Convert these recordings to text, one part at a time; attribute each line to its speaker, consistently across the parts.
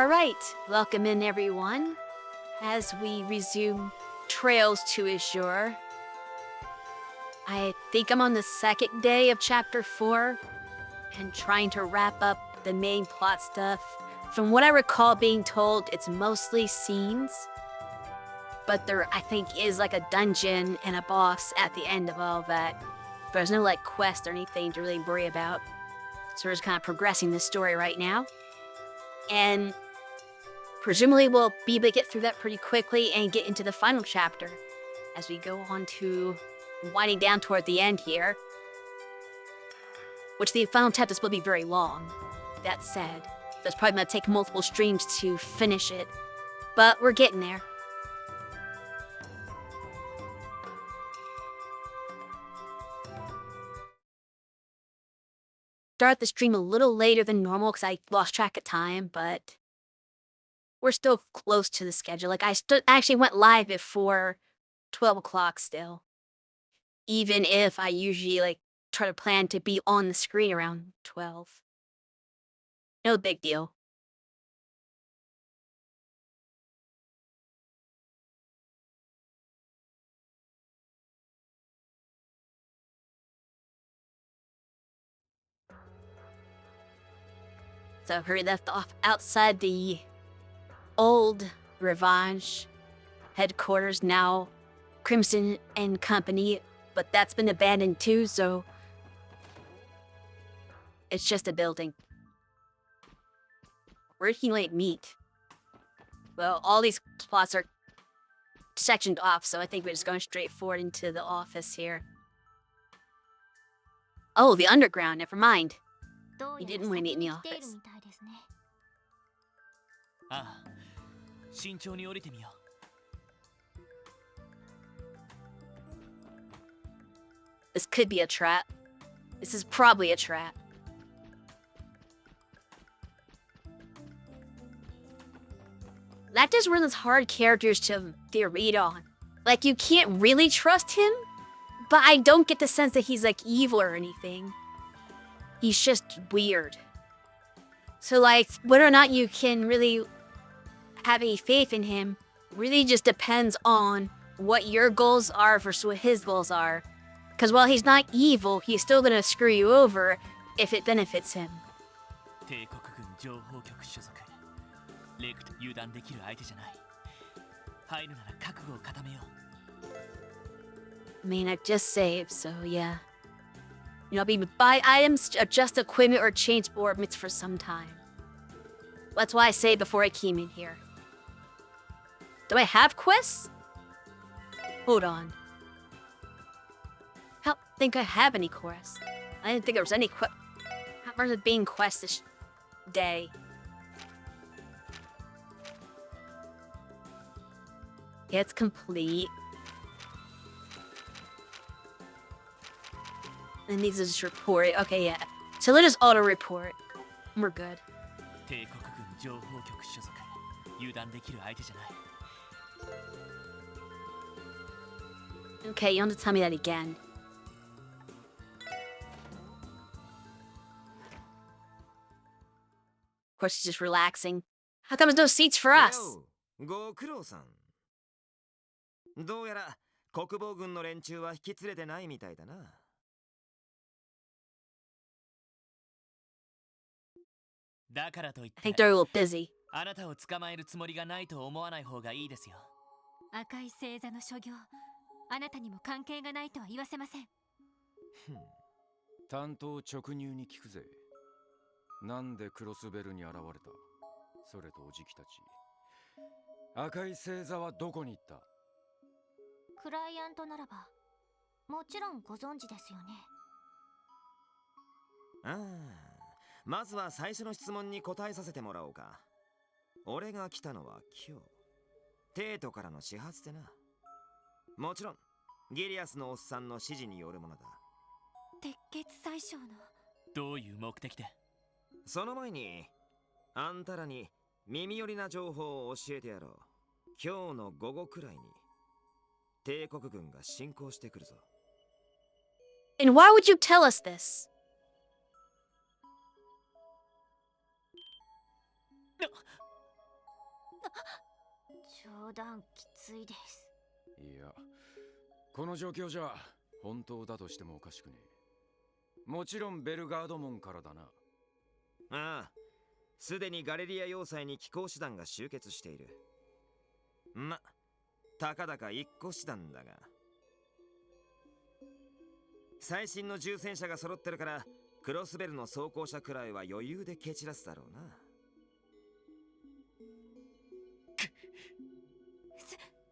Speaker 1: Alright, welcome in everyone as we resume Trails to Azure. I think I'm on the second day of Chapter 4 and trying to wrap up the main plot stuff. From what I recall being told, it's mostly scenes, but there, I think, is like a dungeon and a boss at the end of all that. There's no like quest or anything to really worry about. So we're just kind of progressing the story right now. And presumably we'll be able to get through that pretty quickly and get into the final chapter as we go on to winding down toward the end here. Which the final chapter will be very long. That said, there's probably going to take multiple streams to finish it. But we're getting there. Start the stream a little later than normal because I lost track of time, but we're still close to the schedule. Like, I actually went live before 12 o'clock still. Even if I usually, like, try to plan to be on the screen around 12. No big deal. So we left off outside the old Revenge headquarters, now Crimson and Company, but that's been abandoned too, so it's just a building. Where can you meet? Well, all these plots are sectioned off, so I think we're just going straight forward into the office here. Oh, the underground, never mind. You didn't want to meet in the office. This could be a trap. This is probably a trap. That just one of those hard characters to read on. Like, you can't really trust him, but I don't get the sense that he's, like, evil or anything. He's just weird. So, like, whether or not you can really have any faith in him really just depends on what your goals are versus what his goals are. Because while he's not evil, he's still gonna screw you over if it benefits him. I mean, I just saved, so yeah. You know, I'll be buy items, adjust equipment, or change orbits for some time. That's why I saved before I came in here. Do I have quests? Hold on. I don't think I have any quests. I didn't think there was any quest. How far is it being quest this day? Yeah, it's complete. And these are just report. Okay, yeah. So let us auto-report. We're good. Okay, you don't have to tell me that again. Of course, he's just relaxing. How come there's no seats for us?
Speaker 2: どうやら国防軍の連中は引き連れてないみたいだな。
Speaker 3: だからといって、
Speaker 1: I think they're a little busy.
Speaker 3: あなたを捕まえるつもりがないと思わない方がいいですよ。
Speaker 4: 赤い星座の所業、あなたにも関係がないとは言わせません。
Speaker 5: 担当直入に聞くぜ。なんでクロスベルに現れた？それとおじきたち。赤い星座はどこに行った？
Speaker 4: クライアントならば、もちろんご存知ですよね。
Speaker 2: ああ、まずは最初の質問に答えさせてもらおうか。俺が来たのは今日。テートからの始発でな。もちろん、ギリアスのおっさんの指示によるものだ。
Speaker 4: 鉄血宰相の。
Speaker 3: どういう目的で？
Speaker 2: その前に、あんたらに耳寄りな情報を教えてやろう。今日の午後くらいに。帝国軍が侵攻してくるぞ。
Speaker 1: And why would you tell us this?
Speaker 4: 冗談きついです。
Speaker 5: いや、この状況じゃ本当だとしてもおかしくねえ。もちろんベルガード門からだな。
Speaker 2: ああ、すでにガレリア要塞に寄港手段が集結している。たかだか一個手段だが、最新の重戦車が揃ってるから、クロスベルの装甲車くらいは余裕で蹴散らすだろうな。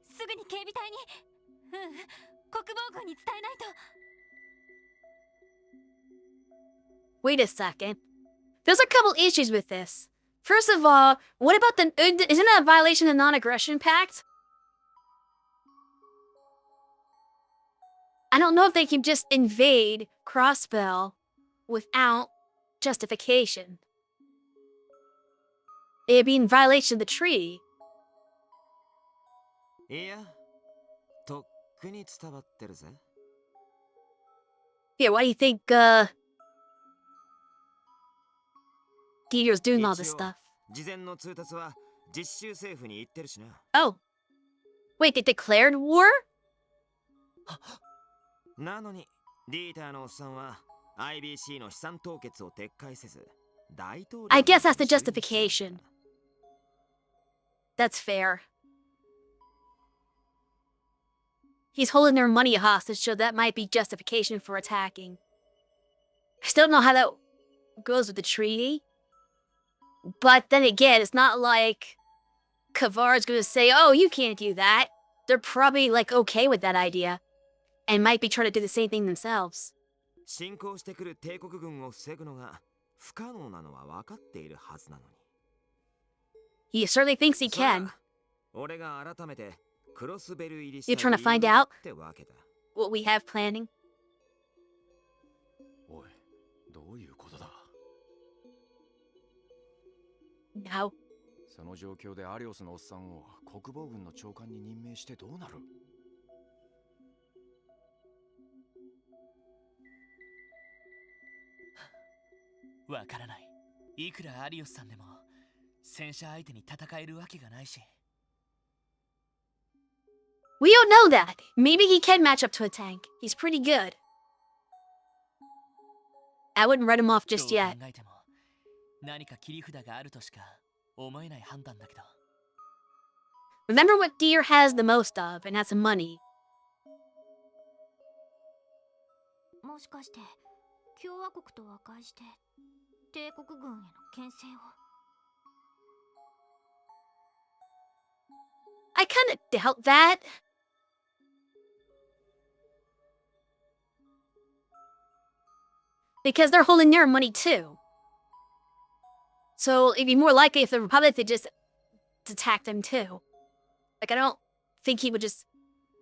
Speaker 4: すぐに警備隊に。国防軍に伝えないと。
Speaker 1: Wait a second. There's a couple issues with this. First of all, what about isn't that a violation of the non-aggression pact? I don't know if they can just invade Crossbell without justification. It'd be in violation of the treaty.
Speaker 2: いや、とっくに伝わってるぜ。
Speaker 1: Yeah, why do you think, Dieter's doing all this stuff?
Speaker 2: 事前の通達は実習政府に言ってるしな。
Speaker 1: Oh. Wait, they declared war?
Speaker 2: なのに、ディーターのおっさんは IBC の資産凍結を撤回せず、大統領
Speaker 1: I guess that's the justification. That's fair. He's holding their money hostage, so that might be justification for attacking. I still don't know how that goes with the treaty. But then again, it's not like Kavar's gonna say, oh, you can't do that. They're probably like okay with that idea. And might be trying to do the same thing themselves.
Speaker 2: 侵攻してくる帝国軍を防ぐのが不可能なのは分かっているはずなのに。
Speaker 1: He certainly thinks he can.
Speaker 2: 俺が改めてクロスベル入り
Speaker 1: You're
Speaker 2: した
Speaker 1: trying to
Speaker 2: 理
Speaker 1: find
Speaker 2: 由
Speaker 1: out
Speaker 2: ってわけだ。
Speaker 1: what we have planning?
Speaker 5: おい、どういうことだ。
Speaker 1: No.
Speaker 5: その状況でアリオスのおっさんを国防軍の長官に任命してどうなる。
Speaker 3: わからない。いくらアリオスさんでも戦車相手に戦えるわけがないし。
Speaker 1: We don't know that. Maybe he can match up to a tank. He's pretty good. I wouldn't write him off just
Speaker 3: どう
Speaker 1: yet.
Speaker 3: 考えても何か切り札があるとしか思えない判断だけど。
Speaker 1: Remember what Deer has the most of, and that's money.
Speaker 4: もしかして共和国と和解して帝国軍への牽制を。
Speaker 1: I kind of doubt that. Because they're holding their money too. So it'd be more likely if the Republic did just attack them too. Like, I don't think he would just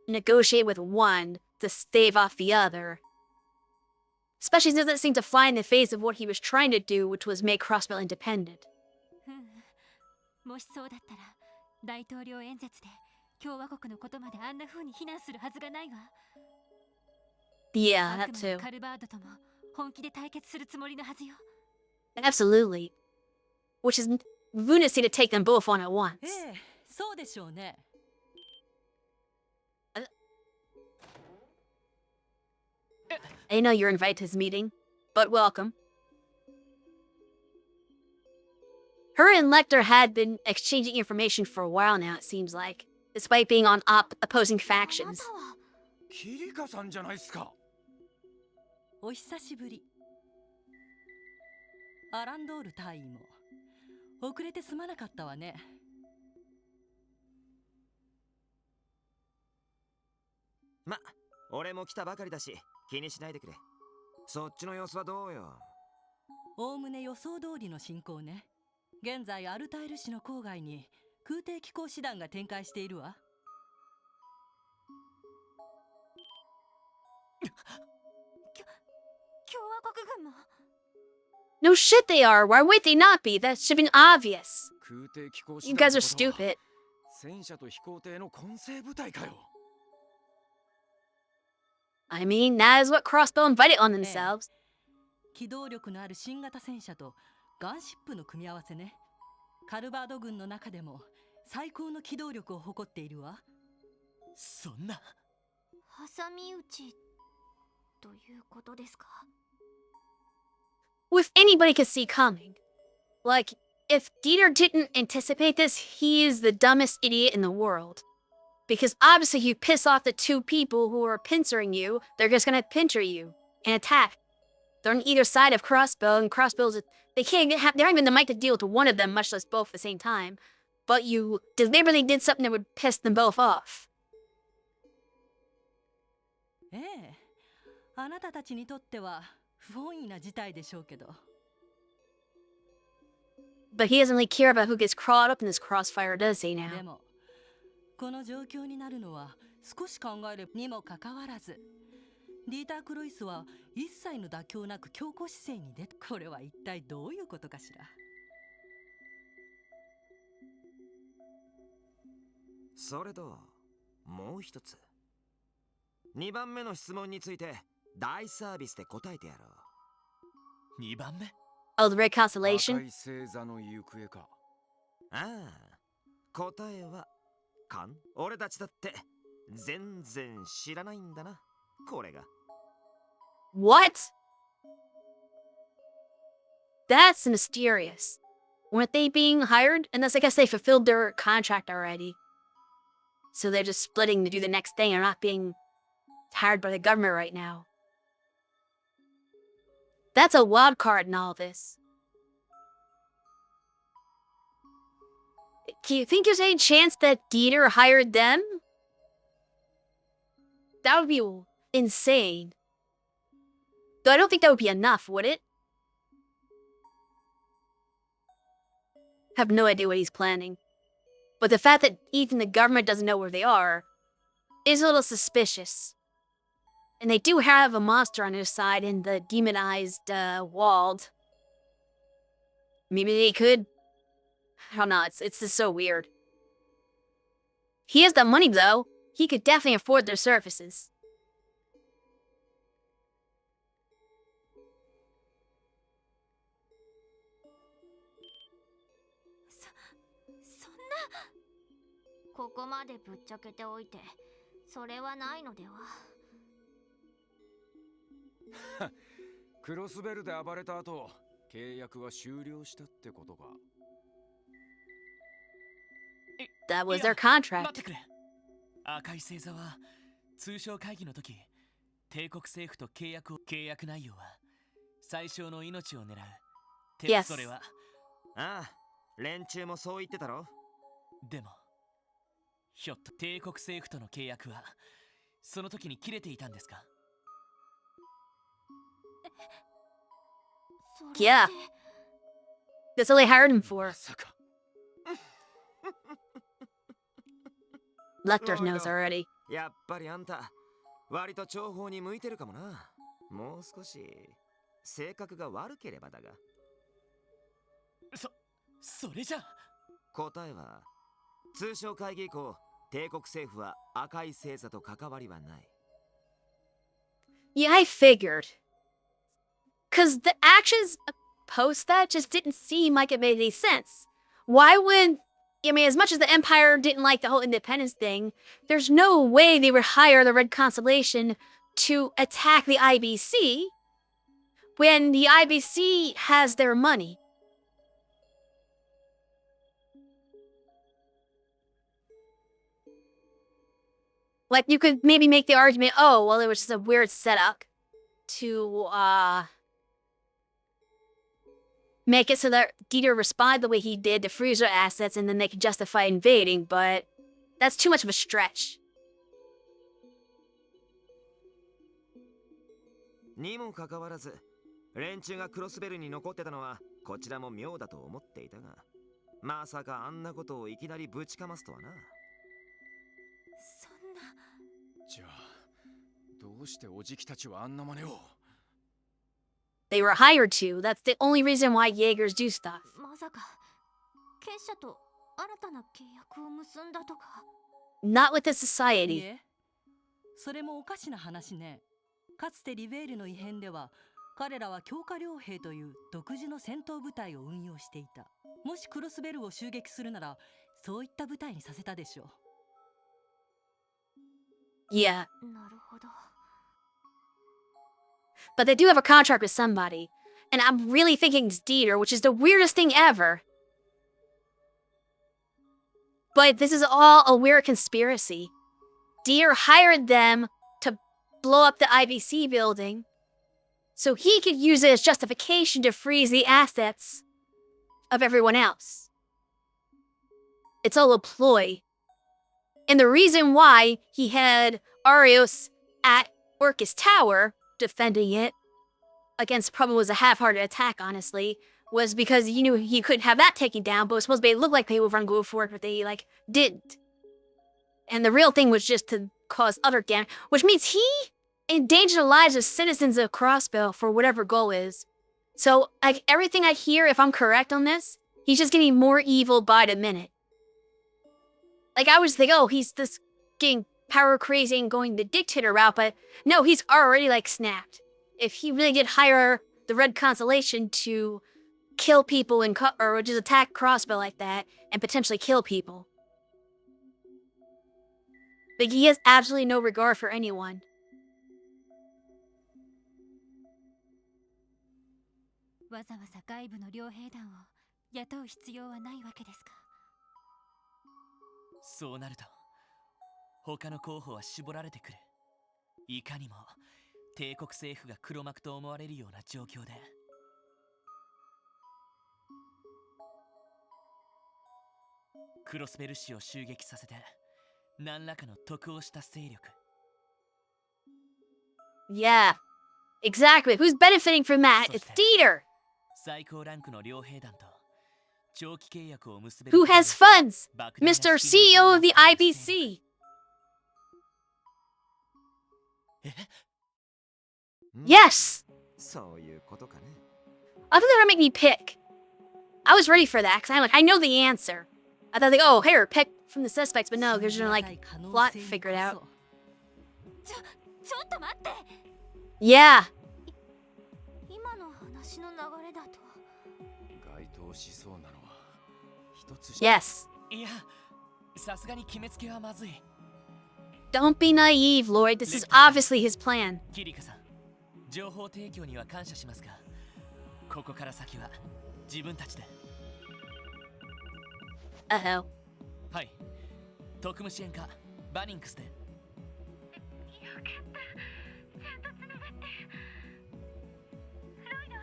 Speaker 1: negotiate with one to stave off the other. Especially since it doesn't seem to fly in the face of what he was trying to do, which was make Crossbell independent.
Speaker 4: もしそうだったら大統領演説で共和国のことまであんな風に非難するはずがないわ。
Speaker 1: Yeah,
Speaker 4: あ
Speaker 1: that
Speaker 4: くまで
Speaker 1: too.
Speaker 4: カルバードとも本気で対決するつもりのはずよ。
Speaker 1: Absolutely. Which is lunacy to take them both on at once.
Speaker 6: ええ、そうでしょうね。
Speaker 1: I know you're invited to his meeting, but welcome. Her and Lecter had been exchanging information for a while now, it seems like, despite being on opposing
Speaker 4: あな
Speaker 1: factions.
Speaker 4: たは
Speaker 5: キリカさんじゃないっすか。
Speaker 6: お久しぶり。アランドール大尉も遅れてすまなかったわね。
Speaker 2: 俺も来たばかりだし気にしないでくれ。そっちの様子はどうよ。
Speaker 6: おおむね予想通りの進行ね。現在アルタイル市の郊外に空挺機構師団が展開しているわ。
Speaker 4: 共和国軍も。
Speaker 1: No shit they are. Why would they not be? That should have been obvious.
Speaker 5: 空挺機構師
Speaker 1: You
Speaker 5: 団
Speaker 1: guys
Speaker 5: の
Speaker 1: are
Speaker 5: ことは
Speaker 1: stupid.
Speaker 5: 戦車と飛行艇の混成部隊かよ。
Speaker 1: I mean, that is what Crossbell invited on themselves.
Speaker 6: 機動力のある新型戦車とガンシップの組み合わせね。カルバード軍の中でも最高の機動力を誇っているわ。
Speaker 3: そんな。
Speaker 4: 挟み撃ちということですか？
Speaker 1: If anybody could see coming. Like, if Dieter didn't anticipate this, he is the dumbest idiot in the world. Because obviously, you piss off the two people who are pincering you, they're just gonna pincer you and attack. They're on either side of Crossbow, and Crossbows, they don't even the might to deal with one of them, much less both at the same time. But you deliberately did something that would piss them both off.
Speaker 6: ええ、あなたたちにとっては不本意な事態でしょうけど。
Speaker 1: But he doesn't really care about who gets caught up in this crossfire, does he
Speaker 6: で
Speaker 1: now?
Speaker 6: もこの状況になるのは少し考えるにもかかわらず、ディーター・クロイスは一切の妥協なく強硬姿勢に出て、これは一体どういうことかしら。
Speaker 2: それともう一つ、2番目の質問について大サービスで答えてやろう。
Speaker 3: 2番目。
Speaker 1: Oh, the Red
Speaker 5: 赤
Speaker 1: Constellation?
Speaker 5: い星座の行方か。
Speaker 2: ああ、答えは俺たちだって全然知らないんだな、これが。
Speaker 1: What? That's mysterious. Weren't they being hired? Unless I guess they fulfilled their contract already. So they're just splitting to do the next thing. They're not being hired by the government right now. That's a wild card in all this. Do you think there's any chance that Dieter hired them? That would be insane. Though I don't think that would be enough, would it? Have no idea what he's planning. But the fact that even the government doesn't know where they are is a little suspicious. And they do have a monster on their side in the demonized Walled. Maybe they could. I don't know, it's just so weird. He has the money though. He could definitely afford their services.
Speaker 4: そんな。ここまでぶっちゃけておいてそれはないのでは。
Speaker 5: クロスベルで暴れた後、契約は終了したってことか。
Speaker 1: That was
Speaker 3: いや
Speaker 1: their contract.
Speaker 3: 待ってくれ。赤い星座は通商会議の時、帝国政府と契約内容は最小の命を狙う。
Speaker 1: Yes.
Speaker 3: それは。
Speaker 2: ああ、連中もそう言ってたろ。
Speaker 3: でも、ひょっと帝国政府との契約はその時に切れていたんですか？
Speaker 1: Yeah. That's all they hired him for.
Speaker 5: まさか。
Speaker 1: Lecter knows already.
Speaker 2: やっぱりあんた、割と重宝に向いてるかもな。もう少し、性格が悪ければだが。
Speaker 3: それじゃ。
Speaker 2: 答えは、通商会議以降、帝国政府は赤い星座と関わりはない。
Speaker 1: Yeah, I figured. Because the actions post that just didn't seem like it made any sense. Why would... I mean, as much as the Empire didn't like the whole independence thing, there's no way they would hire the Red Constellation to attack the IBC when the IBC has their money. Like, you could maybe make the argument, oh, well, it was just a weird setup to, make it so that Dieter responded the way he did to freeze their assets and then they could justify invading, but that's too much of a stretch.
Speaker 2: にもかかわらず、連中がクロスベルに残ってたのはこちらも妙だと思っていたが、まさかあんなことをいきなりぶちかますとはな。
Speaker 4: そんな。
Speaker 5: じゃあ、どうしておじきたちはあんな真似を。
Speaker 1: They were hired to. That's the only reason why Jaegers do stuff.
Speaker 4: まさか結社と新たな契約を結んだとか。
Speaker 1: Not with the
Speaker 6: い
Speaker 1: society.
Speaker 6: え、それもおかしな話ね。かつてリベールの異変では彼らは強化傭兵という独自の戦闘部隊を運用していた。もしクロスベルを襲撃するならそういった舞台にさせたでしょう。
Speaker 1: Yeah.
Speaker 4: なるほど。
Speaker 1: But they do have a contract with somebody. And I'm really thinking it's Dieter, which is the weirdest thing ever. But this is all a weird conspiracy. Dieter hired them to blow up the IBC building so he could use it as justification to freeze the assets of everyone else. It's all a ploy. And the reason why he had Arios at Orcus Tower defending it against probably was a half-hearted attack, honestly, was because he knew he couldn't have that taken down, but it was supposed to be look like they would run go for it, but they didn't. And the real thing was just to cause utter damage, which means he endangered the lives of citizens of Crossbell for whatever goal is. So everything I hear, if I'm correct on this, he's just getting more evil by the minute. I was thinking, oh, he's this getting power crazy and going the dictator route, but no, he's already snapped. If he really did hire the Red Constellation to kill people or just attack Crossbell like that and potentially kill people. He has absolutely no regard for anyone.
Speaker 4: わざわざ外部の傭兵団を雇う必要はないわけですか。
Speaker 3: そうなると他の候補は絞られてくる。いかにも帝国政府が黒幕と思われるような状況で。クロスベル市を襲撃させて何らかの得をした勢力。
Speaker 1: Yeah, exactly. Who's benefiting from that? It's Dieter.
Speaker 3: 最高ランクの傭兵団と長期契約を結べる。
Speaker 1: Who has funds? Mr. CEO of the IBC.
Speaker 3: え？
Speaker 1: Yes!
Speaker 2: そういうことかね。
Speaker 1: I thought they were gonna make me pick. I was ready for that, because I'm I know the answer. I thought oh, here, pick from the suspects, but no, there's no, plot figured out.
Speaker 4: ちょっと待って。
Speaker 1: Yeah.
Speaker 4: 今の話の流れだと。
Speaker 5: 該当しそうなのは一つ。
Speaker 1: Yes.
Speaker 3: いや、さすがに決めつけはまずい。
Speaker 1: Don't be naive, Lloyd. This is obviously his plan.
Speaker 3: キリカさん、情報提供には感謝しますが、ここから先は自分たちで。
Speaker 1: Uh-oh.
Speaker 3: はい、特務支援課バニンクスで。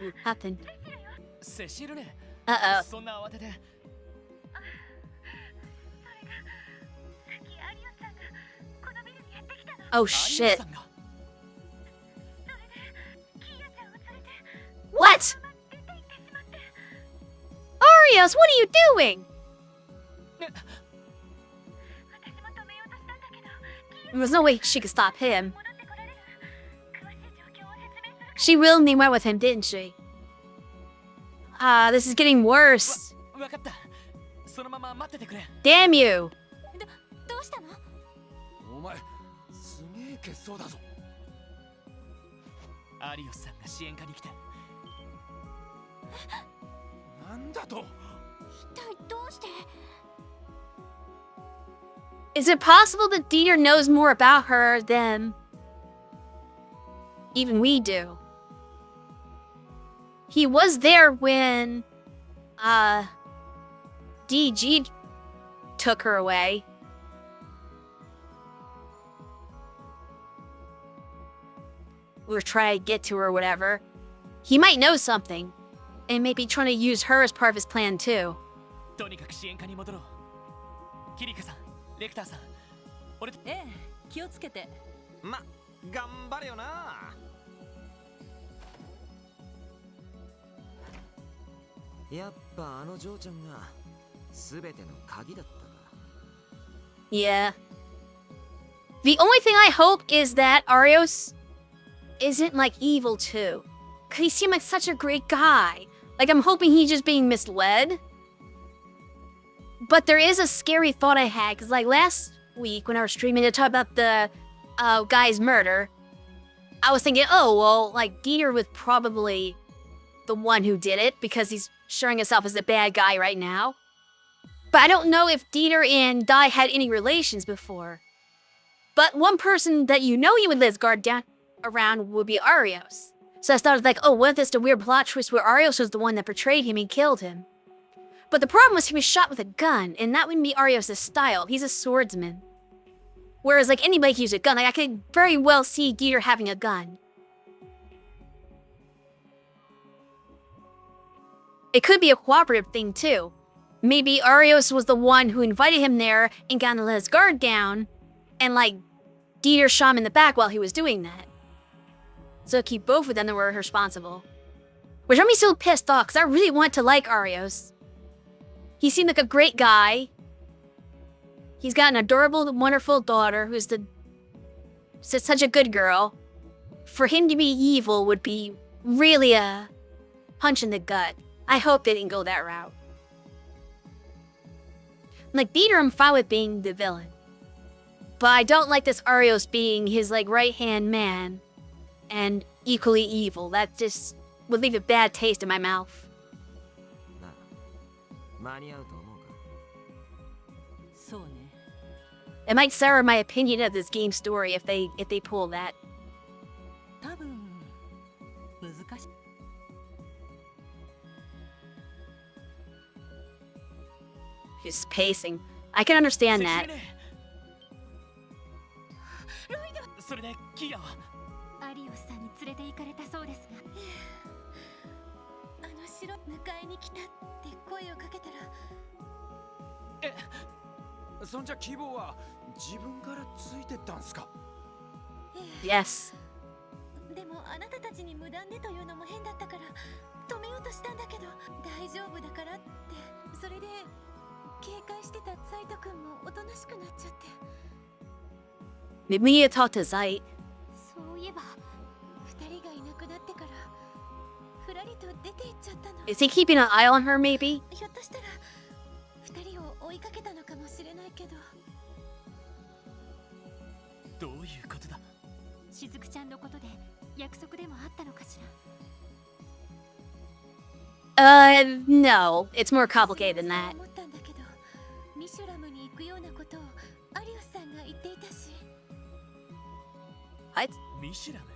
Speaker 1: What happened?
Speaker 3: セシルね。
Speaker 1: Uh-oh.
Speaker 3: そんな慌てて。
Speaker 1: Oh, shit.
Speaker 3: さんが
Speaker 1: What? Arios, what are you doing? There was no way she could stop him. She willingly went with him, didn't she? This is getting worse.
Speaker 3: わかった。そのまま待っててくれ。
Speaker 1: Damn you.
Speaker 4: どうしたの？
Speaker 5: お前すげえ血相だぞ。
Speaker 3: アリオスさんが支援課に来て。
Speaker 5: なんだと。
Speaker 4: 一体どうして？
Speaker 1: Is it possible that Dieter knows more about her than even we do? He was there when DG took her away. We were trying to get to her or whatever. He might know something and maybe trying to use her as part of his plan too.
Speaker 3: とにかく支援課に戻ろう。キリカさん、レクターさん、俺と。
Speaker 6: ええ、気をつけて。
Speaker 2: ま、頑張れよな。やっぱあの嬢ちゃんが全ての鍵だったか。
Speaker 1: Yeah. The only thing I hope is that Arios isn't evil too. Cause he seemed like such a great guy. I'm hoping he's just being misled. But there is a scary thought I had, cause last week when I was streaming to talk about the guy's murder, I was thinking, oh well, Dieter was probably the one who did it because he's showing himself as the bad guy right now. But I don't know if Dieter and Dai had any relations before. But one person that you know he would let his guard down around would be Arios. So I started like, oh, what if this the weird plot twist where Arios was the one that betrayed him and killed him? But the problem was he was shot with a gun, and that wouldn't be Arios' style. He's a swordsman. Whereas like anybody can use a gun. Like I could very well see Dieter having a gun. It could be a cooperative thing too. Maybe Arios was the one who invited him there and got him to let his guard down, and like Dieter shot him in the back while he was doing that. So keep both of them that were responsible. Which made me so pissed off because I really want to like Arios. He seemed like a great guy. He's got an adorable, wonderful daughter who's such a good girl. For him to be evil would be really a punch in the gut. I hope they didn't go that route. Like Dieter, I'm fine with being the villain. But I don't like this Arios being his like right-hand man and equally evil. That just would leave a bad taste in my mouth.
Speaker 2: 間に合うと思うか。
Speaker 6: そうね。
Speaker 1: It might sour my opinion of this game story if they pull that.
Speaker 6: 多分難しい。
Speaker 1: Just pacing. I can understand that.
Speaker 3: それでキアは
Speaker 4: アリオスさんに連れて行かれたそうですが、あの城迎えに来たって声をかけたら、
Speaker 5: そんじゃ希望は自分からついてったんすか？
Speaker 1: Yes.
Speaker 4: でもあなたたちに無断でというのも変だったから止めようとしたんだけど、大丈夫だからって。それで警戒してたサイト君もおとなしくなっちゃって。
Speaker 1: Maybe we need to talk to Zeit.
Speaker 4: そういえば二人がいなくなってからふらりと出て行っちゃったの。
Speaker 1: Is he keeping an eye on her, maybe?
Speaker 4: ひょっとしたら二人を追いかけたのかもしれないけど。
Speaker 3: どういうことだ？
Speaker 4: しずくちゃんのことで約束でもあったのかしら。
Speaker 1: No. It's more complicated than that.
Speaker 4: 思ったんだけど、ミシュラムに行くようなことをアリオスさんが言っていたし。
Speaker 1: What?
Speaker 3: ミシュラム？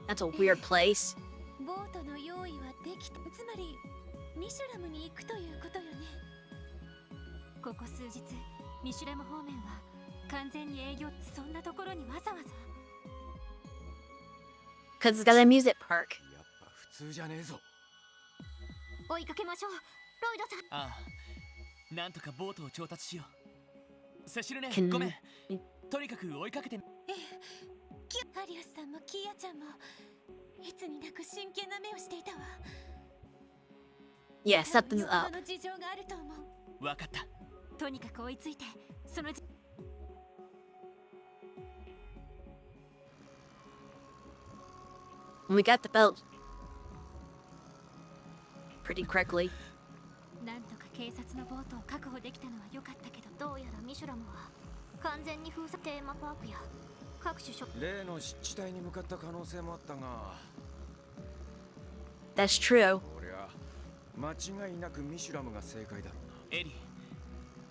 Speaker 1: That's a weird place.
Speaker 4: ボートの用意はできた。つまりミシュラムに行くということよね。ここ数日ミシュラム方面は完全に営業。そんなところにわざわざ。
Speaker 1: Because it's got a music park.
Speaker 5: やっぱ普通じゃねえぞ。
Speaker 4: 追いかけましょう、ロイドさん。
Speaker 3: ああ、なんとかボートを調達しよう。セシルネ、
Speaker 1: Can-
Speaker 3: ごめん。とにかく追いかけて。
Speaker 4: アリオスさんもキーヤちゃんもいつになく真剣な目をしていたわ。
Speaker 1: Yeah,
Speaker 4: 多分
Speaker 1: something's
Speaker 4: よほ
Speaker 1: up.
Speaker 4: どの事情があると思う。
Speaker 3: わかった。
Speaker 4: とにかく追いついて、その
Speaker 1: We got the belt pretty quickly.
Speaker 4: なんとか警察のボートを確保できたのは良かったけど、どうやらミシュラムは完全に封鎖。テーマパークや各種ショップ。
Speaker 5: 例の湿地帯に向かった可能性もあったが、
Speaker 1: That's true.
Speaker 5: 俺は間違いなくミシュラムが正解だろうな。
Speaker 3: エリ、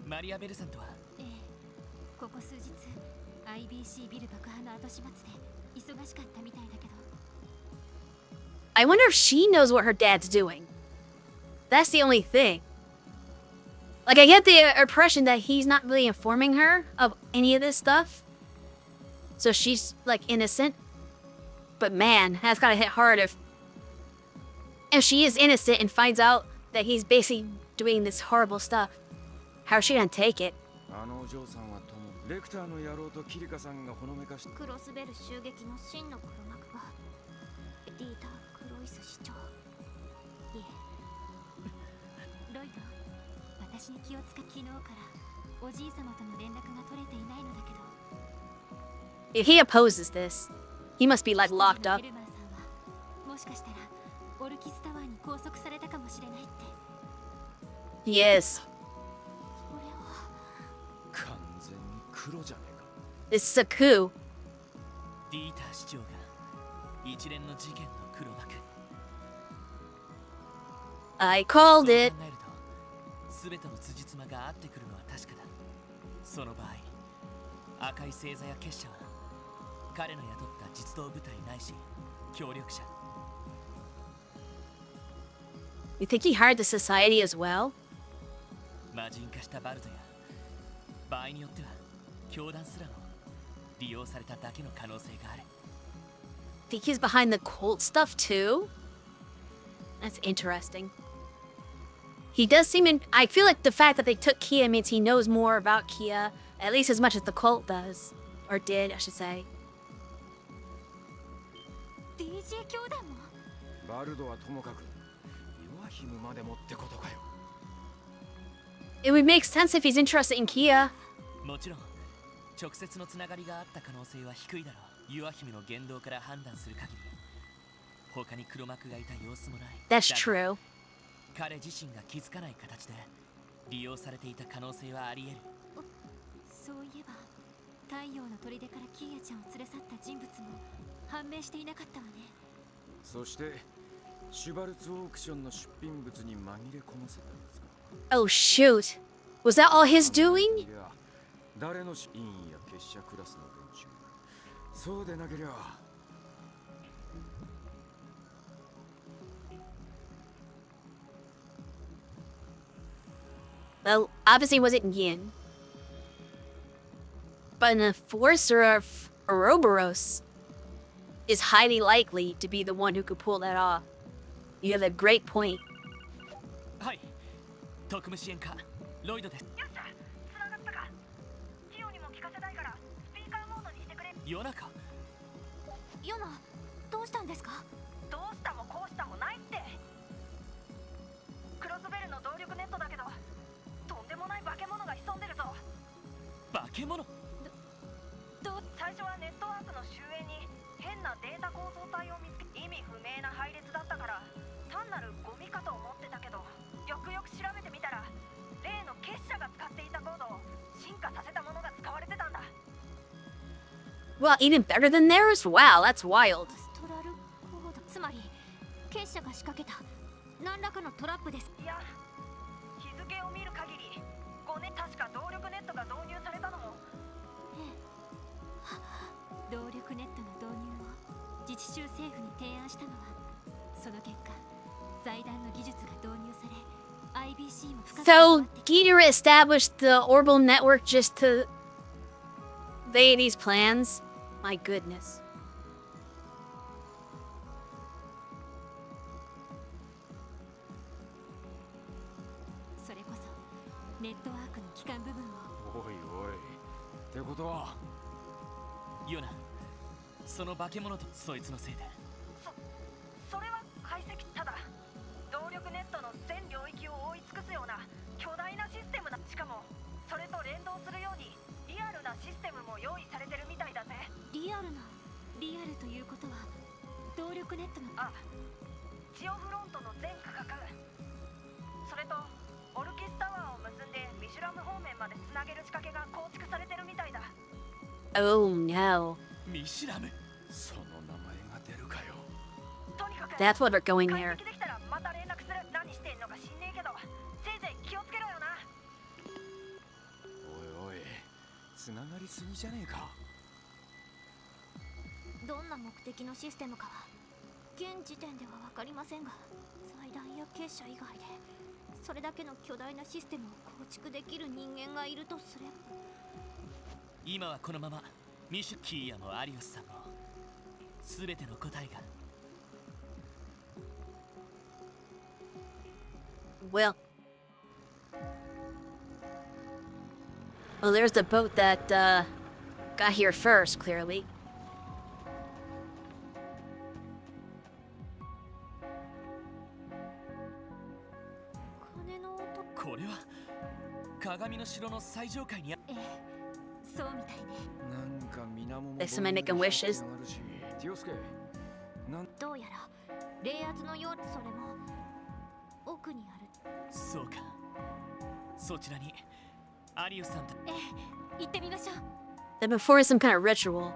Speaker 3: マリア・ベルさんとは？
Speaker 4: ええ、ここ数日 IBC ビル爆破の後始末で忙しかったみたいだけど。
Speaker 1: I wonder if she knows what her dad's doing. That's the only thing. Like, I get the impression that he's not really informing her of any of this stuff. So she's, like, innocent. But man, that's gotta hit hard if she is innocent and finds out that he's basically doing this horrible stuff. How's she gonna take it?
Speaker 5: あのお嬢さんはともレクターの野郎とキリカさんがほのめかして。
Speaker 4: クロスベル襲撃の真の黒幕はディーター・クロイス市長。いえ、ロイド、私に気を使う。昨日からおじい様との連絡が取れていないのだけど。
Speaker 1: If he opposes this, he must be, like, locked up.
Speaker 4: ヘルマンさんはもしかしたらオルキスタワーに拘束されたかもしれないって。
Speaker 1: He is.
Speaker 4: それは
Speaker 5: 完全に黒じゃねえか。
Speaker 1: This is a coup.
Speaker 3: ディーター市長が一連の事件の黒幕。
Speaker 1: I called
Speaker 3: そう
Speaker 1: it.
Speaker 3: 考えると、全ての辻褄が合ってくるのはその場合、赤い星座や結社は彼の雇った実動部隊ないし協力者。
Speaker 1: You think he hired the society as well?
Speaker 3: 魔人化したバルトや場合によっては教団すらも利用されただけの可能性がある。
Speaker 1: Think he's behind the cult stuff too? That's interesting. He does seem I feel like the fact that they took Kia means he knows more about Kia, at least as much as the cult does. Or did, I should say.
Speaker 4: DJ 教団も
Speaker 5: バルドはともかくヨアヒムまでもってことかよ。
Speaker 1: It would make sense if he's interested in Kia.
Speaker 3: もちろん直接のつながりがあった可能性は低いだろう。ユア姫の言動から判断する限り他に黒幕がいた様子もない。
Speaker 1: That's
Speaker 3: だが
Speaker 1: true.
Speaker 3: 彼自身が気づかない形で利用されていた可能性はあり得る。
Speaker 4: そういえば太陽の砦からキーヤちゃんを連れ去った人物も判明していなかったわね。
Speaker 5: そしてシュバルツオークションの出品物に紛れ込ませたんですか。
Speaker 1: Oh shoot. Was that all his
Speaker 5: い
Speaker 1: doing?
Speaker 5: や誰の委員や結社クラスの連中。そうでなけりゃ。
Speaker 1: Well, obviously it wasn't Yin. But an enforcer of Ouroboros is highly likely to be the one who could pull that off. You have a great point.
Speaker 3: はい、特務支援課ロイドです。
Speaker 7: よっしゃ、繋がったか。キヨにも聞かせたいからスピーカーモードにしてくれ。
Speaker 3: 夜中
Speaker 4: ヨナ、どうしたんですか？
Speaker 7: どうしたもこうしたもないって。クロスベルの動力ネットだけど、とんでもない化け物が潜んでるぞ。
Speaker 3: 化け物。
Speaker 7: 最初はネットワークの終焉に変なデータ構造体を見つけ、意味不明な配列だったから単なるゴミかと思ってたけど、よくよく調べてみたら例の結社が使っていたコードを進化させたものが使われてたんだ。
Speaker 1: Well, even better than theirs? Wow, that's wild.
Speaker 4: ストラルコード、つまり結社が仕掛けた何らかのトラップです。
Speaker 7: いや、日付を見る限り5年、確か動力ネットが導入されたのも。
Speaker 4: 動力ネットの導入を自治州政府に提案したのは、その結果財団の技術が導入され IBC も深く関わ
Speaker 1: So,
Speaker 4: ってき
Speaker 1: Ghidorah established the Orbital Network just to evade these plans? My goodness.
Speaker 4: それこそネットワークの基幹部分を。
Speaker 5: おいおい。ってことは
Speaker 3: ヨナ、その化け物とそいつのせいで。
Speaker 7: それは解析。ただ動力ネットの全領域を覆い尽くすような巨大なシステムだ。しかもそれと連動するようにリアルなシステムも用意されてるみたいだぜ。
Speaker 4: リアルということは動力ネットの
Speaker 7: あ、ジオフロントの全区画、それとオルキスタワーを結んでミシュラム方面までつなげる仕掛けが構築されてるみたいだ。
Speaker 1: Oh no.
Speaker 3: ミシュラム。
Speaker 5: その名前が出るかよ。
Speaker 7: とにかく
Speaker 1: That's what we're going
Speaker 7: 解
Speaker 1: there.
Speaker 7: 析できたらまた連絡する。何してんのか知んねえけど、せいぜい気をつけろよな。
Speaker 5: おいおい、つながりすぎじゃねえか。
Speaker 4: どんな目的のシステムかは現時点では分かりませんが、財団や結社以外でそれだけの巨大なシステムを構築できる人間がいるとすれば、
Speaker 3: 今はこのままミシュキーヤもアリオスさんも全ての答えが。
Speaker 1: Well, there's the boat that got here first, clearly.
Speaker 4: 鐘の音。
Speaker 3: これは鏡の城の最上階にあ。
Speaker 4: ええ、そうみたいね。
Speaker 5: なんか水面も
Speaker 1: There's somebody making wishes.
Speaker 5: ティオスケ、なん
Speaker 4: どうやら冷圧のよう、それも奥にある。
Speaker 3: そうか。そちらにアリオスさんと。
Speaker 4: ええ、行ってみましょう。
Speaker 1: Then before some kind of ritual.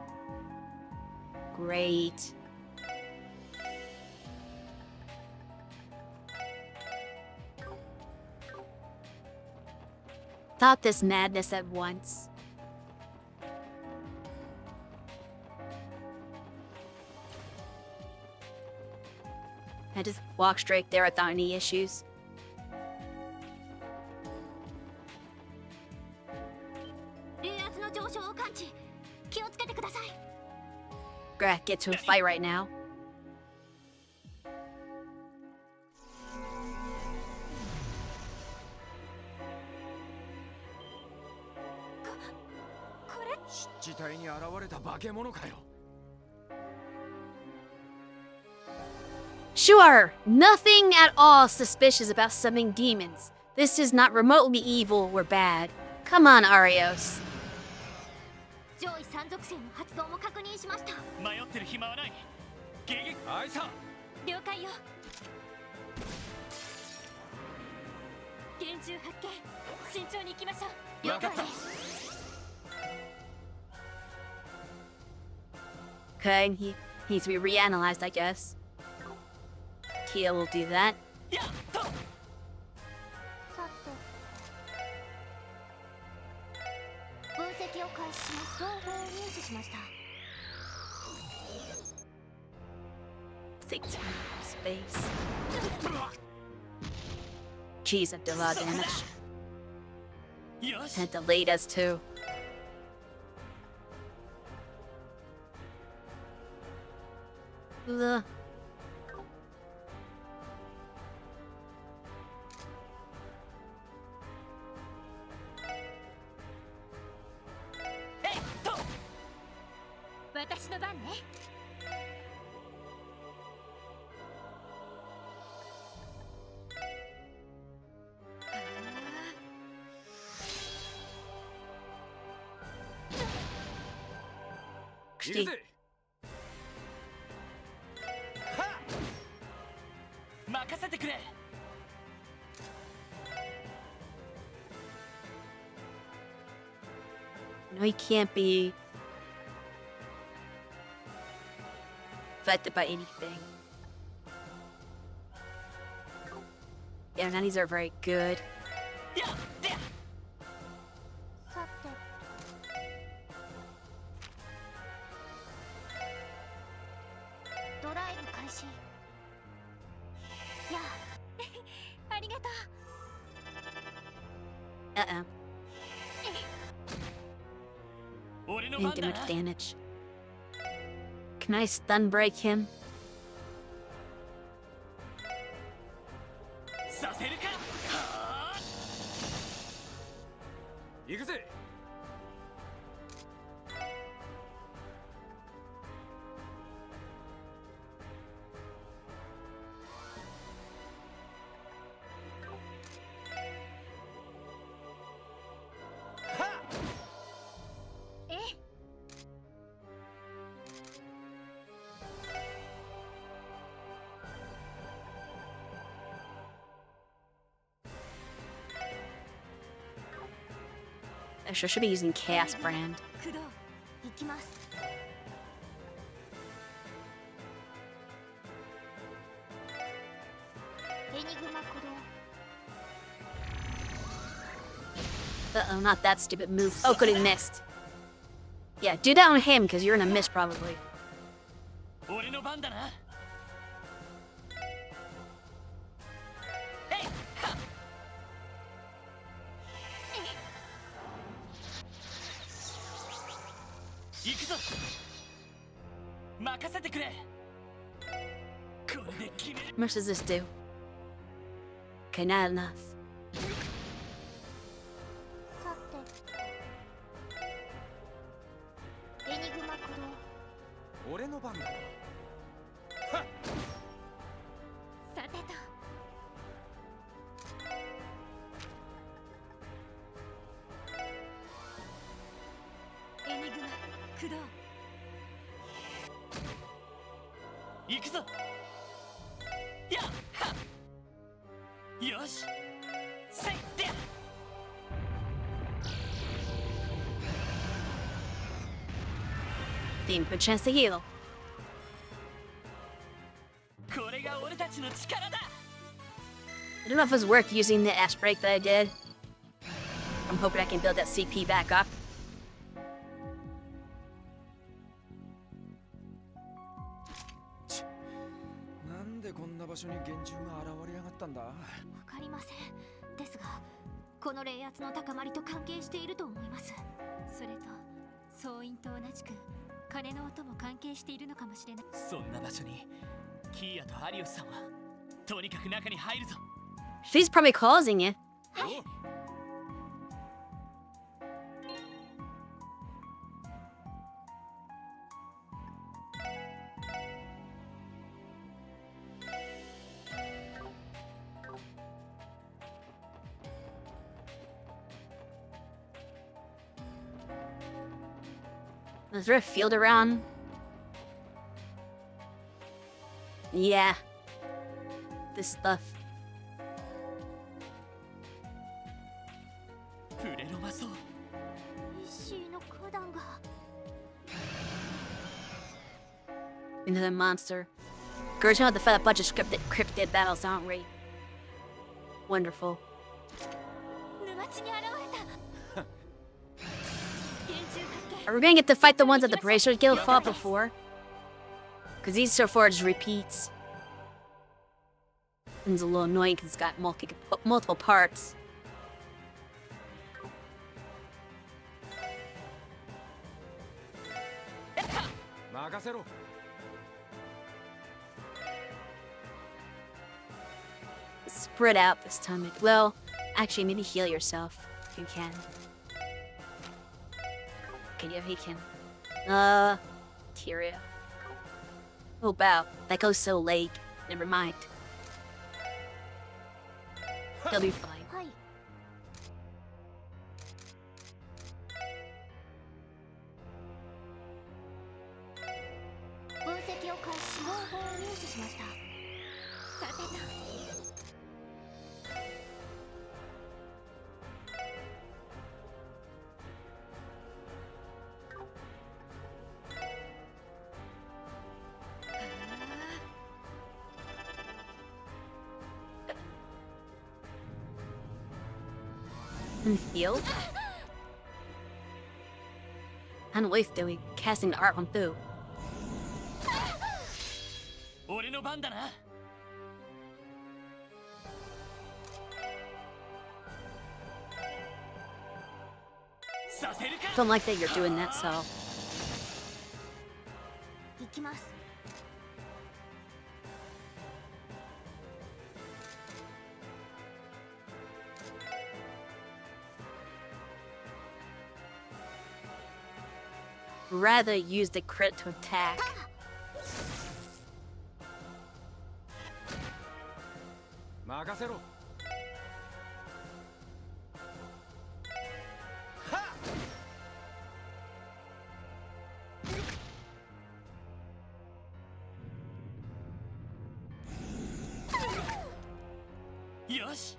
Speaker 1: Great. thought this madness at once. I just walked straight there without any issues. Gotta get to a fight right now.
Speaker 5: 湿地帯に現れた化け物かよ。
Speaker 1: Sure, nothing at all suspicious about summoning demons. This is not remotely evil or bad. Come on, Arios.
Speaker 4: 上位三属性の発動も確認しました。
Speaker 3: 迷ってる暇はない。迎撃。
Speaker 5: あいさ。
Speaker 4: 了解よ。厳重発見。慎重に行きましょう。
Speaker 5: わかった。
Speaker 1: Okay, he needs to be reanalyzed, I guess. Kia will do that.
Speaker 3: やっと。
Speaker 4: さて。分析を開始します。情報を入手しました。
Speaker 1: Think space. Jeez, that did a lot of damage.
Speaker 3: よし。
Speaker 1: And delayed us too. Ugh.
Speaker 3: Hey, go!
Speaker 4: 私の番ね。
Speaker 5: 行くぜ。
Speaker 3: 任せてくれ。
Speaker 1: No, he can't be affected by anything. Yeah, none of these are very good.
Speaker 3: やっで。
Speaker 4: さて。ドライブ開始。やあ。ありがとう。
Speaker 1: Uh-oh.
Speaker 3: 俺の番
Speaker 1: Didn't
Speaker 3: だ
Speaker 1: do
Speaker 3: な。
Speaker 1: much damage. Can I stun break him?
Speaker 3: させるか。はあ。
Speaker 5: 行くぜ。
Speaker 4: え。
Speaker 1: I sure should be using Chaos Brand.
Speaker 4: 駆動。行きます。 エニグマ駆動。
Speaker 1: Uh-oh, not that stupid move. Oh, good, he missed. Yeah, do that on him, because you're gonna miss probably.
Speaker 3: 俺の番だな。えい。はっ。行くぞ。任せてくれ。これで決める。
Speaker 1: How much does this do? Okay, not enough.
Speaker 4: さて。エニグマ駆動。
Speaker 5: 俺の番だ。
Speaker 4: さてと。 エニグマ駆動。
Speaker 3: 行くぞ。やっはっ。よし。せいで。
Speaker 1: Didn't put a chance to heal.
Speaker 3: これが俺たちの力だ。
Speaker 1: I don't know if it was worth using the ash break that I did. I'm hoping I can build that CP back up.
Speaker 5: なんでこんな場所に幻獣が現れやがったんだ。
Speaker 4: わかりません。ですが、この冷圧の高まりと関係していると思います。それと、総員と同じく鐘の音も関係しているのかもしれない。
Speaker 3: そんな場所にキーヤとアリオスさんはとにかく中に入るぞ。
Speaker 1: She's probably causing it. Is there a field around? Yeah. This stuff.
Speaker 3: 触れの魔装。
Speaker 4: 石の花壇が。
Speaker 1: Another monster. Girls know how to fight a bunch of cryptid battles, aren't we? Wonderful.
Speaker 4: 沼地に現れた。幻獣発見。
Speaker 1: Are we gonna get to fight the ones that the Bracer Guild fought before? Because these so far just repeats. And it's a little annoying because it's got multiple parts. Spread out this time. Well, actually, maybe heal yourself if you can. Okay, yeah, he can. Tyria. Oh, wow. That goes so late. Never mind. He'll be fine.
Speaker 4: はい。分析を開始し、情報を入手しました。さてと。
Speaker 1: And heal? And Leaf doing casting the art on through.
Speaker 3: 俺の番だな。させるか。
Speaker 1: Don't like that you're doing that, so.
Speaker 4: 行きます。
Speaker 1: Rather use the crit to attack.
Speaker 3: Yosh.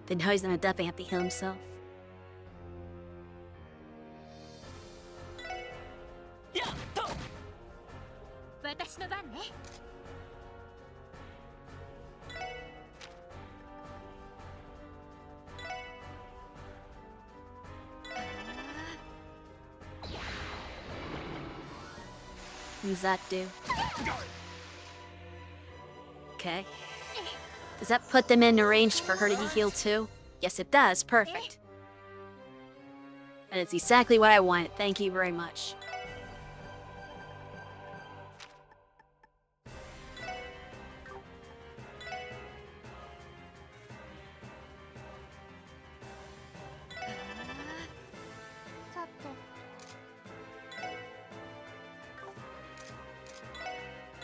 Speaker 1: Then how he's gonna definitely have to heal himself.
Speaker 3: やっと。
Speaker 4: 私の番ね。
Speaker 1: What does that do? Okay. Does that put them in range for her to heal too? Yes, it does. Perfect. And it's exactly what I wanted. Thank you very much.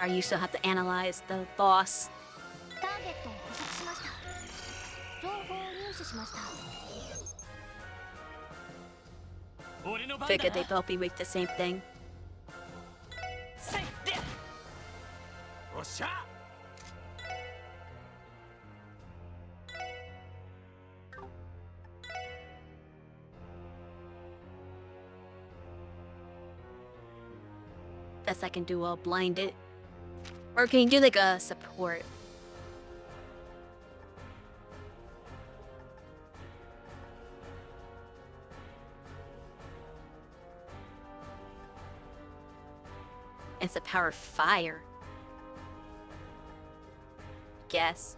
Speaker 1: Or you still have to analyze the boss.
Speaker 4: ターゲットを捕捉しました。情報を入手しました。
Speaker 3: 俺の番だ
Speaker 1: Figured
Speaker 3: な。
Speaker 1: they'd both be weak to the same thing.
Speaker 3: せいで。
Speaker 5: おっしゃ。
Speaker 1: Best I can do while blinded. Or can you do like a support? It's the power of fire. Guess.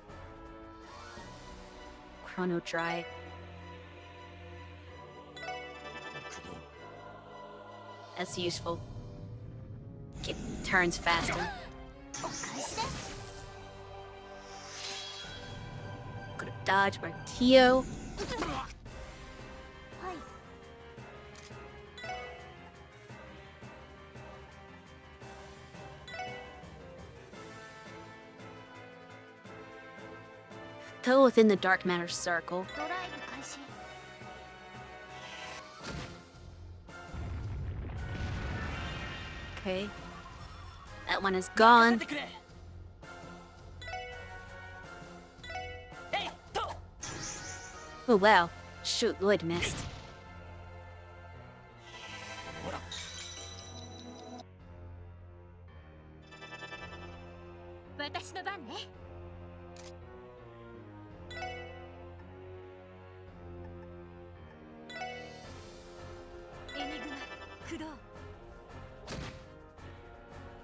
Speaker 1: Chrono Drive. That's useful. It turns faster.
Speaker 4: お返しです
Speaker 1: Could have dodged Martillo.
Speaker 4: はい
Speaker 1: Still within the dark matter circle.
Speaker 4: ドライブ開始
Speaker 1: Okay. That one is
Speaker 3: 任
Speaker 1: gone.
Speaker 3: せてくれえいっと
Speaker 1: Oh wow. Shoot, Lloyd missed.
Speaker 4: 私の番ねエニグマ駆動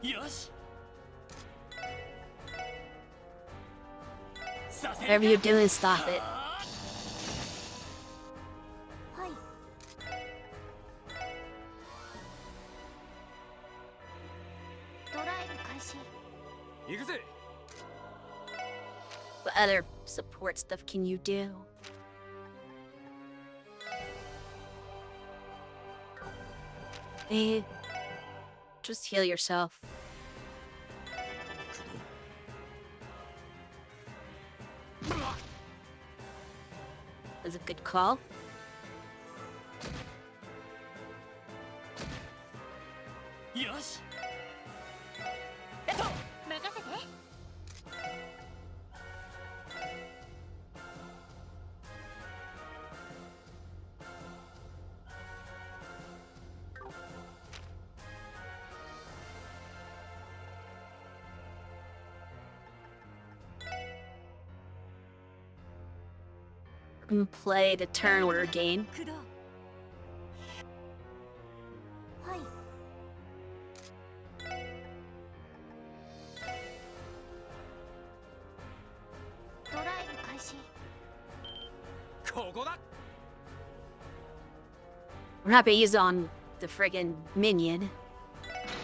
Speaker 3: よしさせ
Speaker 1: Whatever you're doing, stop it.
Speaker 4: はいドライブ開始
Speaker 5: 行くぜ
Speaker 1: What other support stuff can you do? Eh, just heal yourself. That's a good call.
Speaker 3: よしえっと
Speaker 4: 任せて
Speaker 1: Play the turn order game.
Speaker 4: 駆動はいドライブ開始
Speaker 5: ここだ
Speaker 1: We're not gonna use it on the friggin' minion.
Speaker 5: よ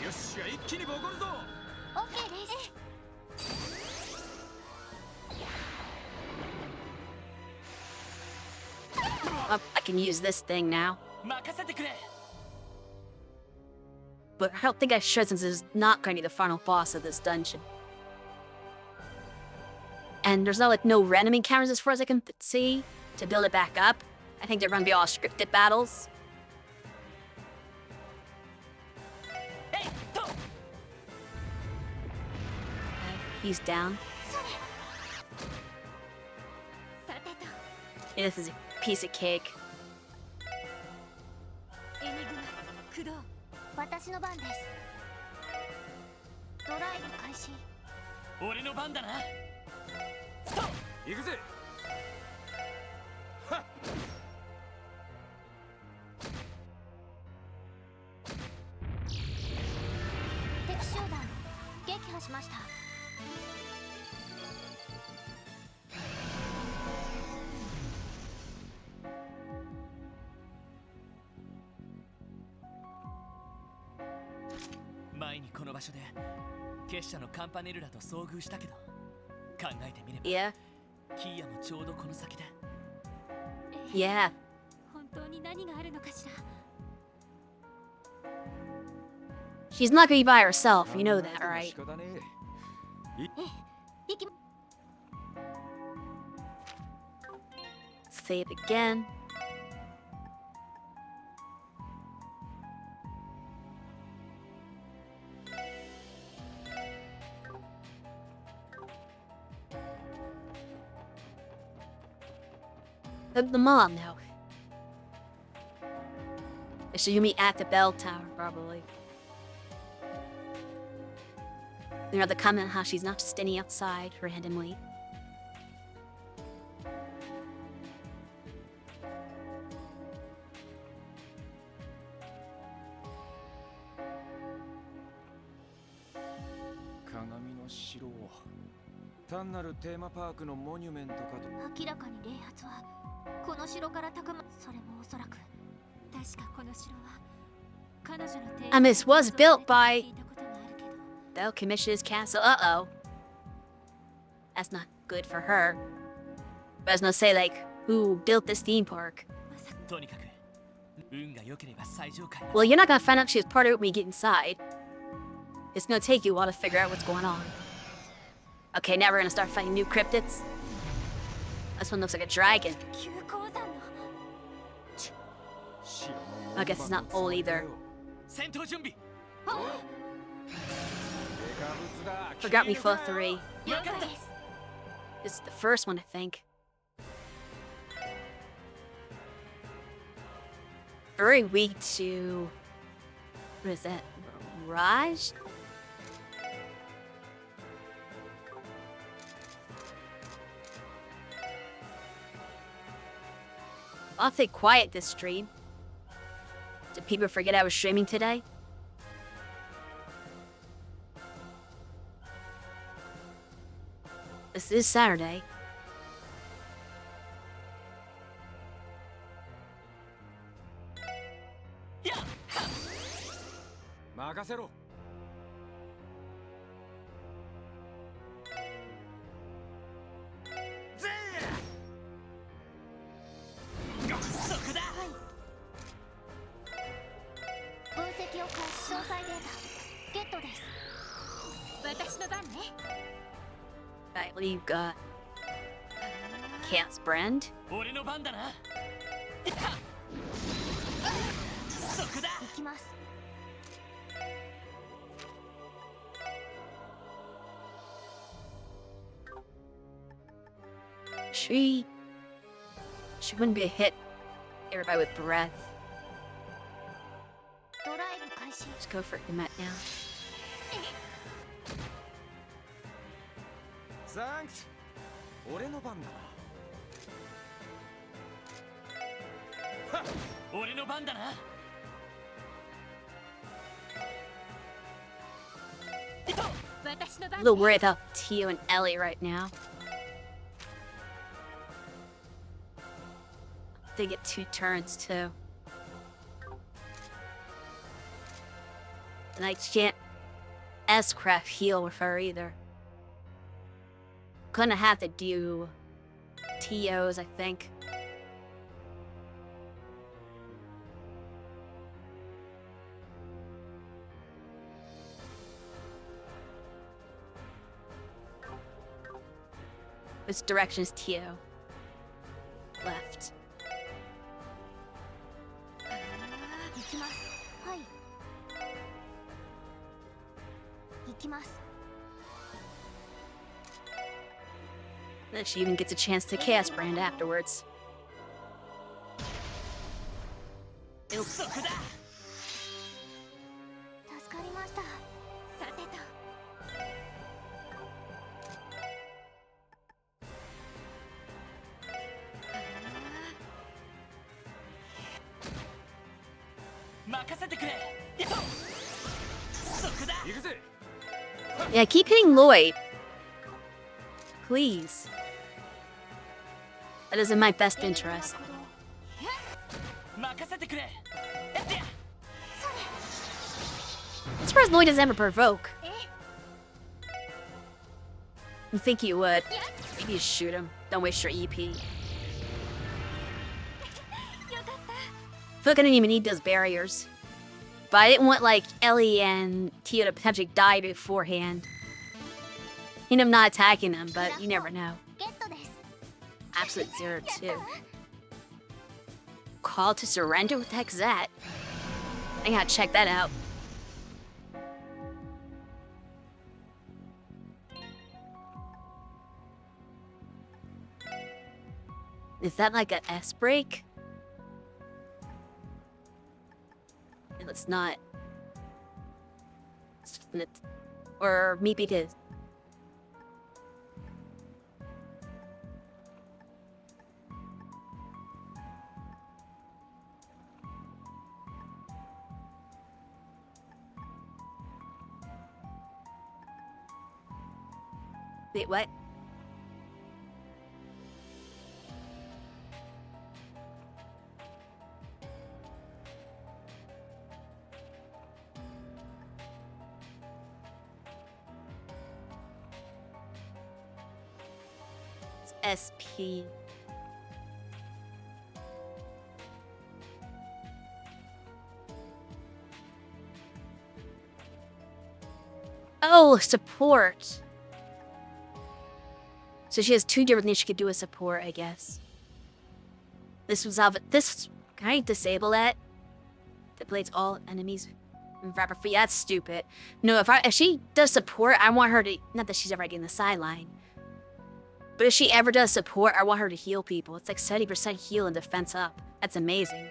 Speaker 5: っしゃ一気にボコるぞ
Speaker 4: OK です
Speaker 1: Oh, I can use this thing now.
Speaker 3: 任せてくれ
Speaker 1: But I don't think I should since it's not going to be the final boss of this dungeon. And there's no random encounters as far as I can see to build it back up. I think they're going to be all scripted battles.
Speaker 3: えいっと
Speaker 1: He's down.
Speaker 4: さてと
Speaker 1: Yeah, this is a piece of cake.
Speaker 4: エニグマ駆動私の番ですドライブ開始
Speaker 3: 俺の番だな
Speaker 5: 行くぜはっ
Speaker 4: 敵集団撃破しました
Speaker 3: 前にこの場所で結社のカンパネルラと遭遇したけど考えてみれば
Speaker 1: Yeah,
Speaker 3: キーヤもちょうどこの先だ
Speaker 1: yeah.
Speaker 4: 本当に何があるのかしら
Speaker 1: She's not going to be by herself. You know that,
Speaker 5: 仕
Speaker 1: right?
Speaker 5: 方ね
Speaker 4: 行き
Speaker 1: Save again. The mom now. So you meet at the bell tower, probably. You know, the comment how she's not just standing outside randomly.
Speaker 5: の城を単なるテーマパークのモニュメントかと。
Speaker 4: 明らかに霊発はこの城から高ま、それもおそらく確かこの城は彼女の提案
Speaker 1: This was built by
Speaker 4: 聞いたことがあるけど
Speaker 1: the Commissioner's Castle. Uh-oh. That's not good for her. But I was gonna say, like, who built this theme park?
Speaker 4: まさか
Speaker 3: とにかく運が良ければ最上階だ。
Speaker 1: Well, you're not gonna find out she was part of it when you get inside. It's gonna take you a while to figure out what's going on. Okay, now we're gonna start fighting new cryptids. This one looks like a dragon.
Speaker 4: 急鉱山の
Speaker 1: I guess it's not old either.
Speaker 3: 戦闘準備。
Speaker 1: Forgot me for 3.
Speaker 4: 了解です
Speaker 1: This is the first one, I think. Very weak to... What is that? Raj? Awfully quiet this stream. Did people forget I was streaming today? This is Saturday.
Speaker 3: Yeah.
Speaker 5: 任せろ。
Speaker 3: そこだ。
Speaker 4: 分析を開始詳細データゲットです私の番ね
Speaker 1: Alright, what do you got? Chaos Brand?
Speaker 3: 俺の番だな。そこだ。
Speaker 4: 行きます
Speaker 1: She wouldn't be a hit. Everybody with breath.
Speaker 4: ドライブ開始
Speaker 1: Just go for it, Matt now.
Speaker 5: サンクス。俺の番だな。
Speaker 3: 俺の番だな。
Speaker 4: 私の番
Speaker 1: A little worried about Tio and Ellie right now. They get 2 turns too. And I can't S-Craft heal with her either. Gonna have to do TOs, I think. Which direction is TO? Left.
Speaker 4: 行きますはい行きます
Speaker 1: Then she even gets a chance to Chaos Brand afterwards.
Speaker 3: そこだ。
Speaker 4: 助かりましたさてと
Speaker 3: 任せてくれ。やっと。そこだ。
Speaker 5: 行くぜ。
Speaker 1: Yeah, keep hitting Lloyd. Please. That is in my best interest.
Speaker 3: 任せてくれ。やってや。
Speaker 1: I'm surprised Lloyd doesn't ever provoke. You think you would. Maybe you shoot him. Don't waste your EP. I
Speaker 4: よかった
Speaker 1: feel like I didn't even need those barriers. But I didn't want, like, Ellie and Tio to potentially die beforehand. You know, I'm not attacking them, but you never know.
Speaker 4: ゲットです
Speaker 1: Absolute Zero, too. Call to surrender? What the heck is that? I gotta check that out. Is that like an S break? It's not. Or maybe it is. Wait, what? It's SP. Oh, support. So she has two different things she could do as support, I guess. This was this. Can I disable that? That blades all enemies and rapper free. That's stupid. No, if she does support, I want her to. Not that she's ever getting the sideline. But if she ever does support, I want her to heal people. It's like 70% heal and defense up. That's amazing.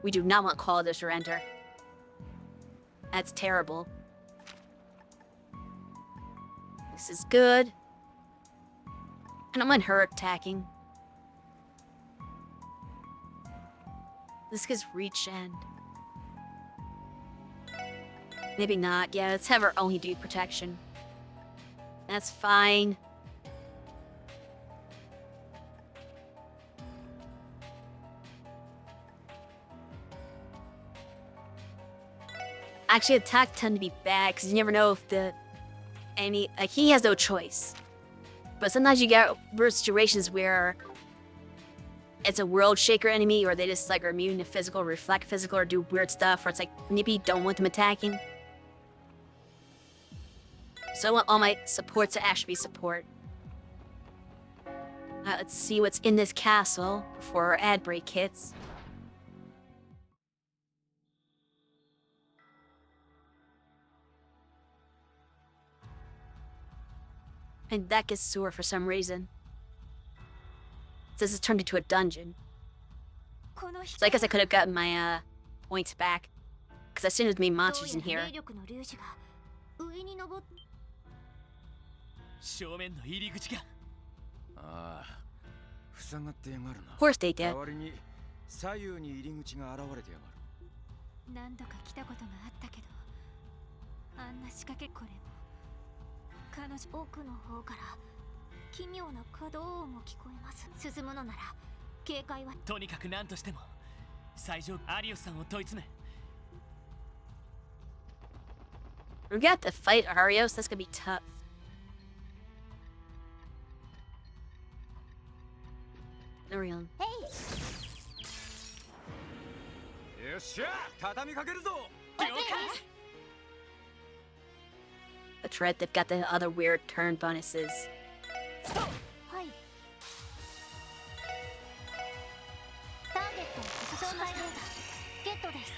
Speaker 1: We do not want Call to surrender. That's terrible. This is good. I don't mind her attacking. This gives reach and... Maybe not. Yeah, let's have her only do protection. That's fine. Actually, attacks tend to be bad because you never know if he has no choice. But sometimes you get situations where it's a world shaker enemy, or they just like are immune to physical, reflect physical, or do weird stuff, or it's like maybe you don't want them attacking. So I want all my supports to actually be support. Let's see what's in this castle before our ad break hits. And that gets sewer for some reason. This is turned into a dungeon. So I guess I could have gotten my points back. Because as soon as me monsters in here.
Speaker 3: 正面の入り口が。
Speaker 5: ああ、塞がってやがるな。
Speaker 1: Of course they did.
Speaker 5: 代わりに左右に入り口が現れてやがる。
Speaker 4: 何度か来たことがあったけど、あんな仕掛けこれも彼女奥の方から奇妙な可動音も聞こえます。進むのなら警戒は。
Speaker 3: とにかく何としても最上アリオスさんを問い詰め。
Speaker 1: We're gonna have to fight Arios. That's gonna be tough. No real.
Speaker 5: よっしゃ、畳みかけるぞ。
Speaker 3: 了解。
Speaker 1: That's right, they've got the other weird turn bonuses.
Speaker 4: はい。ターゲット詳細データゲットです。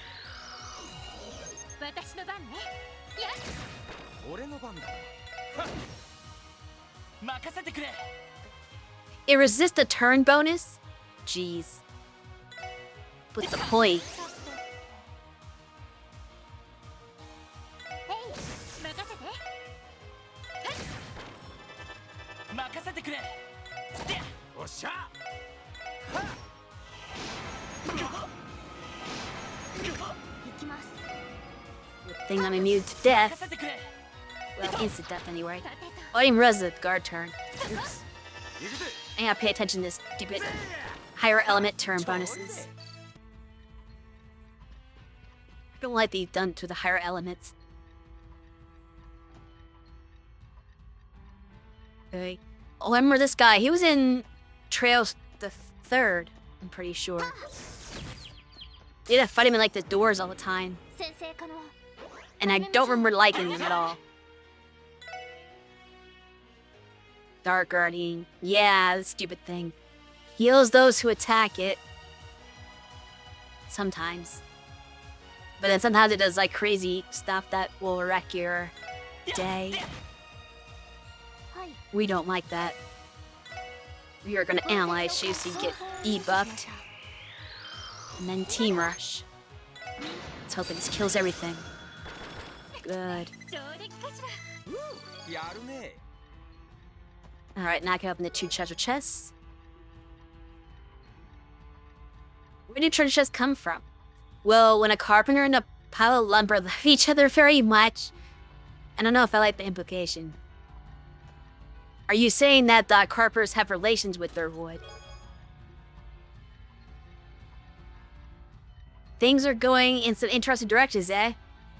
Speaker 4: 私の番ね。いや。
Speaker 5: 俺の番だ。
Speaker 3: 任せてくれ。
Speaker 1: It resists the turn bonus? Jeez. What's the point?
Speaker 3: 任せてくれ。
Speaker 5: おっしゃ。
Speaker 4: 行きます。
Speaker 1: Good thing I'm immune to death.
Speaker 3: 任せてくれ。
Speaker 1: Well, instant death anyway. Oh, I didn't res the guard turn. Oops. I gotta pay attention to this stupid higher element turn bonuses. I don't like these done to the higher elements. Okay. Oh, I remember this guy. He was in Trails the Third, I'm pretty sure. They had to fight him in like the doors all the time. And I don't remember liking him at all. Dark Guardian. Yeah, the stupid thing. Heals those who attack it. Sometimes. But then sometimes it does like crazy stuff that will wreck your day. We don't like that. We are gonna analyze you so you get debuffed. And then Team Rush. Let's hope this kills everything. Good. Alright, now I can open the two treasure chests. Where do treasure chests come from? Well, when a carpenter and a pile of lumber love each other very much. I don't know if I like the implication. Are you saying that the carpers have relations with their wood? Things are going in some interesting directions, eh?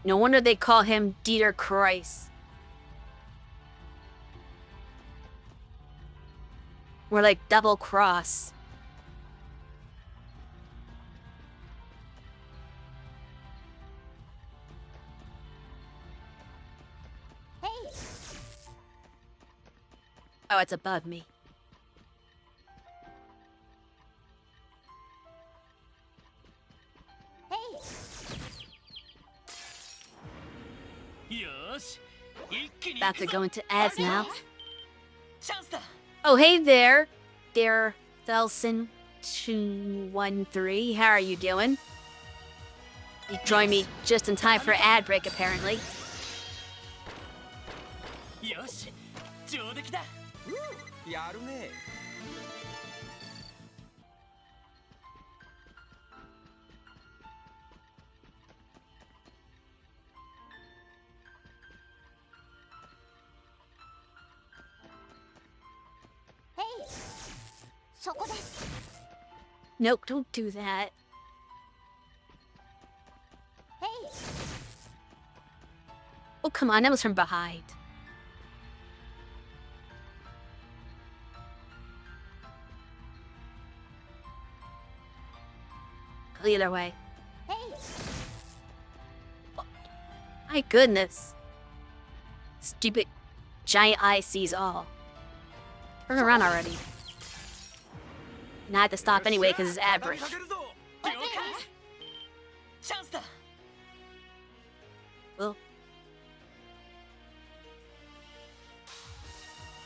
Speaker 1: No wonder they call him Dieter Kreuz. We're like double cross.
Speaker 4: Hey,
Speaker 1: Oh, it's above me.
Speaker 4: hey.
Speaker 3: よーし一気に
Speaker 1: About to go into ads now.
Speaker 3: チャンスだ
Speaker 1: Oh, hey there. There, Thelson213. How are you doing? You joined me just in time for ad break, apparently.
Speaker 3: よし上出来だ
Speaker 5: やるね。
Speaker 4: そこです。
Speaker 1: Nope, don't do that. Oh, come on, that was from behind. Go either way. My goodness. Stupid giant eye sees all. Turn around already. Now I have to stop anyway because it's ad break.
Speaker 3: 了解チャンスだ
Speaker 1: Well,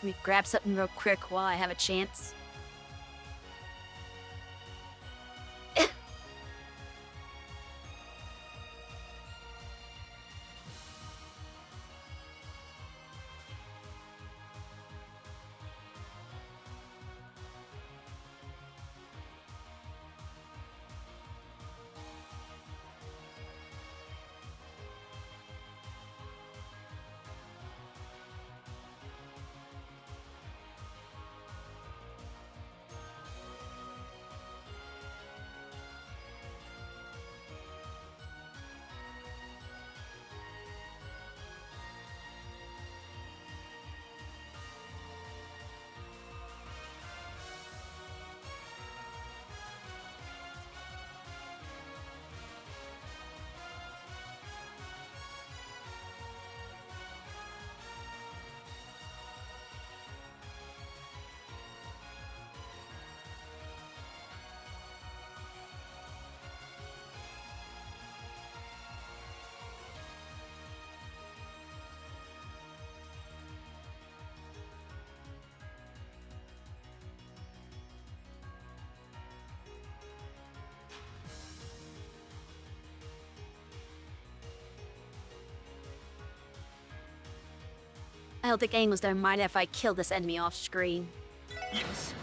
Speaker 1: let me grab something real quick while I have a chance. I don't think anyone's gonna mind if I kill this enemy off screen.
Speaker 3: よし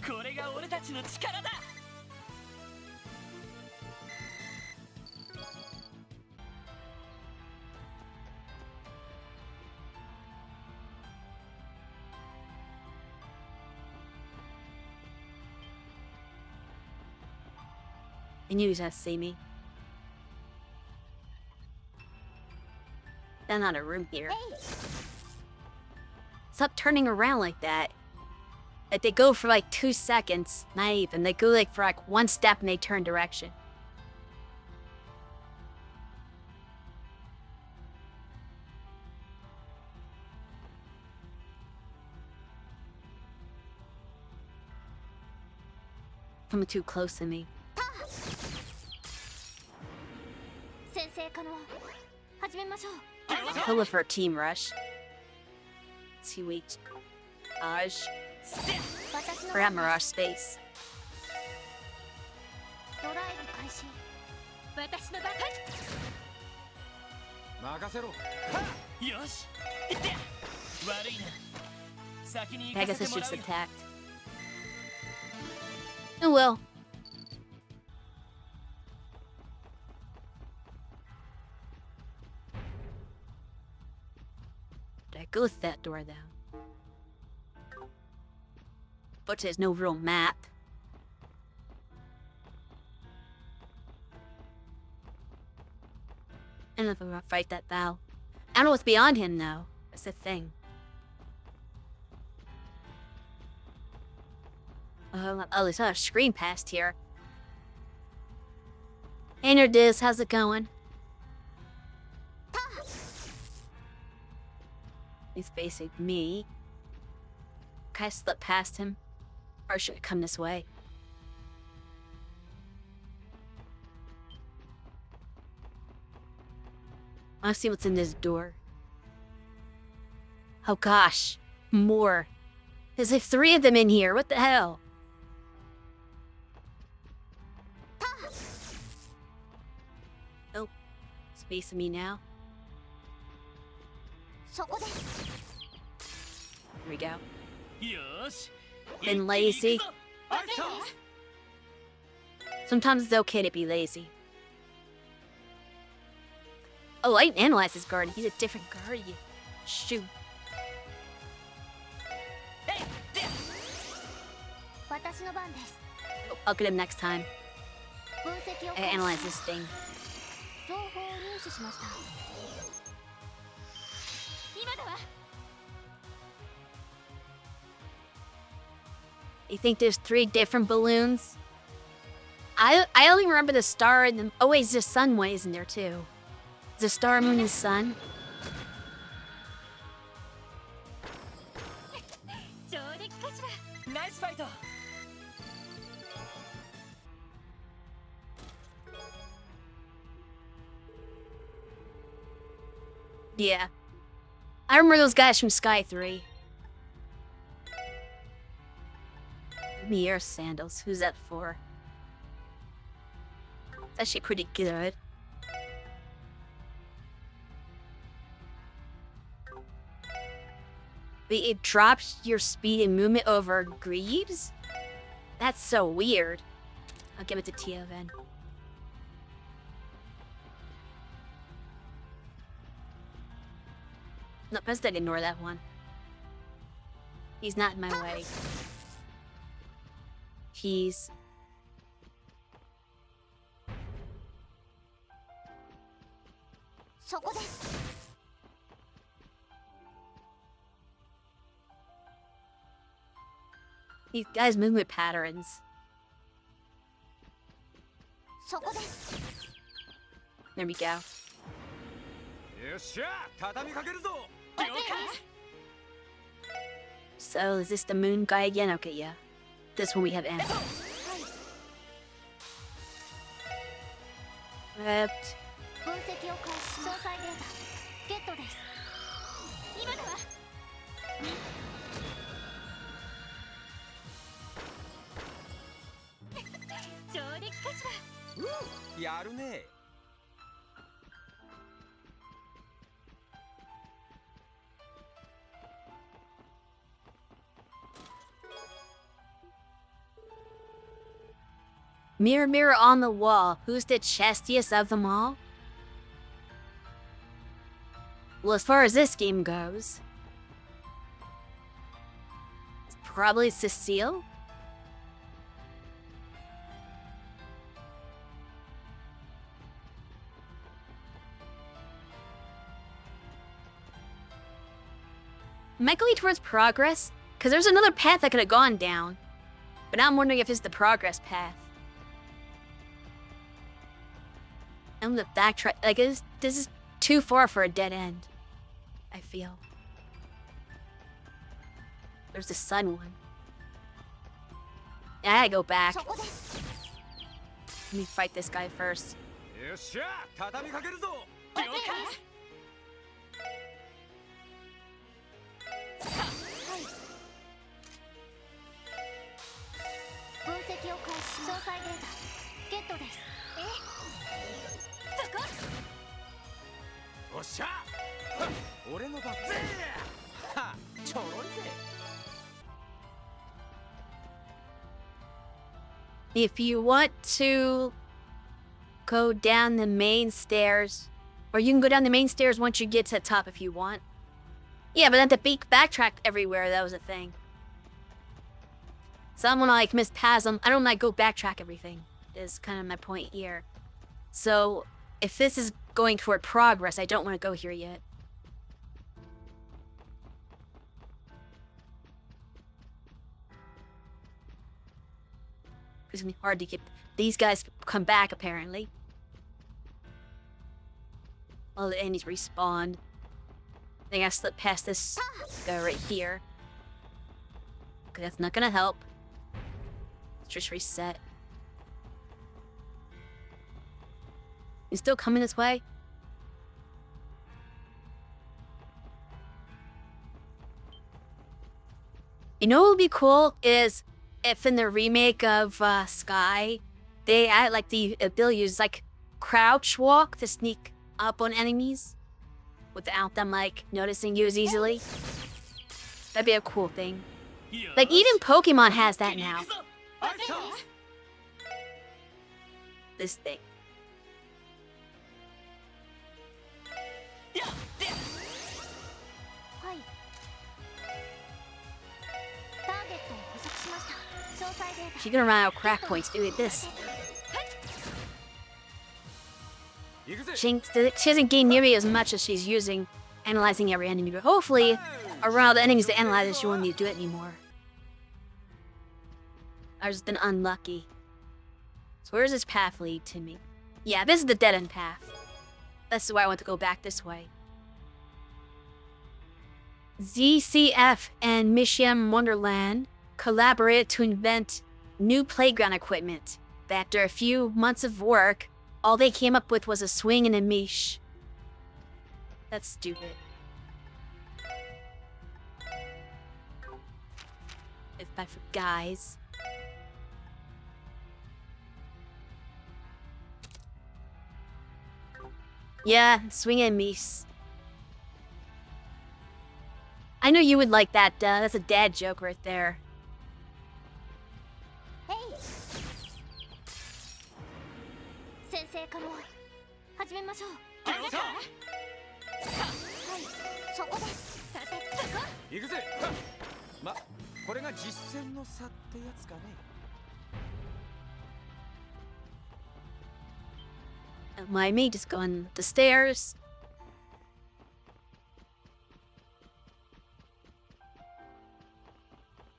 Speaker 3: これが俺たちの力だ
Speaker 1: I knew he was gonna see me. There's not a room here. Stop turning around like that. Like they go for like 2 seconds, not even. They go like for like 1 step and they turn direction. Coming too close to me.
Speaker 4: 先生可能始めましょう。
Speaker 1: Kill it for a team rush. Let's see, wait. Mirage.
Speaker 4: 私の
Speaker 1: Or at Mirage Space.
Speaker 4: ドライブ開始。私のバカ。
Speaker 5: 任せろ。
Speaker 3: よし行って悪いな先に行
Speaker 1: I
Speaker 3: か
Speaker 1: guess
Speaker 3: せ
Speaker 1: I
Speaker 3: ても
Speaker 1: should
Speaker 3: ら
Speaker 1: have
Speaker 3: うよ
Speaker 1: attacked. Oh well. I go with that door, though. But there's no real map. I don't know if I'm gonna fight that Val. I don't know what's beyond him, though. That's the thing. Oh, there's not a screen past here. Hey, Nerdist, how's it going? He's facing me. Can I slip past him? Or should I come this way? I want to see what's in this door. Oh gosh, more. There's like 3 of them in here. What the hell? Oh, it's facing me now. Here we go.
Speaker 3: よし
Speaker 1: Been lazy. Sometimes it's okay to be lazy. Oh, I didn't analyze his guard. He's a different guard. Shoot. Oh, I'll get him next time. I analyze this thing. You think there's 3 different balloons? I only remember the star and the... Oh wait, the sun one isn't there too. The star, moon, and sun.
Speaker 3: Nice fight.
Speaker 1: Yeah. I remember those guys from Sky 3. Mirror sandals. Who's that for? It's actually pretty good. But it drops your speed and movement over greaves? That's so weird. I'll give it to Tio then. No, best to ignore that one. He's not in my way. He's... These guys' movement patterns. There we go.
Speaker 5: よっしゃ畳みかけるぞ
Speaker 1: So, is this the moon guy again? Okay, yeah. This one we have M. Ripped.
Speaker 5: Woo! やるね
Speaker 1: Mirror, mirror on the wall, who's the chestiest of them all? Well, as far as this game goes, it's probably Cecile. Am I going towards progress? Because there's another path I could have gone down. But now I'm wondering if it's the progress path. I'm gonna backtrack. Like, this is too far for a dead end. I feel. There's the sun one. Yeah, I gotta go back. Let me fight this guy first.
Speaker 5: よっしゃ畳みかけるぞ おっしゃ俺の番ぜはちょろいぜ
Speaker 1: If you want to go down the main stairs, or you can go down the main stairs once you get to the top if you want. Yeah, but then to backtrack everywhere, that was a thing. So I don't want to like miss paths. I don't like go backtrack everything. Is kind of my point here. So if this is going toward progress, I don't want to go here yet. It's gonna be hard to get these guys come back apparently. All the enemies respawn. I think I slipped past this guy right here. Okay, that's not gonna help. Let's just reset. You still coming this way? You know what would be cool is if in the remake of Sky, they add like the ability to use like crouch walk to sneak up on enemies without them like noticing you as easily. That'd be a cool thing. Like even Pokemon has that now. This thing. She's gonna run out of crack points doing this. She doesn't gain nearly as much as she's using analyzing every enemy, but hopefully around the enemies to analyze, she won't need to do it anymore. I've just been unlucky. So where does this path lead to me? Yeah, this is the dead-end path. That's why I want to go back this way. ZCF and Mission Wonderland collaborated to invent new playground equipment. But after a few months of work, all they came up with was a swing and a mesh. That's stupid. If I for guys. Yeah, swing and mesh. I know you would like that. That's a dad joke right there. Why me? Just going the stairs.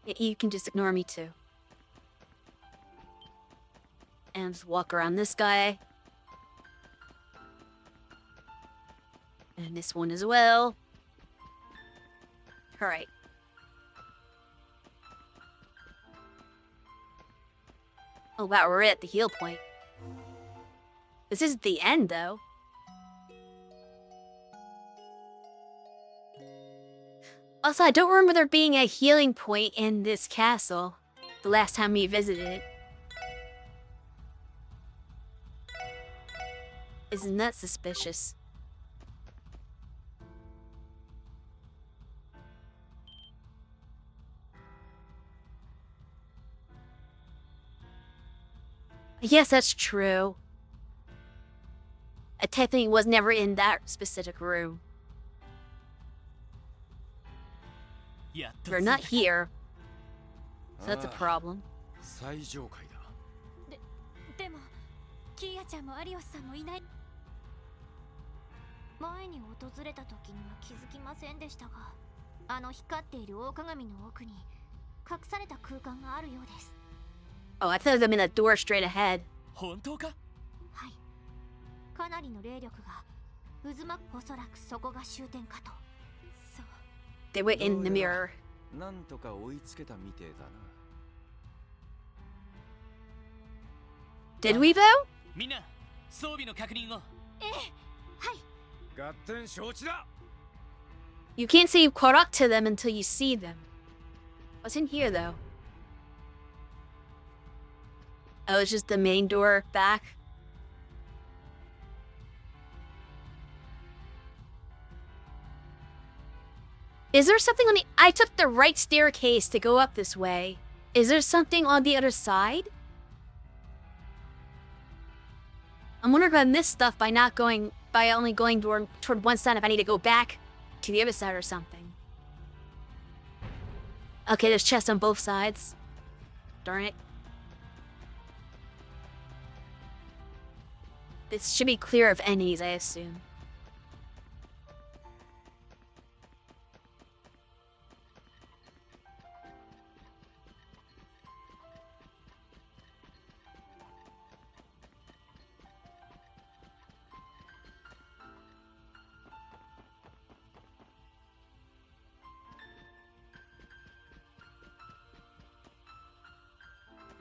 Speaker 1: Yeah, you can just ignore me too. And just walk around this guy. And this one as well. Alright. Oh wow, we're at the heal point. This isn't the end though. Also, I don't remember there being a healing point in this castle the last time we visited it. Isn't that suspicious? Yes, that's true. I technically was never in that specific room. We're not here. So that's a problem.
Speaker 4: でもキーヤちゃんもアリオスさんもいない。前に訪れた時には気づきませんでしたが、あの光っている大鏡の奥に隠された空間があるようです。
Speaker 1: Oh, I thought them in the door straight ahead.
Speaker 3: 本当か？
Speaker 4: はい。かなりの霊力が渦巻く、おそらくそこが終点かと。そう。
Speaker 1: They were in the mirror.
Speaker 5: なんとか追いつけたみてえだな。
Speaker 1: Did we though?
Speaker 3: みんな装備の確認を。
Speaker 4: ええ、はい。
Speaker 5: 合点承知だ。
Speaker 1: You can't say you caught up to them until you see them. What's in here though? Oh, it's just the main door back. Is there something on the... I took the right staircase to go up this way. Is there something on the other side? I'm wondering if I missed stuff by not going... by only going toward one side if I need to go back to the other side or something. Okay, there's chests on both sides. Darn it. This should be clear of enemies, I assume.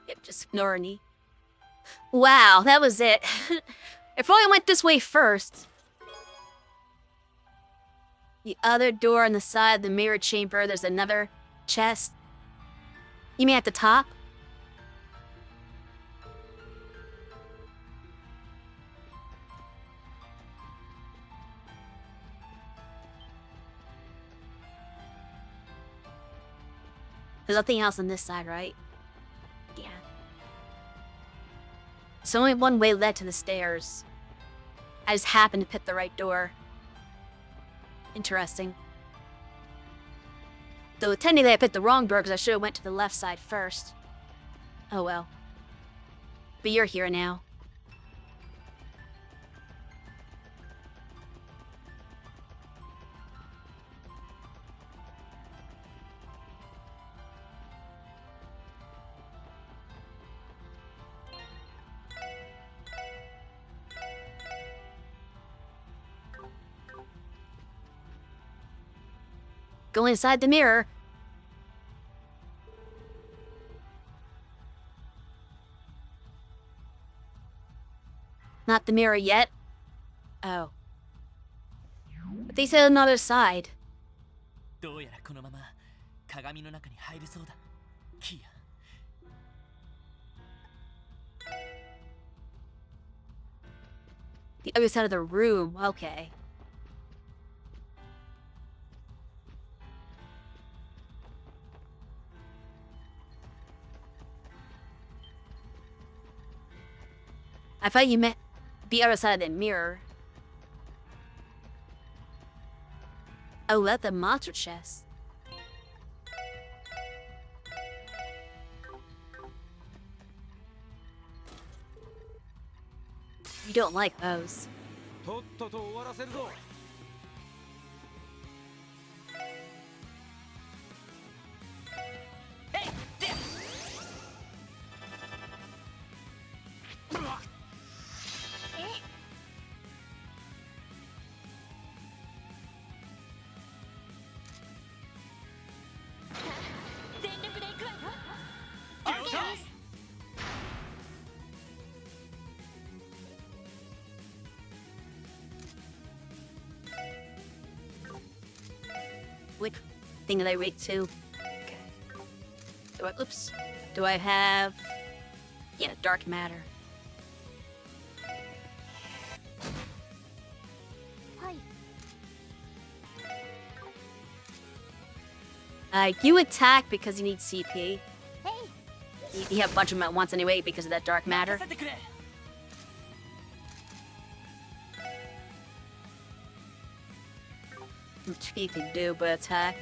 Speaker 1: Yep, just ignore me. Wow, that was it. If only I went this way first. The other door on the side of the mirror chamber, there's another chest. You mean at the top? There's nothing else on this side, right? Yeah. So only one way led to the stairs. I just happened to pick the right door. Interesting. Though technically I picked the wrong door because I should have went to the left side first. Oh well. But you're here now. Go inside the mirror. Not the mirror yet. Oh. But they said another side.
Speaker 3: どうやらこのまま鏡の中に入れそうだ。キーヤ。
Speaker 1: The other side of the room. Okay. I thought you meant the other side of the mirror. Oh, that's the monster chest. You don't like those.
Speaker 5: とっとと終わらせるぞ。
Speaker 4: 全力で行くわよ。
Speaker 1: Which thing did I rate to? Okay. Oops. Do I have... Yeah, dark matter.
Speaker 4: はい。
Speaker 1: You attack because you need CP.
Speaker 4: へい。
Speaker 1: You have a bunch of them at once anyway because of that dark matter.
Speaker 3: 任せてくれ。
Speaker 1: Which you can do but attack.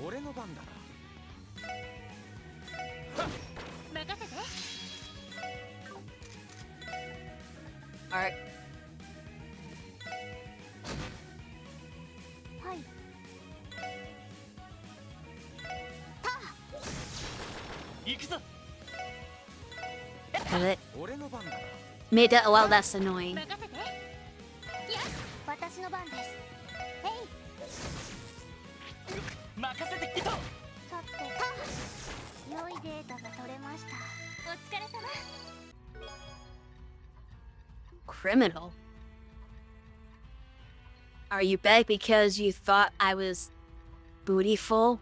Speaker 5: 俺の番だな。
Speaker 4: 任せて。
Speaker 1: Alright.
Speaker 4: はい。
Speaker 3: 行くぞ。
Speaker 1: Got it.
Speaker 5: 俺の番だな。
Speaker 1: Made that a lot less annoying.
Speaker 4: 任せて。いや、私の番です。へい。
Speaker 3: 任せてきた。
Speaker 4: さてと、良いデータが取れました。お疲れ様。
Speaker 1: Criminal. Are you back because you thought I was bootyful?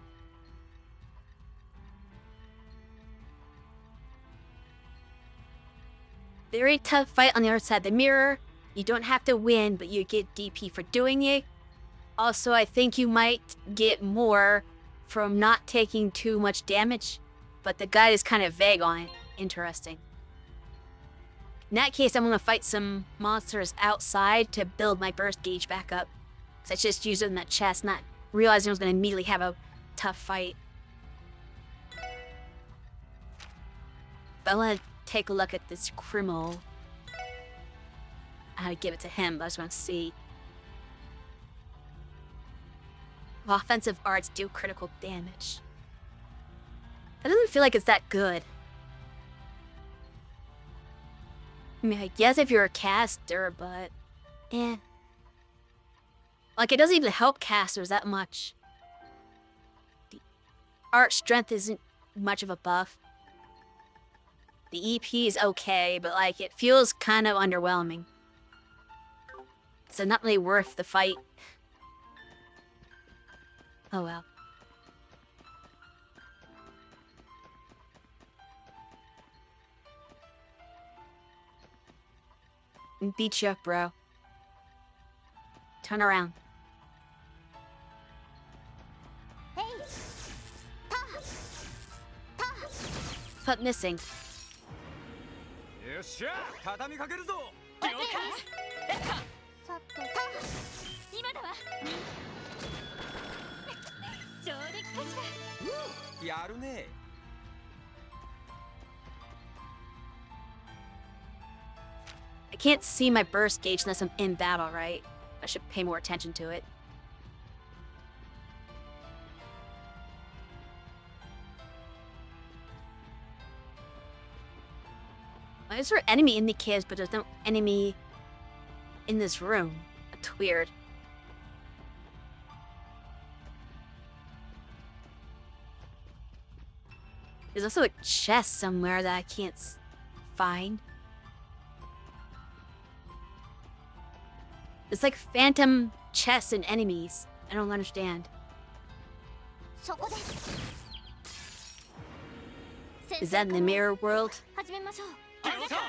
Speaker 1: Very tough fight on the other side of the mirror. You don't have to win, but you get DP for doing it. Also, I think you might get more from not taking too much damage, but the guide is kind of vague on it. Interesting. In that case, I'm going to fight some monsters outside to build my burst gauge back up. Because I just used it in that chest, not realizing I was going to immediately have a tough fight. I want to take a look at this criminal. I had to give it to him, but I just want to see. Offensive arts do critical damage. That doesn't feel like it's that good. I mean, I guess if you're a caster, but... eh. Like, it doesn't even help casters that much. The art strength isn't much of a buff. The EP is okay, but, like, it feels kind of underwhelming. So not really worth the fight. Oh well. Beat you up, bro. Turn around.
Speaker 4: Hey!
Speaker 1: Foot missing.
Speaker 5: よっしゃ畳みかけるぞ
Speaker 3: 了解
Speaker 4: さて
Speaker 7: 今だわ上出来かしら
Speaker 5: やるね
Speaker 1: I can't see my burst gauge unless I'm in battle, right? I should pay more attention to it. Why is there enemy indicators, but there's no enemy in this room? That's weird. There's also a chest somewhere that I can't find. It's like phantom chests and enemies. I don't understand.
Speaker 4: そこです
Speaker 1: Is that in the mirror world?
Speaker 4: 始めましょう
Speaker 3: 了解
Speaker 4: は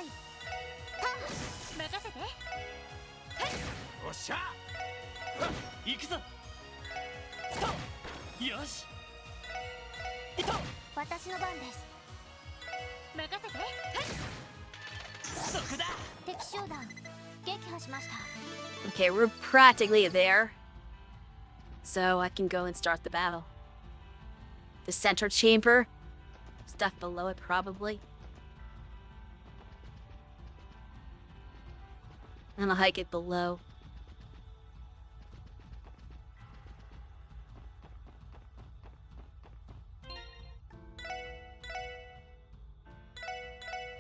Speaker 4: い任せて
Speaker 5: おっしゃ
Speaker 3: 行くぞストよしいと
Speaker 4: 私の番です任せて
Speaker 3: そこだ
Speaker 4: 敵集団撃破しました
Speaker 1: Okay, we're practically there. So I can go and start the battle. The center chamber. Stuff below it, probably. And I'll hike it below.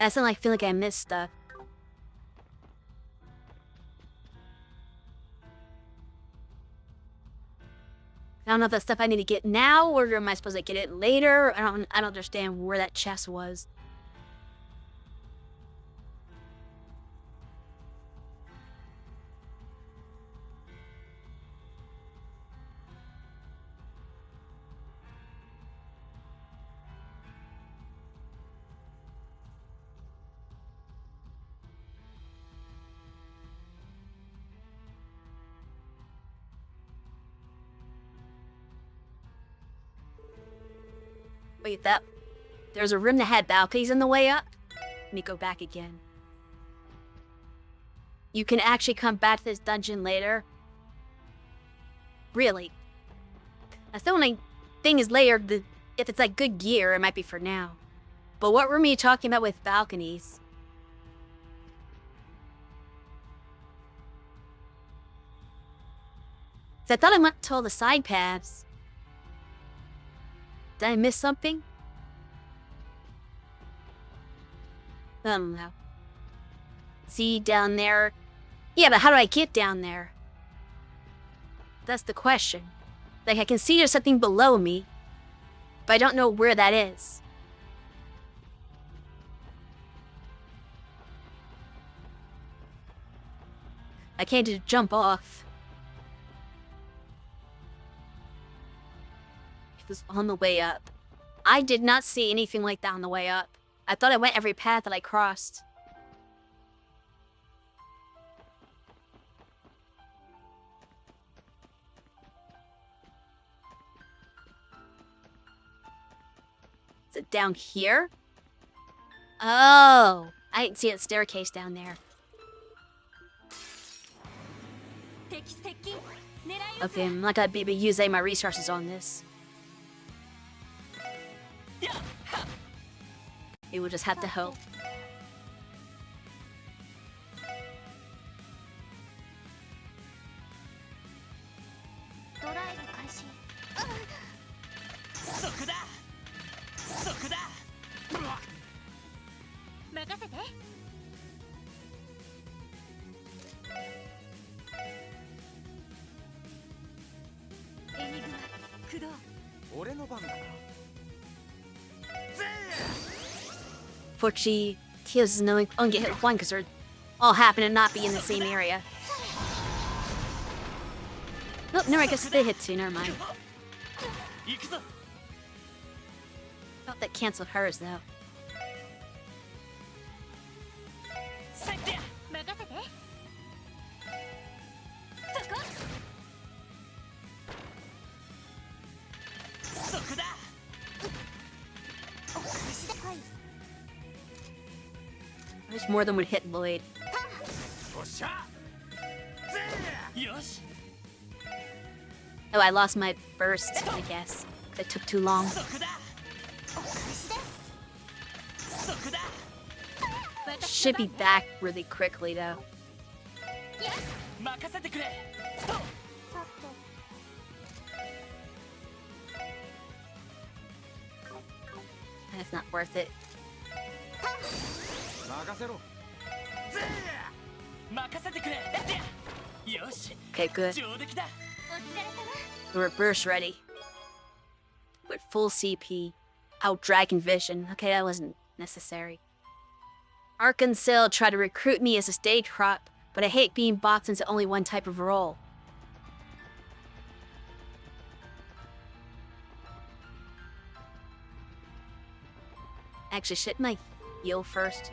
Speaker 1: I sound like I feel like I missed stuff. I don't know if that's stuff I need to get now, or am I supposed to get it later? I don't understand where that chest was. Wait, there's a room that had balconies on the way up? Let me go back again. You can actually come back to this dungeon later? Really? That's the only thing is later, if it's like good gear, it might be for now. But what room are you talking about with balconies? I thought I went to all the side paths. Did I miss something? I don't know. See down there? Yeah, but how do I get down there? That's the question. Like, I can see there's something below me, but I don't know where that is. I can't just jump off. It was on the way up. I did not see anything like that on the way up. I thought I went every path that I crossed. Is it down here? Oh, I didn't see a staircase down there.
Speaker 4: 敵接近
Speaker 1: Okay, I'm not gonna be using my resources on this. We will just have to hope.
Speaker 4: ドライブ開始。
Speaker 3: そこだそこだ
Speaker 4: 任せて。エニグマ駆動。
Speaker 5: 俺の番だな。
Speaker 1: Fortunately, Teos is only get hit with one because they're all happen to not be in the same area. Nope, no, I guess they hit too, never mind.
Speaker 3: 行くぞ
Speaker 1: Thought that canceled hers though.
Speaker 3: さってや
Speaker 4: 任せて。そこ。
Speaker 3: そこだ
Speaker 4: お返しだ。はい。
Speaker 1: There's more than would hit Lloyd.
Speaker 3: おっしゃよし
Speaker 1: Oh, I lost my burst, I guess. 'Cause it took too long.
Speaker 3: そこだ
Speaker 4: お返しです。
Speaker 3: そこだ
Speaker 1: Should be back really quickly though.
Speaker 3: 任せてくれストップ
Speaker 4: さて。
Speaker 1: That's not worth it.
Speaker 5: 任せろ。
Speaker 3: 任せてくれよし
Speaker 1: Okay, good.
Speaker 3: 上出来だ
Speaker 4: お疲れ様。
Speaker 1: We're burst ready. With full CP. Out Dragon Vision. Okay, that wasn't necessary. Arkansas tried to recruit me as a stage prop, but I hate being boxed into only one type of role. Actually, shouldn't I heal first?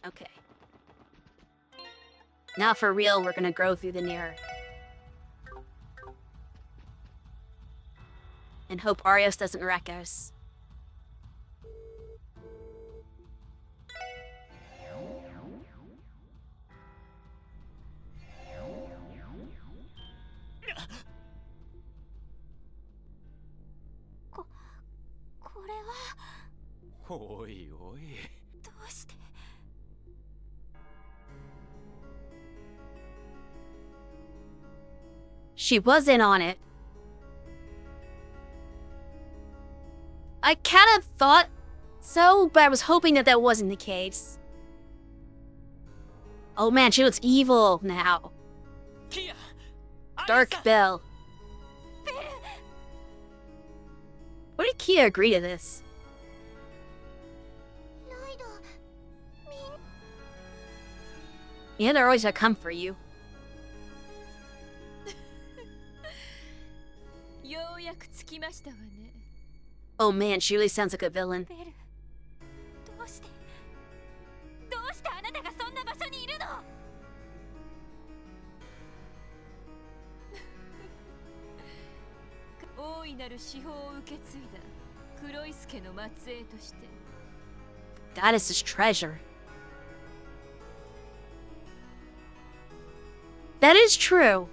Speaker 1: Okay. Now for real, we're gonna grow through the mirror. And hope Arios doesn't wreck us.
Speaker 4: Ko- これは
Speaker 5: おいおい。
Speaker 4: どうして。
Speaker 1: She wasn't on it. I kind of thought so, but I was hoping that that wasn't the case. Oh man, she looks evil now.
Speaker 3: キア
Speaker 1: Dark Bell. Why did Kia agree to this?
Speaker 4: ライド。みん。
Speaker 1: Yeah, they're always gonna come for you.
Speaker 4: ようやく着きましたわね。
Speaker 1: Oh man, she really sounds like a villain.
Speaker 4: ベル。どうして。どうしてあなたがそんな場所にいるの。大いなる司法を受け継いだ黒い助の末裔として。
Speaker 1: Goddess's treasure. That is true.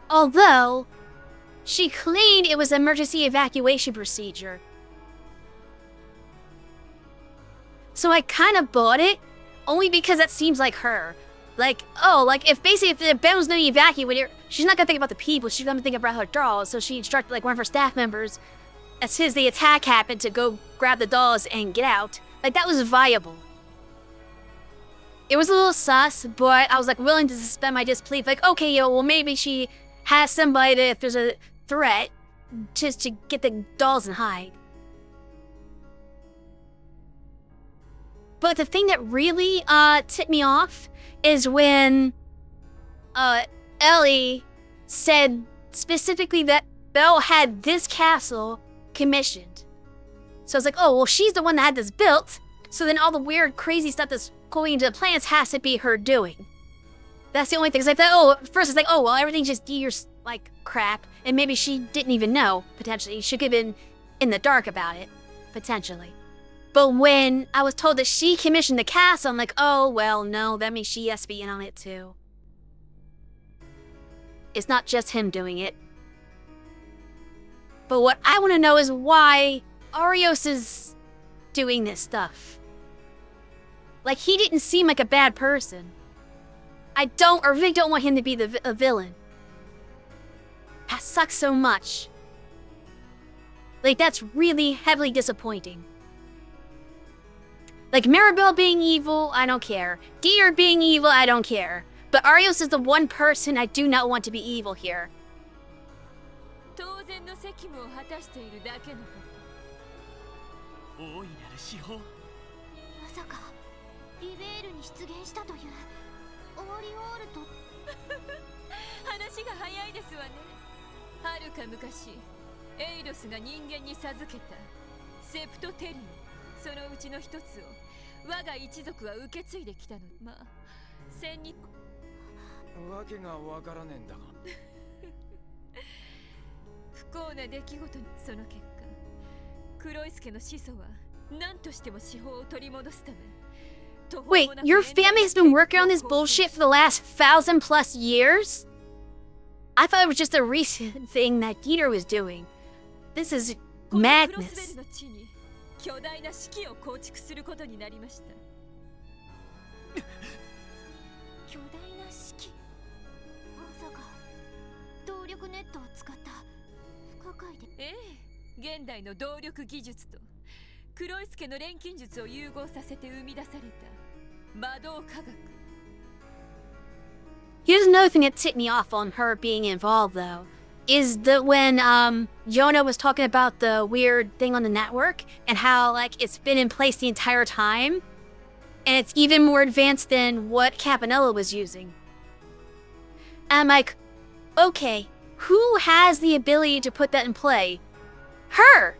Speaker 1: Although, she claimed it was an emergency evacuation procedure. So I kind of bought it, only because that seems like her. Like, oh, like if the Bell's no evacuator, she's not gonna think about the people, she's gonna think about her dolls. So she instructed like one of her staff members, as soon as the attack happened, to go grab the dolls and get out. Like that was viable. It was a little sus, but I was like willing to suspend my disbelief. Like, okay, yo, well maybe she has somebody to, if there's a threat, just to get the dolls and hide. But the thing that really tipped me off is when Ellie said specifically that Belle had this castle commissioned. So I was like, oh, well, she's the one that had this built, so then all the weird, crazy stuff that's going into the planets has to be her doing. That's the only thing. Cause I thought, oh, at first it's like, oh, well, everything's just Gears like crap, and maybe she didn't even know, potentially. She could have been in the dark about it, potentially. But when I was told that she commissioned the cast, I'm like, oh, well, no, that means she has to be in on it too. It's not just him doing it. But what I want to know is why Arios is doing this stuff. Like, he didn't seem like a bad person. I really don't want him to be a villain. That sucks so much. Like, that's really heavily disappointing. Like, Maribel being evil, I don't care. Deer being evil, I don't care. But Arios is the one person I do not want to be evil here.
Speaker 8: 当然の責務を果たしているだけのこと。
Speaker 3: 大いなる司法。
Speaker 4: まさかリベールに出現したというオーリオールと
Speaker 8: 話が早いですわね。はるか昔エイドスが人間に授けたセプトテリン、そのうちの一つを我が一族は受け継いできたの。まあ千日
Speaker 5: わけがわからねえんだが。
Speaker 8: 不幸な出来事にその結果、黒い助の始祖は何としても司法を取り戻すため。
Speaker 1: Wait, your family has been working on this bullshit for the last 1,000+ years? I thought it was just a recent thing that Dieter was doing. This is madness.
Speaker 8: 巨大な式を構築することになりました。
Speaker 4: 巨大な式。まさか動力ネットを使った不可解で。
Speaker 8: ええ、現代の動力技術と黒い助の錬金術を融合させて生み出された魔導科学。
Speaker 1: Here's another thing that tipped me off on her being involved, though, is that when Jonah was talking about the weird thing on the network and how like it's been in place the entire time, and it's even more advanced than what Campanella was using. And I'm like, okay, who has the ability to put that in play? Her!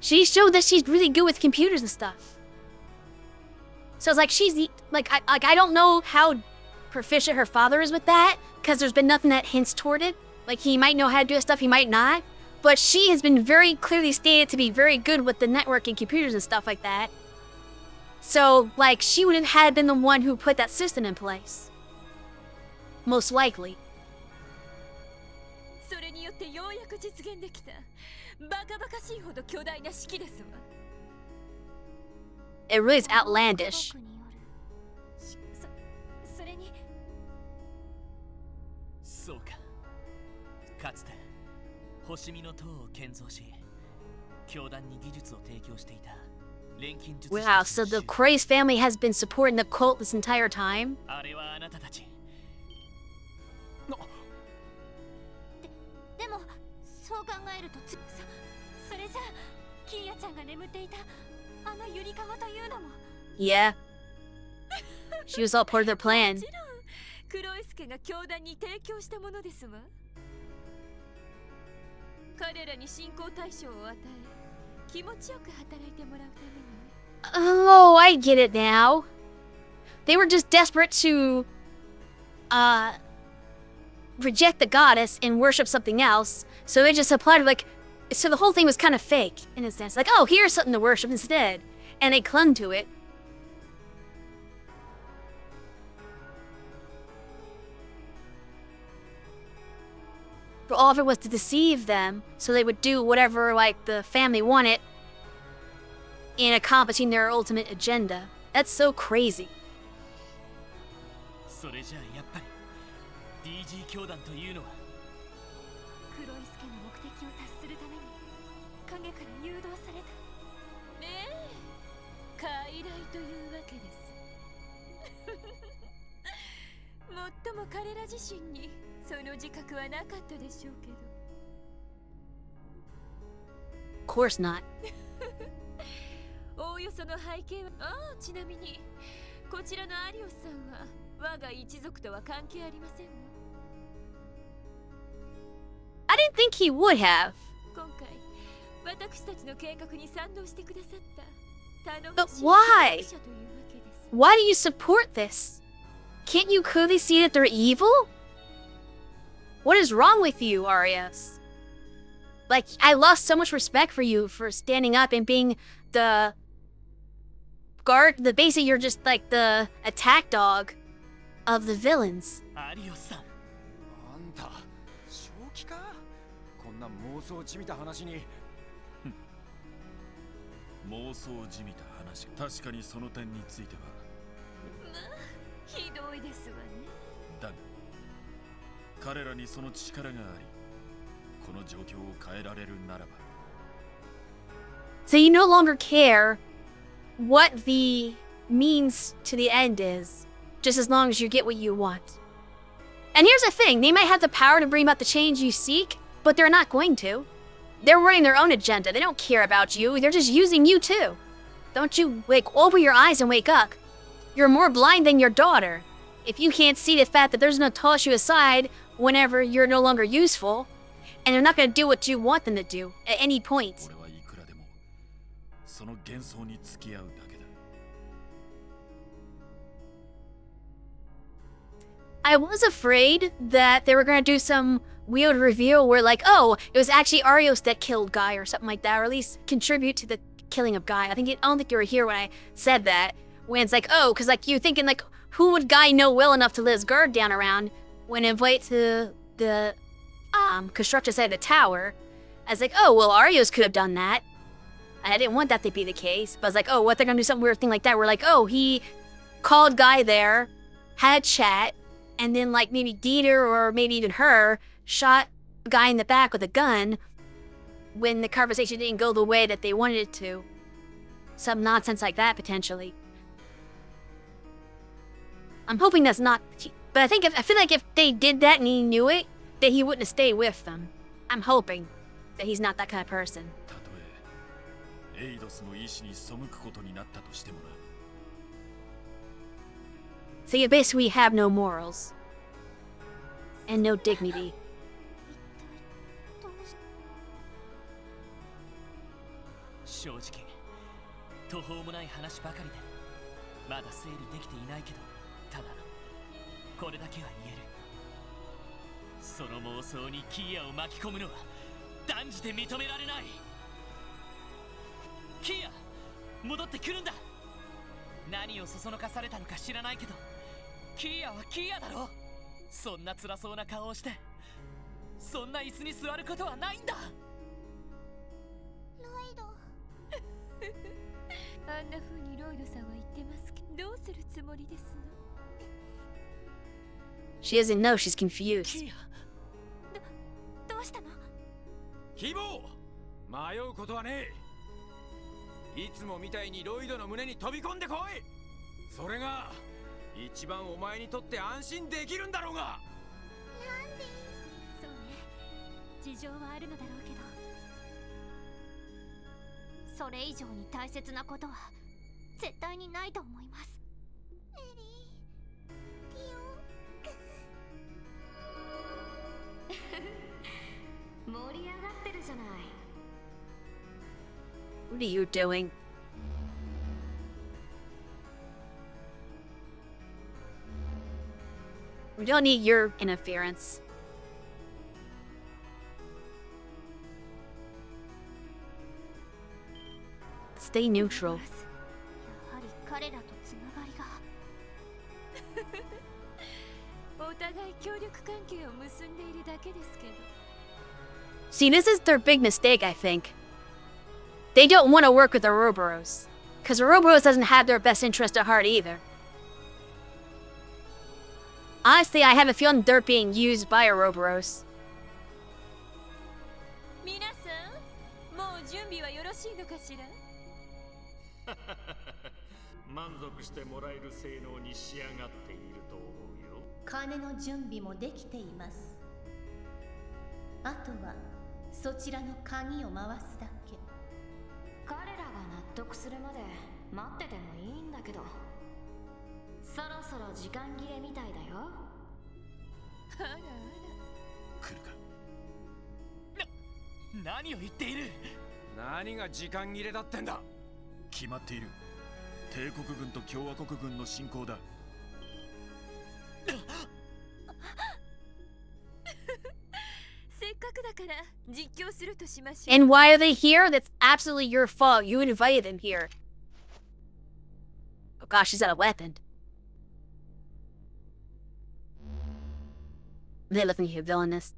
Speaker 1: She showed that she's really good with computers and stuff. So it's like I don't know how proficient her father is with that, because there's been nothing that hints toward it. Like, he might know how to do stuff, he might not. But she has been very clearly stated to be very good with the network and computers and stuff like that. So, like, she would have had been the one who put that system in place. Most likely.
Speaker 8: それによってようやく実現できたバカバカしいほど巨大な式ですわ。
Speaker 1: It really is outlandish.
Speaker 4: それに
Speaker 3: そうか。かつて星見の塔を建造し、教団に技術を提供していた錬金術師。
Speaker 1: Wow, so the Craze family has been supporting the cult this entire time?
Speaker 3: あれはあなたたち。
Speaker 4: でもそう考えるとそれじゃあキーヤちゃんが眠っていたあのゆりかごというのも。
Speaker 1: Yeah. She was all part of their plan.
Speaker 8: もちろん黒い助が教団に提供したものですわ。彼らに信仰対象を与え、気持ちよく働いてもらうために。
Speaker 1: Oh, I get it now. They were just desperate to, reject the goddess and worship something else, so they just applied, like, so the whole thing was kind of fake, in a sense. Like, oh, here's something to worship instead. And they clung to it. But all of it was to deceive them, so they would do whatever, like, the family wanted in accomplishing their ultimate agenda. That's so crazy.
Speaker 3: それじゃあやっぱり DG 教団というのは
Speaker 4: 黒い助の目的を達するために影から誘導された。
Speaker 8: ねえ、傀儡というわけです。もっとも彼ら自身にその自覚はなかったでしょうけど。
Speaker 1: Of course not.
Speaker 8: おおよその背景は、ちなみにこちらのアリオスさんは我が一族とは関係ありませんわ。
Speaker 1: I didn't think he would have.
Speaker 8: 今回私たちの計画に賛同してくださった頼も
Speaker 1: But
Speaker 8: しい
Speaker 1: why?
Speaker 8: 協力者というわけです。
Speaker 1: Why do you support this? Can't you clearly see that they're evil? What is wrong with you, Arias? Like, I lost so much respect for you for standing up and being the guard, basically you're just like the attack dog of the villains.
Speaker 3: アリオスさん、
Speaker 5: あんた正気か？こんな妄想じみた話に。
Speaker 9: 妄想じみた話、確かにその点については。
Speaker 8: ひどいですわね。
Speaker 9: だが彼らにその力があり、この状況を変えられるならば。
Speaker 1: So you no longer care what the means to the end is, just as long as you get what you want. And here's the thing, they might have the power to bring about the change you seek, but they're not going to. They're running their own agenda. They don't care about you. They're just using you too. Don't you, open your eyes and wake up. You're more blind than your daughter. If you can't see the fact that there's no toss you aside whenever you're no longer useful, and they're not going to do what you want them to do at any point.
Speaker 9: 俺はいくらでもその幻想に付き合うだけだ。
Speaker 1: I was afraid that they were going to do some weird reveal where like, oh, it was actually Arios that killed Guy or something like that, or at least contribute to the killing of Guy. I don't think you were here when I said that. When it's like, oh, because like you're thinking like, who would Guy know well enough to let his guard down around when invite to the construction side of the tower? I was like, oh, well, Arios could have done that. I didn't want that to be the case, but I was like, oh, what, they're going to do some weird thing like that? We're like, oh, he called Guy there, had a chat, and then like maybe Dieter or maybe even her shot a guy in the back with a gun when the conversation didn't go the way that they wanted it to. Some nonsense like that, potentially. I'm hoping that's not... But I feel like if they did that and he knew it, that he wouldn't have stayed with them. I'm hoping that he's not that kind of person.
Speaker 9: たとえエイドスの意志に背くことになったとしてもな。
Speaker 1: So you basically have no morals. And no dignity.
Speaker 3: 正直途方もない話ばかりでまだ整理できていないけど、ただこれだけは言える。その妄想にキーヤを巻き込むのは断じて認められない。キーヤ、戻ってくるんだ。何をそそのかされたのか知らないけど、キーヤはキーヤだろ。そんな辛そうな顔をしてそんな椅子に座ることはないんだ。
Speaker 4: ロイド。
Speaker 8: あんな風にロイドさんは言ってますけど、どうするつもりですの？
Speaker 1: She doesn't know, she's confused.
Speaker 3: キーヤ、
Speaker 4: どうしたの？
Speaker 5: 希望、迷うことはねえ。いつもみたいにロイドの胸に飛び込んでこい。それが一番お前にとって安心できるんだろうが。
Speaker 4: そうね、事情はあるのだろうけど、それ以上に大切なことは絶対にないと思います。エリー、ティオン。盛り上がってるじゃない。
Speaker 1: What are you doing? We don't need your interference. Stay neutral.
Speaker 4: やはり彼らとつながりが。
Speaker 8: お互い協力関係を結んでいるだけですけど。
Speaker 1: See, this is their big mistake, I think. They don't want to work with Ouroboros. Because Ouroboros doesn't have their best interest at heart either. Honestly, I have a feeling they're being used by Ouroboros.
Speaker 8: 皆さん、もう準備はよろしいのかしら？
Speaker 9: 満足してもらえる性能に仕上がっていると思うよ。
Speaker 10: 金の準備もできています。あとはそちらの鍵を回すだけ。
Speaker 4: 彼らが納得するまで待っててもいいんだけど、そろそろ時間切れみたいだよ。
Speaker 8: あらあら。
Speaker 9: 来るか。
Speaker 3: 何を言っている？
Speaker 5: 何が時間切れだってんだ。
Speaker 9: 決まっている。帝国軍と共和国軍の侵攻だ。
Speaker 8: せっかくだから実況するとしましょう。
Speaker 1: And why are they here? That's absolutely your fault. You invited them here. Oh gosh, she's got a weapon. They looking here, villainous.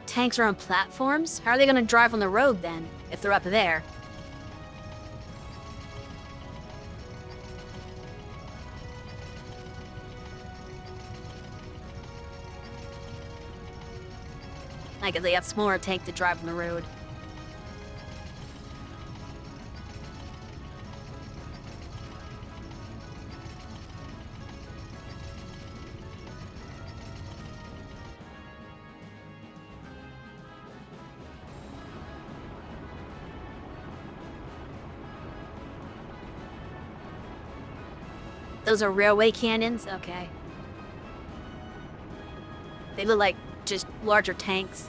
Speaker 1: Tanks are on platforms? How are they gonna drive on the road then, if they're up there? I guess they have smaller tank to drive on the road. Those are railway cannons? Okay. They look like just larger tanks.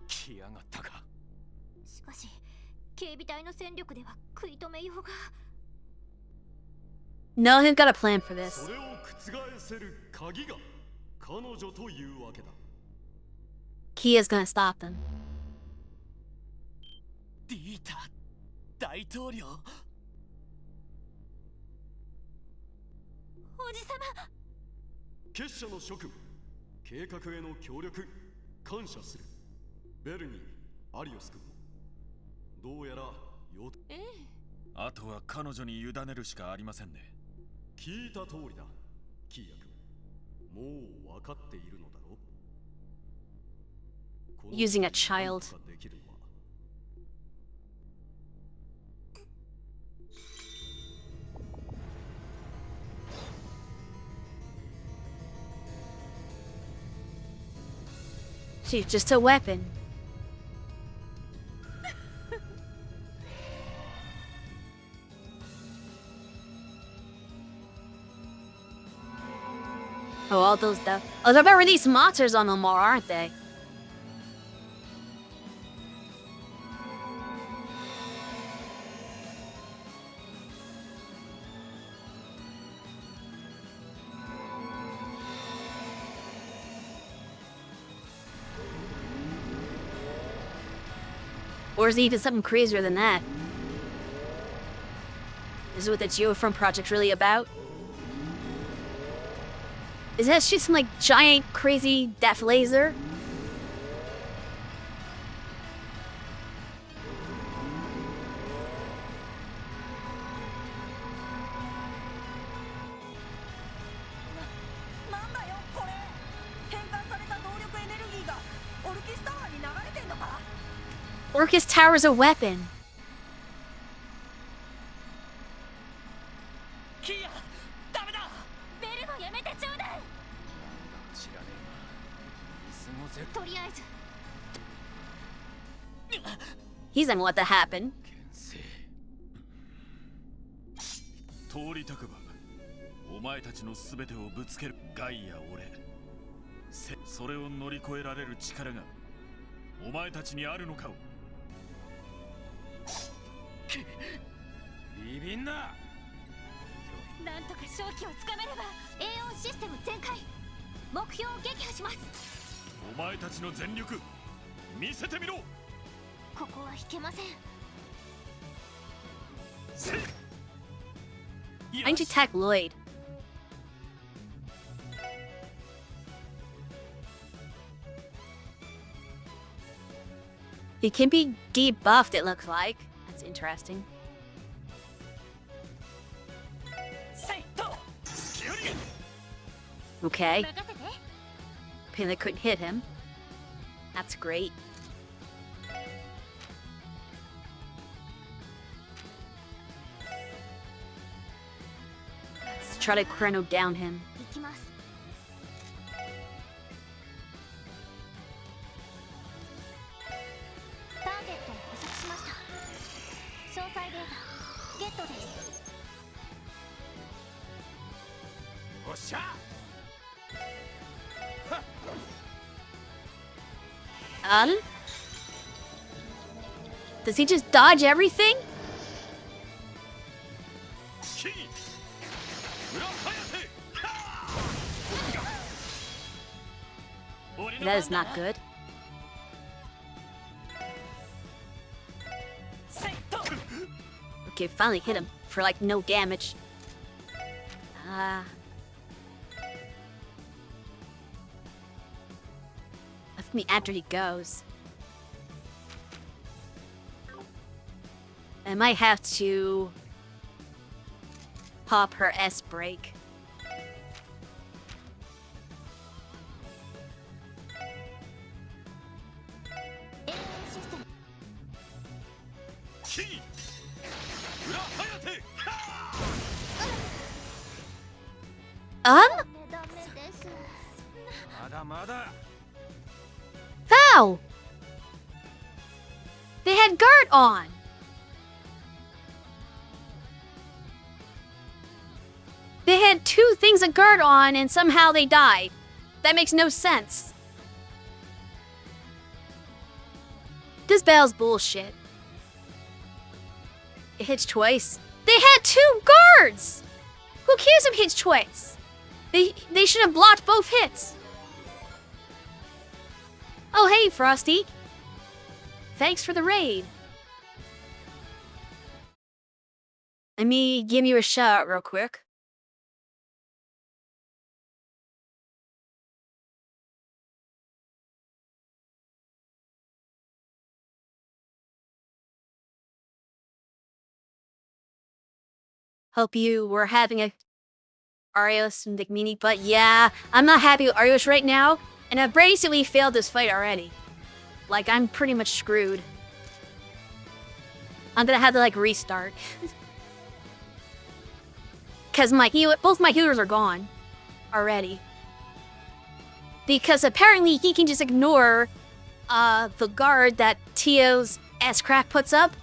Speaker 5: 来やがったか。
Speaker 4: しかし警備隊の戦力では食い止めようが。
Speaker 1: No, he's got a plan for this.
Speaker 9: それを覆せる鍵が彼女というわけだ。
Speaker 1: Kia's gonna stop them.
Speaker 3: ディータ大統領。
Speaker 4: おじさま。
Speaker 9: 結社の諸君、計画への協力感謝する。ベルニー、アリオス君もどうやら
Speaker 8: ええ。
Speaker 9: あとは彼女に委ねるしかありませんね。聞いた通りだ、キーヤ君。もう分かっているのだろう。
Speaker 1: Using a child. She's just a weapon. Oh, all those stuff. Oh, they're about to release monsters on them more, aren't they? Or is it even something crazier than that? Is it what the Geofront project's really about? Is that just some like giant crazy death laser? Orcus Tower's a weapon.
Speaker 3: キア、ダメだ。
Speaker 4: ベルもやめてちょうだい。
Speaker 5: 知らねえが。水も絶
Speaker 4: とりあえず
Speaker 1: He doesn't want that to happen.
Speaker 9: 通りたくばお前たちのすべてをぶつけるガイや俺それを乗り越えられる力がお前たちにあるのかを
Speaker 5: ビビんな。
Speaker 4: なんとか勝機をつかめれば A4 システム全開。目標を撃破します。
Speaker 9: お前たちの全力見せてみろ。
Speaker 4: ここは引けません。
Speaker 1: Why don't you attack Lloyd? He can be debuffed, it looks like. That's interesting. Okay. Apparently they couldn't hit him. That's great. Let's try to chrono down him.
Speaker 4: 行きます。ターゲットを捕捉しました。詳細データゲットです。
Speaker 5: おっしゃ
Speaker 1: Does he just dodge everything?
Speaker 9: キー裏ハヤテ
Speaker 1: That is not good. Okay, finally hit him for like no damage. Left me after he goes. I might have to pop her S break. How? They had guard on. They had 2 things of guard on and somehow they died. That makes no sense. This battle's bullshit. It hits twice. They had 2 guards! Who cares if it hits twice? They should have blocked both hits. Oh hey, Frosty. Thanks for the raid. Let me give you a shout real quick. Hope you were having a Arios and Mini, but yeah, I'm not happy with Arios right now, and I've basically failed this fight already. Like, I'm pretty much screwed. I'm gonna have to, like, restart. Because both my healers are gone already. Because apparently he can just ignore the guard that Tio's S-Craft puts up.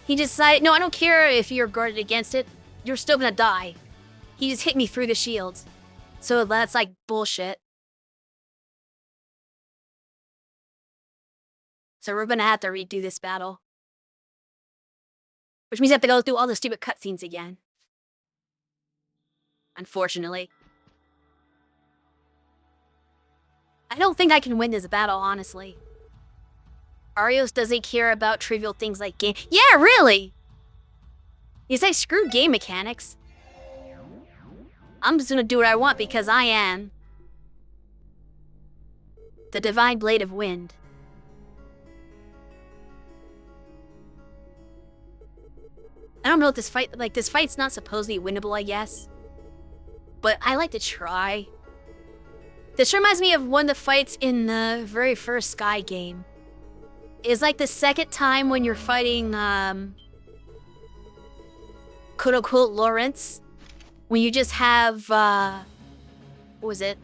Speaker 1: He decided, no, I don't care if you're guarded against it. You're still gonna die. He just hit me through the shields. So that's like bullshit. So we're gonna have to redo this battle. Which means I have to go through all the stupid cutscenes again. Unfortunately. I don't think I can win this battle, honestly. Arios doesn't care about trivial things like game. Yeah, really! You say screw game mechanics. I'm just gonna do what I want because I am the Divine Blade of Wind. I don't know if this fight's not supposed to be winnable, I guess. But I like to try. This reminds me of one of the fights in the very first Sky game. It's like the second time when you're fighting, quote-unquote Lawrence. When you just have, what was it?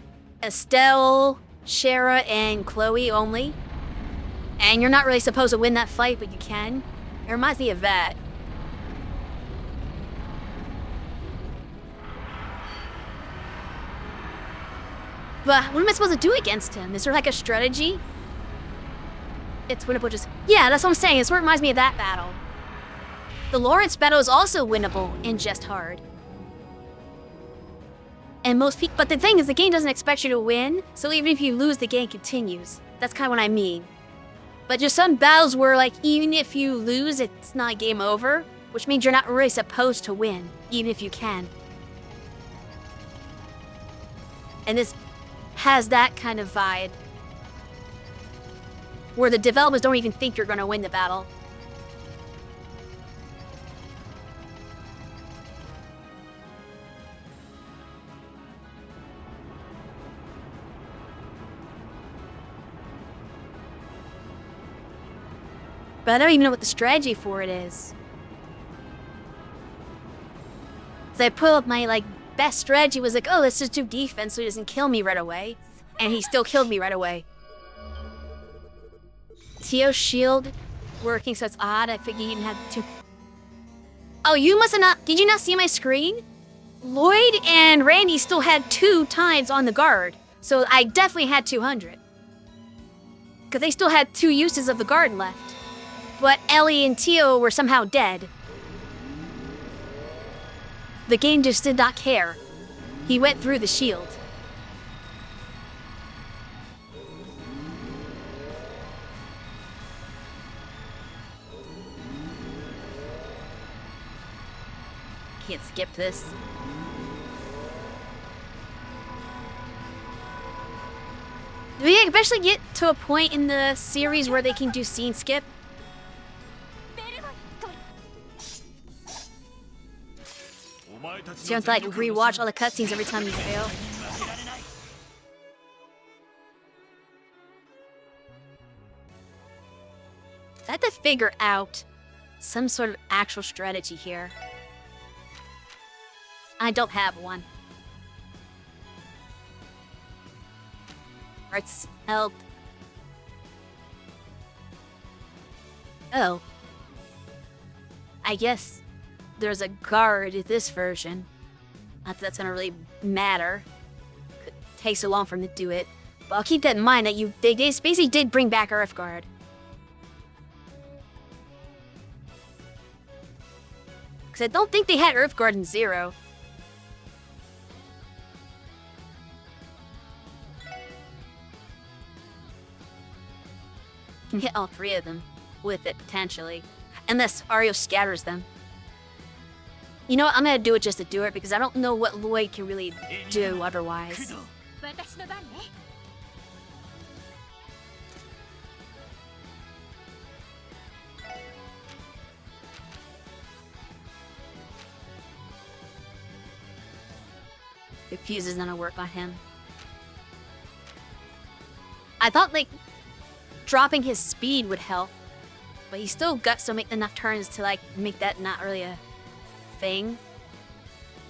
Speaker 1: Estelle, Shara, and Chloe only. And you're not really supposed to win that fight, but you can. It reminds me of that. But what am I supposed to do against him? Is there like a strategy? It's winnable just... Yeah, that's what I'm saying. It's what reminds me of that battle. The Lawrence battle is also winnable in just hard. And most people... But the thing is, the game doesn't expect you to win, so even if you lose, the game continues. That's kind of what I mean. But just some battles where, like, even if you lose, it's not game over, which means you're not really supposed to win, even if you can. And this has that kind of vibe, where the developers don't even think you're going to win the battle. But I don't even know what the strategy for it is. So I pull up my, like, best strategy was like, oh, let's just do defense so he doesn't kill me right away. And he still killed me right away. Tio's shield working, so it's odd. I figured he didn't have to. Oh, you must have not. Did you not see my screen? Lloyd and Randy still had 2 times on the guard. So I definitely had 200. Because they still had 2 uses of the guard left. But Ellie and Tio were somehow dead. The game just did not care. He went through the shield. Can't skip this. Do we eventually get to a point in the series where they can do scene skip? So you have to like rewatch all the cutscenes every time you fail. I have to figure out some sort of actual strategy here. I don't have one. Arts help. Oh. I guess there's a guard in this version. Not that that's gonna really matter. Could take so long for them to do it. But I'll keep that in mind that they basically did bring back Earth Guard. Because I don't think they had Earth Guard in 0. Can hit all 3 of them with it, potentially. Unless Ario scatters them. You know what, I'm gonna do it just to do it, because I don't know what Lloyd can really do otherwise. The fuse is gonna work on him. I thought, like, dropping his speed would help, but he still got to make enough turns to like make that not really a thing.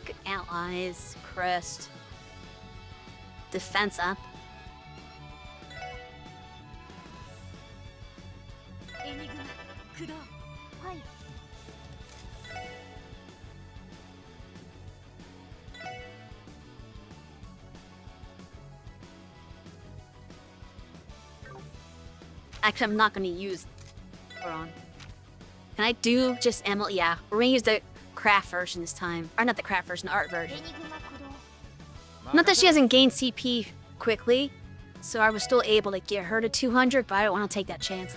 Speaker 1: Good allies, crest, defense up. Actually, I'm not going to use Boron. Can I do just Emily? Yeah, we're going to use the craft version this time. Or not the craft version, the art version. Not that she hasn't gained CP quickly, so I was still able to get her to 200, but I don't want to take that chance.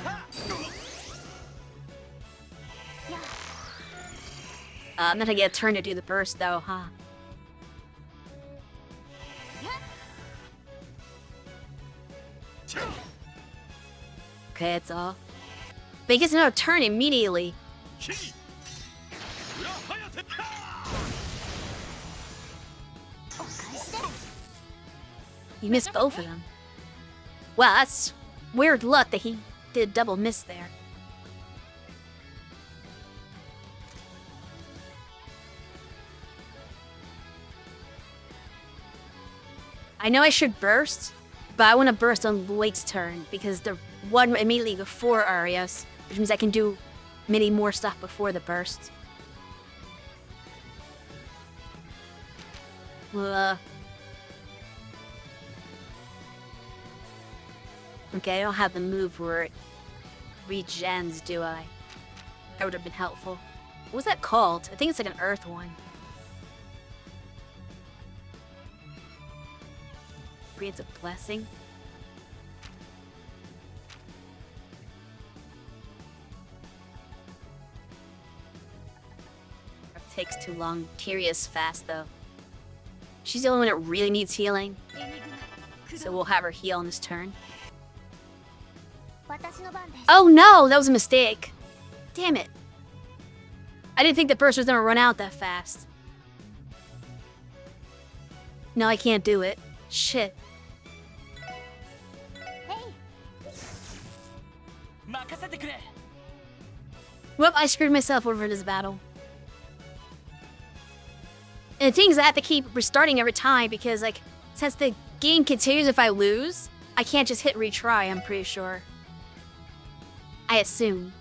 Speaker 1: I'm not going to get a turn to do the burst, though, huh? Okay, it's all. But he gets another turn immediately. He missed both of them. Well, that's weird luck that he did double miss there. I know I should burst, but I want to burst on Lloyd's turn because the one immediately before Arias, which means I can do many more stuff before the burst. Okay, I don't have the move where it regens, do I? That would have been helpful. What was that called? I think it's like an earth one. Creates a blessing. It takes too long. Tyria's fast though. She's the only one that really needs healing. So we'll have her heal on this turn. Oh no, that was a mistake. Damn it. I didn't think the burst was gonna run out that fast. No, I can't do it. Shit. Well, I screwed myself over this battle. And the thing is, I have to keep restarting every time because, like, since the game continues if I lose, I can't just hit retry, I'm pretty sure. I assume.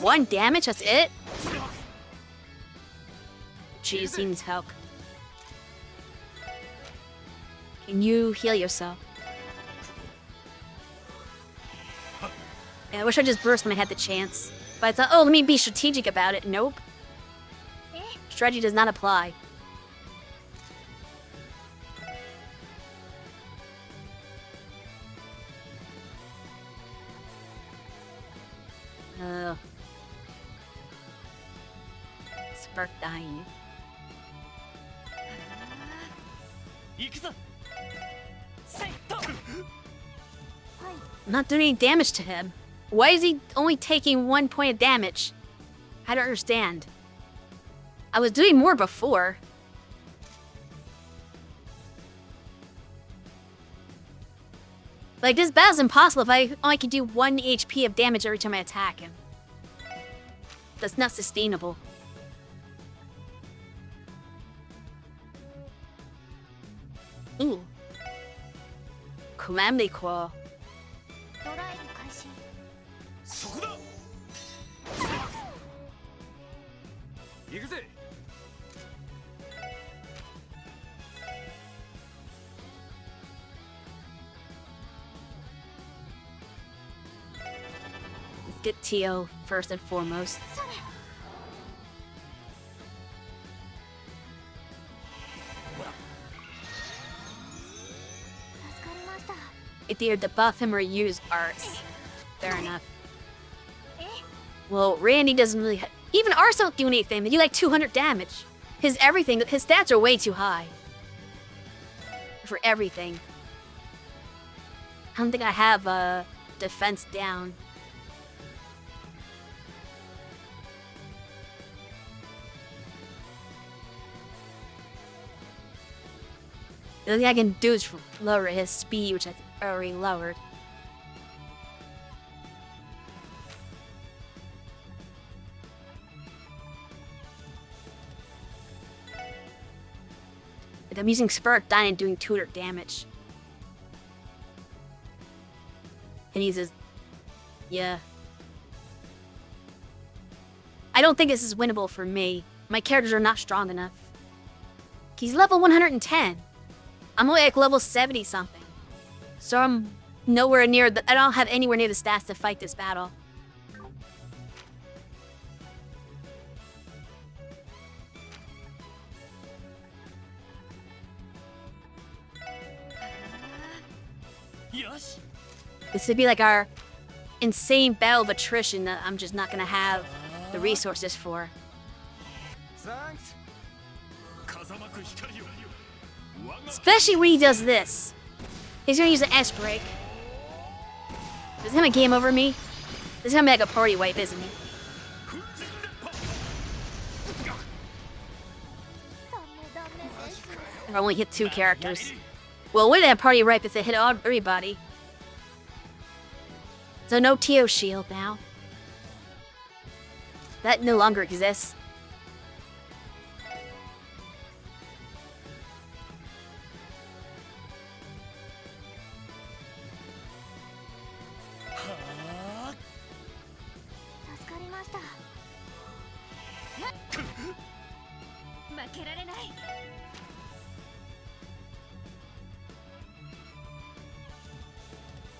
Speaker 1: One damage, that's it? Jeez, he needs help. Can you heal yourself? Yeah, I wish I just burst when I had the chance. But I thought, oh, let me be strategic about it. Nope. Strategy does not apply. Spark dying. I'm not doing any damage to him. Why is he only taking 1 point of damage? I don't understand. I was doing more before. Like, this battle's impossible if I only can do 1 HP of damage every time I attack him. That's not sustainable. Ooh. Calamity Claw.
Speaker 4: ドライブ開始。
Speaker 5: そこだ。行くぜ。
Speaker 1: Let's get Tio first and foremost.
Speaker 4: 助かりました。
Speaker 1: If they either debuff him or use arts. Fair enough. Well, Randy doesn't really... Even arts don't do anything. They do like 200 damage. His everything... His stats are way too high. For everything. I don't think I have defense down. The only thing I can do is lower his speed, which I already lowered. But I'm using Spark Dyne and doing 200 damage. And he uses... Yeah. I don't think this is winnable for me. My characters are not strong enough. He's level 110. I'm only like level 70 something. So I'm nowhere near I don't have anywhere near the stats to fight this battle. This would be like our insane battle of attrition that I'm just not gonna have the resources for.
Speaker 5: Thanks.
Speaker 1: Especially when he does this. He's gonna use an S break. Is him a game over me? This is gonna be like a party wipe, isn't he? I've only hit 2 characters. Well, wouldn't that party wipe if they hit everybody? So no Tio shield now. That no longer exists.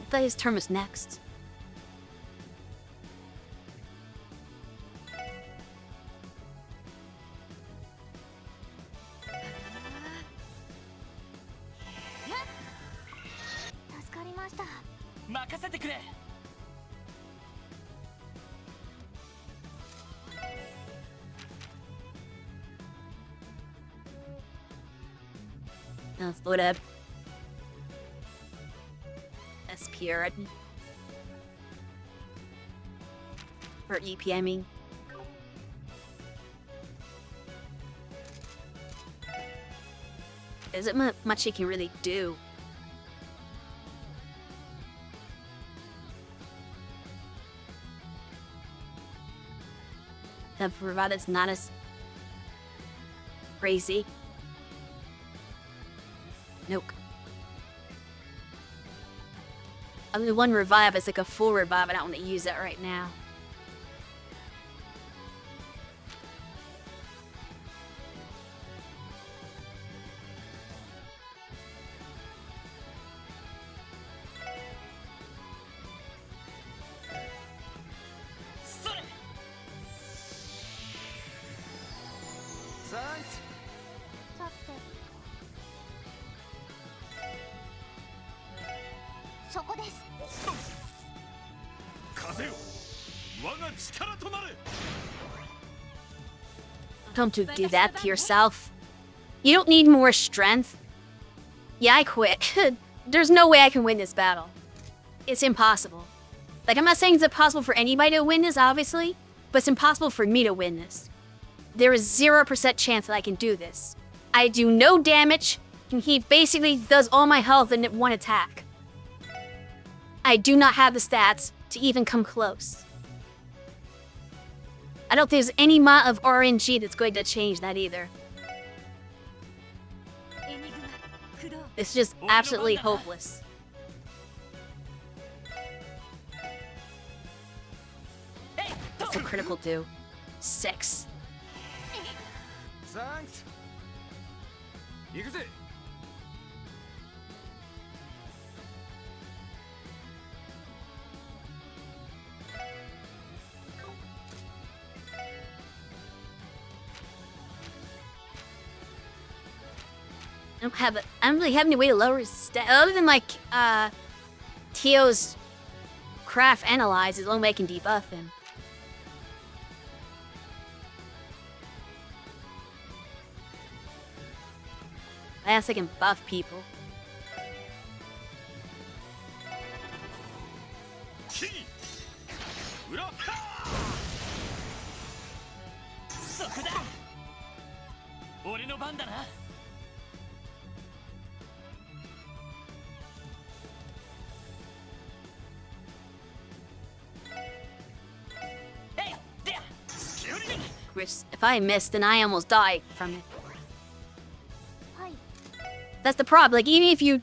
Speaker 1: I thought his turn was next. Let's load up. SP already. For EPMing. Isn't much he can really do. The revive that's not as crazy. Nope. Only one revive is like a full revive. I don't want to use that right now.
Speaker 2: Thanks.
Speaker 4: さてそこです。
Speaker 9: 風よ、我が力となれ。
Speaker 1: Don't do that to yourself. You don't need more strength. Yeah, I quit. There's no way I can win this battle. It's impossible. Like, I'm not saying it's impossible for anybody to win this, obviously, but it's impossible for me to win this. There is 0% chance that I can do this. I do no damage, and he basically does all my health in one attack. I do not have the stats to even come close. I don't think there's any amount of RNG that's going to change that either. It's just absolutely hopeless. What's the critical do? 6.
Speaker 5: Thanks. 行くぜ。
Speaker 1: I don't really have any way to lower his stat other than like Tio's craft analyze is the only way I can debuff him. I guess I can buff people.
Speaker 3: そこだ。俺の番だな。
Speaker 1: If I miss, then I almost die from it.
Speaker 4: はい。
Speaker 1: That's the problem. Like, even if you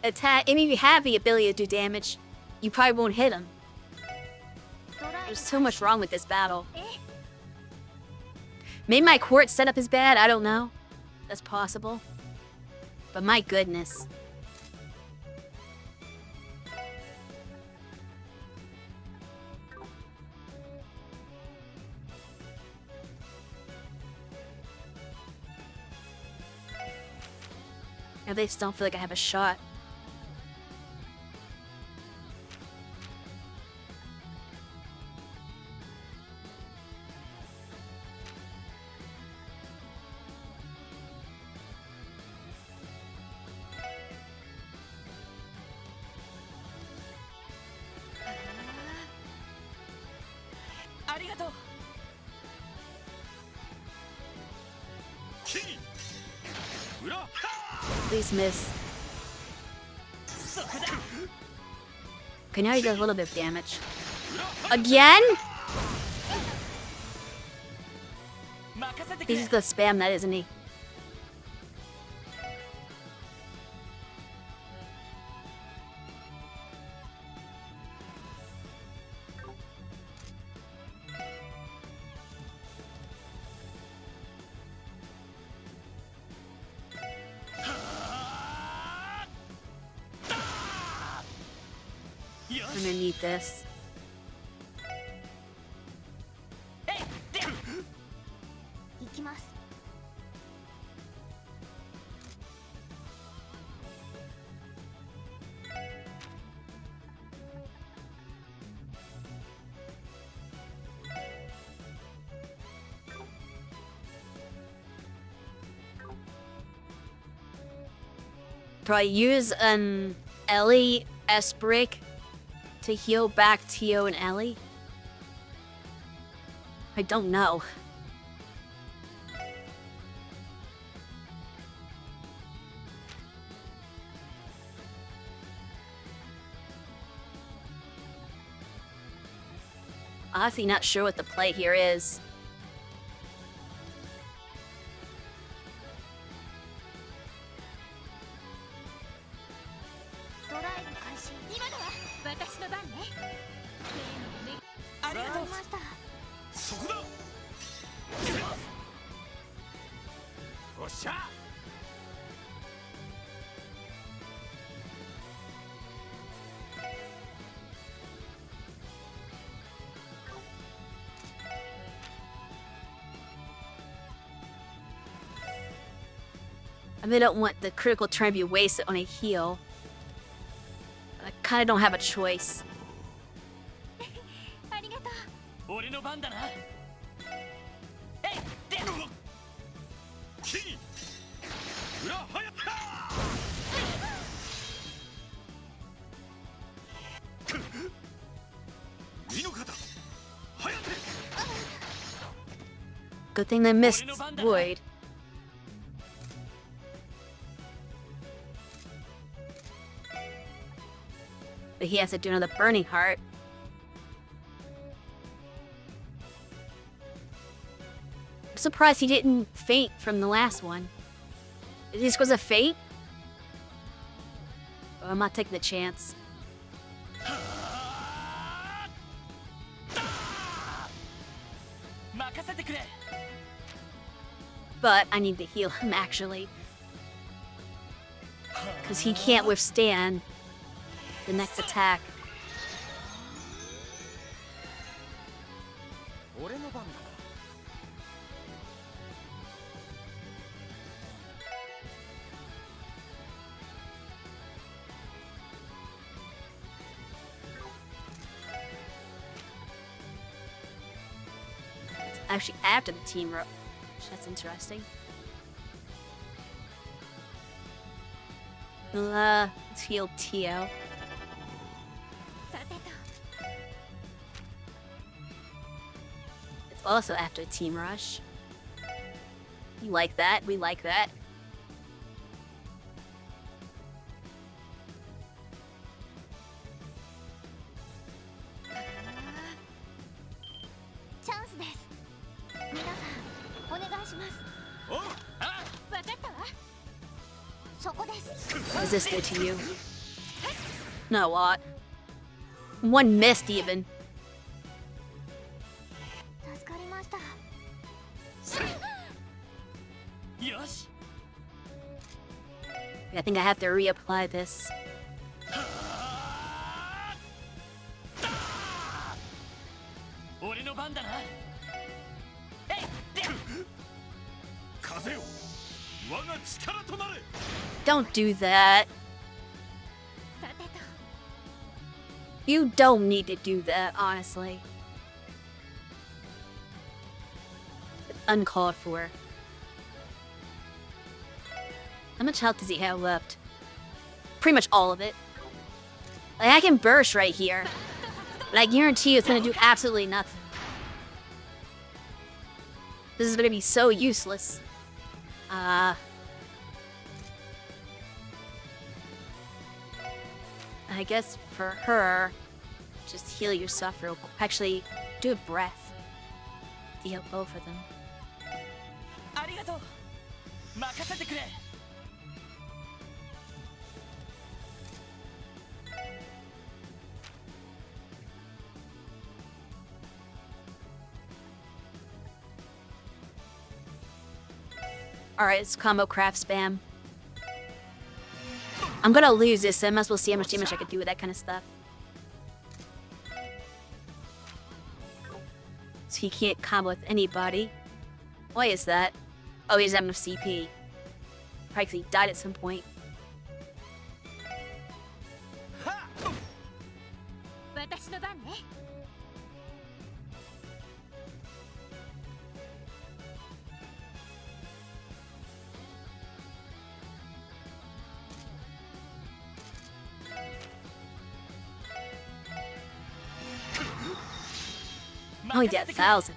Speaker 1: attack, even if you have the ability to do damage, you probably won't hit him. There's so much wrong with this battle. Maybe my court setup is bad. I don't know. That's possible. But my goodness. I just don't feel like I have a shot. Please miss. Okay, now he does a little bit of damage. Again? He's just gonna spam that, isn't he? I'm gonna need this. Probably use an Ellie S break to heal back Tio and Ellie? I don't know. Honestly, not sure what the play here is.
Speaker 4: 今だわ私の番ね
Speaker 3: ありがとう
Speaker 4: ました
Speaker 9: そこだ。
Speaker 5: おっしゃ。
Speaker 1: I mean, I don't want the critical turn to be wasted on a heal. I kind of don't have a choice.
Speaker 4: ありがとう
Speaker 3: 俺の番だな。えいで
Speaker 9: キー裏はやった身の肩はやて
Speaker 1: Good thing they missed Void. But he has to do another Burning Heart. I'm surprised he didn't faint from the last one. Is this was a feint? Oh, I'm not taking the chance. But I need to heal him actually. Because he can't withstand the next attack.
Speaker 5: 俺の番だな。
Speaker 1: Actually, after the team rush. That's interesting. Let's heal Tio.
Speaker 4: さてと
Speaker 1: It's also after Team Rush. You like that? We like that. What does this do to you? Not a lot. One missed even.
Speaker 4: 助かりました
Speaker 1: I think I have to reapply this. Don't do that. You don't need to do that, honestly. Uncalled for. How much health does he have left? Pretty much all of it. Like, I can burst right here. But I guarantee you it's gonna do absolutely nothing. This is gonna be so useless. I guess for her, just heal yourself real quick. Actually, do a breath to heal both of them. Alright, it's combo craft spam. I'm gonna lose this, so I might as well see how much damage I can do with that kind of stuff. So he can't combo with anybody. Why is that? Oh, he doesn't have enough CP. Probably 'cause he died at some point.
Speaker 4: 私の番ね
Speaker 1: Oh, he did 1,000.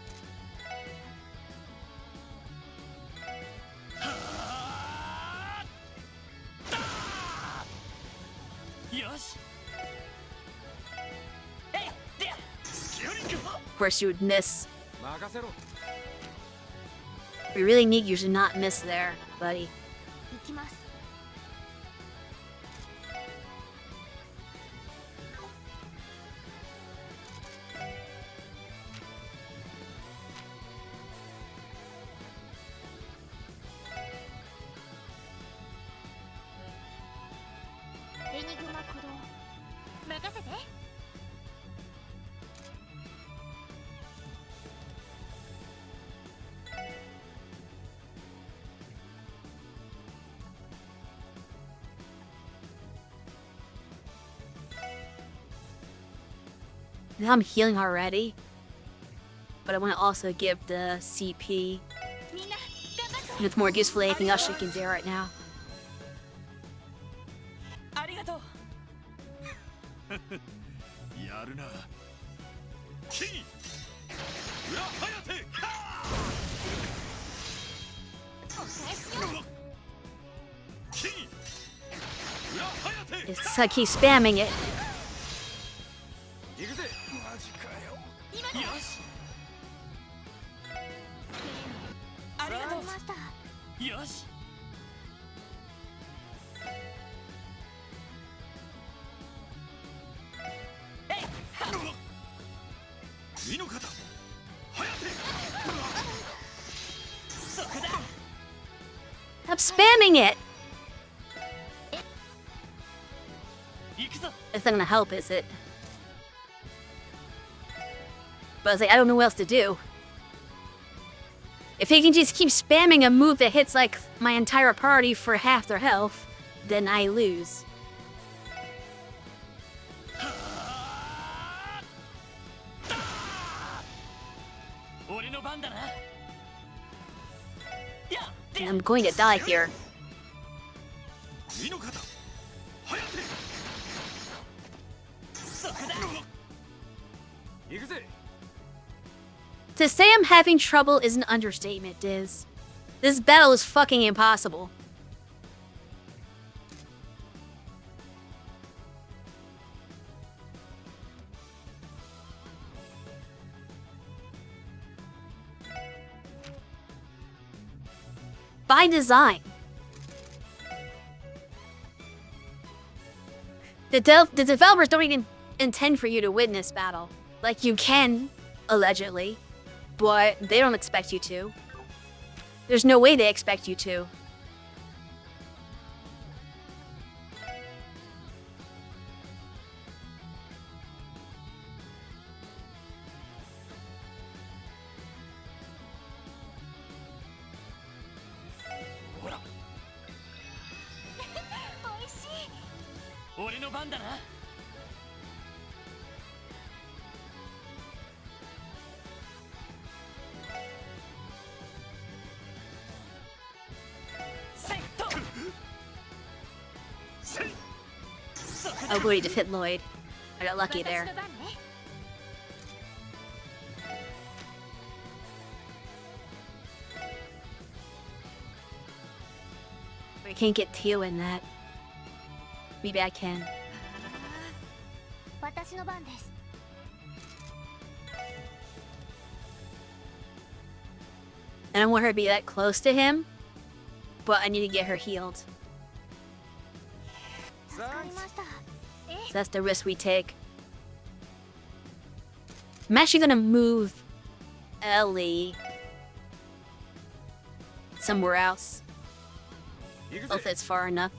Speaker 1: Of course, you would miss.
Speaker 5: 任せろ
Speaker 1: We really need you to not miss there, buddy.
Speaker 4: 行きます任せて。
Speaker 1: Now I'm healing already. But I want to also give the CP.
Speaker 4: みんな頑張って。
Speaker 1: And it's more useful than anything else she can do right now.
Speaker 3: ありがとう。
Speaker 9: やるなキン裏ハヤテ
Speaker 4: お返しよ。
Speaker 9: キン裏ハヤテ
Speaker 1: It's like he's spamming it.
Speaker 5: 行くぜ。
Speaker 9: マジかよ
Speaker 4: 今だ。
Speaker 3: よし。ありがと
Speaker 4: 伝わりました。
Speaker 3: う。よし。
Speaker 9: 身の方ハヤテ
Speaker 3: そこだ。
Speaker 1: Stop spamming it.
Speaker 3: 行くぞ。
Speaker 1: It's not gonna help, is it? But I was like, I don't know what else to do. If he can just keep spamming a move that hits like my entire party for half their health, then I lose.
Speaker 3: 俺の番だな。やっ
Speaker 1: And I'm going to die here.
Speaker 9: 身の方ハヤテ
Speaker 3: そこだ。
Speaker 5: 行くぜ。
Speaker 1: To say I'm having trouble is an understatement, Diz. This battle is fucking impossible. By design. The developers don't even intend for you to win this battle. Like, you can, allegedly, but they don't expect you to. There's no way they expect you to.
Speaker 3: Hold on.
Speaker 4: 美味しい。
Speaker 3: 俺の番だな。 セット。 そこだ。
Speaker 1: Oh, boy, to hit Lloyd. I got lucky
Speaker 4: 私
Speaker 1: there.
Speaker 4: の番ね。
Speaker 1: I can't get Teo in that. Maybe I can.
Speaker 4: 私の番です。
Speaker 1: I don't want her to be that close to him, but I need to get her healed.
Speaker 4: 助かりました。
Speaker 1: So that's the risk we take. I'm actually gonna move Ellie somewhere else.
Speaker 5: 行く
Speaker 1: If
Speaker 5: ぜ。
Speaker 1: it's far enough.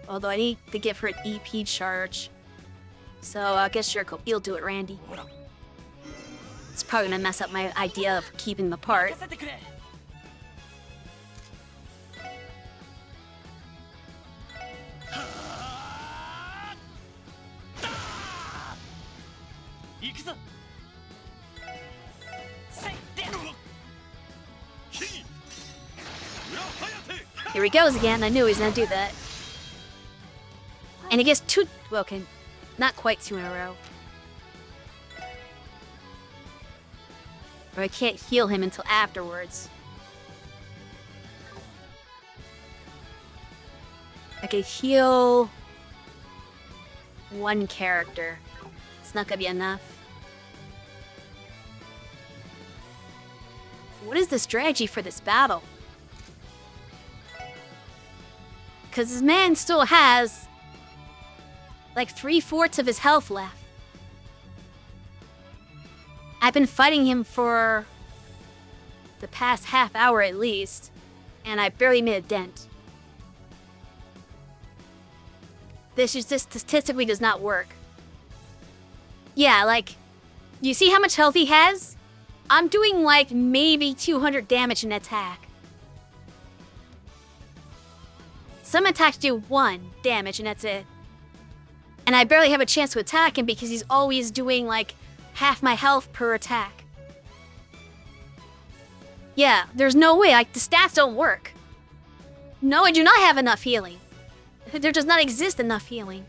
Speaker 1: Although I need to give her an EP charge. So I guess you'll do it, Randy.
Speaker 3: ほら。
Speaker 1: It's probably gonna mess up my idea of keeping the part.
Speaker 3: 任せてくれ。行くぞ。せいで。
Speaker 9: キン裏ハヤテ
Speaker 1: Here he goes again. I knew he was gonna do that. And he gets two. Well, okay, not quite two in a row. Or I can't heal him until afterwards. I could heal one character. It's not gonna be enough. What is the strategy for this battle? Because this man still has like 3/4 of his health left. I've been fighting him for the past half hour at least. and I barely made a dent. This statistically does not work. Yeah, like, you see how much health he has? I'm doing like maybe 200 damage in attack. Some attacks do 1 damage and that's it. And I barely have a chance to attack him because he's always doing like half my health per attack. Yeah, there's no way, like the stats don't work. No, I do not have enough healing. There does not exist enough healing.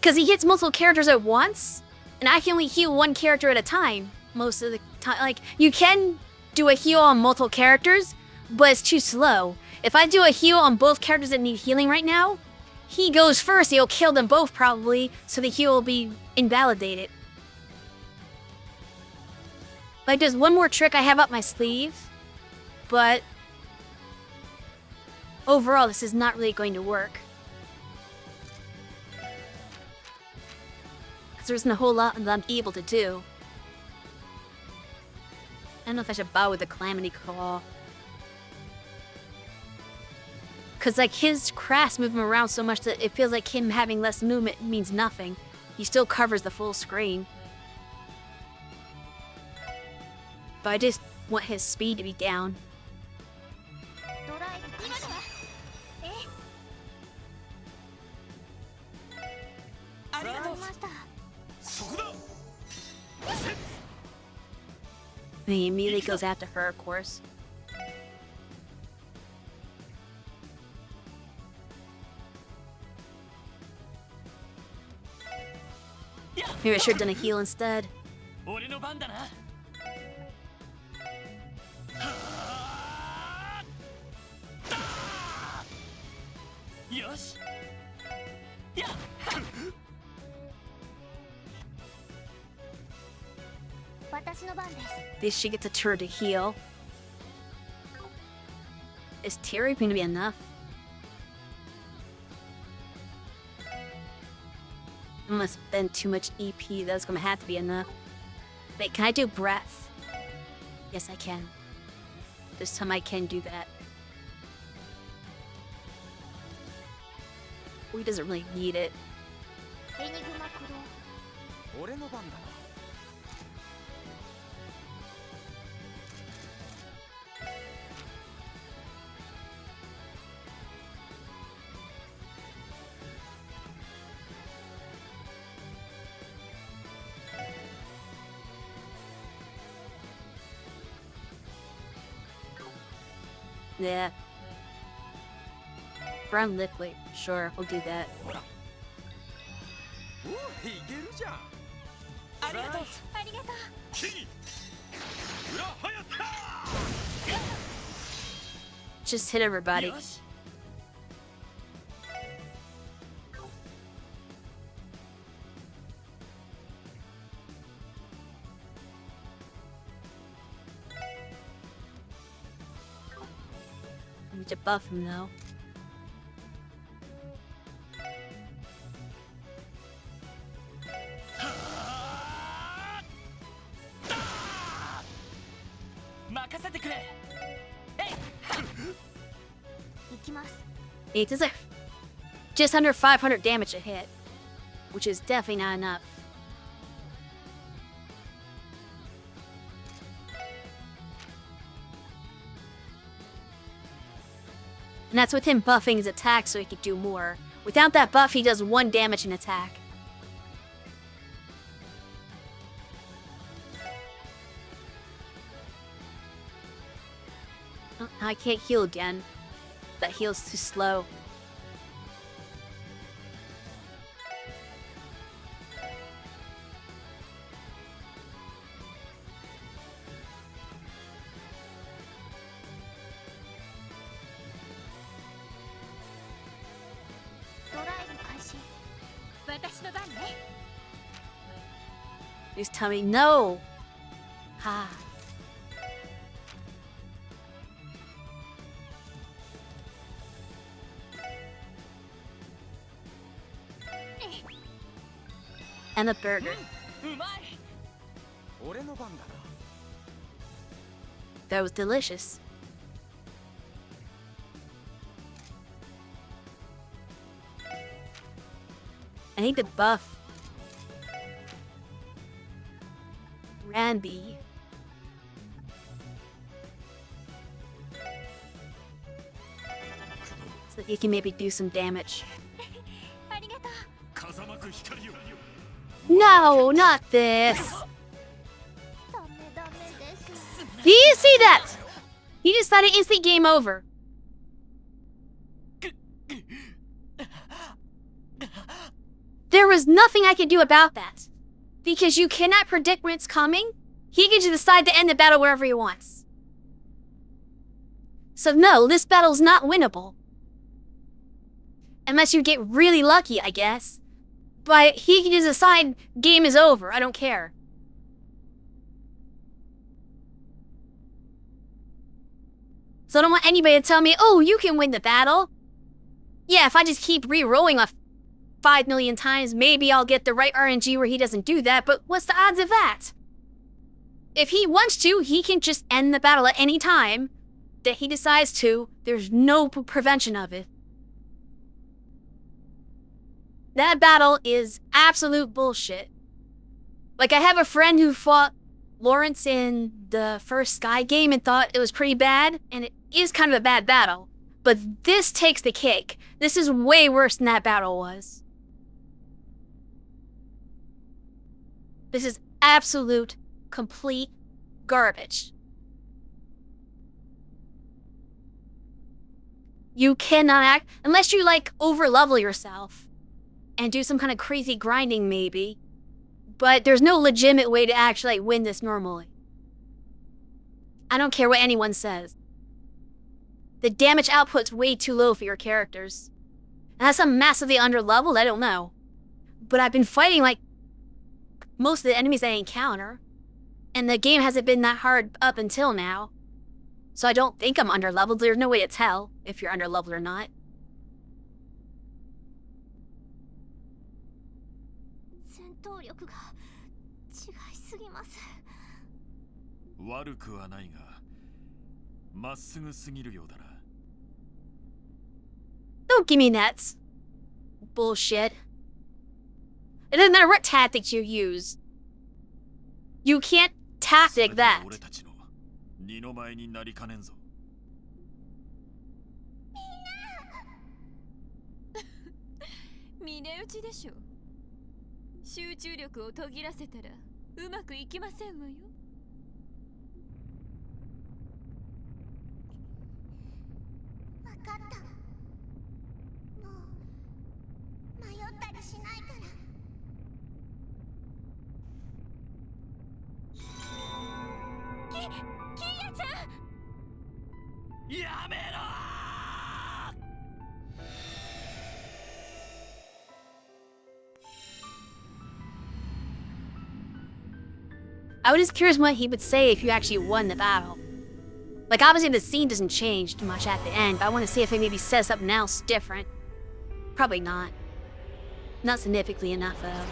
Speaker 1: Because he hits multiple characters at once, and I can only heal 1 character at a time most of the time. Like, you can do a heal on multiple characters, but it's too slow. If I do a heal on both characters that need healing right now, he goes first, he'll kill them both probably, so the heal will be invalidated. Like, there's one more trick I have up my sleeve, but overall, this is not really going to work. Because there isn't a whole lot that I'm able to do. I don't know if I should bow with the Calamity Claw. Because, like, his crafts move him around so much that it feels like him having less movement means nothing. He still covers the full screen. But I just want his speed to be down. And he immediately goes after her, of course. Maybe I should have done a heal instead.
Speaker 3: 俺の番だな。よし。やっ。
Speaker 4: 私の番です。
Speaker 1: At least she gets a turn to heal. Is Terry going to be enough? I must spend too much EP. That's going to have to be enough. Wait, can I do breath? Yes, I can. This time I can do that. Oh, he doesn't really need it.
Speaker 4: エニグマ駆動。
Speaker 5: 俺の番だな。
Speaker 1: Yeah. Brown liquid. Sure, we'll do that.
Speaker 5: おいけるじゃん。
Speaker 3: ありがとう。
Speaker 4: ありがとう。
Speaker 9: キリ裏はやった
Speaker 1: Just hit everybody.
Speaker 3: よし。
Speaker 1: I need to buff him though. It does just under 500 damage a hit, which is definitely not enough. And that's with him buffing his attack so he could do more. Without that buff, he does 1 damage in attack. Oh, I can't heal again. That heal's too slow. Please tell me no. Ha. And a burger.
Speaker 3: うまい。
Speaker 5: 俺の番だな。
Speaker 1: That was delicious. I need to buff Ranby. So that he can maybe do some damage.
Speaker 4: ありがとう。
Speaker 9: 風間く光を
Speaker 1: No, not this.
Speaker 4: ダメダメです。
Speaker 1: Do you see that? He decided instant game over. There was nothing I could do about that. Because you cannot predict when it's coming, he can just decide to end the battle wherever he wants. So no, this battle's not winnable. Unless you get really lucky, I guess. But he can just decide game is over, I don't care. So I don't want anybody to tell me, oh, you can win the battle. Yeah, if I just keep re-rolling 5 million times, maybe I'll get the right RNG where he doesn't do that, but what's the odds of that? If he wants to, he can just end the battle at any time that he decides to. There's no prevention of it. That battle is absolute bullshit. Like, I have a friend who fought Lawrence in the first Sky game and thought it was pretty bad, and it is kind of a bad battle. But this takes the cake. This is way worse than that battle was. This is absolute, complete garbage. You cannot act, unless you, like, over-level yourself and do some kind of crazy grinding, maybe. But there's no legitimate way to actually, like, win this normally. I don't care what anyone says. The damage output's way too low for your characters. Unless I'm massively under-leveled, I don't know. But I've been fighting, like, most of the enemies I encounter, and the game hasn't been that hard up until now. So I don't think I'm under-leveled. There's no way to tell if you're under-leveled or not.
Speaker 4: 戦闘力が違いすぎます。
Speaker 9: 悪くはないがまっすぐすぎるようだな
Speaker 1: Don't give me that. Bullshit. It doesn't matter what tactics you use. You can't tactic that.
Speaker 9: 俺たちの二の舞になりかねんぞ
Speaker 8: 峰打ちでしょ。集中力を途切らせたらうまくいきませんわよ。
Speaker 4: わかった。もう迷ったりしないから。キーヤちゃん。
Speaker 3: やめろ
Speaker 1: I was just curious what he would say if you actually won the battle. Like, obviously the scene doesn't change too much at the end, but I want to see if it maybe says something else different. Probably not. Not significantly enough, though.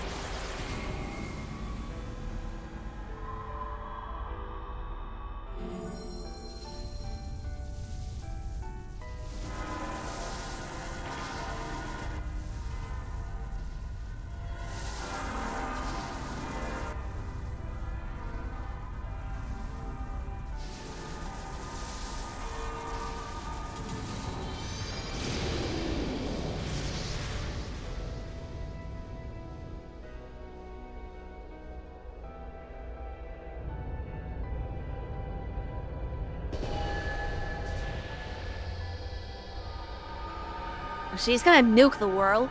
Speaker 1: She's gonna nuke the world.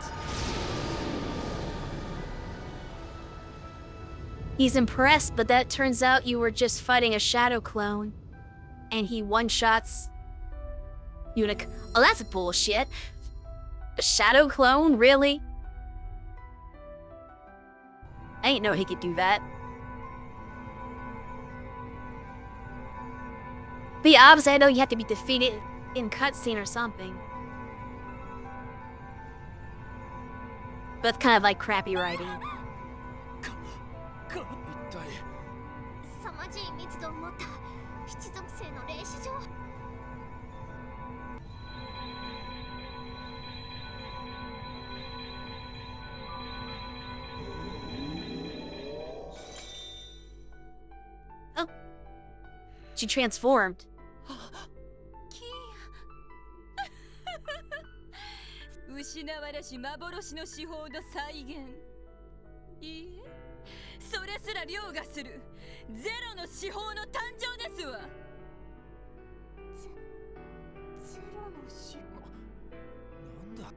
Speaker 1: He's impressed, but that turns out you were just fighting a shadow clone. And he one-shots you. Oh, that's bullshit. A shadow clone? Really? I didn't know he could do that. But yeah, obviously I know you have to be defeated in cutscene or something. But it's kind of like crappy writing.
Speaker 4: 凄まじい密度を持った七属性の霊視場。
Speaker 1: Oh, she transformed.
Speaker 8: 失われし幻の手法の再現。いいえ、それすら凌駕するゼロの手法の誕生ですわ。
Speaker 4: ゼロの手法。
Speaker 5: なんだ。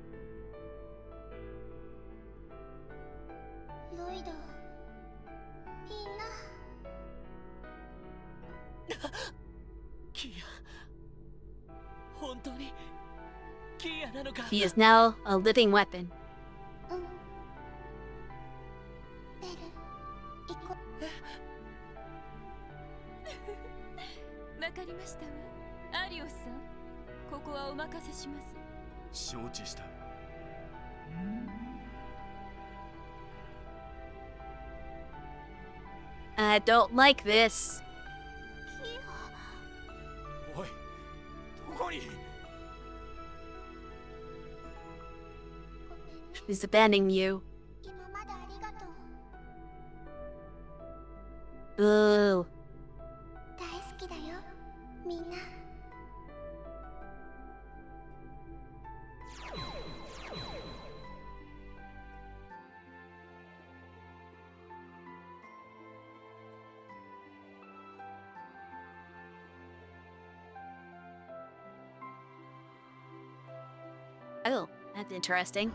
Speaker 4: ロイド、みんな。
Speaker 3: キア、本当にキアなのか。
Speaker 1: He is now a living weapon.
Speaker 4: うん。ベル、行こ
Speaker 8: わかりましたわ。アリオスさん、ここはお任せします。
Speaker 9: 承知した。
Speaker 1: I don't like this.
Speaker 5: おい、どこに。
Speaker 1: He's abandoning you.
Speaker 4: 今までありがとう。
Speaker 1: Boo.
Speaker 4: 大好きだよ、みんな。
Speaker 1: Oh, that's interesting.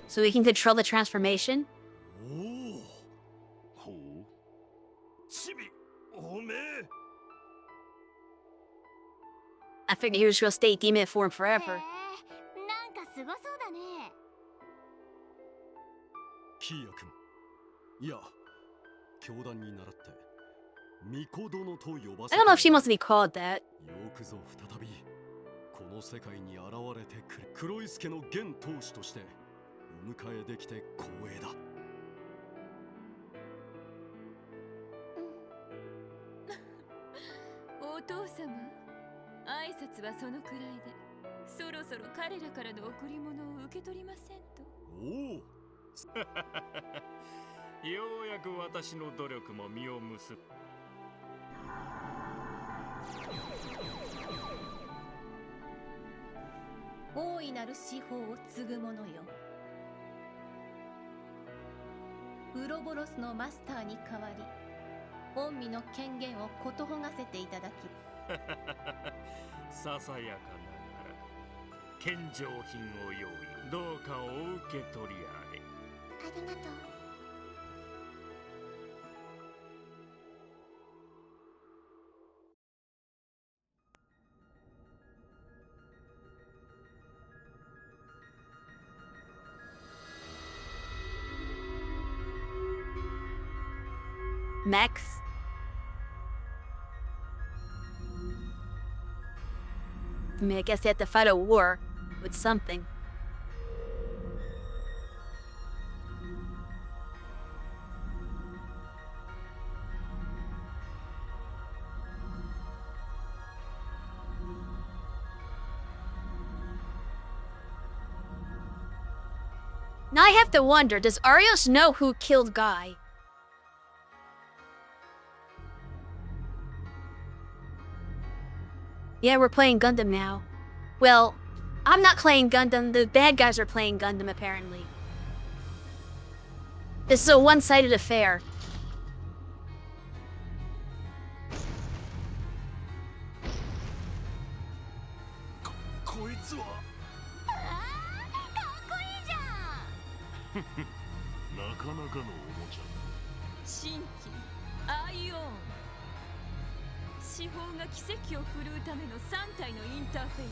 Speaker 1: So we can control the transformation?
Speaker 9: おお。ほう。チビ、おめえ。
Speaker 1: I figured he was going to stay demon form
Speaker 4: へ
Speaker 1: forever.
Speaker 4: え、なんかすごそうだね。
Speaker 11: キーヤ君、いや、教団に習って巫女殿と呼ばせ
Speaker 1: I don't know if she wants to be called that.
Speaker 11: よくぞ再びこの世界に現れてくれ。黒い助の現当主としてお迎えできて光栄だ。
Speaker 8: お父様、挨拶はそのくらいで、そろそろ彼らからの贈り物を受け取りませんと。
Speaker 9: おお。ようやく私の努力も実を結ぶ。
Speaker 10: 大いなる司法を継ぐ者よ。ウロボロスのマスターに代わり御身の権限をことほがせていただき
Speaker 9: ささやかながら献上品を用意、どうかお受け取りあれ。
Speaker 4: ありがとう。
Speaker 1: Max? I mean, I guess they had to fight a war with something. Now I have to wonder, does Arios know who killed Guy? Yeah, we're playing Gundam now. Well, I'm not playing Gundam, the bad guys are playing Gundam apparently. This is a one-sided affair.
Speaker 8: "新規アイオン」司法が奇跡を振るうための3体のインターフェース。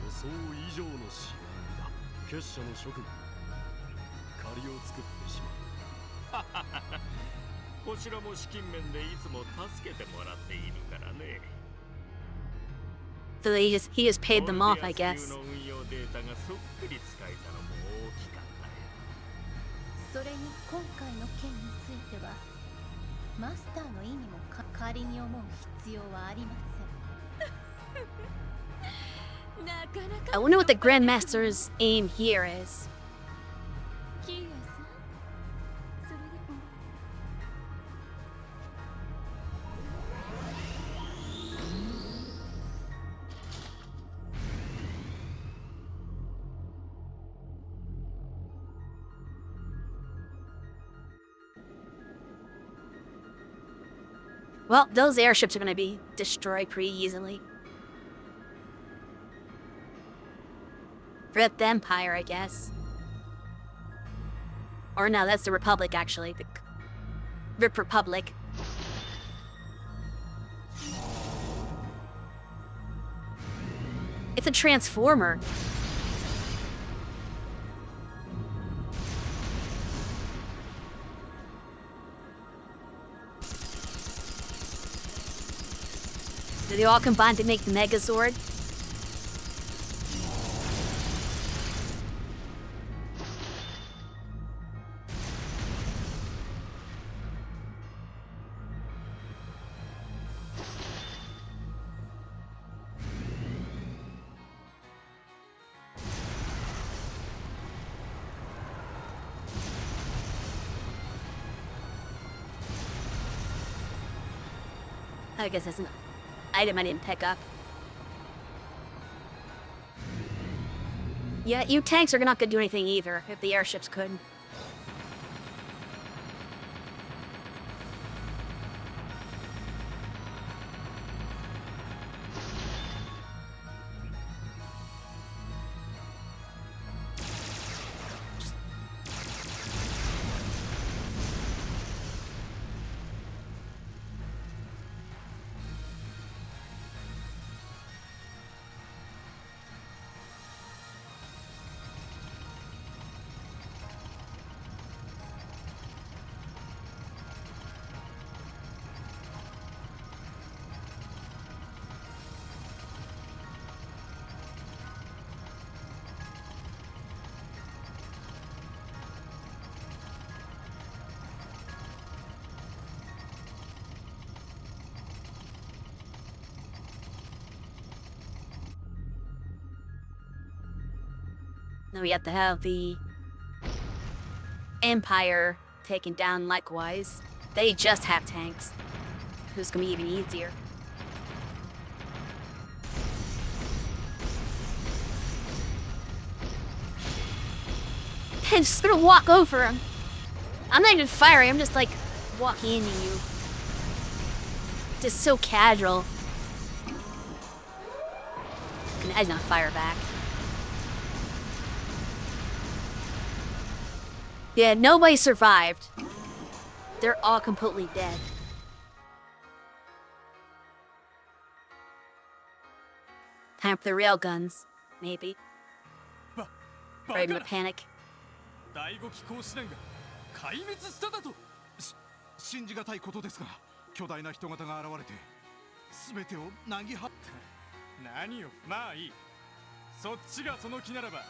Speaker 11: 予想以上の試合だ。結社の諸君、借りを作ってしまう。
Speaker 9: こちらも資金面でいつも助けてもらっているからね。
Speaker 1: So he just paid them off, I guess.
Speaker 10: それに今回の件についてはマスターの意味も仮に思う必要はありません。
Speaker 8: なかなか
Speaker 1: I wonder what the Grandmaster's aim here is.
Speaker 8: キーヤさん、それでも
Speaker 1: Well, those airships are gonna be destroyed pretty easily. Forget the Empire, I guess. Or no, that's the Republic, actually. The Rip Republic. It's a Transformer. Do they all combine to make the Megazord? I guess that's an item I didn't pick up. Yeah, you tanks are not gonna do anything either, if the airships could. Now we have to have the Empire taken down likewise. They just have tanks. So it's gonna be even easier. I'm just gonna walk over him. I'm not even firing, I'm just like walking into you. Just so casual. I did not fire back. Yeah, nobody survived. They're all completely dead. Time for the railguns, maybe. Or even a panic.
Speaker 5: 第5機甲子団が壊滅しただと。信じがたいことですが、巨大な人型が現れて全てをなぎはった。何よ、まあいい。そっちがその気ならば、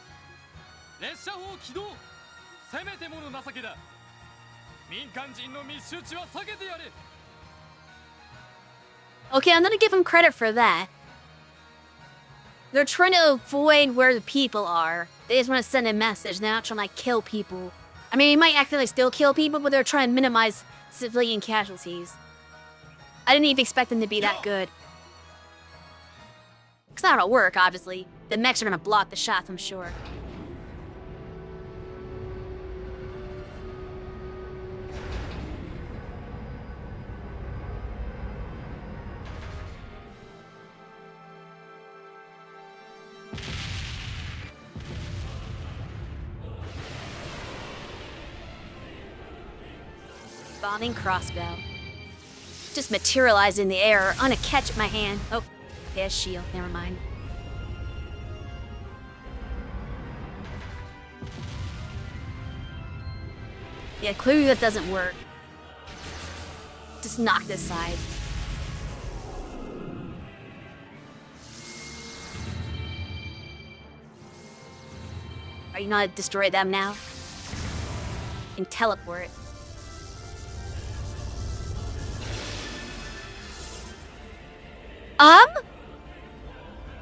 Speaker 5: 列車砲起動。せめてもの情けだ。民間人の密集地は避けてやれ。
Speaker 1: Okay, I'm gonna give them credit for that. They're trying to avoid where the people are. They just want to send a message. They're not trying to like kill people. I mean, they might accidentally still kill people, but they're trying to minimize civilian casualties. I didn't even expect them to be that good. It's not gonna work, obviously. The mechs are gonna block the shots, I'm sure. Bombing crossbow. Just materialized in the air, on a catch at my hand. Oh, okay, a shield, never mind. Yeah, clearly that doesn't work. Just knock this side. Are you not destroy them now? And teleport.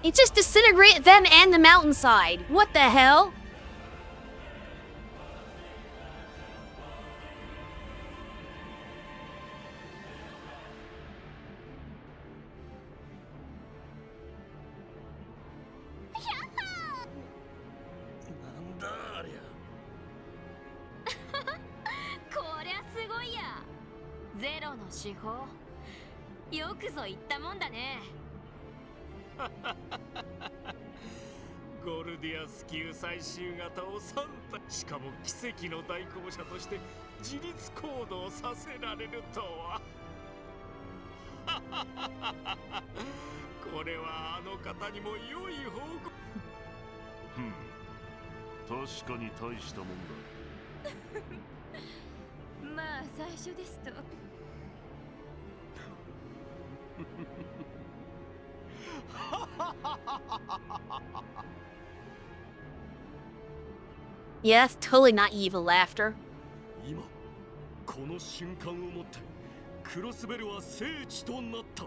Speaker 1: It just disintegrated them and the mountainside. What the hell?
Speaker 11: ゴルディアス級最終型を3体、しかも奇跡の代行者として自立行動させられるとは。これはあの方にも良い報告。
Speaker 9: 確かに大したもんだ。
Speaker 8: まあ最初ですと。
Speaker 1: Yeah, that's totally not evil laughter.
Speaker 11: 今この瞬間をもってクロスベルは聖地となった。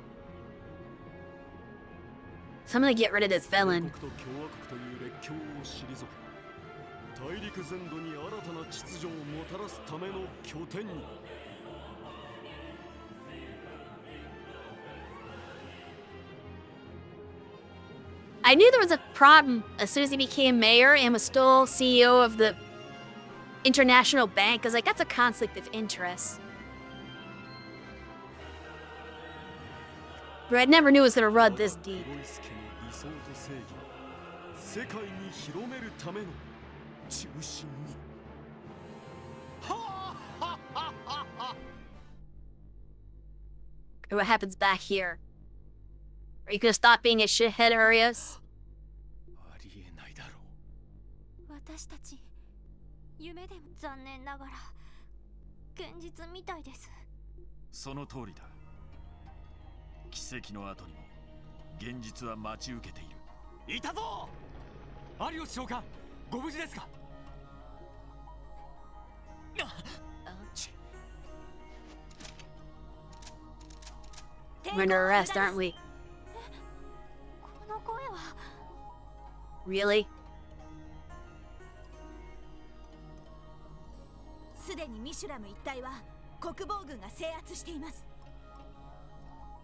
Speaker 1: So I'm gonna get rid of this villain.
Speaker 11: 国と共和国という列強を退け、大陸全土に新たな秩序をもたらすための拠点に。
Speaker 1: I knew there was a problem as soon as he became mayor and was still CEO of the international bank. I was like, that's a conflict of interest. But I never knew it was gonna run this deep.
Speaker 11: 世界に広めるための中心に。
Speaker 1: What happens back here? Are you gonna stop being a shithead, Arius?
Speaker 11: ありえないだろう。
Speaker 4: 私たち夢でも残念ながら現実みたいです。
Speaker 9: その通りだ。奇跡の後にも現実は待ち受けている。
Speaker 5: いたぞ。アリオス長官、ご無事ですか。
Speaker 1: We're under arrest, aren't we?
Speaker 4: この声は。
Speaker 1: Really?
Speaker 12: すでにミシュラム一帯は国防軍が制圧しています。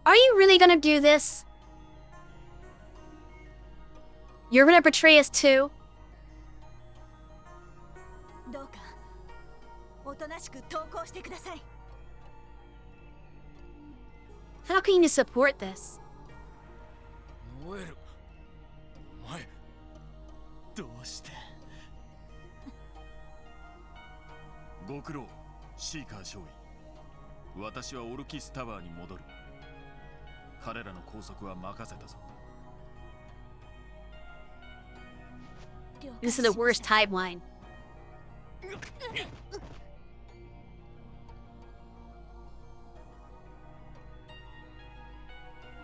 Speaker 1: Are you really gonna do this? You're gonna betray us too?
Speaker 12: どうかおとなしく投降してください。
Speaker 1: How can you support this?
Speaker 5: ノエル、お前どうして。
Speaker 9: ご苦労、シーカー少尉。私はオルキスタワーに戻る。彼らの拘束は任せたぞ。
Speaker 1: This is the worst timeline.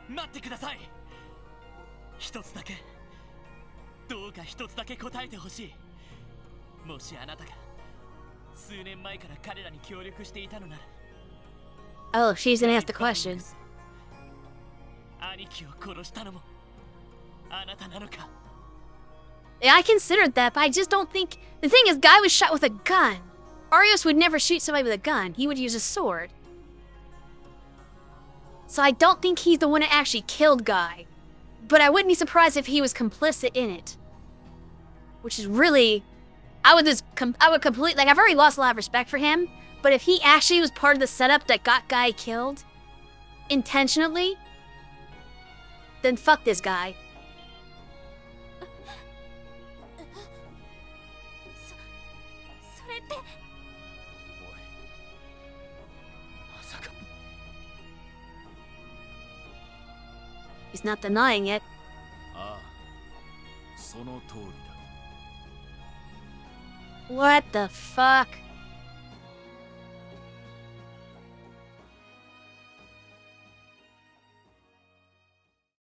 Speaker 3: 待ってください。一つだけ、どうか一つだけ答えてほしい。もしあなたが数年前から彼らに協力していたのなら。
Speaker 1: Oh, she's gonna ask the question.
Speaker 3: 兄貴を殺したのもあなたなのか。
Speaker 1: Yeah, I considered that, but I just don't think... The thing is, Guy was shot with a gun. Arius would never shoot somebody with a gun. He would use a sword. So I don't think he's the one that actually killed Guy. But I wouldn't be surprised if he was complicit in it. Which is really... I would completely... Like, I've already lost a lot of respect for him. But if he actually was part of the setup that got Guy killed... intentionally... then fuck this guy.
Speaker 12: それって。
Speaker 5: まさか。
Speaker 1: He's not denying it.
Speaker 9: ああ、その通りだ。
Speaker 1: What the fuck?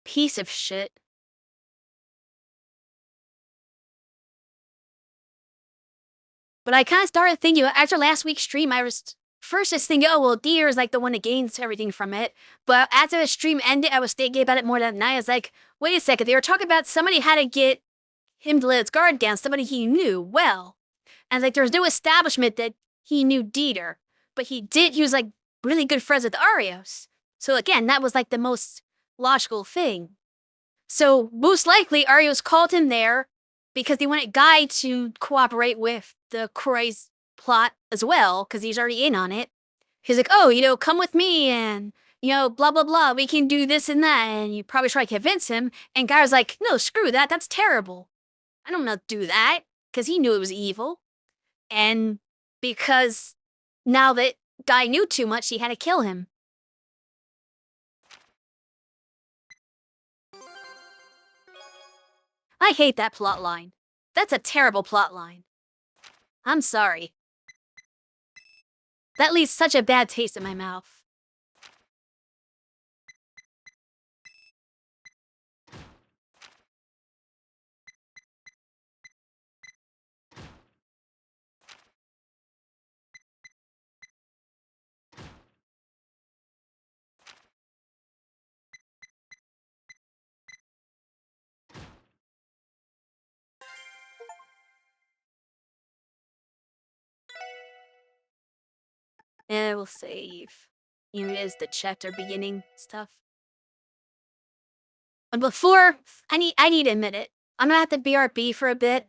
Speaker 1: Piece of shit. But I kind of started thinking, after last week's stream, I was first just thinking, oh, well, Deer is like the one that gains everything from it. But after the stream ended, I was thinking about it more that night. I was like, wait a second, they were talking about somebody had to get him to let his guard down, somebody he knew well. And like, there's no establishment that he knew Dieter. But he was like really good friends with Arios. So again, that was like the most logical thing. So most likely, Arios called him there because he wanted Guy to cooperate with the Croy's plot as well, because he's already in on it. He's like, oh, come with me and, blah, blah, blah. We can do this and that. And you probably try to convince him. And Guy was like, no, screw that. That's terrible. I don't know do that, because he knew it was evil. And because now that Guy knew too much, he had to kill him. I hate that plot line. That's a terrible plot line. I'm sorry. That leaves such a bad taste in my mouth. And we'll save. Here is the chapter beginning stuff. And before, I need to admit it. I'm gonna have to BRB for a bit.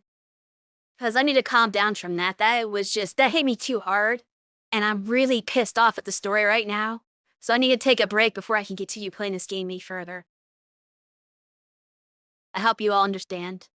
Speaker 1: Because I need to calm down from that. That hit me too hard. And I'm really pissed off at the story right now. So I need to take a break before I can continue playing this game any further. I hope you all understand.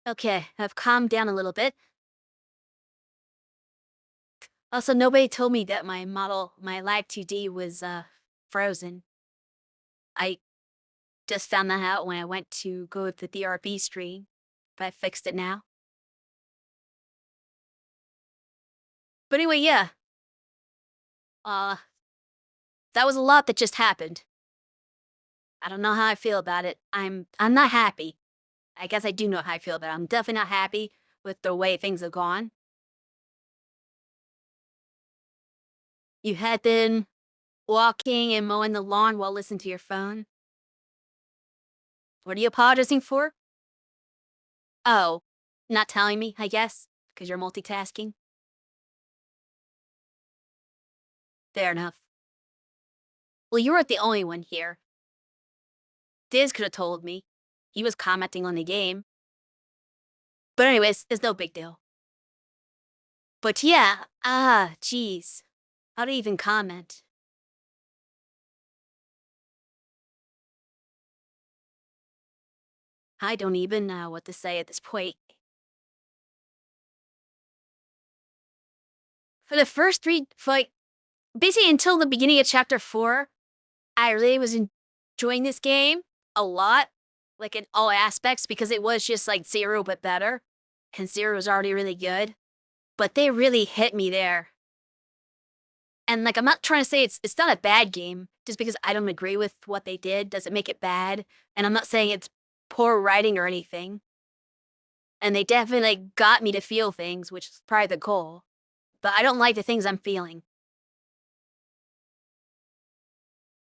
Speaker 1: Okay, I've calmed down a little bit. Also, nobody told me that my Live 2D was, frozen. I just found that out when I went to go to the DRB stream, but I fixed it now. But anyway, yeah. That was a lot that just happened. I don't know how I feel about it. I'm not happy. I guess I do know how I feel about it. I'm definitely not happy with the way things have gone. You had been walking and mowing the lawn while listening to your phone. What are you apologizing for? Oh, not telling me, I guess, because you're multitasking. Fair enough. Well, you weren't the only one here. Diz could have told me. He was commenting on the game. But anyways, it's no big deal. But yeah, geez. How to even comment? I don't even know what to say at this point. For the first basically until the beginning of chapter 4, I really was enjoying this game a lot, like in all aspects, because it was just like Zero but better, and Zero was already really good. But they really hit me there. And like, I'm not trying to say it's not a bad game, just because I don't agree with what they did doesn't make it bad, and I'm not saying it's poor writing or anything. And they definitely got me to feel things, which is probably the goal. But I don't like the things I'm feeling.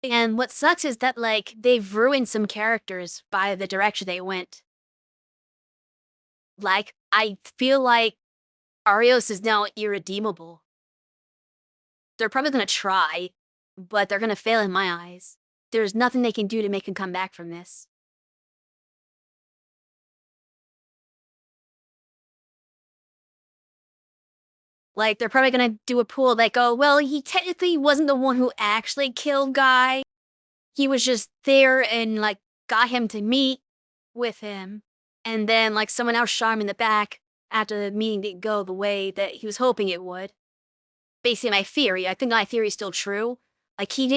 Speaker 1: And what sucks is that, like, they've ruined some characters by the direction they went. Like, I feel like Arios is now irredeemable. They're probably gonna try, but they're gonna fail in my eyes. There's nothing they can do to make him come back from this. Like, they're probably gonna do a pool like, oh, well, he technically wasn't the one who actually killed Guy. He was just there and, like, got him to meet with him. And then, like, someone else shot him in the back after the meeting didn't go the way that he was hoping it would. Basically, my theory. I think my theory is still true. Like, he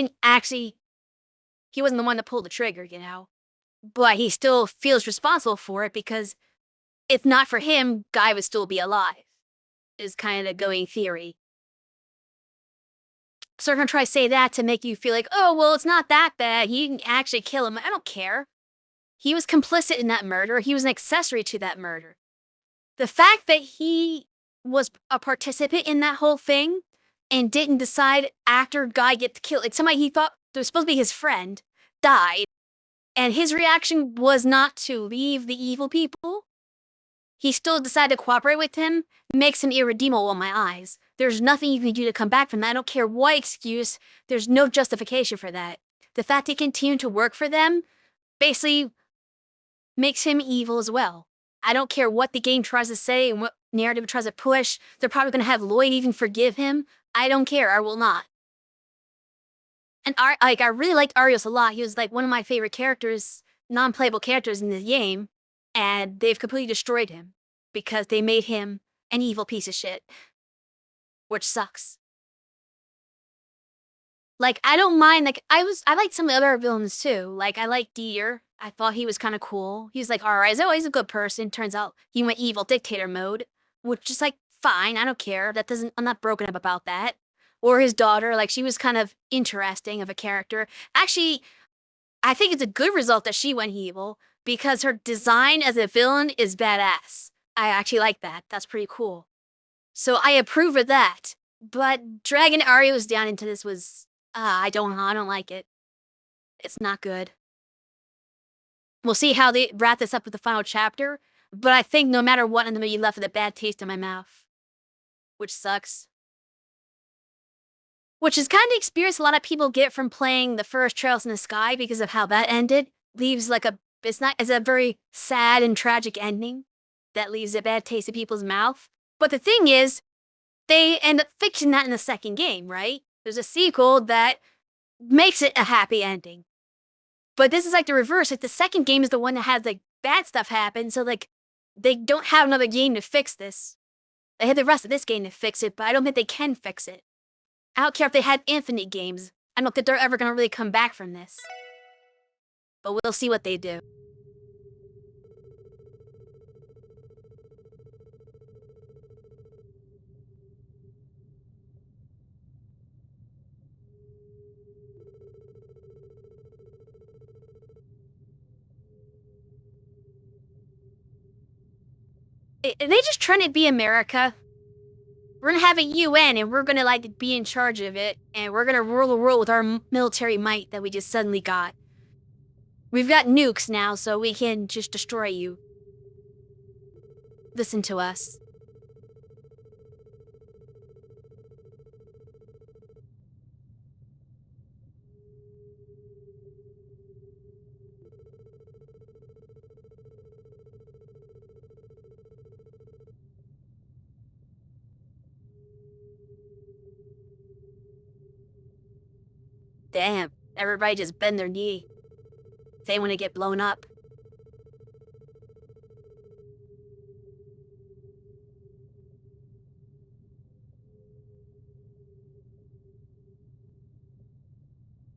Speaker 1: wasn't the one to pull the trigger, you know? But he still feels responsible for it because if not for him, Guy would still be alive, is kind of the going theory. So they're gonna try to say that to make you feel like, oh, well, it's not that bad. He didn't actually kill him. I don't care. He was complicit in that murder. He was an accessory to that murder. The fact that he was a participant in that whole thing and didn't decide after Guy gets killed, like somebody he thought was supposed to be his friend, died, and his reaction was not to leave the evil people. He still decided to cooperate with him, makes him irredeemable in my eyes. There's nothing you can do to come back from that. I don't care what excuse, there's no justification for that. The fact he continued to work for them basically makes him evil as well. I don't care what the game tries to say and what narrative it tries to push. They're probably going to have Lloyd even forgive him. I don't care. I will not. And I really liked Arios a lot. He was like one of my favorite characters, non-playable characters in the game. And they've completely destroyed him because they made him an evil piece of shit. Which sucks. Like, I don't mind, like, I liked some of the other villains too. Like, I liked Deer. I thought he was kind of cool. He was like, alright, he's a good person. Turns out he went evil dictator mode, which is like, fine, I don't care. I'm not broken up about that. Or his daughter, like, she was kind of interesting of a character. Actually, I think it's a good result that she went evil because her design as a villain is badass. I actually like that. That's pretty cool. So I approve of that. But dragging Arios down into this was, I don't like it. It's not good. We'll see how they wrap this up with the final chapter, but I think no matter what, I'm gonna be left with a bad taste in my mouth. Which sucks. Which is kind of the experience a lot of people get from playing the first Trails in the Sky because of how that ended. Leaves like it's a very sad and tragic ending that leaves a bad taste in people's mouth. But the thing is, they end up fixing that in the second game, right? There's a sequel that makes it a happy ending. But this is like the reverse. Like the second game is the one that has like bad stuff happen. So like they don't have another game to fix this. They have the rest of this game to fix it, but I don't think they can fix it. I don't care if they had infinite games. I don't think they're ever gonna really come back from this. But we'll see what they do. Are they just trying to be America? We're gonna have a UN and we're gonna like be in charge of it, and we're gonna rule the world with our military might that we just suddenly got. We've got nukes now, so we can just destroy you. Listen to us. Damn, everybody just bend their knee. They want to get blown up.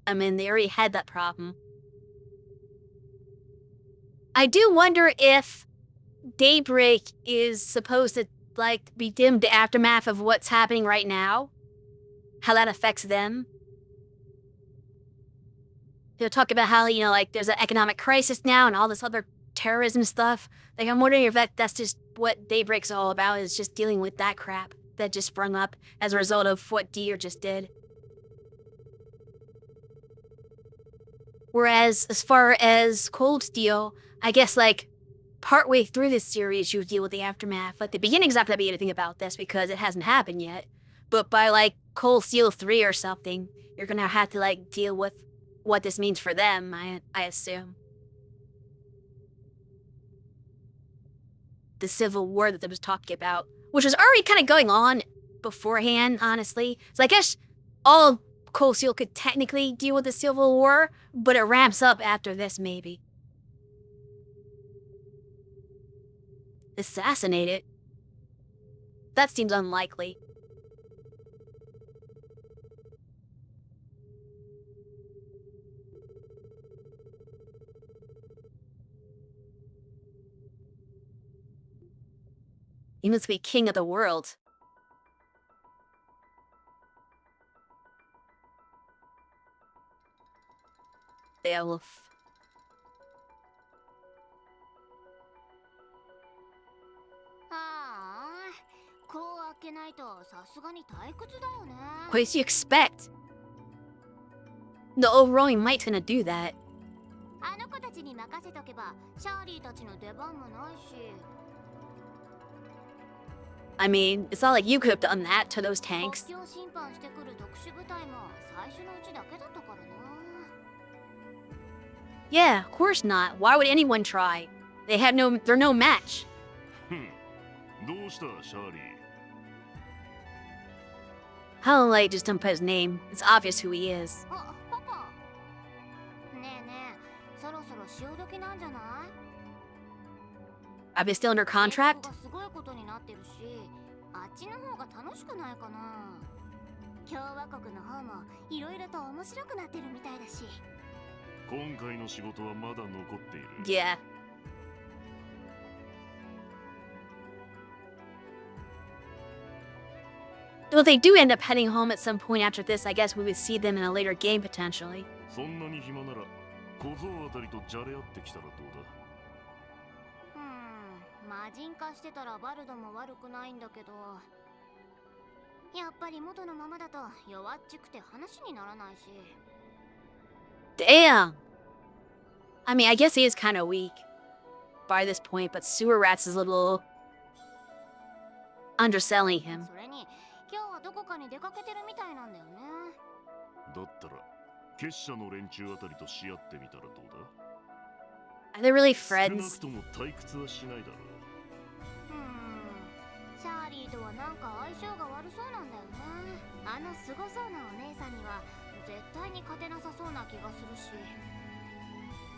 Speaker 1: I mean, they already had that problem. I do wonder if Daybreak is supposed to, like, be the aftermath of what's happening right now. How that affects them. They'll talk about how, you know, like, there's an economic crisis now and all this other terrorism stuff. Like, I'm wondering if that's just what Daybreak's all about, is just dealing with that crap that just sprung up as a result of what Deer just did. Whereas, as far as Cold Steel, I guess, like, partway through this series, you deal with the aftermath. Like, the beginning's not going to be anything about this because it hasn't happened yet. But by, like, Cold Steel 3 or something, you're going to have to, like, deal with what this means for them, I assume. The Civil War that I was talking about, which was already kind of going on beforehand, honestly. So I guess all Cold Steel could technically deal with the Civil War, but it ramps up after this, maybe. Assassinated? That seems unlikely. He must be king of the world. Beowulf. What did you expect? The old Rowan Might's gonna do that. I mean, it's not like you could have done that to those tanks. Yeah, of course not. Why would anyone try? They're no match. How like just don't put his name. It's obvious who he is. Are they still under contract? Yeah. Well, they do end up heading home at some point after this. I guess we would see them in a later game, potentially. Damn! I mean, I guess he is kind of weak by this point, but Sewer Rats is a little underselling him. Are they really friends?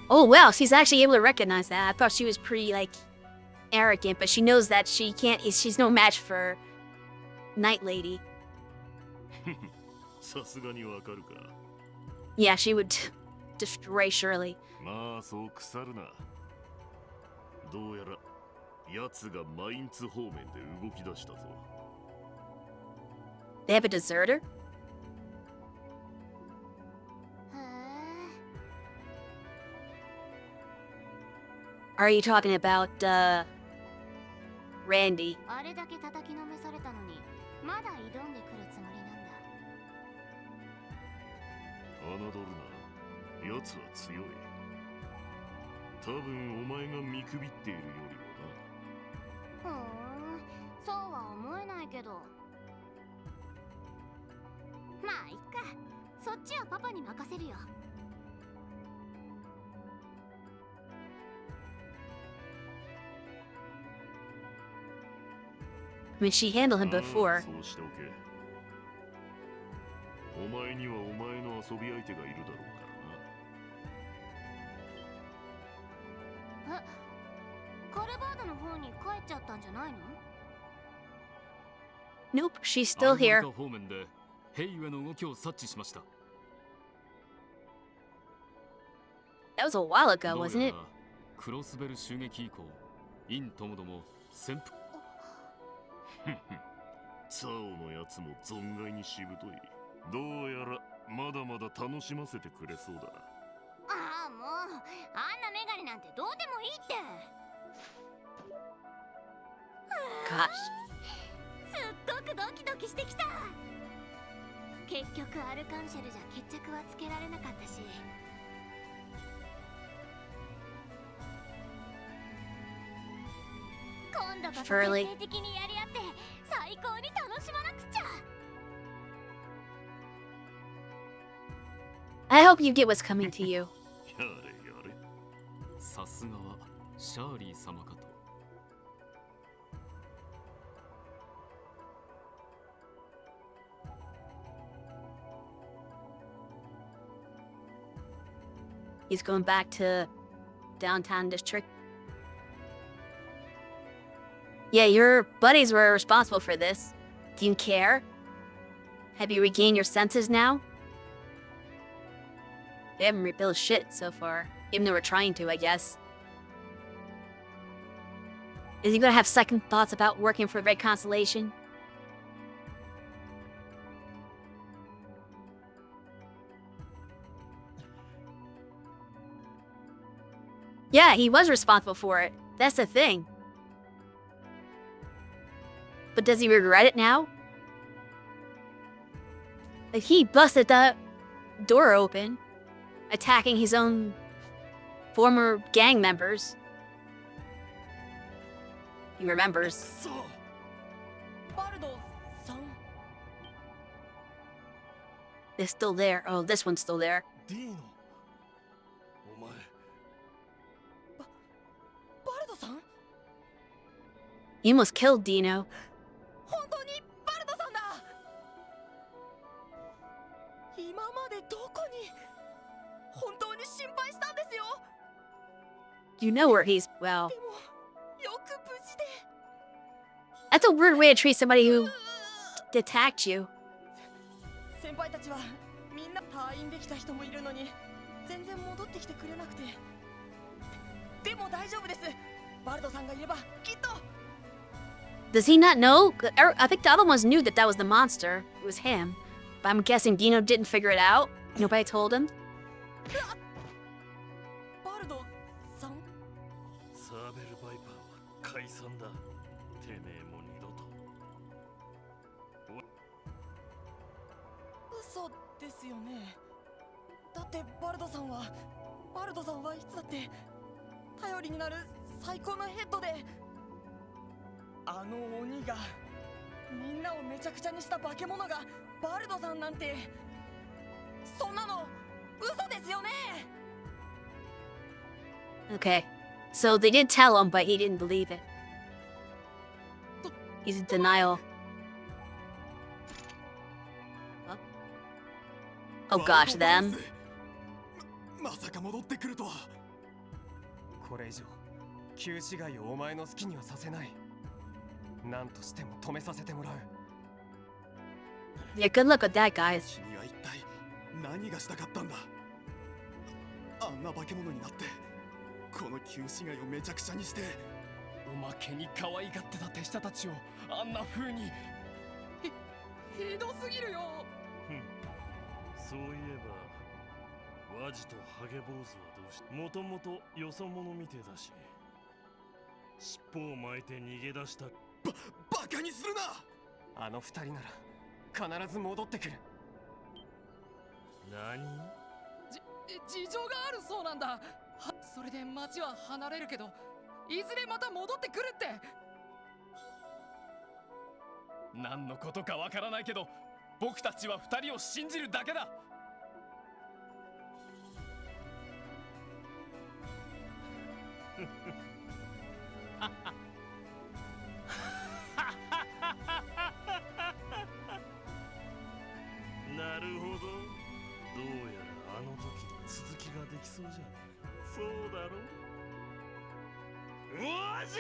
Speaker 1: Oh wow, she's actually able to recognize that. I thought she was pretty, like, arrogant, but she knows that she can't. She's no match for Night Lady.
Speaker 11: さすがにわかるか。
Speaker 1: Yeah, she would destroy Shirley.
Speaker 11: まあそう腐るな。どうやら奴がマインツ方面で動き出したぞ。
Speaker 1: They have a deserter?
Speaker 4: へえ。
Speaker 1: Are you talking about Randy?
Speaker 4: あれだけ叩きのめされたのにまだ挑んでくるつもりなんだ。
Speaker 11: 侮るな。奴は強い。多分お前が見くびっているよりはな。
Speaker 4: ふーん、そうは思えないけど。まあいっか、そっちはパパに任せるよ。
Speaker 1: I mean, she handled him
Speaker 11: ああ
Speaker 1: before.
Speaker 11: そうしておけ。お前にはお前の遊び相手がいるだろうからな。
Speaker 4: え、カルバードの方に帰っちゃったんじゃないの？
Speaker 1: Nope, she's still here.
Speaker 11: アルモニカ方面でヘイウェの動きを察知しました。
Speaker 1: That was a while ago,
Speaker 11: どう
Speaker 1: wasn't
Speaker 11: や
Speaker 1: it?
Speaker 11: らクロスベル襲撃以降、インともども旋風。ツァオのやつも存外にしぶとい。どうやらまだまだ楽しませてくれそうだ。
Speaker 4: ああ、もうあんなメガネなんてどうでもいいって。
Speaker 1: Gosh.
Speaker 4: すっごくドキドキしてきた。結局アルカンシェルじゃ決着はつけられなかったし。今度こそ決
Speaker 1: Furley.
Speaker 4: 定的にやり合って最高に楽しまなくちゃ。
Speaker 1: I hope you get what's coming to you.
Speaker 11: やれやれ。さすがはシャーリー様かと。
Speaker 1: He's going back to downtown district. Yeah, your buddies were responsible for this. Do you care? Have you regained your senses now? They haven't rebuilt shit so far, even though we're trying to, I guess. Is he gonna have second thoughts about working for the Red Constellation? Yeah, he was responsible for it. That's the thing. But does he regret it now? Like, he busted that door open, attacking his own former gang members. He remembers. They're still there. Oh, this one's still there.
Speaker 11: ディーノ。お前。
Speaker 12: バルドさん？
Speaker 1: He almost killed Dino.
Speaker 12: 本当にバルドさんだ。今までどこに？本当に心配したんですよ。
Speaker 1: You know where he's, well.
Speaker 12: でもよく無事で。
Speaker 1: That's a weird way to treat somebody who attacked you.
Speaker 12: 先輩たちはみんな退院できた人もいるのに全然戻ってきてくれなくて。でも大丈夫です。バルドさんがいればきっと。
Speaker 1: Does he not know? I think the other ones knew that that was the monster. It was him. But I'm guessing Dino didn't figure it out. Nobody told him.
Speaker 12: バルドさん？
Speaker 11: サーベルバイパーは解散だ。てめえも二度と。
Speaker 12: 嘘ですよね。だってバルドさんはいつだって頼りになる最高のヘッドで、あの鬼がみんなをめちゃくちゃにした化け物がバルドさんなんて、そんなの嘘ですよね。
Speaker 1: Okay. So they did tell him, but he didn't believe it. He's in denial. Oh gosh, them.
Speaker 5: まさか戻ってくるとは。これ以上
Speaker 11: 旧市街をお前の好きにはさせない。何としても止めさせてもらう。
Speaker 1: Yeah, good luck with that, guys.
Speaker 11: 君は一体何がしたかったんだ。あんな化け物になってこの旧市街をめちゃくちゃにして、おまけに可愛がってた手下たちをあんな風に。ひどすぎるよ。
Speaker 9: そういえばワジとハゲ坊主はどうして、もともとよそ者みてえだし、尻尾を巻いて逃げ出した。
Speaker 11: バカにするな。あの二人なら必ず戻ってくる。
Speaker 9: 何？
Speaker 12: 事情があるそうなんだ。それで町は離れるけど、いずれまた戻ってくるって。何のことかわからないけど、僕たちは二人を信じるだけだ。
Speaker 9: なるほど。どうやらあの時の続きができそうじゃねえ。そうだろ。ワジ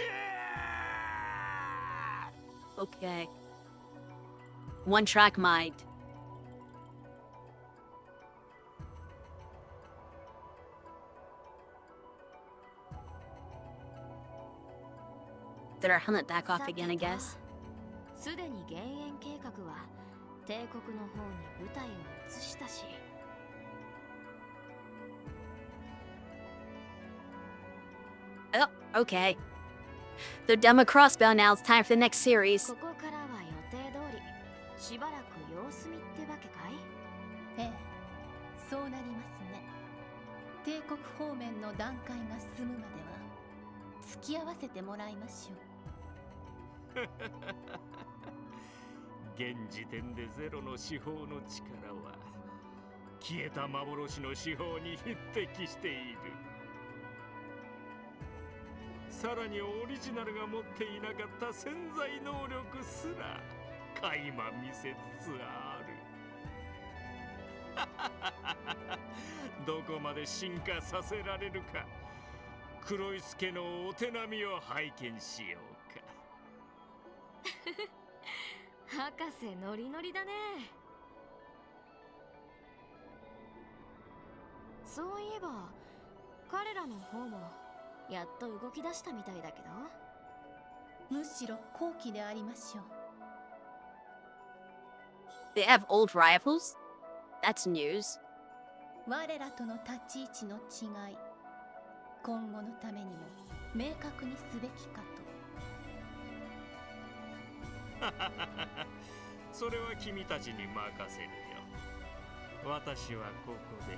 Speaker 9: ー！
Speaker 1: Okay. One track mind. Did our helmet back off again, I guess?
Speaker 4: すでに減塩計画は帝国の方に部隊を移したし。
Speaker 1: Oh, okay. They're done with Crossbow now. It's time for the next series.
Speaker 4: ここからは予定通りしばらく様子見ってわけかい？
Speaker 10: ええ、そうなりますね。帝国方面の段階が進むまでは付き合わせてもらいましょう。
Speaker 9: 現時点でゼロの司法の力は消えた幻の司法に匹敵している。さらにオリジナルが持っていなかった潜在能力すら垣間見せつつある。どこまで進化させられるか、黒い助のお手並みを拝見しようか。
Speaker 4: 博士ノリノリだね。そういえば彼らの方もやっと動き出したみたいだけど。
Speaker 10: むしろ後期でありましょう。
Speaker 1: They have old rivals? That's news.
Speaker 10: 我らとの立ち位置の違い、今後のためにも明確にすべきかと。
Speaker 9: それは君たちに任せるよ。私はここで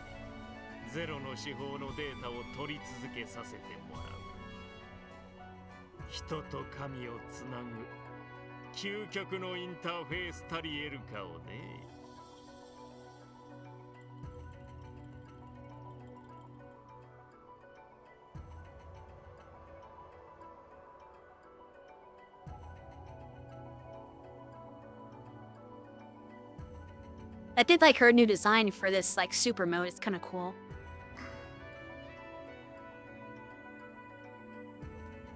Speaker 9: ゼロの司法のデータを取り続けさせてもらう。人と神をつなぐ究極のインターフェースたり得るかをね。
Speaker 1: I did like her new design for this like super mode. It's kind of cool.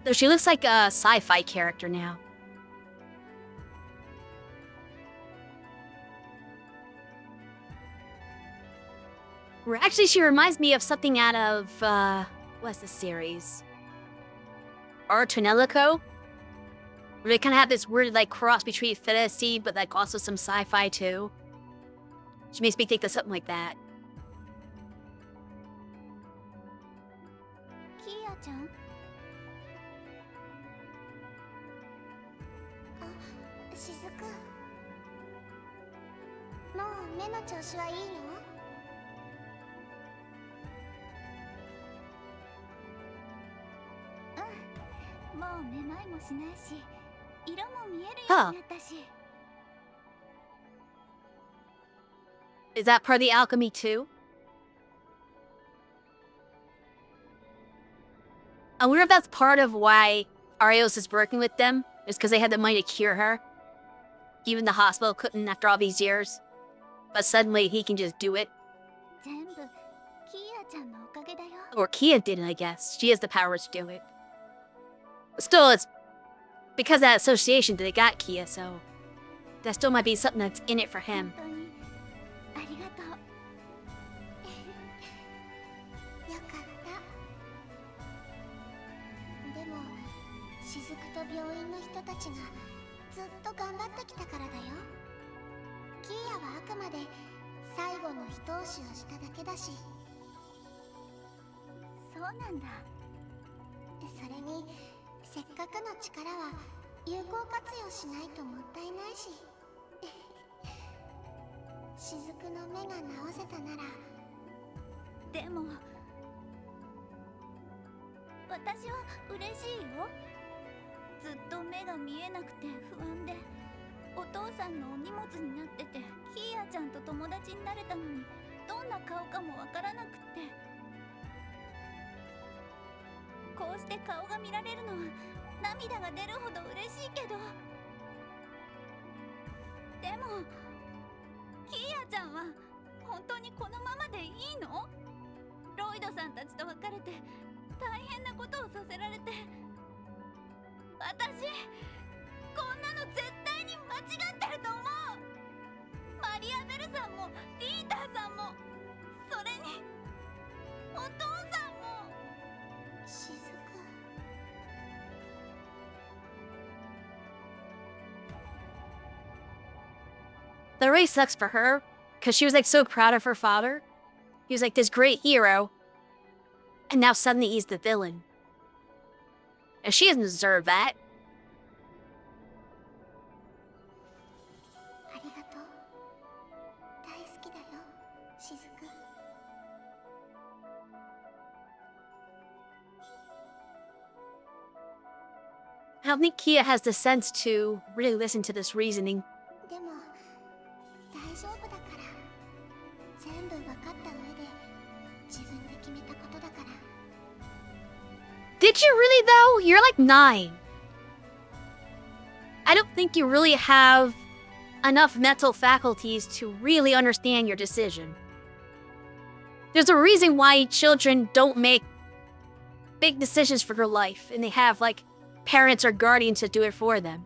Speaker 1: Though she looks like a sci-fi character now. Or actually, she reminds me of something out of what's the series? Artonelico? Where they kind of have this weird like cross between fantasy, but like also some sci-fi too. She makes me think of something like that.
Speaker 4: キーヤちゃん。あ、しずく。もう目の調子はいいの？うん。もうめまいもしないし、色も見えるようになったし。
Speaker 1: Is that part of the alchemy too? I wonder if that's part of why Arios is working with them. Is because they had the money to cure her. Even the hospital couldn't after all these years. But suddenly he can just do it.
Speaker 4: 全部キーヤちゃんのおかげだよ。
Speaker 1: Or Kia did it, I guess. She has the power to do it. still, it's because of that association that they got Kia, so that still might be something that's in it for him.
Speaker 4: 本当にありがとう。よかった。でも雫と病院の人たちがずっと頑張ってきたからだよ。キーヤはあくまで最後の一押しをしただけだし。そうなんだ。それにせっかくの力は有効活用しないともったいないし。雫の目が治せたなら。でも私は嬉しいよ。ずっと目が見えなくて不安で、お父さんのお荷物になってて、キーヤちゃんと友達になれたのにどんな顔かもわからなくって、こうして顔が見られるのは涙が出るほど嬉しいけど、でもキーヤちゃんは本当にこのままでいいの？ロイドさんたちと別れて大変なことをさせられて、私こんなの絶対に間違ってると思う。マリアベルさんもディーターさんも、それにお父さんも。雫。
Speaker 1: That really sucks for her, because she was like so proud of her father. He was like this great hero, and now suddenly he's the villain. And she doesn't deserve that.
Speaker 4: ありがとう。大好きだよ、雫。
Speaker 1: I don't think Kia has the sense to really listen to this reasoning.
Speaker 4: でも大丈夫だから。全部分かった上で自分で決めたことだから。
Speaker 1: Did you really though? You're like 9. I don't think you really have enough mental faculties to really understand your decision. There's a reason why children don't make big decisions for their life and they have like parents or guardians to do it for them.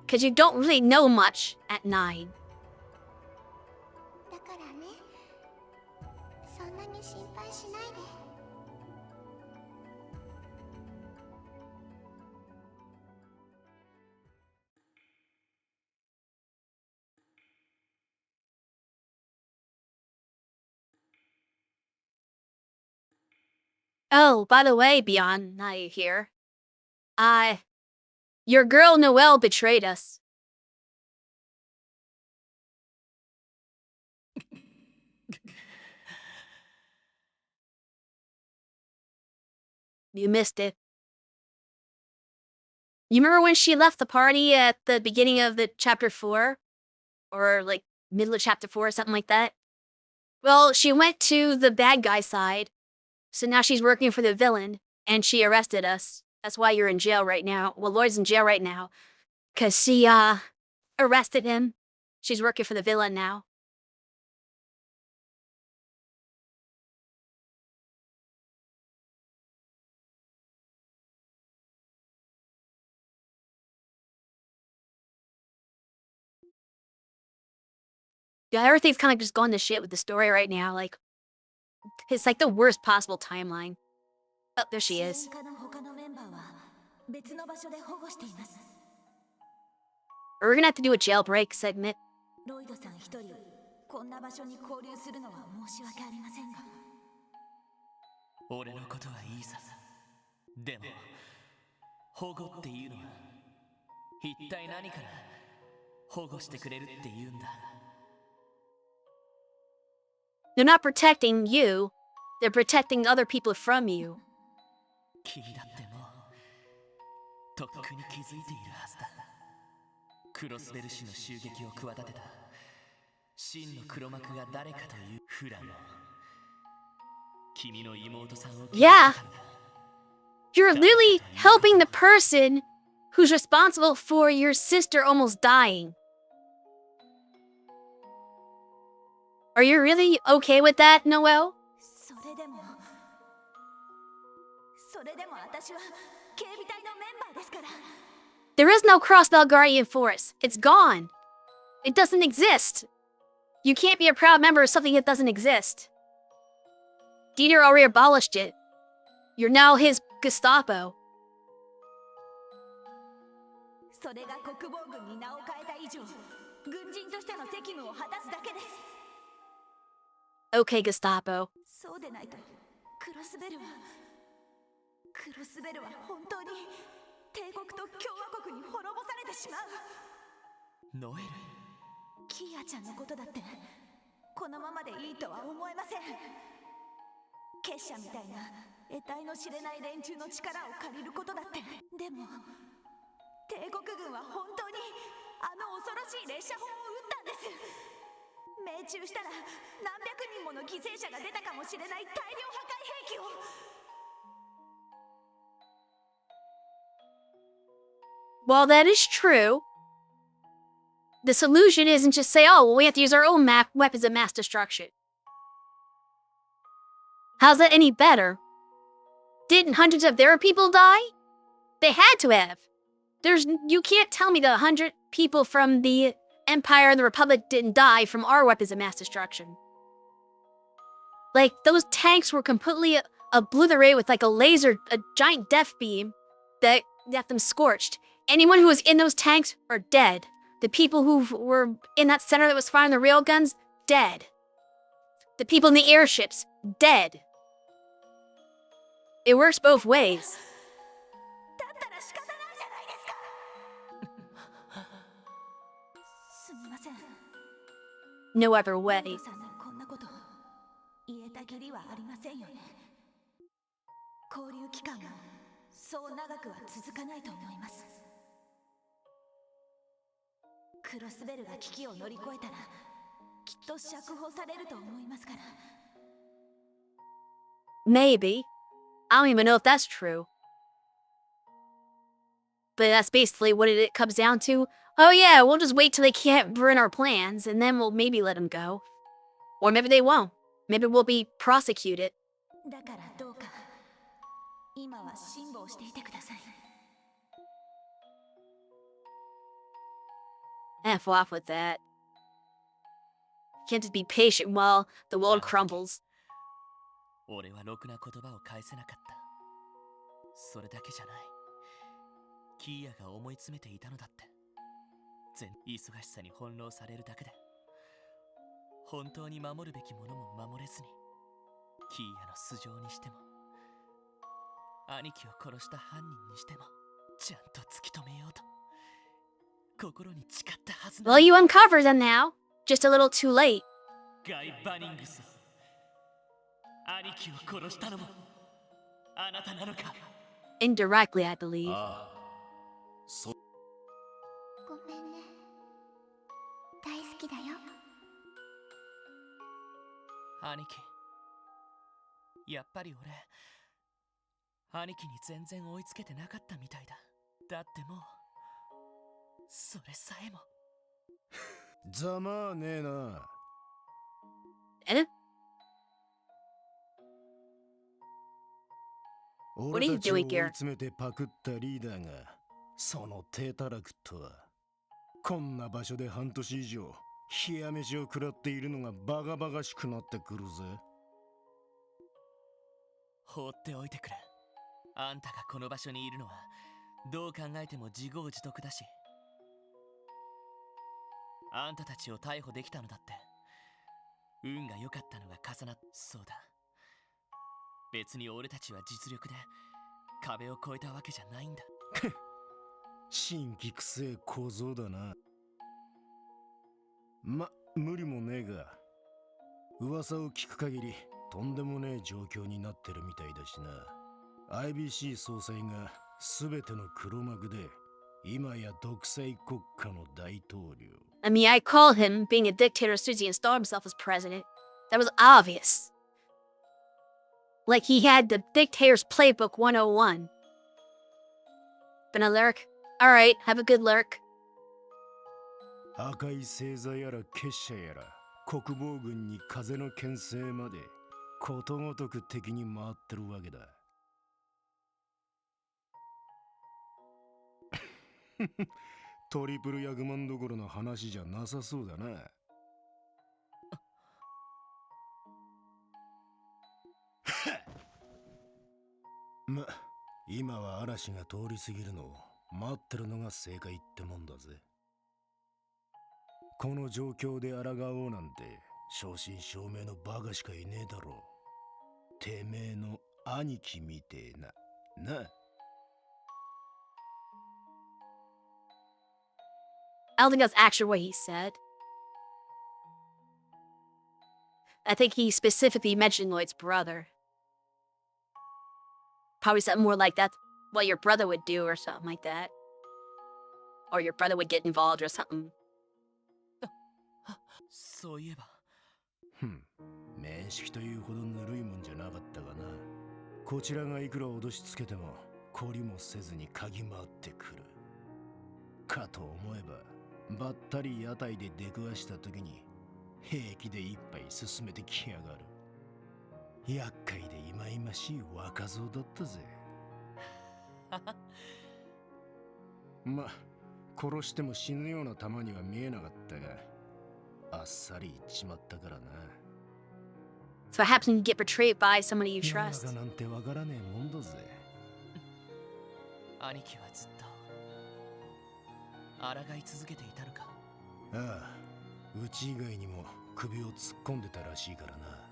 Speaker 1: Because you don't really know much at 9.
Speaker 4: だからね、そんなに心配しないで。
Speaker 1: Oh, by the way, Beyond, now you're here. Your girl Noelle betrayed us. You missed it. You remember when she left the party at the beginning of the chapter 4? Or like middle of chapter 4 or something like that? Well, she went to the bad guy side. So now she's working for the villain, and she arrested us. That's why you're in jail right now. Well, Lloyd's in jail right now. 'Cause she, arrested him. She's working for the villain now. Yeah, everything's kind of just going to shit with the story right now. Like, it's like the worst possible timeline. Oh, there she is.
Speaker 4: 支援課の他のメンバーは別の場所で保護しています。
Speaker 1: We're gonna have to do a jailbreak segment.
Speaker 4: ロイドさん一人こんな場所に交流するのは申し訳ありませんが。
Speaker 3: 俺のことはいいさ。でも保護っていうのは一体何から保護してくれるって言うんだ。
Speaker 1: They're not protecting you. They're protecting other people from you.
Speaker 3: 君だってもうとっくに気づいているはずだ。クロスベル氏の襲撃を企てた真の黒幕が誰かというフラの君の妹さんを。
Speaker 1: Yeah. You're literally helping the person who's responsible for your sister almost dying. Are you really okay with that, Noelle?
Speaker 4: それでも私は警備隊のメンバーですから。
Speaker 1: There is no Cross Belgarian Force. It's gone. It doesn't exist. You can't be a proud member of something that doesn't exist. Dieter already abolished it. You're now his Gestapo.
Speaker 4: それが国防軍に名を変えた以上、軍人としての責務を果たすだけです。
Speaker 1: Okay, Gestapo.
Speaker 4: そうでないと、クロスベルは本当に帝国と共和国に滅ぼされてしまう。
Speaker 3: ノエル、
Speaker 4: キーヤちゃんのことだってこのままでいいとは思えません。結社みたいな得体の知れない連中の力を借りることだって。でも帝国軍は本当にあの恐ろしい列車砲を撃ったんです。命中したら何百人もの犠牲者が出たかもしれない大量破壊兵器を。
Speaker 1: While that is true, the solution isn't just say, oh, well, we have to use our own weapons of mass destruction. How's that any better? Didn't hundreds of their people die? They had to have. You can't tell me the 100 people from the Empire and the Republic didn't die from our weapons of mass destruction. Like, those tanks were completely obliterated with like a giant death beam that left them scorched. Anyone who was in those tanks are dead. The people who were in that center that was firing the railguns, dead. The people in the airships, dead. It works both ways.
Speaker 4: だったら仕方ないじゃないですか。すみません。
Speaker 1: No other way.
Speaker 4: さんにこんなこと言えた義理はありませんよね。交流期間もそう長くは続かないと思います。クロスベルが危機を乗り越えたらきっと釈放されると思いますから。
Speaker 1: Maybe. I don't even know if that's true. But that's basically what it comes down to. Oh yeah, we'll just wait till they can't ruin our plans, and then we'll maybe let them go. Or maybe they won't. Maybe we'll be prosecuted.
Speaker 4: だからどうか今は辛抱していてください。
Speaker 1: F off with that. Can't just be patient while the world crumbles.
Speaker 3: 俺はろくな言葉を返せなかった。それだけじゃない。キーヤが思い詰めていたのだって。忙しさに翻弄されるだけで、本当に守るべきものも守れずに、キーヤの素性にしても、兄貴を殺した犯人にしても、ちゃんと突き止めようと、心に誓ったはずだ。
Speaker 1: Well, you uncovered them now. Just a little too late.
Speaker 3: ガイ・バニングス。兄貴を殺したのもあなたなのか。
Speaker 1: Indirectly, I believe.
Speaker 4: ごめんね。大好きだよ。
Speaker 3: 兄貴、やっぱり俺、兄貴に全然追いつけてなかったみたいだ。だってもう、それさえも。
Speaker 13: ざまあねえな。
Speaker 1: Eh?
Speaker 13: 俺たちを追い詰めてパクったリーダーがその低たらくとは。こんな場所で半年以上冷や飯を食らっているのがバカバカしくなってくるぜ。
Speaker 3: 放っておいてくれ。あんたがこの場所にいるのはどう考えても自業自得だし、あんたたちを逮捕できたのだって運が良かったのが重なっ。そうだ、別に俺たちは実力で壁を越えたわけじゃないんだ。
Speaker 13: 新規くせえ小僧だな。無理もねえが、噂を聞く限りとんでもねえ状況になってるみたいだしな。IBC 総裁が全ての黒幕で今や独裁国家の大統領。
Speaker 1: I mean, I called him being a dictator as soon as he installed himself as president. That was obvious. Like he had the dictator's playbook 101. Been a lurk? Alright, have a good lurk.
Speaker 13: 赤い星座やら結社やら国防軍に風の牽制までことごとく敵に回ってるわけだ。トリプル役満どころの話じゃなさそうだな。ま、今は嵐が通り過ぎるのを待ってるのが正解ってもんだぜ。この状況で抗おうなんて正真正銘のバカしかいねえだろう。てめえの兄貴みてえな。な。
Speaker 1: I don't think that's actually what he said. I think he specifically mentioned Lloyd's brother. Probably something more like that's what your brother would do or something like that. Or your brother would get involved or something.
Speaker 3: そういえば。
Speaker 13: 面識というほどぬるいもんじゃなかったがな。こちらがいくら脅しつけても懲りもせずに嗅ぎ回ってくる。かと思えばばったり屋台で出くわした時に平気で一杯進めてきやがる。厄介でいまいましい若造だったぜ。ま、殺しても死ぬような玉には見えなかったが、あっさり言っちまったからな。
Speaker 1: So what happens when you get betrayed by somebody you
Speaker 13: 世の
Speaker 1: trust?
Speaker 13: 中なんてわからねえもんだぜ。
Speaker 3: 兄貴はずっと抗い続けていたのか。
Speaker 13: ああ、うち以外にも首を突っ込んでたらしいからな。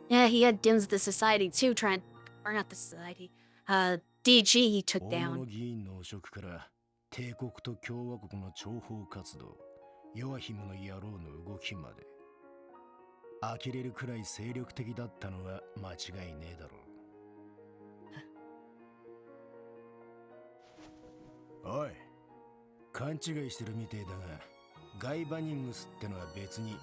Speaker 1: Yeah, he had dealings with the society too, or not the society. DG he took
Speaker 13: 大物
Speaker 1: down.
Speaker 13: 議員の汚職から帝国と共和国の諜報活動、ヨアヒムの野郎の動きまで。呆れるくらい精力的だったのは間違いねえだろう。おい、勘違いしてるみてえだが、ガイバニングスってのは別に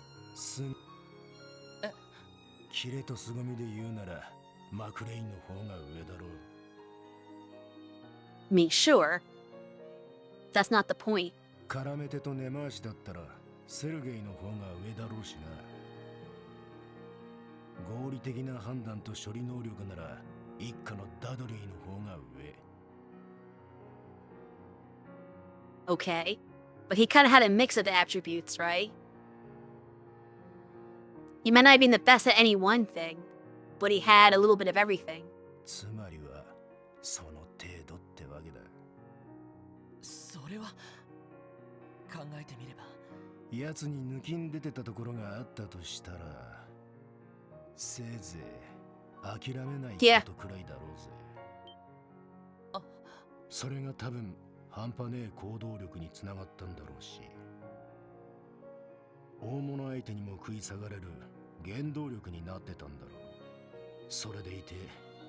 Speaker 13: キレと凄みで言うならマクレインの方が上だろう。
Speaker 1: I mean, sure. That's not the point.
Speaker 13: 絡め手と根回しだったらセルゲイの方が上だろうしな。合理的な判断と処理能力なら一家のダドリーの方が上。
Speaker 1: Okay. But he kind of had a mix of the attributes, right? He might not have been the best at any one thing, but he had a little bit of everything.
Speaker 13: つまりはその程度ってわけだ。
Speaker 3: それは考えてみれば
Speaker 13: 奴に抜きん出てたところがあったとしたら、せいぜい諦めないことくらいだろうぜ。それが多分半端ねえ行動力につながったんだろうし、大物相手にも食い下がれる原動力になってたんだろう。それでいて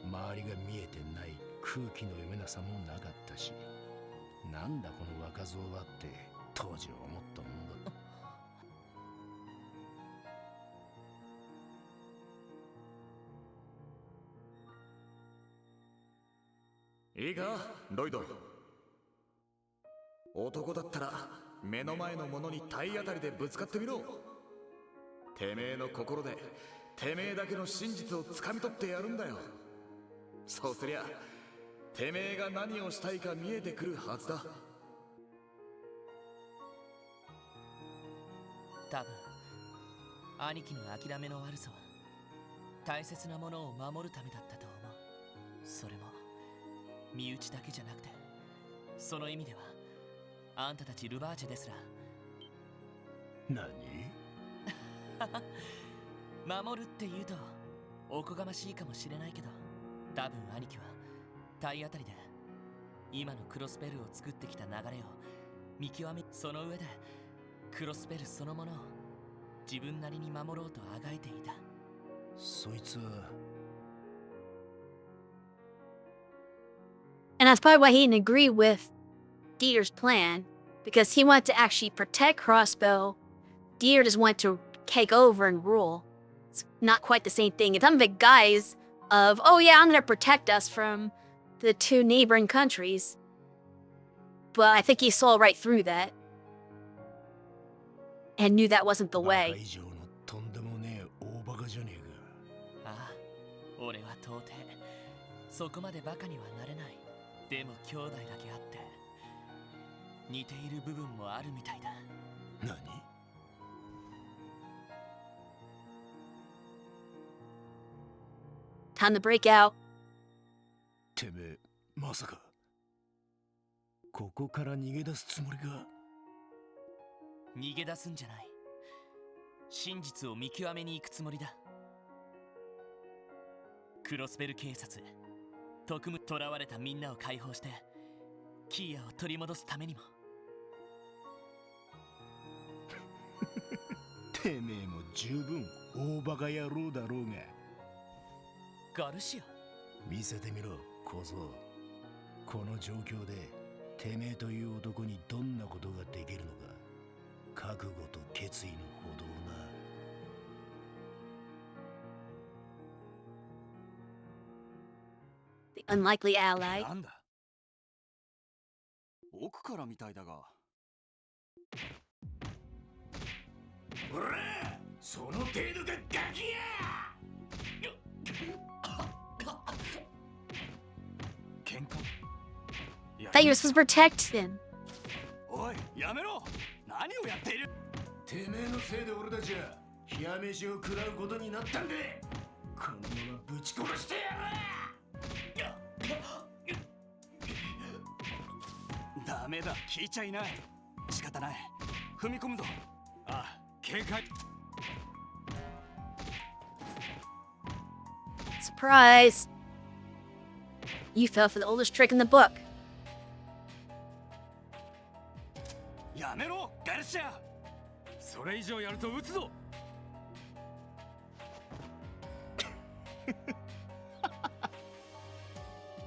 Speaker 13: 周りが見えてない空気の読めなさもなかったし、なんだこの若造はって当時は思ったもんだ。
Speaker 14: いいかロイド、男だったら目の前のものに体当たりでぶつかってみろ。てめえの心でてめえだけの真実をつかみ取ってやるんだよ。そうすりゃてめえが何をしたいか見えてくるはずだ。
Speaker 3: 多分兄貴の諦めの悪さは大切なものを守るためだったと思う。それも身内だけじゃなくて、その意味ではあんたたちルバーチェですら
Speaker 13: 何
Speaker 3: 守るって言うとおこがましいかもしれないけど、多分兄貴は体当たりで今のクロスペルを作ってきた流れを見極め、その上でクロスペルそのものを自分なりに守ろうとあがいていた。
Speaker 13: そいつは
Speaker 1: And that's probably why he didn't agree with Dieter's plan, because he wanted to actually protect Crossbow. Dieter just wanted to take over and rule. It's not quite the same thing. It's some of the guys of, oh yeah, I'm going to protect us from the two neighboring countries. But I think he saw right through that and knew that wasn't the way.
Speaker 13: とんでもねえ大バカじゃねえか。
Speaker 3: ああ、俺は到底そこまでバカにはなれない。でも兄弟だけあって似ている部分もあるみたいだ。
Speaker 13: 何？
Speaker 1: Time to break out.
Speaker 13: てめえ、まさかここから逃げ出すつもりか？
Speaker 3: 逃げ出すんじゃない。真実を見極めに行くつもりだ。クロスベル警察、特務、囚われたみんなを解放してキーヤを取り戻すためにも。
Speaker 13: てめえも十分大バカ野郎だろうが。
Speaker 3: ガルシア、
Speaker 13: 見せてみろ小僧。この状況でてめえという男にどんなことができるのか。覚悟と決意のほどをな。
Speaker 1: The unlikely ally.
Speaker 11: なんだ？奥からみたいだが。
Speaker 9: おら、その程度がガキや。
Speaker 11: 喧嘩？
Speaker 1: Thought you were supposed to protect him.
Speaker 11: おい、やめろ！何をやっている？
Speaker 13: てめえのせいで俺たちは冷や飯を食らうことになったんで、このままぶち殺してやる！
Speaker 11: ダメだ、聞いちゃいない。仕方ない。踏み込むぞ。ああ、警戒。
Speaker 1: Surprise! You fell for the oldest trick in the book.
Speaker 11: やめろ、ガルシア。それ以上やると撃つぞ。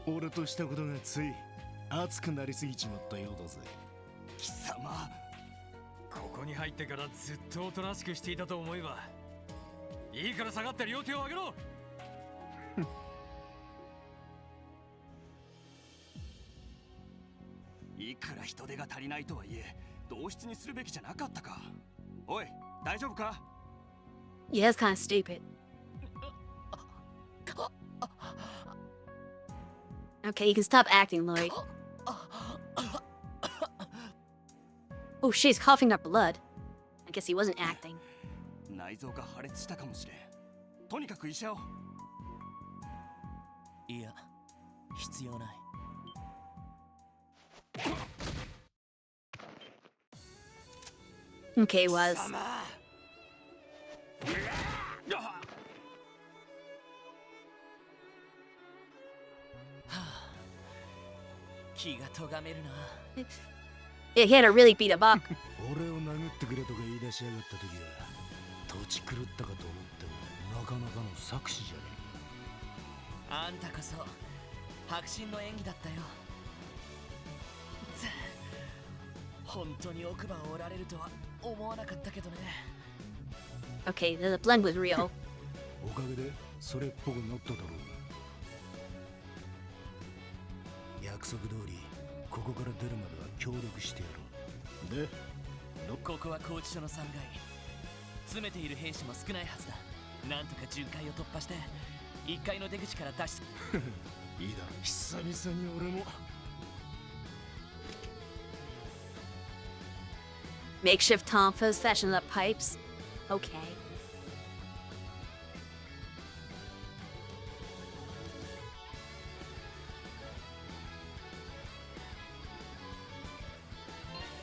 Speaker 13: 俺としたことがつい熱くなりすぎちまったようだぜ。
Speaker 11: 貴様、ここに入ってからずっとおとなしくしていたと思えば。いいから下がって両手を上げろ。いくら人手が足りないとはいえ、同室にするべきじゃなかったか。おい、大丈夫か？
Speaker 1: Yeah, that's kind of stupid. Okay, you can stop acting, Lloyd. Oh, she's coughing up blood. I guess he wasn't acting.
Speaker 11: 内臓が破裂したかもしれん。とにかく医者を。
Speaker 3: いや、必要ない。
Speaker 1: Okay, was.
Speaker 3: 気が咎めるな。
Speaker 1: Yeah, he had to really beat him up.
Speaker 13: 俺を殴ってくれとか言い出しやがった時は土地狂ったかと思ってもなかなかの作詞じゃね
Speaker 3: え。あんたこそ迫真の演技だったよ。本当に奥歯を折られるとは思わなかったけどね。
Speaker 1: Okay, the blend was real.
Speaker 13: おかげでそれっぽくなっただろう。約束通りここから出るまでは協力してやろう。で、
Speaker 3: ここは拘置所の3階。詰めている兵士も少ないはずだ。なんとか巡回を突破して1階の出口から脱出。
Speaker 13: いいだろう。久々に俺も。
Speaker 1: Makeshift tonfas fashioned up pipes. Okay.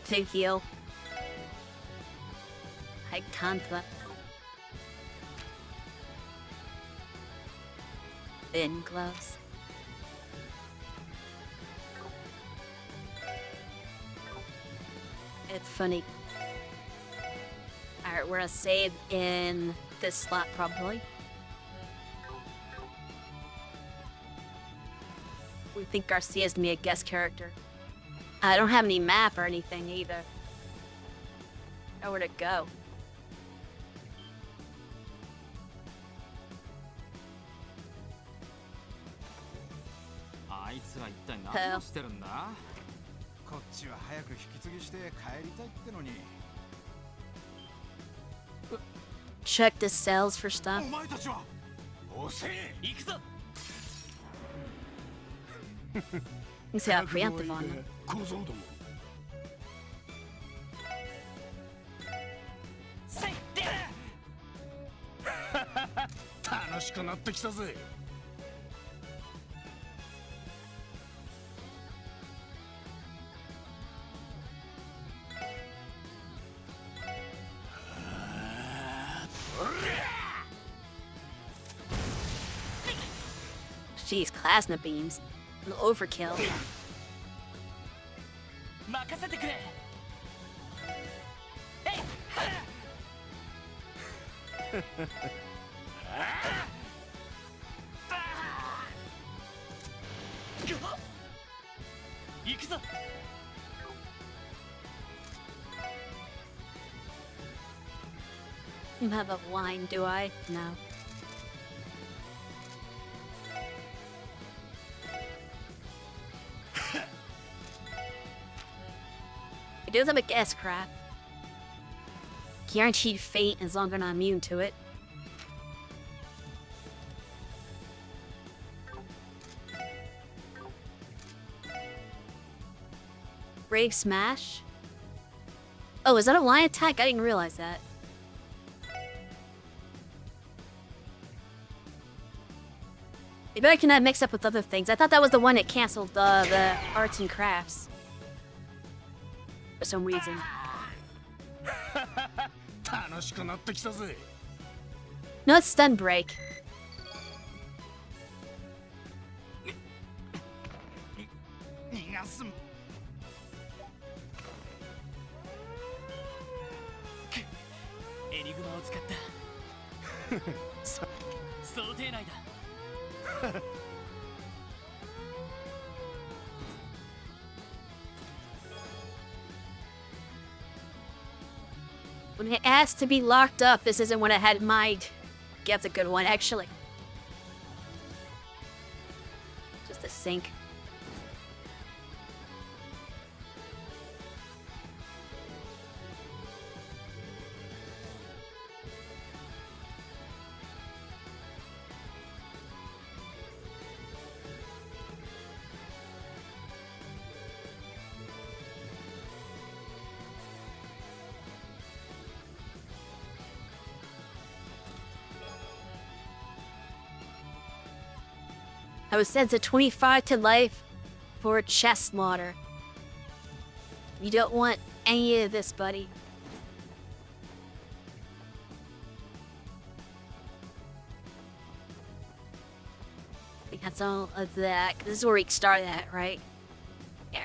Speaker 1: To heal. Hike tonfa. Thin gloves. It's funny. Alright, we're gonna save in this slot probably. We think Garcia's gonna be a guest character. I don't have any map or anything either. Nowhere to go.
Speaker 5: あいつら一体何をしてるんだ？こっちは早く引き継ぎして帰りたいってのに。
Speaker 1: Check the cells for stuff.
Speaker 5: お前たちは遅え！
Speaker 3: 行くぞ。
Speaker 1: You see how preemptive on them.
Speaker 13: 小僧ども。しくなってきたぜ。
Speaker 1: Jeez, plasma beams. An overkill.
Speaker 3: 任せてくれ。行くぞ。
Speaker 1: You have a line, do I? No. It does have a guess craft. Guaranteed fate as long as I'm not immune to it. Brave Smash? Oh, is that a line attack? I didn't realize that. Maybe I cannot mix up with other things. I thought that was the one that canceled the arts and crafts. For some reason.
Speaker 13: 楽しくなってきたぜ。
Speaker 1: No, it's stun break. When it asked to be locked up, this isn't what I had in mind. That's a good one, actually. Just a sink. I was sentenced to 25 to life for chest slaughter. You don't want any of this, buddy. I think that's all of that. This is where we started at, right? Yeah.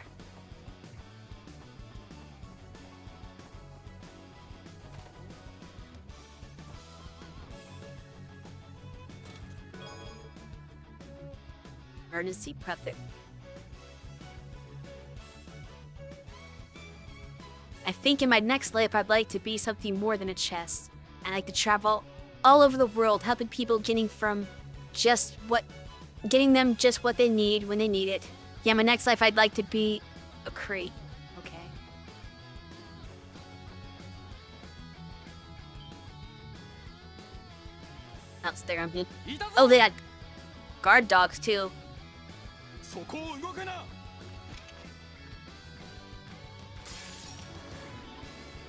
Speaker 1: Emergency prep it. I think in my next life I'd like to be something more than a chess. I'd like to travel all over the world, helping people getting them just what they need when they need it. Yeah, my next life I'd like to be a crate. Okay. That's there. I'm good. Oh, they had guard dogs too.
Speaker 5: そこを動くな。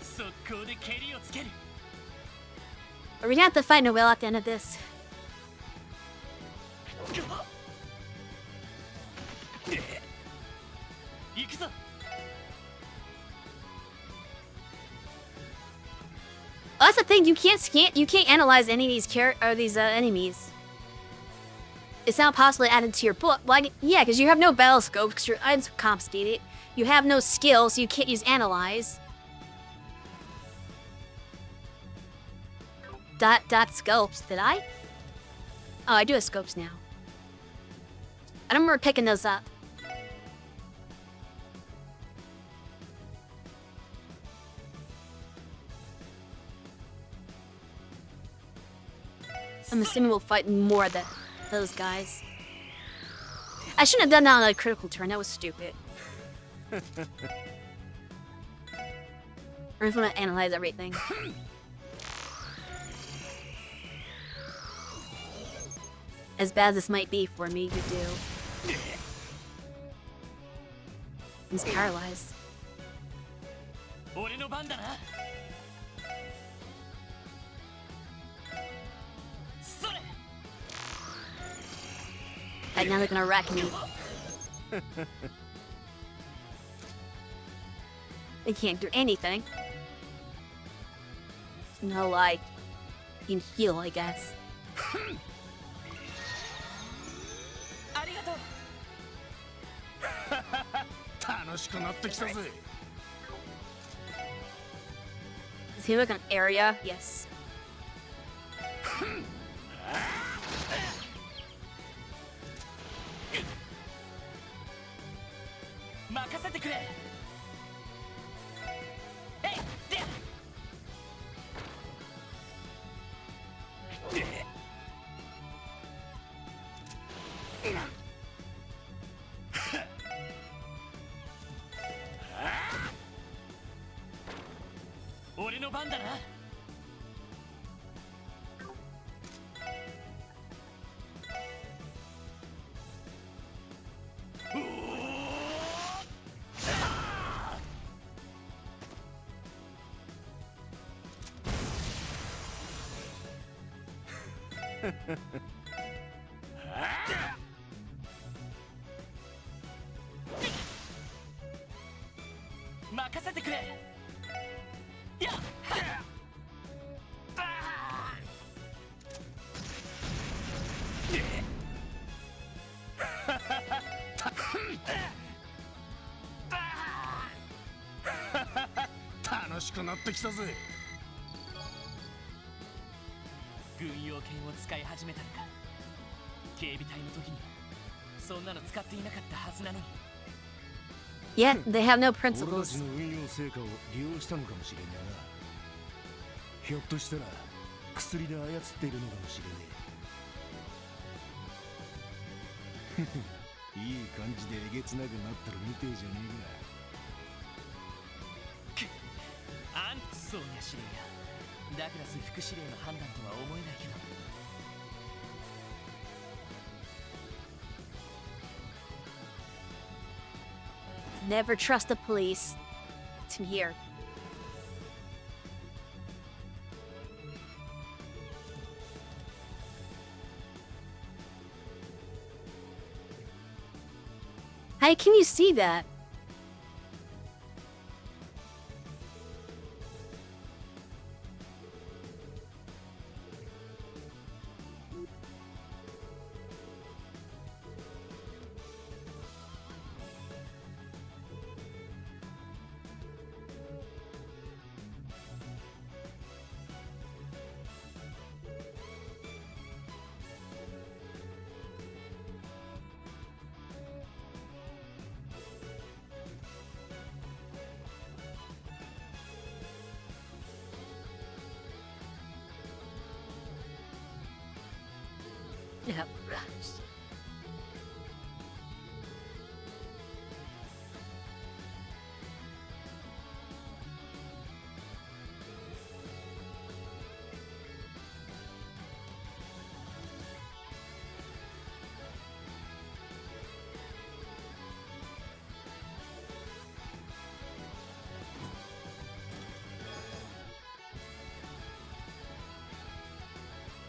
Speaker 3: 速攻で蹴りをつける。
Speaker 1: Are we gonna have to fight Noelle at the end of this? Oh, that's the thing. You can't analyze any of these enemies. It's not possible to add into your book. Like, yeah, because you have no battle scope because your items are compensated. You have no skill, so you can't use analyze. Dot scopes. Did I? Oh, I do have scopes now. I don't remember picking those up. I'm assuming we'll fight more of those guys. I shouldn't have done that on a critical turn. That was stupid. Or if I want to analyze everything. As bad as this might be for me to do. He's paralyzed. And now they're gonna wreck me. They can't do anything. No, like, you can heal, I guess.
Speaker 12: ありがとう。
Speaker 13: 楽しくなってきたぜ。
Speaker 1: Does he look an area? Yes.
Speaker 12: 任せてくれ。えい、で。
Speaker 3: 俺の番だな。
Speaker 12: 任せてくれ。やっ。
Speaker 13: 楽しくなってきたぜ。
Speaker 3: 軍用犬を使い始めたのか。警備隊の時にはそんなの使っていなかったはずなのに。
Speaker 1: Yeah, they have no
Speaker 13: 俺た
Speaker 1: principles.
Speaker 13: ちの運用成果を利用したのかもしれんな。ひょっとしたら薬で操っているのかもしれねえ。いい感じでえげつなくなってるみてえじゃね
Speaker 3: あんそうにゃ司令や。ダグラス副司令の判断とは思えないけど。
Speaker 1: Never trust the police. It's in here. How can you see that? Yeah.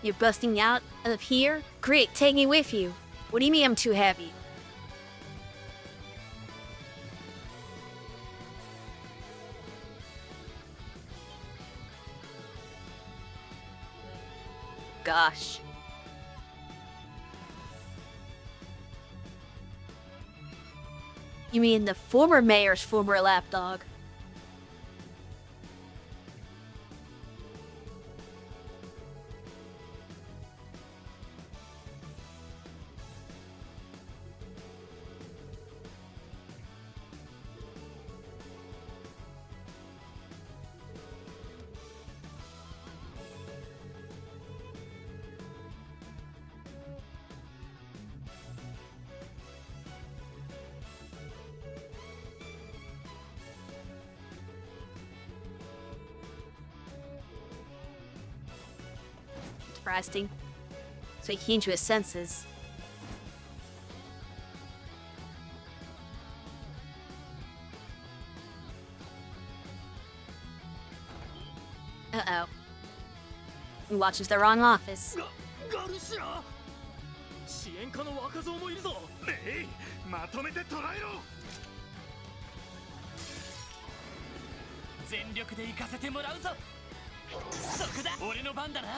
Speaker 1: You're busting out of here? Great, take me with you. What do you mean I'm too heavy? Gosh. You mean the former mayor's former lapdog? Interesting. So he came to his senses. Uh-oh. He watches the wrong office.
Speaker 5: 支援課の若造もいるぞ。
Speaker 9: レイ、まとめて捕らえろ。
Speaker 3: 全力で行かせてもらうぞ。そこだ、俺の番だな。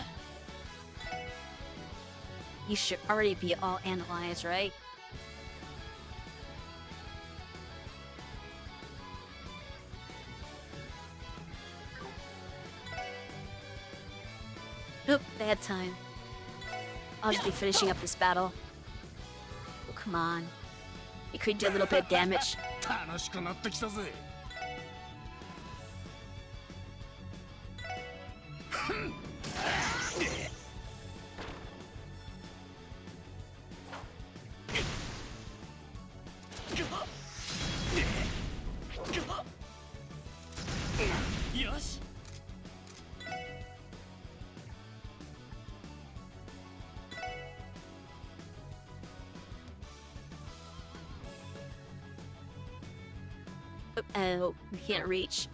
Speaker 1: You should already be all analyzed, right? Nope, they had time. I'll just be finishing up this battle. Oh, come on. You could do a little bit of damage.
Speaker 13: 楽しくなってきたぜ。
Speaker 3: よし。
Speaker 1: Oh, we can't reach.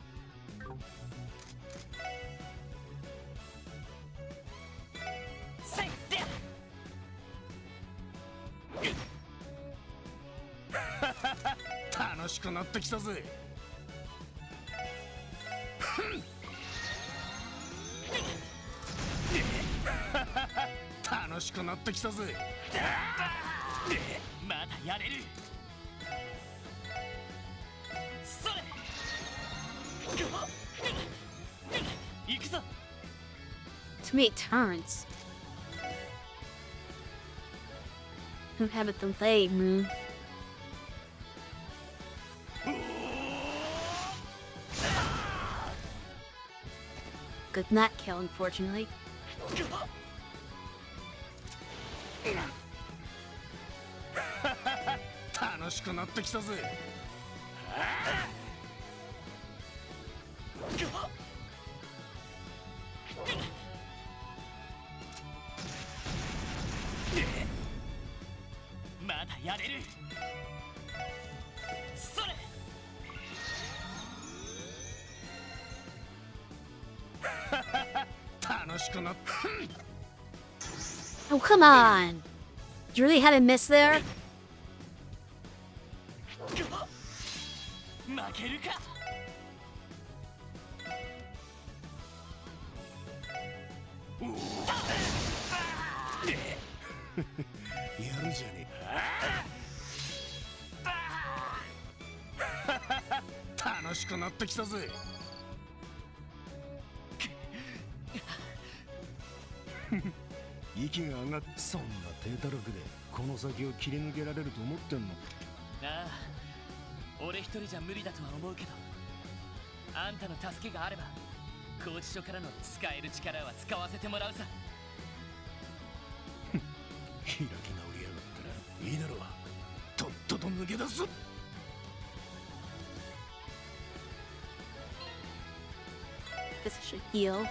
Speaker 3: Say that.
Speaker 13: 楽しくなってきたぜ。楽しくなってきたぜ。
Speaker 3: まだやれる。それ。行くぞ。
Speaker 1: Too many turns. Who haven't done they move? Good not kill, unfortunately.
Speaker 13: 楽しくなってきたぜ。
Speaker 3: まだやれる。それ。
Speaker 13: 楽しくなっ
Speaker 1: Oh, come on! You really had a miss there?
Speaker 3: 負けるか。
Speaker 13: やるじゃねえ。楽しくなってきたぜ。息が上がっそんな低たらくでこの先を切り抜けられると思ってんの？
Speaker 3: ああ、俺一人じゃ無理だとは思うけど、あんたの助けがあれば拘置所からの使える力は使わせてもらうさ。
Speaker 13: 開き直りやがったらいいだろう。とっとと抜け出す。
Speaker 1: This should heal.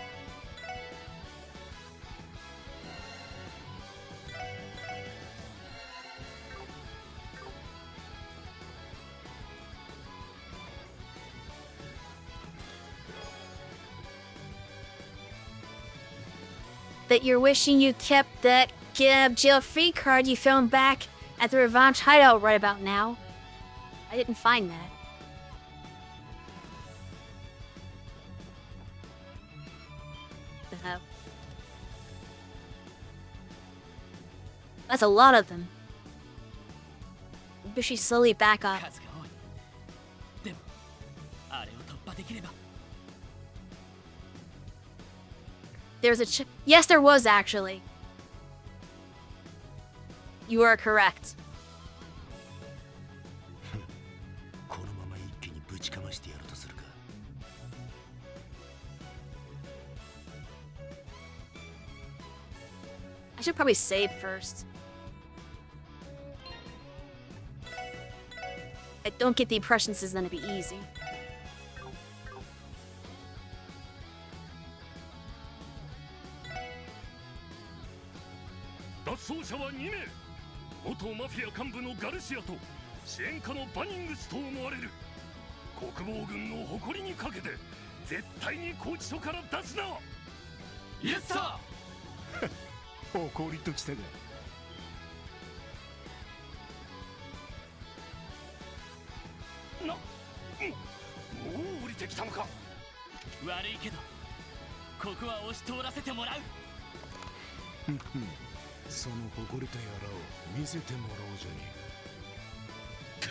Speaker 1: That you're wishing you kept that jail free card you found back at the Revenge hideout right about now. I didn't find that. That's a lot of them. But she slowly back up.
Speaker 3: 数が多い。でも、あれを突破できれば。
Speaker 1: There's a yes, there was actually. You are correct.
Speaker 13: このまま一気にぶちかましてやるとするか。
Speaker 1: I should probably save first. I don't get the impression this is gonna be easy.
Speaker 9: 脱走者は2名。元マフィア幹部のガルシアと支援課のバニングスと思われる。国防軍の誇りにかけて絶対に拘置所から出すな。
Speaker 5: イエスサ
Speaker 13: ー。誇りときたが。
Speaker 11: ってきたのか。
Speaker 3: 悪いけどここは押し通らせてもらう。
Speaker 13: その誇りとやらを見せてもらおうじゃねえか。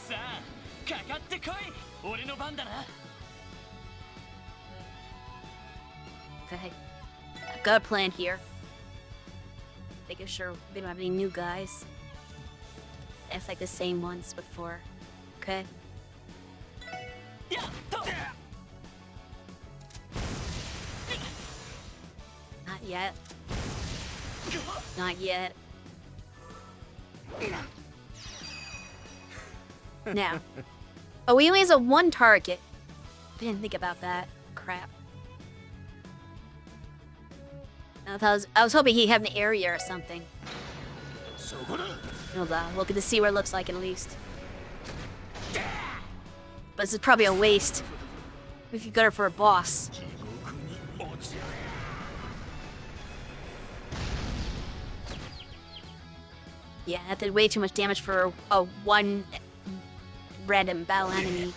Speaker 3: さあかかってこい。俺の番だな。
Speaker 1: Okay. I've got a plan here. Making sure they don't have any new guys. It's like the same ones before. Okay? Not yet. Not yet. Now. Oh, he only has a one target. Didn't think about that. Crap. I was hoping he'd have an area or something. Hold on, we'll get to see what it looks like at least. But this is probably a waste. If you got her for a boss. Yeah, that did way too much damage for a one random battle enemy.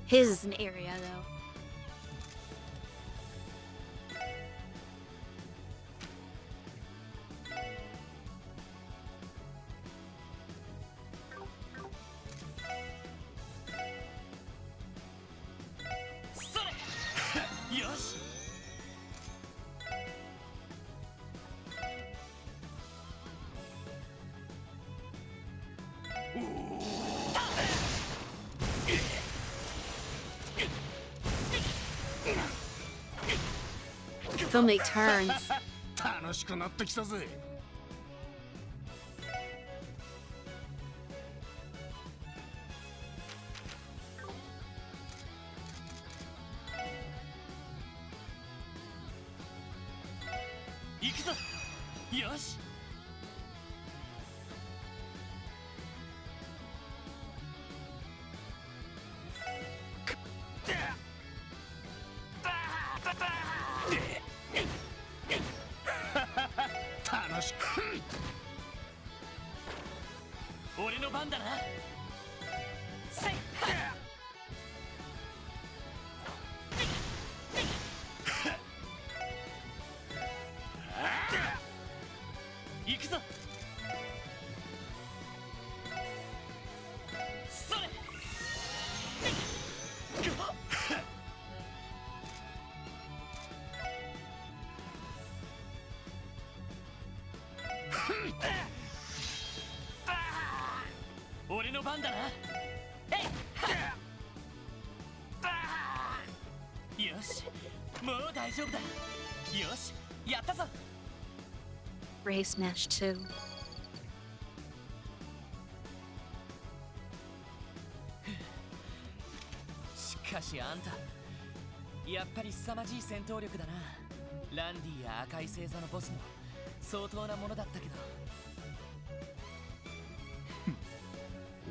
Speaker 1: His is an area, though. So many turns.
Speaker 13: 楽しくなってきたぜ。
Speaker 3: 行くぞ。よし。俺の番だな。せい。行くぞ。それ。俺の番だな。よし、もう大丈夫だ。よし、やったぞ。
Speaker 1: Ray Smash 2.
Speaker 3: しかしあんた、やっぱり凄まじい戦闘力だな。ランディや赤い星座のボスも相当なものだったけど。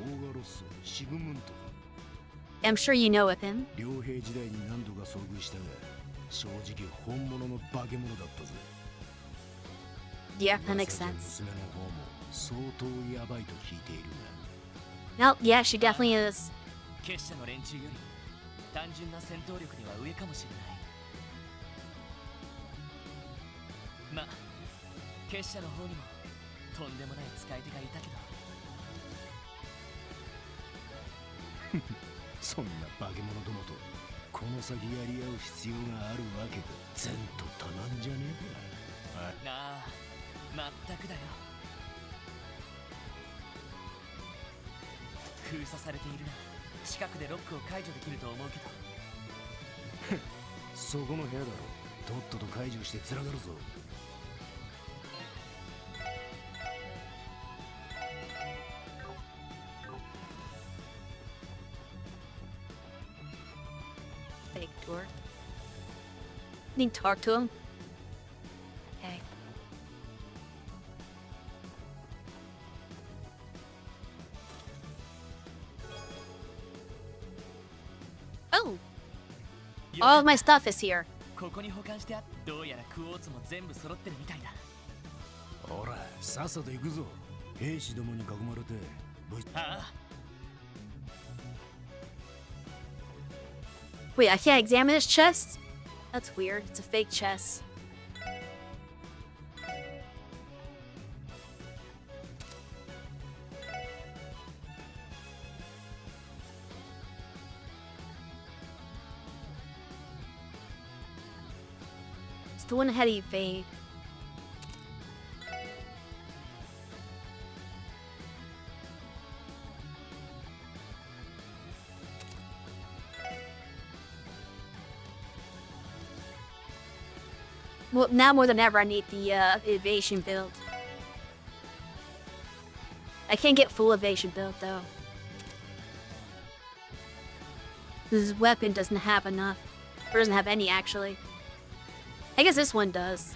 Speaker 13: オーガロッソ、シグムント。
Speaker 1: I'm sure you know of him.
Speaker 13: 両兵時代に何度か遭遇したが、正直本物の化け物だったぜ。
Speaker 1: Yeah, that makes sense.
Speaker 13: 娘の方も相当やばいと聞いているが。
Speaker 1: No, yeah, she definitely is.
Speaker 3: 結社の連中より単純な戦闘力では上かもしれない。ま、結社の方にもとんでもない使い手がいたけど。
Speaker 13: そんな化け物どもとこの先やり合う必要があるわけか。前途多難じゃねえか。
Speaker 3: なあ、まったくだよ。封鎖されているな。近くでロックを解除できると思うけど。
Speaker 13: そこの部屋だろ。とっとと解除してつながるぞ。
Speaker 1: Fake door. Need to talk to him. Okay. Oh, all of my stuff is here.
Speaker 3: ここに保管してあっどうやらクォーツも全部揃ってるみたいだ。
Speaker 13: ほら、さっさと行くぞ。兵士どもに囲まれて。
Speaker 3: ああ。
Speaker 1: Wait, I can't examine this chest? That's weird. It's a fake chest. It's the one heady vein. Well, now more than ever, I need the evasion build. I can't get full evasion build though. This weapon doesn't have enough. Or doesn't have any actually. I guess this one does.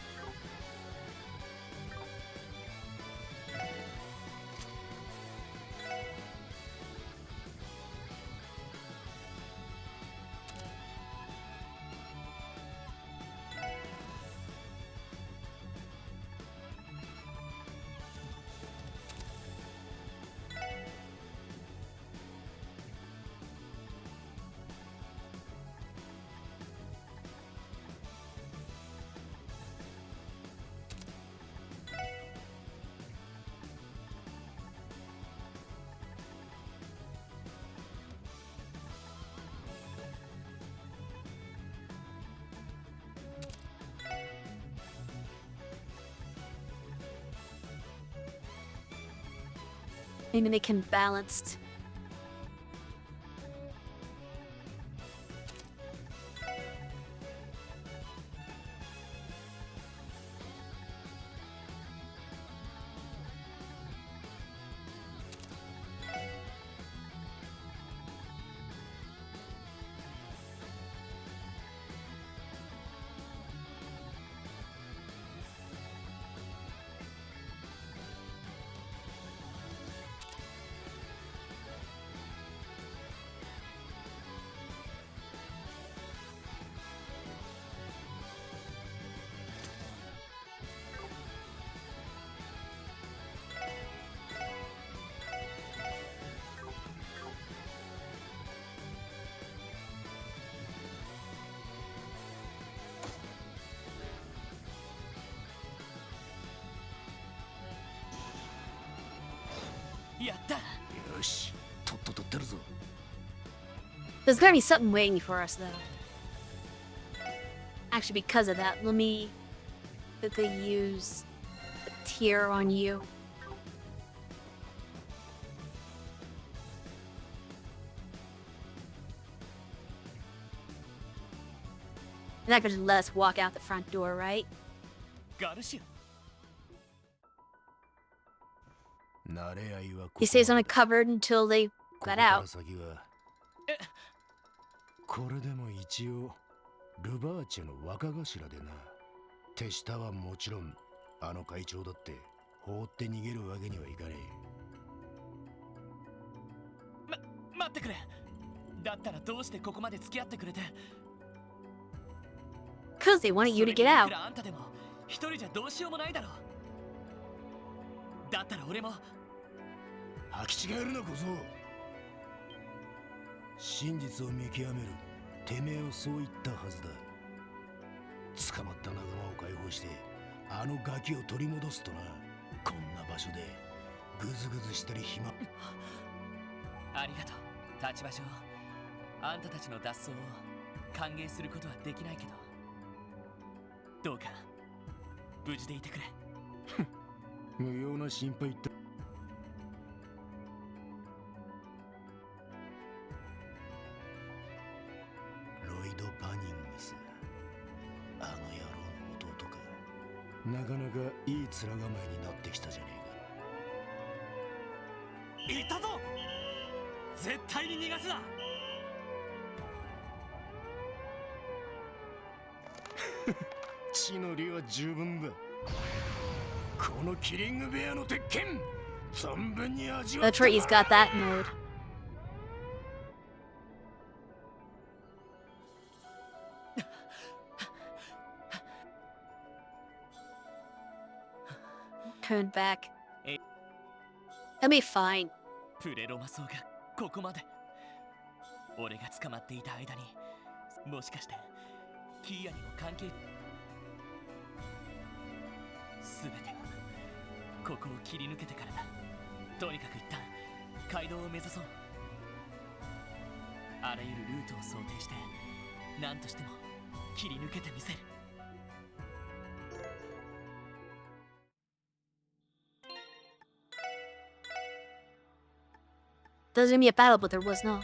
Speaker 1: Maybe make him balanced. There's gotta be something waiting for us, though. Actually, because of that, let me quickly use a tier on you. And that could just let us walk out the front door, right? He stays uncovered until they got out.
Speaker 13: これでも一応ルバーチェの若頭でな。手下はもちろんあの会長だって放って逃げるわけにはいかね
Speaker 3: え。待ってくれ。だったらどうしてここまで付き合ってくれて。
Speaker 1: Cause they wanted you to get out.
Speaker 3: あんたでも一人じゃどうしようもないだろう。だったら俺も。
Speaker 13: 履き違えるな小僧。真実を見極める。てめえをそう言ったはずだ。捕まった仲間を解放してあのガキを取り戻すとな。こんな場所でグズグズしたり暇。
Speaker 3: ありがとう立場上。あんたたちの脱走を歓迎することはできないけど、どうか無事でいてくれ。
Speaker 13: 無用な心配って。なかなかいい面構えになってきたじゃねえか。
Speaker 3: いたぞ。絶対に逃がすな。
Speaker 13: 血の利は十分だ。このキリングベアの鉄拳存分に味わ
Speaker 1: The
Speaker 13: った。
Speaker 1: tree's got that mode. Turn back. It'll be fine.
Speaker 3: プレロマソウがここまで。俺が捕まっていた間に、もしかしてキーヤにも関係。すべてはここを切り抜けてからだ。とにかく一旦街道を目指そう。あらゆるルートを想定して何としても切り抜けてみせる。
Speaker 1: There's gonna be a battle, but there was no.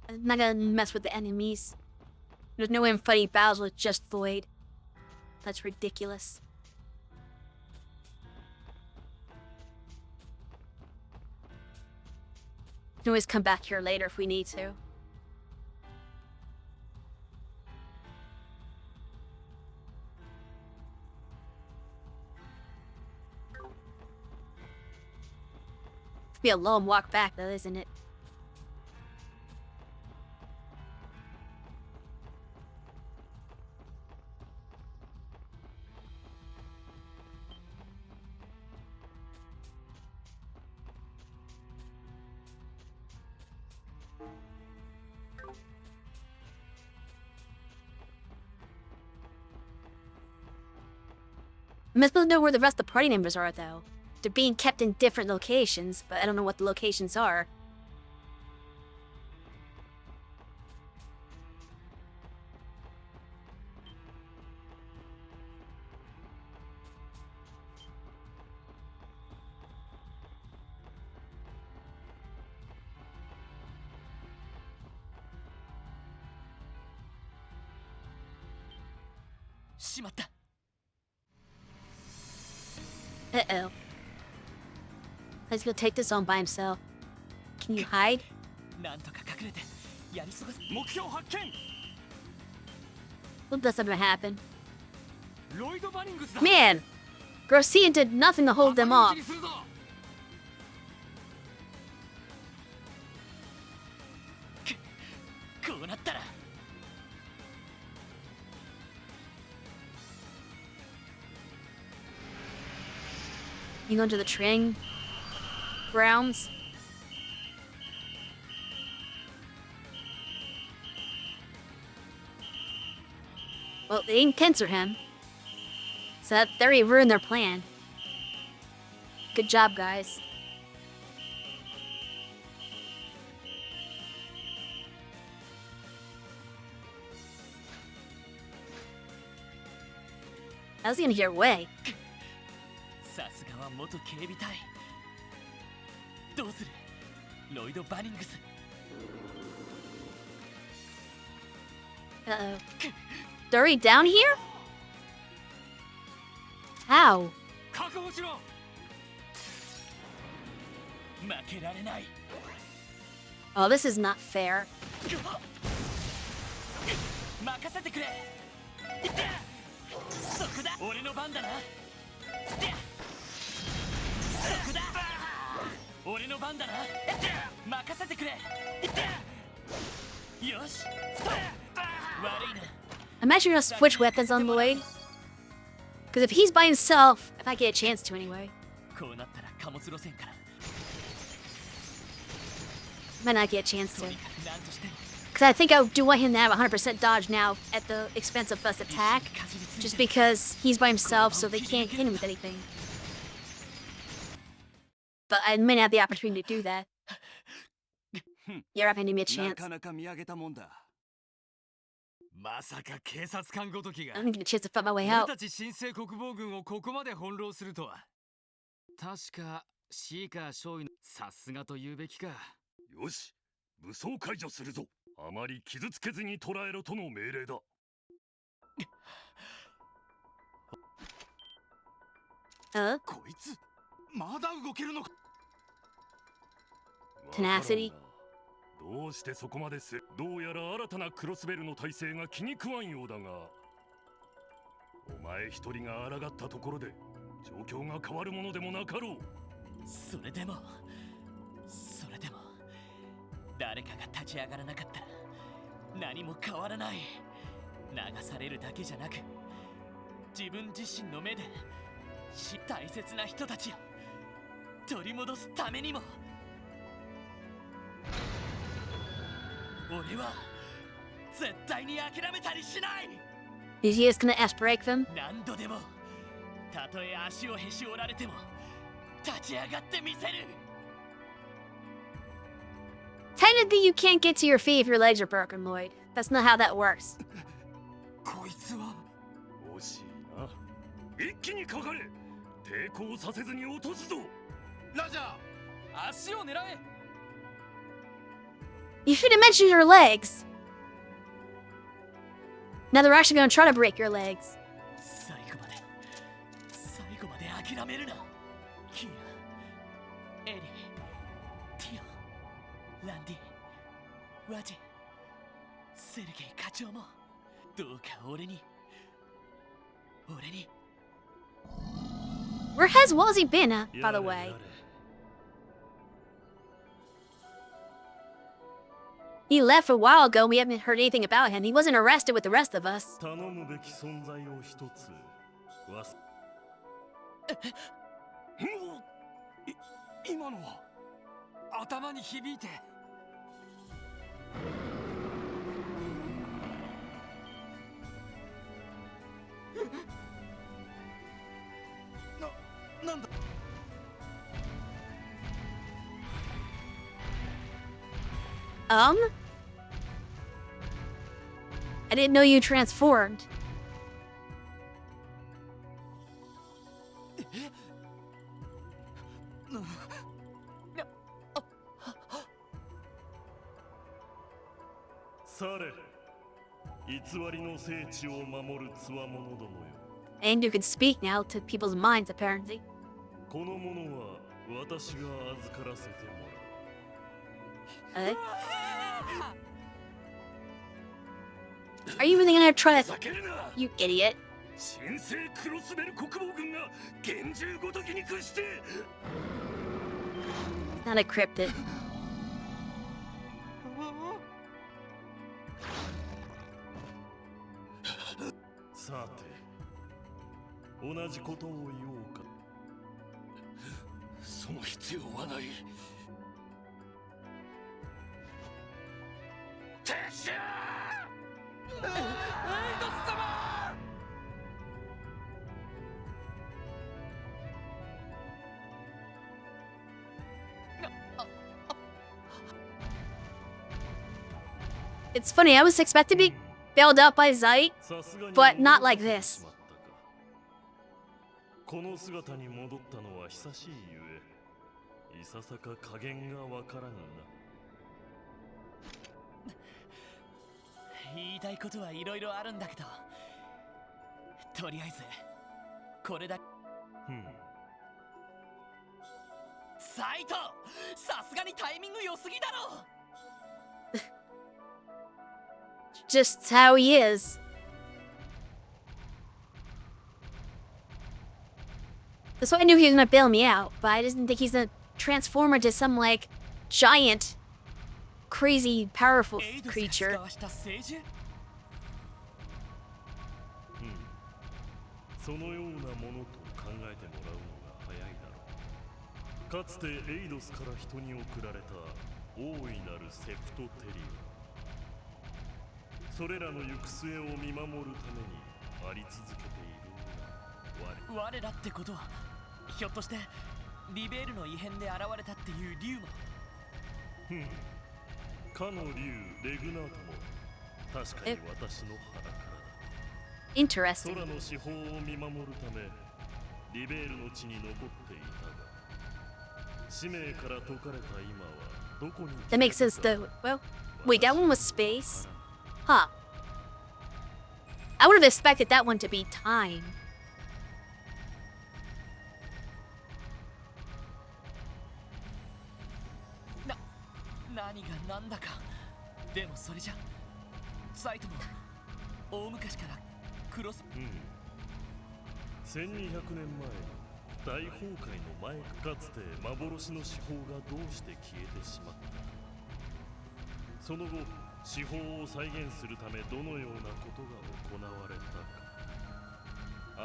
Speaker 1: I'm not gonna mess with the enemies. There's no way I'm fighting battles with just Void. That's ridiculous. We can always come back here later if we need to. It'll be a long walk back though, isn't it? I'm supposed to know where the rest of the party members are, though. They're being kept in different locations, but I don't know what the locations are. Uh-oh. He's gonna take this on by himself. Can you hide?
Speaker 3: なんとか隠れてやり過ごす。目標発見。
Speaker 1: Hope that's not gonna happen.
Speaker 3: ロイド・バニングスだ。
Speaker 1: Man! Grossian did nothing to hold them off.
Speaker 3: こうなったら
Speaker 1: You go to the training grounds. Well, they didn't pincer him. So that they already ruined their plan. Good job, guys. How's he gonna get away?
Speaker 3: さすがは元警備隊。どうするロイド・バニングス。
Speaker 1: Uh-oh. They're already down here? How?
Speaker 3: 覚悟しろ。負けられない。
Speaker 1: Oh, this is not fair.
Speaker 3: 任せてくれ。そこだ。俺の番だな。そこだ。俺の番だな。任せてくれ。よし。悪いな。
Speaker 1: I'm actually gonna switch weapons on Lloyd. Because if he's by himself, if I get a chance to anyway,
Speaker 3: こうなったら貨物路線から。
Speaker 1: might not get a chance to.
Speaker 3: なんとしても。
Speaker 1: Because I think I do want him to have 100% dodge now at the expense of us attack. Just because he's by himself, so they can't hit him with anything. But I may not have the opportunity to do that. You're up handing me a chance.
Speaker 5: なかなか見上げたもんだ。まさか警察官ごときが
Speaker 1: I'm gonna get a chance to fight my way
Speaker 5: 俺
Speaker 1: out.
Speaker 5: たち新生国防軍をここまで翻弄するとは。確かシーカー少尉のさすがと言うべきか。
Speaker 9: よし、武装解除するぞ。あまり傷つけずに捕らえろとの命令だ。
Speaker 11: こいつまだ動けるのか。
Speaker 1: Tenacity.
Speaker 9: どうしてそこまでする。どうやら新たなクロスベルの体制が気に食わんようだが、お前一人が抗ったところで状況が変わるものでもなかろう。
Speaker 3: それでも誰かが立ち上がらなかったら何も変わらない。流されるだけじゃなく、自分自身の目で大切な人たちを取り戻すためにも。俺は絶対に諦めたりしない。
Speaker 1: Is he just gonna ass break them?
Speaker 3: 何度でも、たとえ足をへし折られても立ち上がってみせる。
Speaker 1: Technically, you can't get to your feet if your legs are broken, Lloyd. That's not how that works.
Speaker 11: こいつは
Speaker 9: 惜しいな。一気にかかれ。抵抗させずに落とすぞ。
Speaker 11: ラジャー、足を狙え。
Speaker 1: You should have mentioned your legs. Now they're actually gonna try to break your legs.
Speaker 3: 最後まで諦めるな。キア、エリ、ティオ、ランディ、ワジ、セルゲイ課長もどうか俺に。
Speaker 1: Where has Wazzy been, by the way? He left a while ago and we haven't heard anything about him. He wasn't arrested with the rest of us.
Speaker 9: 頼むべき存在を一つ
Speaker 11: 今のは頭に響いて。なんだ。
Speaker 1: I didn't know you transformed. And you can speak now to people's minds, apparently.
Speaker 9: このものは私が預からせてもらう。
Speaker 1: Eh? Are you really gonna try to... You idiot.
Speaker 9: 新生クロスベル国防軍が厳重ごときに屈して。
Speaker 1: It's not a cryptid.
Speaker 9: さて、同じことを言おうか。その必要はない。撤収！エイドス様！
Speaker 1: It's funny, I was expected to be bailed out by Zeit, but not like this.
Speaker 9: この姿に戻ったのは久しいゆえ、いささか加減がわからぬな。
Speaker 3: 言いたいことはいろいろあるんだけど、とりあえずこれだ。サイト、さすがにタイミング良すぎだろ。
Speaker 1: Just how he is. That's why I knew he was gonna bail me out, but I didn't think he's gonna transform into some, like, giant, crazy, powerful creature.
Speaker 9: そのようなものと考えてもらうのが早いだろう。かつてエイドスから人に送られた大いなるセプトテリオ。それらの行く末を見守るためにあり続けている
Speaker 3: 我らってことは、ひょっとしてリベールの異変で現れたっていう竜も。
Speaker 9: かの竜レグナートも確かに私の腹からだ。
Speaker 1: Interesting.
Speaker 9: 空の四方を見守るためリベールの地に残っていたが、使命から解かれた今はどこに。
Speaker 1: That makes sense though. Well, Wait, that one was space? Huh. I would have expected that one to be time.
Speaker 3: 何が何だか。でもそれじゃサイトも大昔からクロス。
Speaker 9: 1200年前の大崩壊の前かつて幻の司法がどうして消えてしまった。その後司法を再現するためどのようなことが行われたか、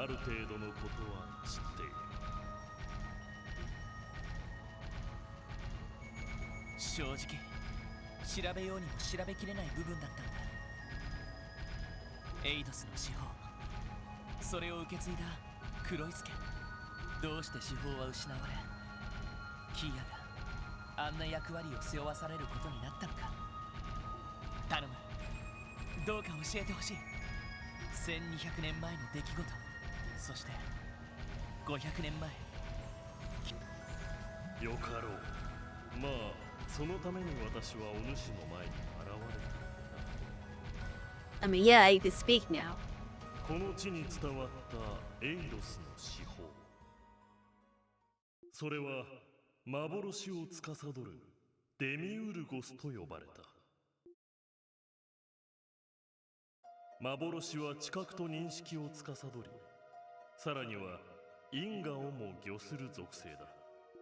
Speaker 9: ある程度のことは知っている。
Speaker 3: 正直調べようにも調べきれない部分だったんだ。エイドスの司法、それを受け継いだ黒い助、どうして司法は失われキーヤがあんな役割を背負わされることになったのか。頼む、どうか教えてほしい。1200年前の出来事、そして500年前。
Speaker 9: よかろう。まあそのために私はお主の前に現れた。
Speaker 1: I mean, yeah, you can speak now.
Speaker 9: この地に伝わったエイドスの司法、それは幻を司るデミウルゴスと呼ばれた。幻は知覚と認識を司り、さらには因果をも御する属性だ。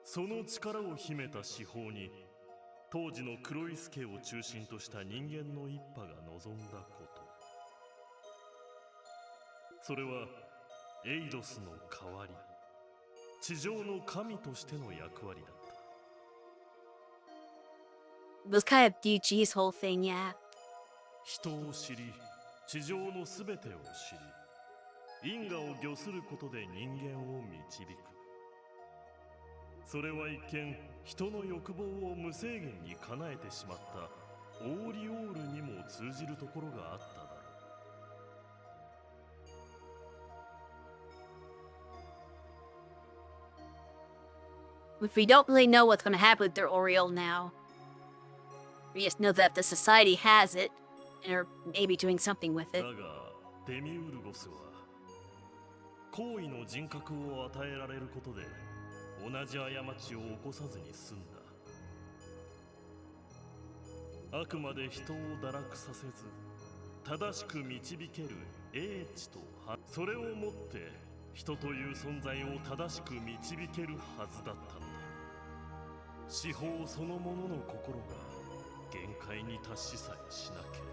Speaker 9: その力を秘めた司法に当時の黒い助を中心とした人間の一派が望んだこと、それはエイドスの代わり、地上の神としての役割だった。
Speaker 1: It was kind of DG's whole thing, yeah.
Speaker 9: 人を知り、地上のすべてを知り、因果を御することで人間を導く。それは一見人の欲望を無制限に叶えてしまったオーリオールにも通じるところがあっただろう。
Speaker 1: If we don't really know what's going to happen with their Oriole now, we just know that the society has it and are maybe doing something with it.
Speaker 9: だがデミウルゴスは行為の人格を与えられることで同じ過ちを起こさずに済んだ。あくまで人を堕落させず正しく導ける英知とそれをもって人という存在を正しく導けるはずだったのだ。司法そのものの心が限界に達しさえしなけれ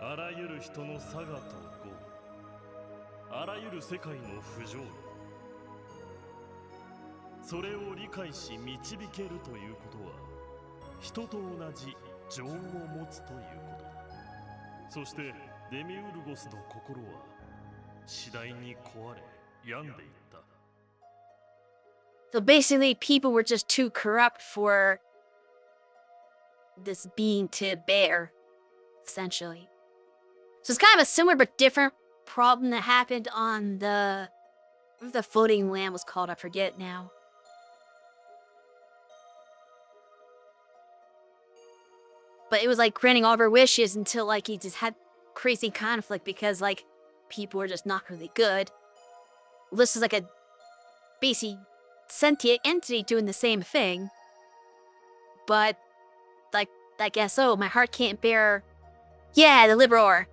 Speaker 9: ば、あらゆる人の差がと業、あらゆる世界の不条理、それを理解し導けるということは人と同じ情を持つということだ。そしてデミウルゴスの心は次第に壊れ病んでいった。
Speaker 1: So basically, people were just too corrupt for this being to bear, essentially. So it's kind of a similar but different problem that happened on what the floating land was called, I forget now. But it was like granting all of her wishes until like he just had crazy conflict because like people were just not really good. This is like a basically sentient entity doing the same thing. But like I guess, oh, my heart can't bear, yeah, the Liberor.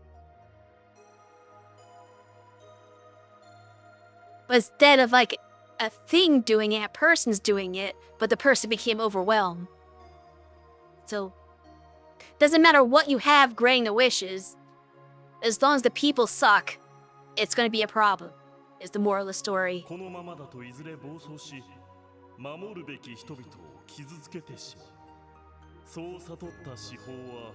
Speaker 1: But instead of like a thing doing it, a person's doing it, but the person became overwhelmed. So doesn't matter what you have granting the wishes, as long as the people suck, it's going to be a problem, is the moral of the story.
Speaker 9: このままだといずれ暴走し、守るべき人々を傷つけてしまう。そう悟った司法は、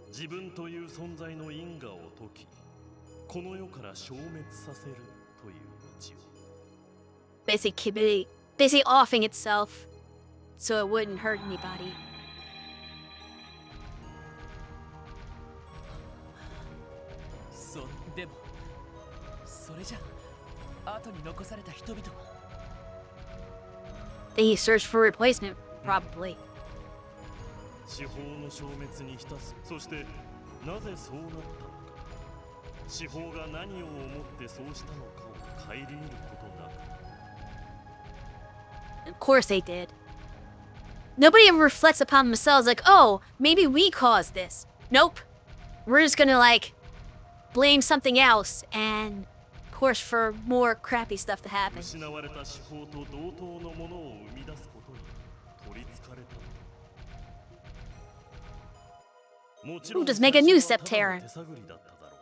Speaker 9: 自分という存在の因果を解き、この世から消滅させるという道を。
Speaker 1: Basically offing itself so it wouldn't hurt anybody.
Speaker 3: そうでもそれじゃ後に残された人々は。
Speaker 1: Then he searched for a replacement, probably.
Speaker 9: 司法の消滅に浸す。そしてなぜそうなったのか、司法が何を思ってそうしたのかを顧みることなく。
Speaker 1: Of course they did. Nobody ever reflects upon themselves like, oh, maybe we caused this. Nope. We're just gonna, like, blame something else and push for more crappy stuff to happen.
Speaker 9: 失われた司法と同等のものを生み出すことに取りつかれたのだ。もちろん
Speaker 1: Ooh, just make a new
Speaker 9: 最初はただの
Speaker 1: Septerran.
Speaker 9: 手探りだっただろ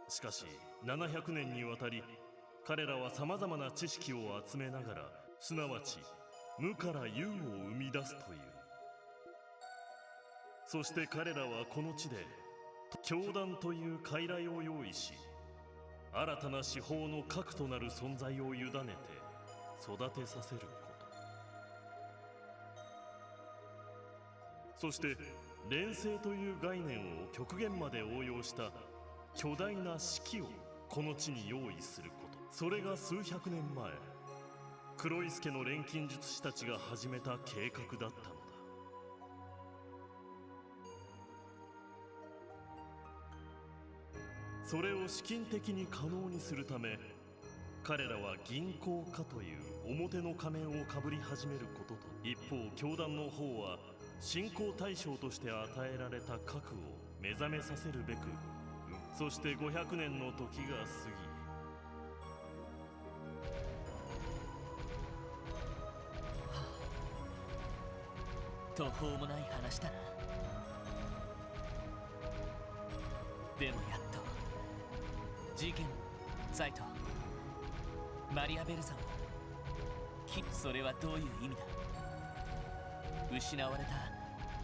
Speaker 9: う。しかし700年にわたり彼らはさまざまな知識を集めながら、すなわち無から有を生み出すという。そして彼らはこの地で教団という傀儡を用意し、新たな司法の核となる存在を委ねて育てさせること。そして連星という概念を極限まで応用した巨大な式をこの地に用意すること。それが数百年前、クロイス家の錬金術師たちが始めた計画だったのだ。それを資金的に可能にするため、彼らは銀行家という表の仮面をかぶり始めることと、一方教団の方は信仰対象として与えられた核を目覚めさせるべく、そして500年の時が過ぎ、
Speaker 3: 途方もない話だな。でもやっと事件、ザイト、マリアベルさんはそれはどういう意味だ。失われた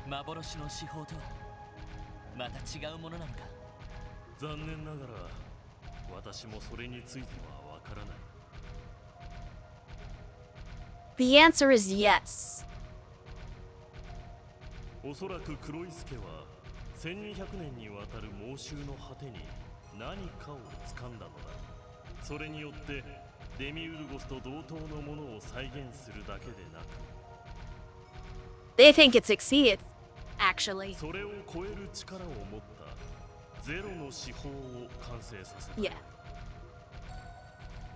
Speaker 3: 幻の司法とはまた違うものなのか。
Speaker 9: 残念ながら私もそれについてはわからない。
Speaker 1: The answer is yes.
Speaker 9: おそらくクロイス家は1200年にわたる猛襲の果てに何かを掴んだのだ。それによってデミウルゴスと同等のものを再現するだけでなく、
Speaker 1: They think it succeeded, actually.
Speaker 9: それを超える力を持ったゼロの司法を完成させた。
Speaker 1: Yeah.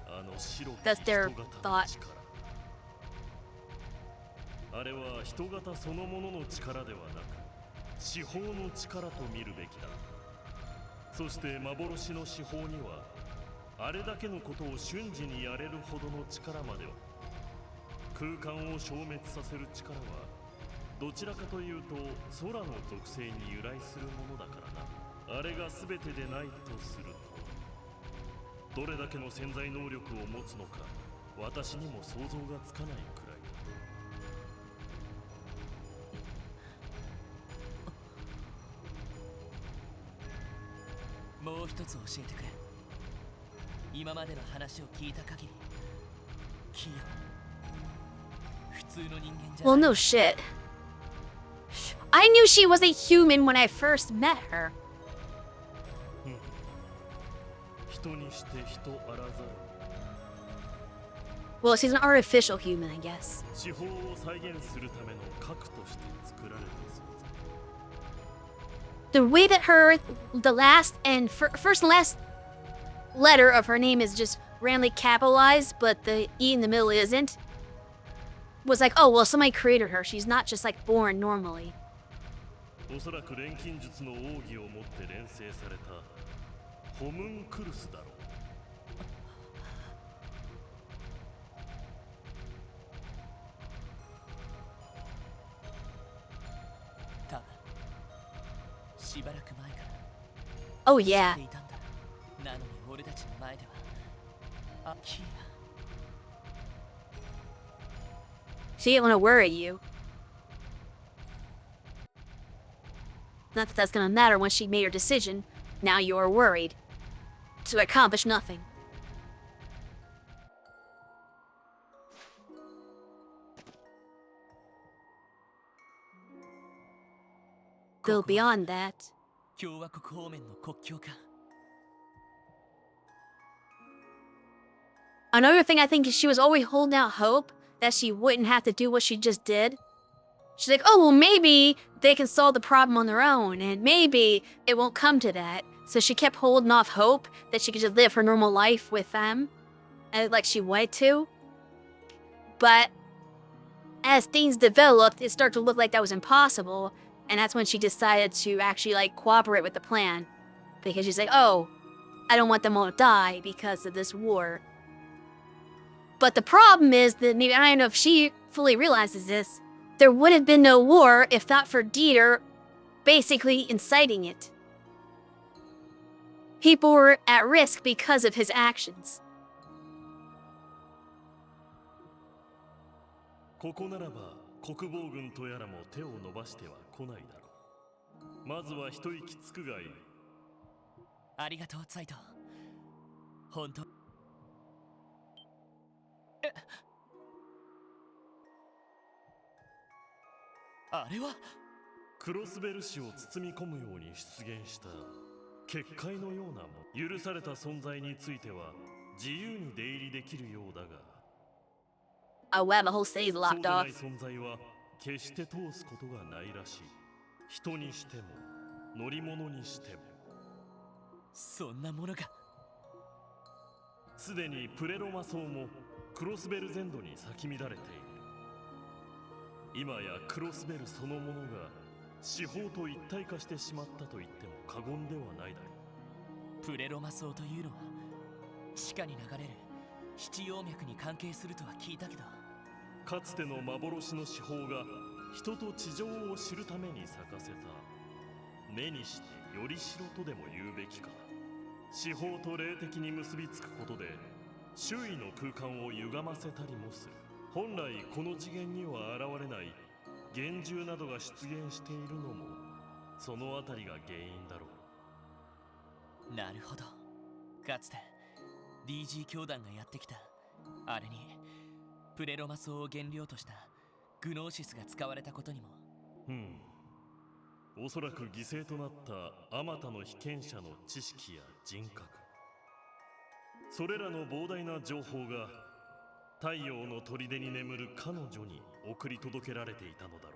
Speaker 9: あの白き
Speaker 1: That's
Speaker 9: 人
Speaker 1: their
Speaker 9: 型の
Speaker 1: thought.
Speaker 9: 力。あれは人型そのものの力ではなく、司法の力と見るべきだ。そして幻の司法にはあれだけのことを瞬時にやれるほどの力までは。空間を消滅させる力はどちらかというと空の属性に由来するものだからな。あれが全てでないとすると、どれだけの潜在能力を持つのか私にも想像がつかないくらいだ。
Speaker 3: もう一つ教えてくれ。今までの話を聞いた限り、キヨ普通の人間じゃない。
Speaker 1: Well, no shit. I knew she was a human when I first met her.
Speaker 9: 人にして人あらざる。
Speaker 1: Well, she's an artificial human, I guess.
Speaker 9: 司法を再現するための核として作られた存在。
Speaker 1: The way that the last and first and last letter of her name is just randomly capitalized, but the E in the middle isn't, was like, oh, well, somebody created her. She's not just like born normally.
Speaker 9: おそらく錬金術の奥義をもって錬成されたホムンクルスだろう。
Speaker 3: 多分しばらく前から
Speaker 1: Oh, yeah.
Speaker 3: 知っていたんだ。なのに俺たちの前では、あ、キー
Speaker 1: She didn't want to worry you. Not that that's gonna matter when she made her decision. Now you're worried. To accomplish nothing. Go beyond that.
Speaker 3: 共和国方面の国境か。
Speaker 1: Another thing I think is she was always holding out hope that she wouldn't have to do what she just did. She's like, oh, well, maybe they can solve the problem on their own, and maybe it won't come to that. So she kept holding off hope that she could just live her normal life with them, and like she wanted to. But as things developed, it started to look like that was impossible, and that's when she decided to actually like cooperate with the plan, because she's like, oh, I don't want them all to die because of this war. But the problem is that maybe, I don't know if she fully realizes this, there would have been no war if not for Dieter basically inciting it. People were at risk because of his actions.
Speaker 9: ここならば国防軍とやらも手を伸ばしては来ないだろう。まずは一息つくがいい。
Speaker 3: ありがとうツァイト。本当。あれは
Speaker 9: クロスベル氏を包み込むように出現した結界のようなもの。許された存在については自由に出入りできるようだが、
Speaker 1: Oh wow, the whole city's
Speaker 9: そう
Speaker 1: locked
Speaker 9: でな
Speaker 1: off.
Speaker 9: い存在は決して通すことがないらしい。人にしても乗り物にしても。
Speaker 3: そんなものが。
Speaker 9: すでにプレロマ層もクロスベル全土に咲き乱れている。今やクロスベルそのものが四方と一体化してしまったと言っても過言ではないだろ
Speaker 3: う。プレロマ層というのは地下に流れる七葉脈に関係するとは聞いたけど、
Speaker 9: かつての幻の四方が人と地上を知るために咲かせた。目にしてよりしろとでも言うべきか。四方と霊的に結びつくことで周囲の空間を歪ませたりもする。本来この次元には現れない幻獣などが出現しているのもそのあたりが原因だろ
Speaker 3: う。なるほど。かつて DG 教団がやってきたあれにプレロマ層を原料としたグノーシスが使われたことにも。
Speaker 9: おそらく犠牲となったあまたの被験者の知識や人格、それらの膨大な情報が太陽の砦に眠る彼女に送り届けられていたのだろ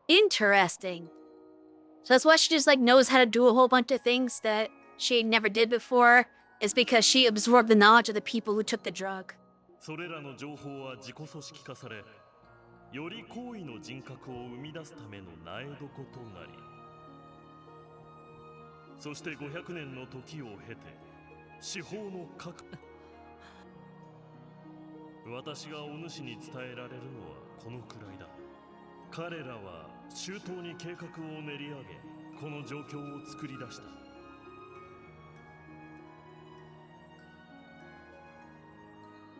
Speaker 9: う。
Speaker 1: Interesting. So that's why she just like knows how to do a whole bunch of things that she never did before, is because she absorbed the knowledge of the people who took the drug.
Speaker 9: それらの情報は自己組織化され、より高位の人格を生み出すための苗床となり、そして500年の時を経て四方の核私がお主に伝えられるのはこのくらいだ。彼らは周到に計画を練り上げ、この状況を作り出した。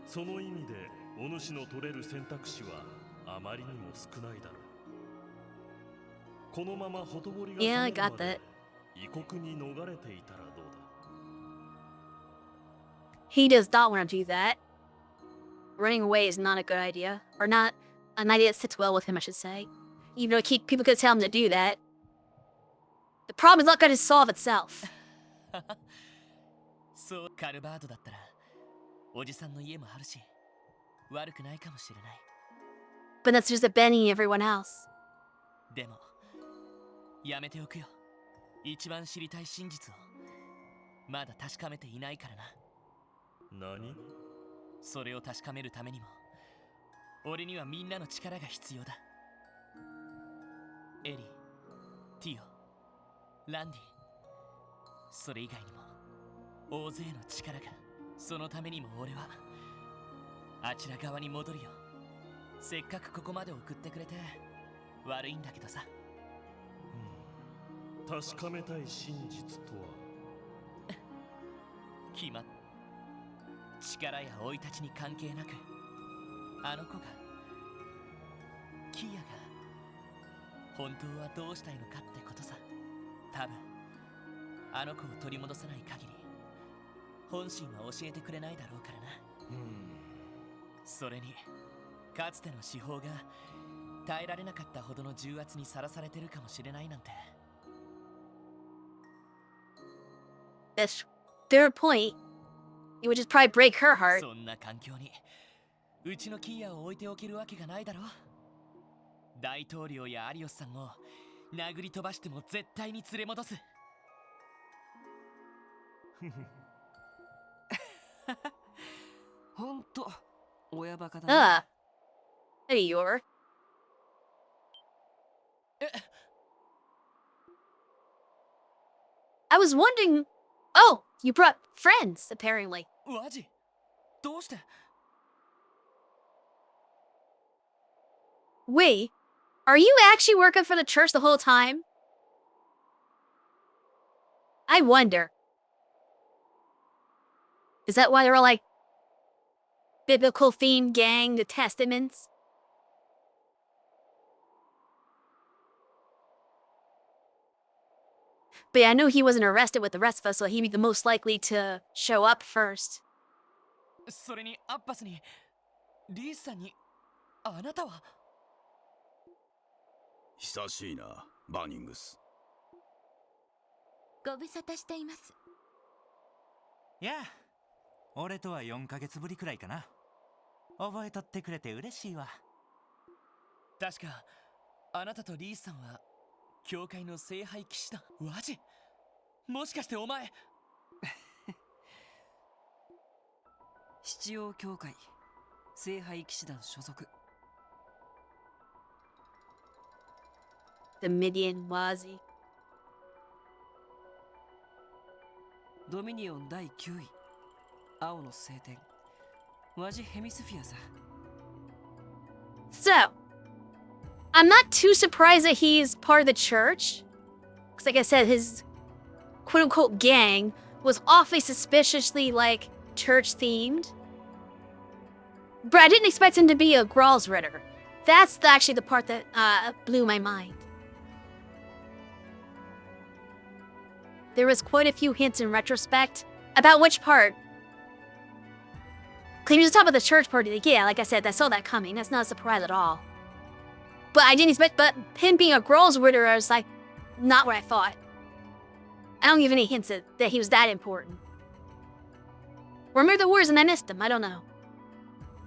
Speaker 9: その意味でお主の取れる選択肢はあまりにも少ないだろう。このままほとぼりが冷めるまで異国に逃れていたらどうだ。
Speaker 1: He does not want to do that. Running away is not a good idea. Or not an idea that sits well with him, I should say. Even though people could tell him to do that. The problem is not going to solve itself.
Speaker 3: そう、カルバードだったらおじさんの家もあるし悪くないかもしれない。
Speaker 1: But that's just abandoning everyone else.
Speaker 3: でもやめておくよ。一番知りたい真実をまだ確かめていないからな。
Speaker 9: 何？
Speaker 3: それを確かめるためにも俺にはみんなの力が必要だ。エリ、ティオ、ランディ、それ以外にも大勢の力が。そのためにも俺はあちら側に戻るよ。せっかくここまで送ってくれて悪いんだけどさ。
Speaker 9: 確かめたい真実とは
Speaker 3: 決まっ力や生い立ちに関係なくあの子がキアが本当はどうしたいのかってことさ。多分あの子を取り戻さない限り本心は教えてくれないだろうからな。それにかつての司法が耐えられなかったほどの重圧にさらされてるかもしれないなんて。
Speaker 1: That's their point. It would just probably break her heart.
Speaker 3: そんな環境にうちのキーヤを置いておけるわけがないだろ。大統領やアリオスさんを殴り飛ばしても絶対に連れ戻す。
Speaker 12: ほんと親バカだね。
Speaker 1: Hey, Yor. I was wondering. Oh, you brought friends, apparently.
Speaker 3: マジ？どうして？
Speaker 1: Wait, are you actually working for the church the whole time? I wonder. Is that why they're all like biblical themed gang, the testaments? But yeah, I knew he wasn't arrested with the rest of us, so he'd be the most likely to show up first.
Speaker 3: それにアッパスにリースさんにあなたは
Speaker 9: 久しいな、バーニングス。
Speaker 4: ご無沙汰しています。
Speaker 15: いや、俺とは4ヶ月ぶりくらいかな。覚えとってくれて嬉しいわ。
Speaker 3: 確かあなたとリースさんは教会の聖杯騎士団。マジ？もしかしてお前
Speaker 12: 七王教会聖杯騎士団所属。
Speaker 1: The Midian Wazi.
Speaker 12: ドミニオン第9位青の聖典ワジヘミスフィアさ。
Speaker 1: So, I'm not too surprised that he's part of the church. Because like I said, his quote-unquote gang was awfully suspiciously, like, church-themed. But I didn't expect him to be a Gralsritter. That's actually the part that blew my mind. There was quite a few hints in retrospect about which part. Because he was talking about the church party. Like, yeah, like I said, I saw that coming. That's not a surprise at all. But I didn't expect, but him being a Gralsritter, I was like, not what I thought. I don't give any hints that he was that important. Or maybe the words and I missed them. I don't know.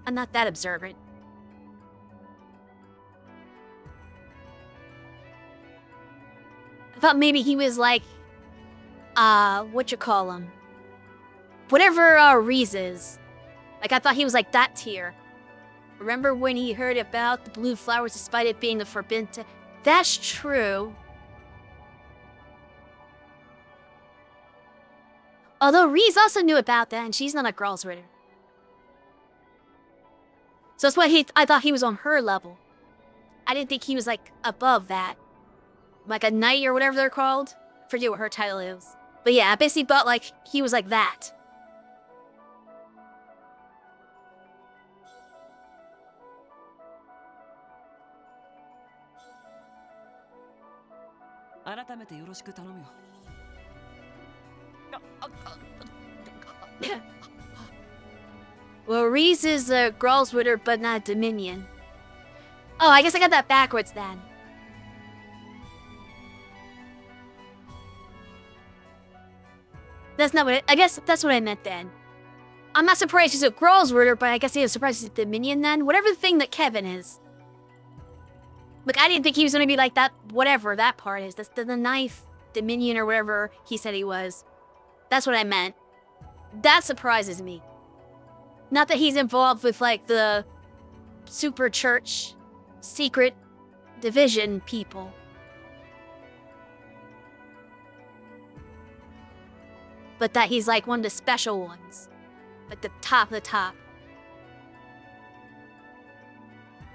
Speaker 1: I'm not that observant. I thought maybe he was like, what you call him? Whatever Reese is. Like, I thought he was like that tier. Remember when he heard about the blue flowers despite it being the forbidden? That's true. Although Reese also knew about that, and she's not a Gralsritter. So that's why I thought he was on her level. I didn't think he was like above that. Like a knight or whatever they're called. Forget what her title is. But yeah, I basically thought like he was like that.
Speaker 12: 改めてよろしく頼むよ。
Speaker 1: Well, Reese is a Gralsritter, but not a Dominion. Oh, I guess I got that backwards then. That's not what I guess that's what I meant then. I'm not surprised he's a Gralsritter, but I guess he was surprised he's a Dominion then. Whatever the thing that Kevin is. Look, I didn't think he was going to be like that, whatever that part is. That's the ninth Dominion or whatever he said he was. That's what I meant. That surprises me. Not that he's involved with, like, the super church secret division people. But that he's, like, one of the special ones. Like, the top of the top.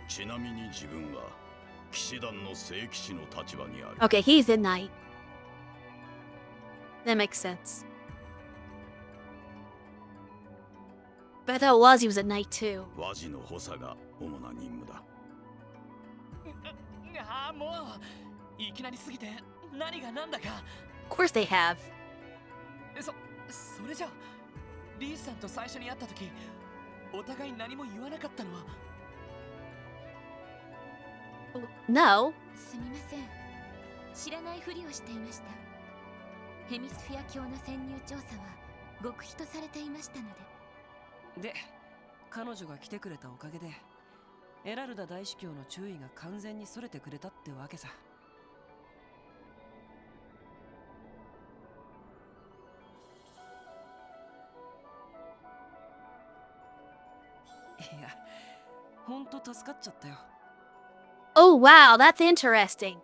Speaker 9: ちなみに自分は騎士団の聖騎士の立場にある。
Speaker 1: Okay, he's a knight. That makes sense. But I thought Wazzy was a knight too.
Speaker 9: 和ジの補佐が主な任務だ。
Speaker 3: ああ、もういきなりすぎて何が何だか。
Speaker 1: Of course they have.
Speaker 3: それじゃリースさんと最初に会った時お互い何も言わなかったのは。
Speaker 1: No.
Speaker 4: すみません。知らないふりをしていました。ヘミスフィア教の潜入調査は
Speaker 10: 極秘とされていましたの
Speaker 12: で彼女が来てくれたおかげでエラルダ大司教の注意が完全にそれてくれたってわけさ。いや、ほんと助かっちゃったよ。
Speaker 1: Oh wow, that's interesting.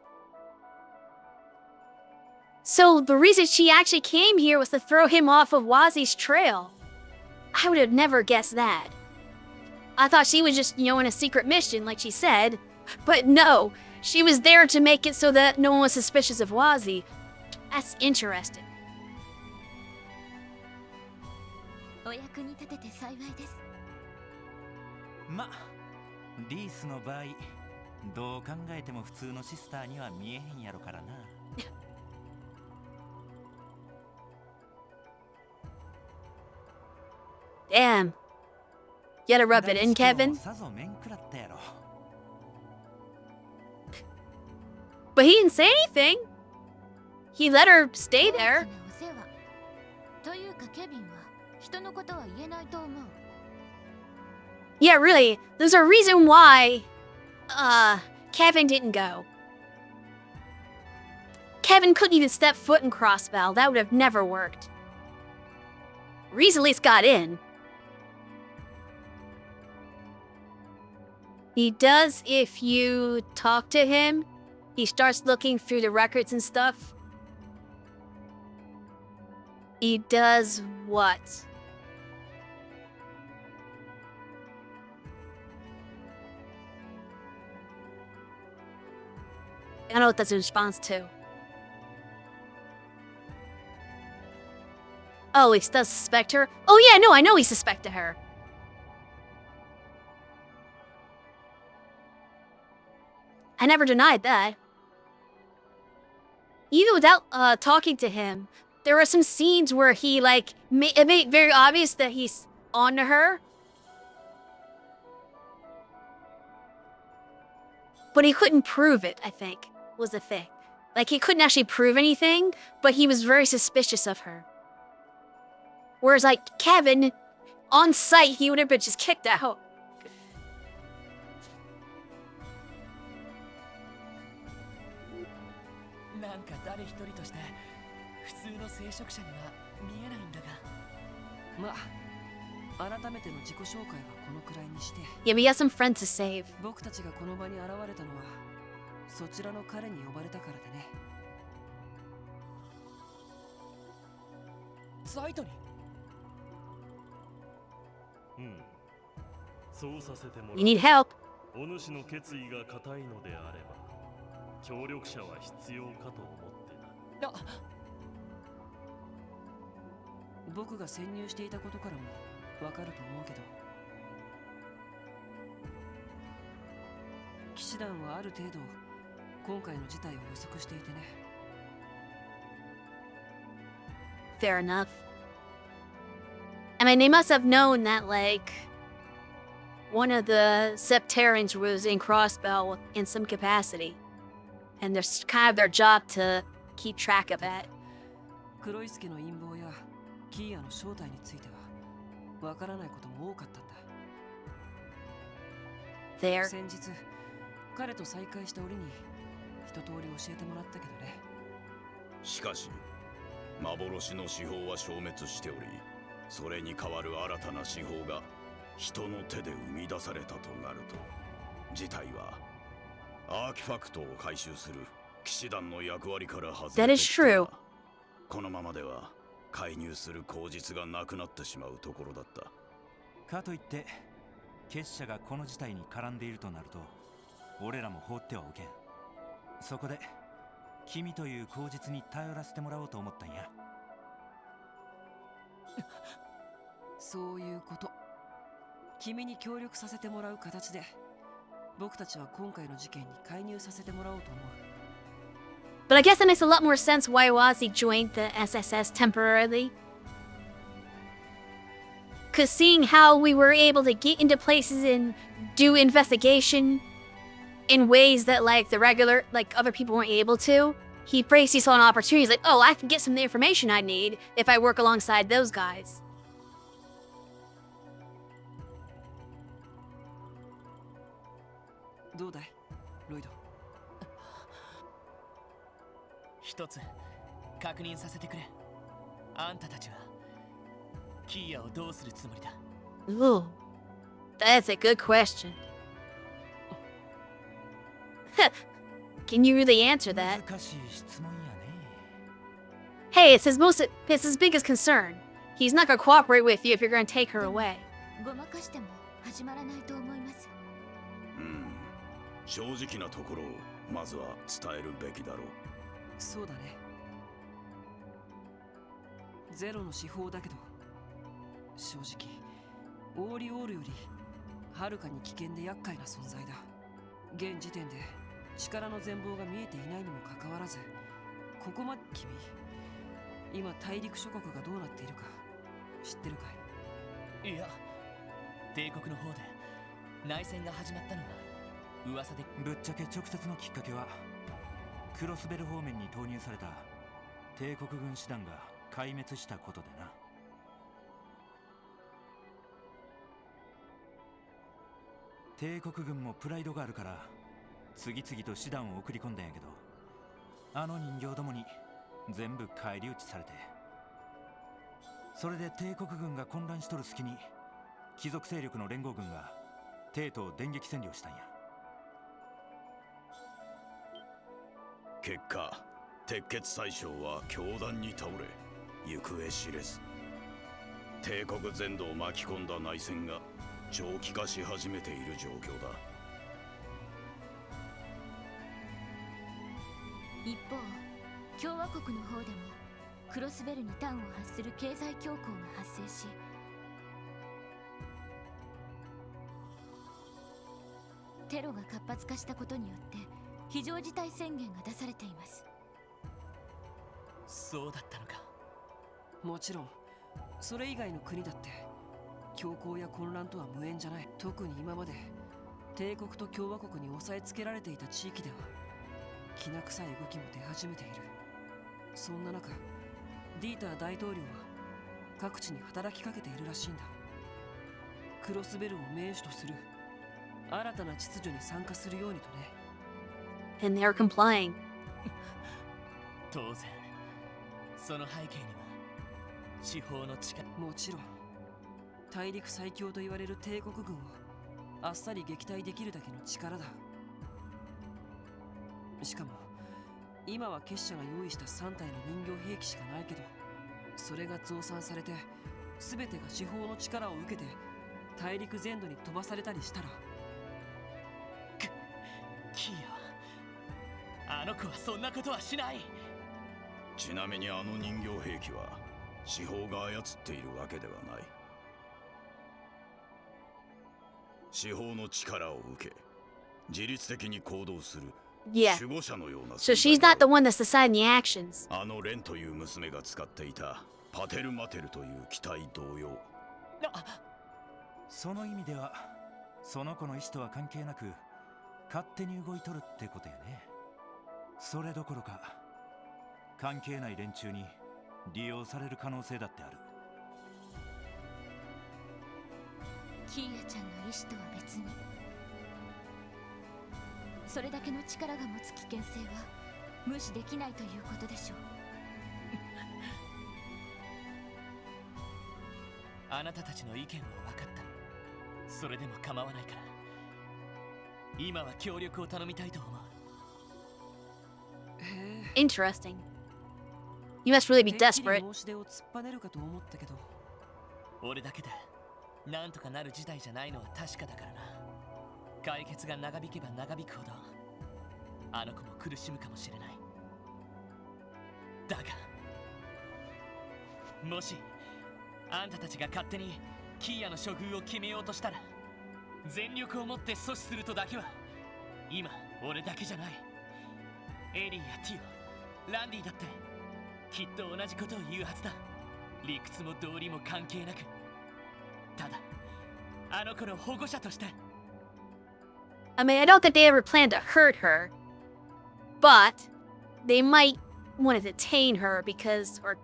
Speaker 1: So the reason she actually came here was to throw him off of Wazi's trail. I would have never guessed that. I thought she was just, on a secret mission, like she said. But no, she was there to make it so that no one was suspicious of Wazi. That's interesting.
Speaker 10: お役に立てて幸いです。
Speaker 15: ま、リースの場合、どう考えても普通のシスターには見えへんやろからな。
Speaker 1: Damn. You gotta rub it in, Kevin.
Speaker 15: さぞ面食らったやろ。
Speaker 1: But he didn't say anything. He let her stay there.
Speaker 10: お世話というかケビンは人のことは言えないと思う。
Speaker 1: Yeah, really. There's a reason why, Kevin didn't go. Kevin couldn't even step foot in Crossbell. That would have never worked. Reese at least got in. He does if you talk to him. He starts looking through the records and stuff. He does what? I don't know what that's in response to. Oh, he does suspect her? Oh yeah, no, I know he suspected her. I never denied that. Even without talking to him, there were some scenes where he, it made it very obvious that he's on to her. But he couldn't prove it, I think, was the thing. Like, he couldn't actually prove anything, but he was very suspicious of her. Whereas, Kevin, on sight, he would have been just kicked out.
Speaker 3: なんか誰一人として普通の聖職者には見えないんだが。
Speaker 12: まあ、改めての自己紹介はこのくらいにして。
Speaker 1: Yeah, but he has some friends to save.
Speaker 12: 僕たちがこの場に現れたのはそちらの彼に呼ばれたからでね。
Speaker 3: サイトに。
Speaker 16: そうさせてもらう。
Speaker 1: You need help.
Speaker 16: お主の決意が固いのであれば、協力者は必要かと思ってな。
Speaker 12: 僕が潜入していたことからもわかると思うけど、騎士団はある程度今回の事態を予測していてね。
Speaker 1: Fair enough. I mean, they must have known that, one of the Septarians was in Crossbell in some capacity. And there's kind of their job to keep track of it.
Speaker 12: クロイス家の陰謀やキーヤの正体についてはわからないことも多かったんだ。
Speaker 1: There.
Speaker 12: 先日彼と再会した折に一通り教えてもらったけどね。
Speaker 17: しかし幻の司法は消滅しており、それに代わる新たな司法が人の手で生み出されたとなると、事態はアーキファクトを回収する騎士団の役割から外れてきた。
Speaker 1: That is true.
Speaker 17: このままでは介入する口実がなくなってしまうところだった。
Speaker 15: かといって結社がこの事態に絡んでいるとなると、俺らも放ってはおけん。そこで君という口実に頼らせてもらおうと思ったんや。
Speaker 12: そういうこと。君に協力させてもらう形で僕たちは今回の事件に介入させてもらおうと思う。
Speaker 1: But I guess it makes a lot more sense why Wazi joined the SSS temporarily. Cause seeing how we were able to get into places and do investigation in ways that the regular, other people weren't able to, he prays he saw an opportunity. He's like, oh, I can get some of the information I need if I work alongside those guys.
Speaker 12: どうだいロイド。
Speaker 3: 一つ確認させてくれ。あんたたちはキーヤをどうするつもりだ？
Speaker 1: Ooh, that's a good question. Can you really answer that?
Speaker 15: 難しい質問やね。
Speaker 1: Hey, it's his biggest concern. He's not gonna cooperate with you if you're gonna take her away.
Speaker 4: ごまかしても始まらないと思います。
Speaker 17: 正直なところをまずは伝えるべきだろう。
Speaker 12: そうだね。ゼロの手法だけど、正直オーリオールよりはるかに危険で厄介な存在だ。現時点で力の全貌が見えていないにもかかわらず、ここまで君、今大陸諸国がどうなっているか知ってるかい？
Speaker 3: いや、帝国の方で内戦が始まったのが噂で。
Speaker 15: ぶっちゃけ直接のきっかけはクロスベル方面に投入された帝国軍師団が壊滅したことでな。帝国軍もプライドがあるから次々と師団を送り込んだんやけど、あの人形どもに全部返り討ちされて、それで帝国軍が混乱しとる隙に貴族勢力の連合軍が帝都を電撃占領したんや。
Speaker 17: 結果、鉄血宰相は凶弾に倒れ行方知れず、帝国全土を巻き込んだ内戦が長期化し始めている状況だ。
Speaker 4: 一方、共和国の方でもクロスベルに端を発する経済恐慌が発生し、テロが活発化したことによって非常事態宣言が出されています。
Speaker 3: そうだったのか。
Speaker 12: もちろんそれ以外の国だって恐慌や混乱とは無縁じゃない。特に今まで帝国と共和国に押さえつけられていた地域ではきな臭い動きも出始めている。そんな中、ディーター大統領は各地に働きかけているらしいんだ。クロスベルを盟主とする新たな秩序に参加するようにとね。
Speaker 1: And they're complying.
Speaker 3: 当然、その背景には司法の力。
Speaker 12: もちろん大陸最強と言われる帝国軍をあっさり撃退できるだけの力だ。しかも今は結社が用意した3体の人形兵器しかないけど、それが増産されて全てが司法の力を受けて大陸全土に飛ばされたりしたら。
Speaker 3: キーヤ、あの子はそんなことはしない。
Speaker 17: ちなみにあの人形兵器は司法が操っているわけではない。司法の力を受け自律的に行動する
Speaker 1: Yeah.
Speaker 17: 守護者のような。
Speaker 1: So she's not the one that's deciding the actions.
Speaker 17: あのレンという娘が使っていたパテルマテルという機体同様。
Speaker 15: その意味ではその子の意思とは関係なく勝手に動いとるってことやね。それどころか関係ない連中に利用される可能性だってある。
Speaker 4: キーヤちゃんの意志とは別に、それだけの力が持つ危険性は無視できないということでしょう。
Speaker 3: あなたたちの意見は分かった。それでも構わないから今は協力を頼みたいと思う。
Speaker 1: Interesting. You must really be desperate.
Speaker 12: 申し出を突っぱねるかと思ったけど、
Speaker 3: 俺だけでなんとかなる事態じゃないのは確かだからな。解決が長引けば長引くほどあの子も苦しむかもしれない。だがもしあんたたちが勝手にキーヤの処遇を決めようとしたら、全力をもって阻止するとだけは今俺だけじゃない。エリーやティオ、ランディだってきっと同じことを言うはずだ。理屈も道理も関係なく、ただあの子の保護者として。
Speaker 1: I mean, I don't think they ever planned to hurt her. But they might want to detain her because, or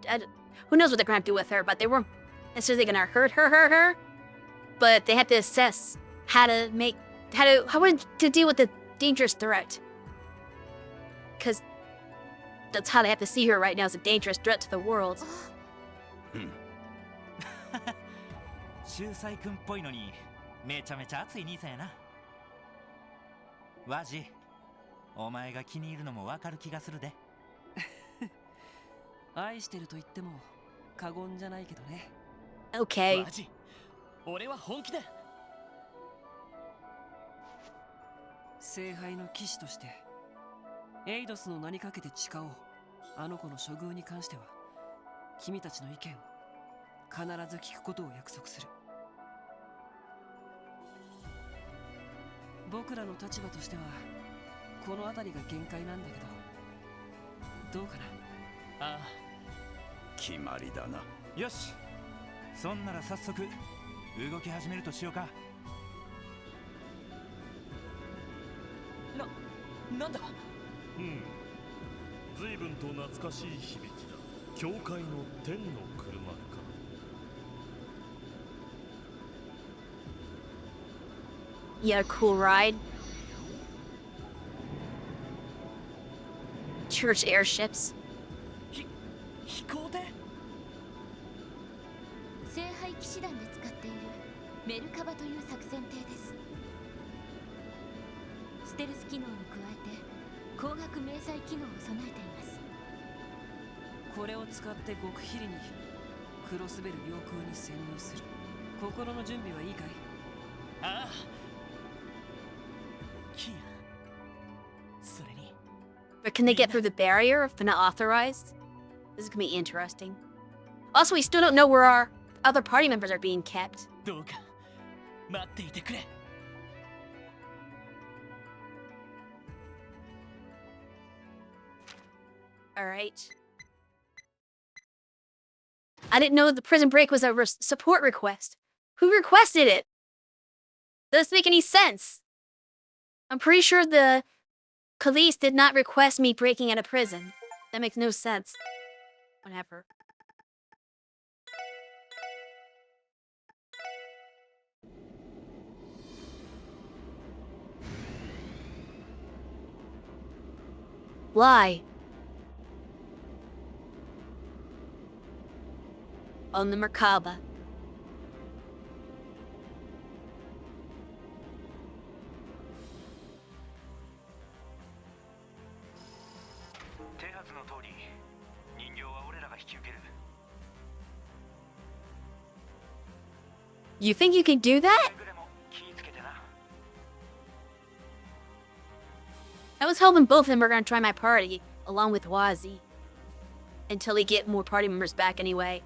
Speaker 1: who knows what they're gonna do with her, but they weren't necessarily gonna hurt her. But they had to assess how to deal with the dangerous threat. Because that's how they have to see her right now, as a dangerous threat to the world.
Speaker 15: 秀才くんっぽいのにめちゃめちゃ熱い兄さんやな。ワジ、お前が気に入るのもわかる気がするで。
Speaker 12: 愛してると言っても過言じゃないけどね。
Speaker 1: Okay.
Speaker 3: ワジ、俺は本気だ。
Speaker 12: 聖杯の騎士としてエイドスの名にかけて誓おう。あの子の処遇に関しては君たちの意見を必ず聞くことを約束する。僕らの立場としてはこの辺りが限界なんだけど、どうかな。
Speaker 3: ああ、
Speaker 17: 決まりだな。
Speaker 15: よし、そんなら早速動き始めるとしようか。
Speaker 3: なんだ。
Speaker 16: 随分と懐かしい響きだ。教会の天の車か。
Speaker 1: Yeah, cool ride. Church airships.
Speaker 3: 飛行艇。
Speaker 10: 聖杯騎士団で使っているメルカバという作戦艇です。ステルス機能に加えて光学迷彩機能を備えています。
Speaker 12: これを使って極秘裏にクロスベル領空に潜入する。心の準備はいいかい？
Speaker 3: ああ。キア。それに。
Speaker 1: But can they get through the barrier if they're not authorized? This is gonna be interesting. Also, we still don't know where our other party members are being kept.
Speaker 3: どうか待っていてくれ。
Speaker 1: Alright. I didn't know the prison break was a support request. Who requested it? Doesn't make any sense. I'm pretty sure the police did not request me breaking out of prison. That makes no sense. Whatever. Why? On the Merkaba. You think you can do that? I was hoping both of them were gonna try my party, along with Wazi. Until we get more party members back anyway.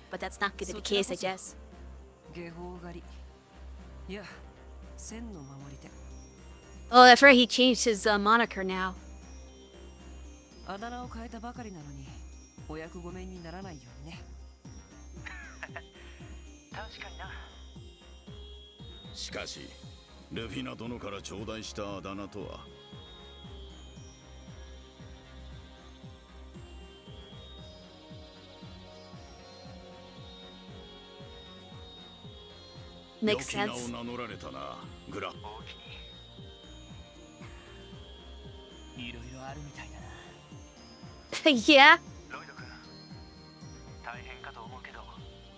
Speaker 1: But that's not gonna be the case, I guess. Oh, that's right, he changed his moniker now.
Speaker 12: あだ名を変えたばかりなのにお役御免にならないようにね。
Speaker 3: 確かにな。
Speaker 17: しかしルフィナ殿から頂戴したあだ名とは。
Speaker 1: Makes sense.
Speaker 17: 良き名を名乗られたな、グラ。
Speaker 3: いろいろあるみたいだな。
Speaker 1: Yeah.
Speaker 3: ロイド君、大変かと思うけど、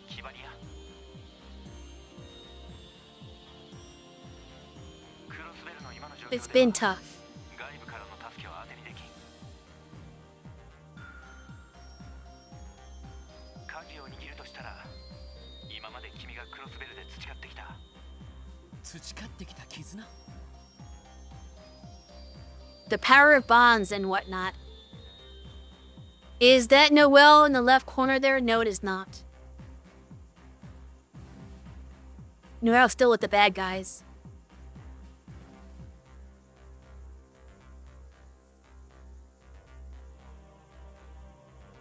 Speaker 3: 気張りや。クロスベルの今の状況では
Speaker 1: It's been tough.
Speaker 3: 外部からの助けは当てにできん。鍵を握るとしたら、今まで君がクロスベルで培ってきた。培ってきた絆？
Speaker 1: The power of bonds and whatnot. Is that Noelle in the left corner there? No, it is not. Noelle's still with the bad guys.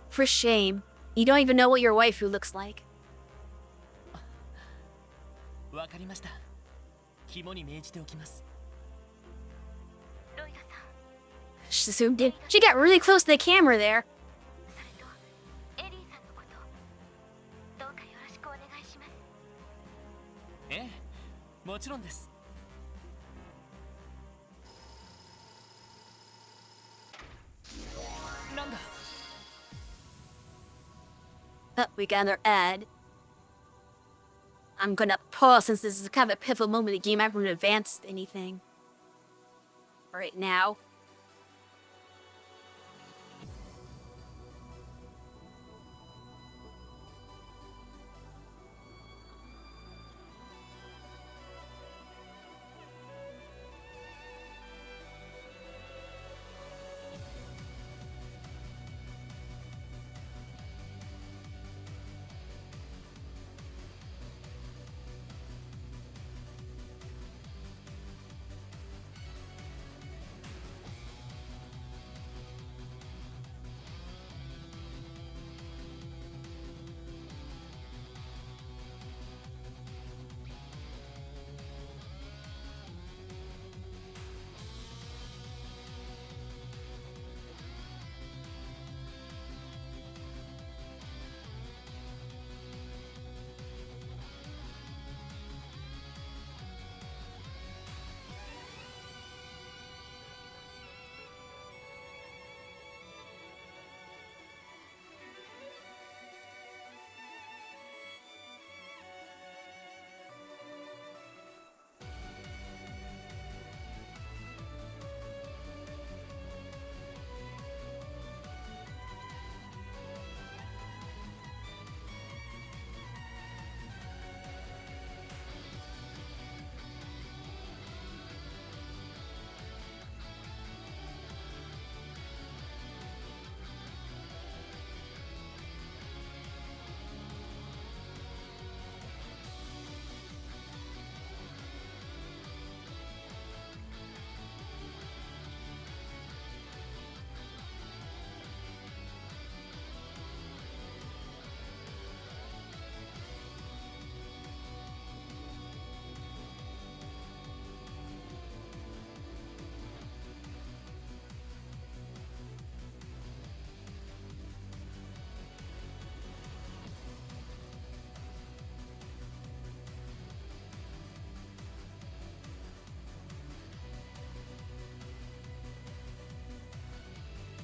Speaker 1: For shame. You don't even know what your waifu looks like.
Speaker 3: わかりました。肝に銘じておきます。
Speaker 10: ロイドさん。
Speaker 1: she zoomed in. She got really close to the camera there.
Speaker 4: エリーさんのことどうかよろしくお願いします。
Speaker 3: ええ、もちろんです。なんだ。
Speaker 1: Oh, we got another ad. I'm gonna pause since this is kind of a pivotal moment in the game. I haven't advanced anything right now.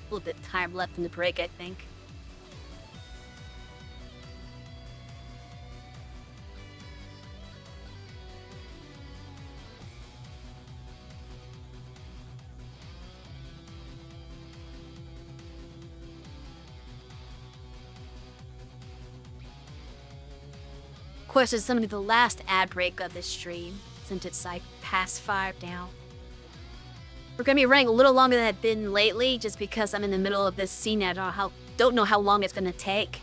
Speaker 1: A little bit of time left in the break, I think. Of course, it's going to be the last ad break of this stream, since it's like past 5 now. We're going to be running a little longer than I've been lately, just because I'm in the middle of this scene. I don't know how long it's going to take.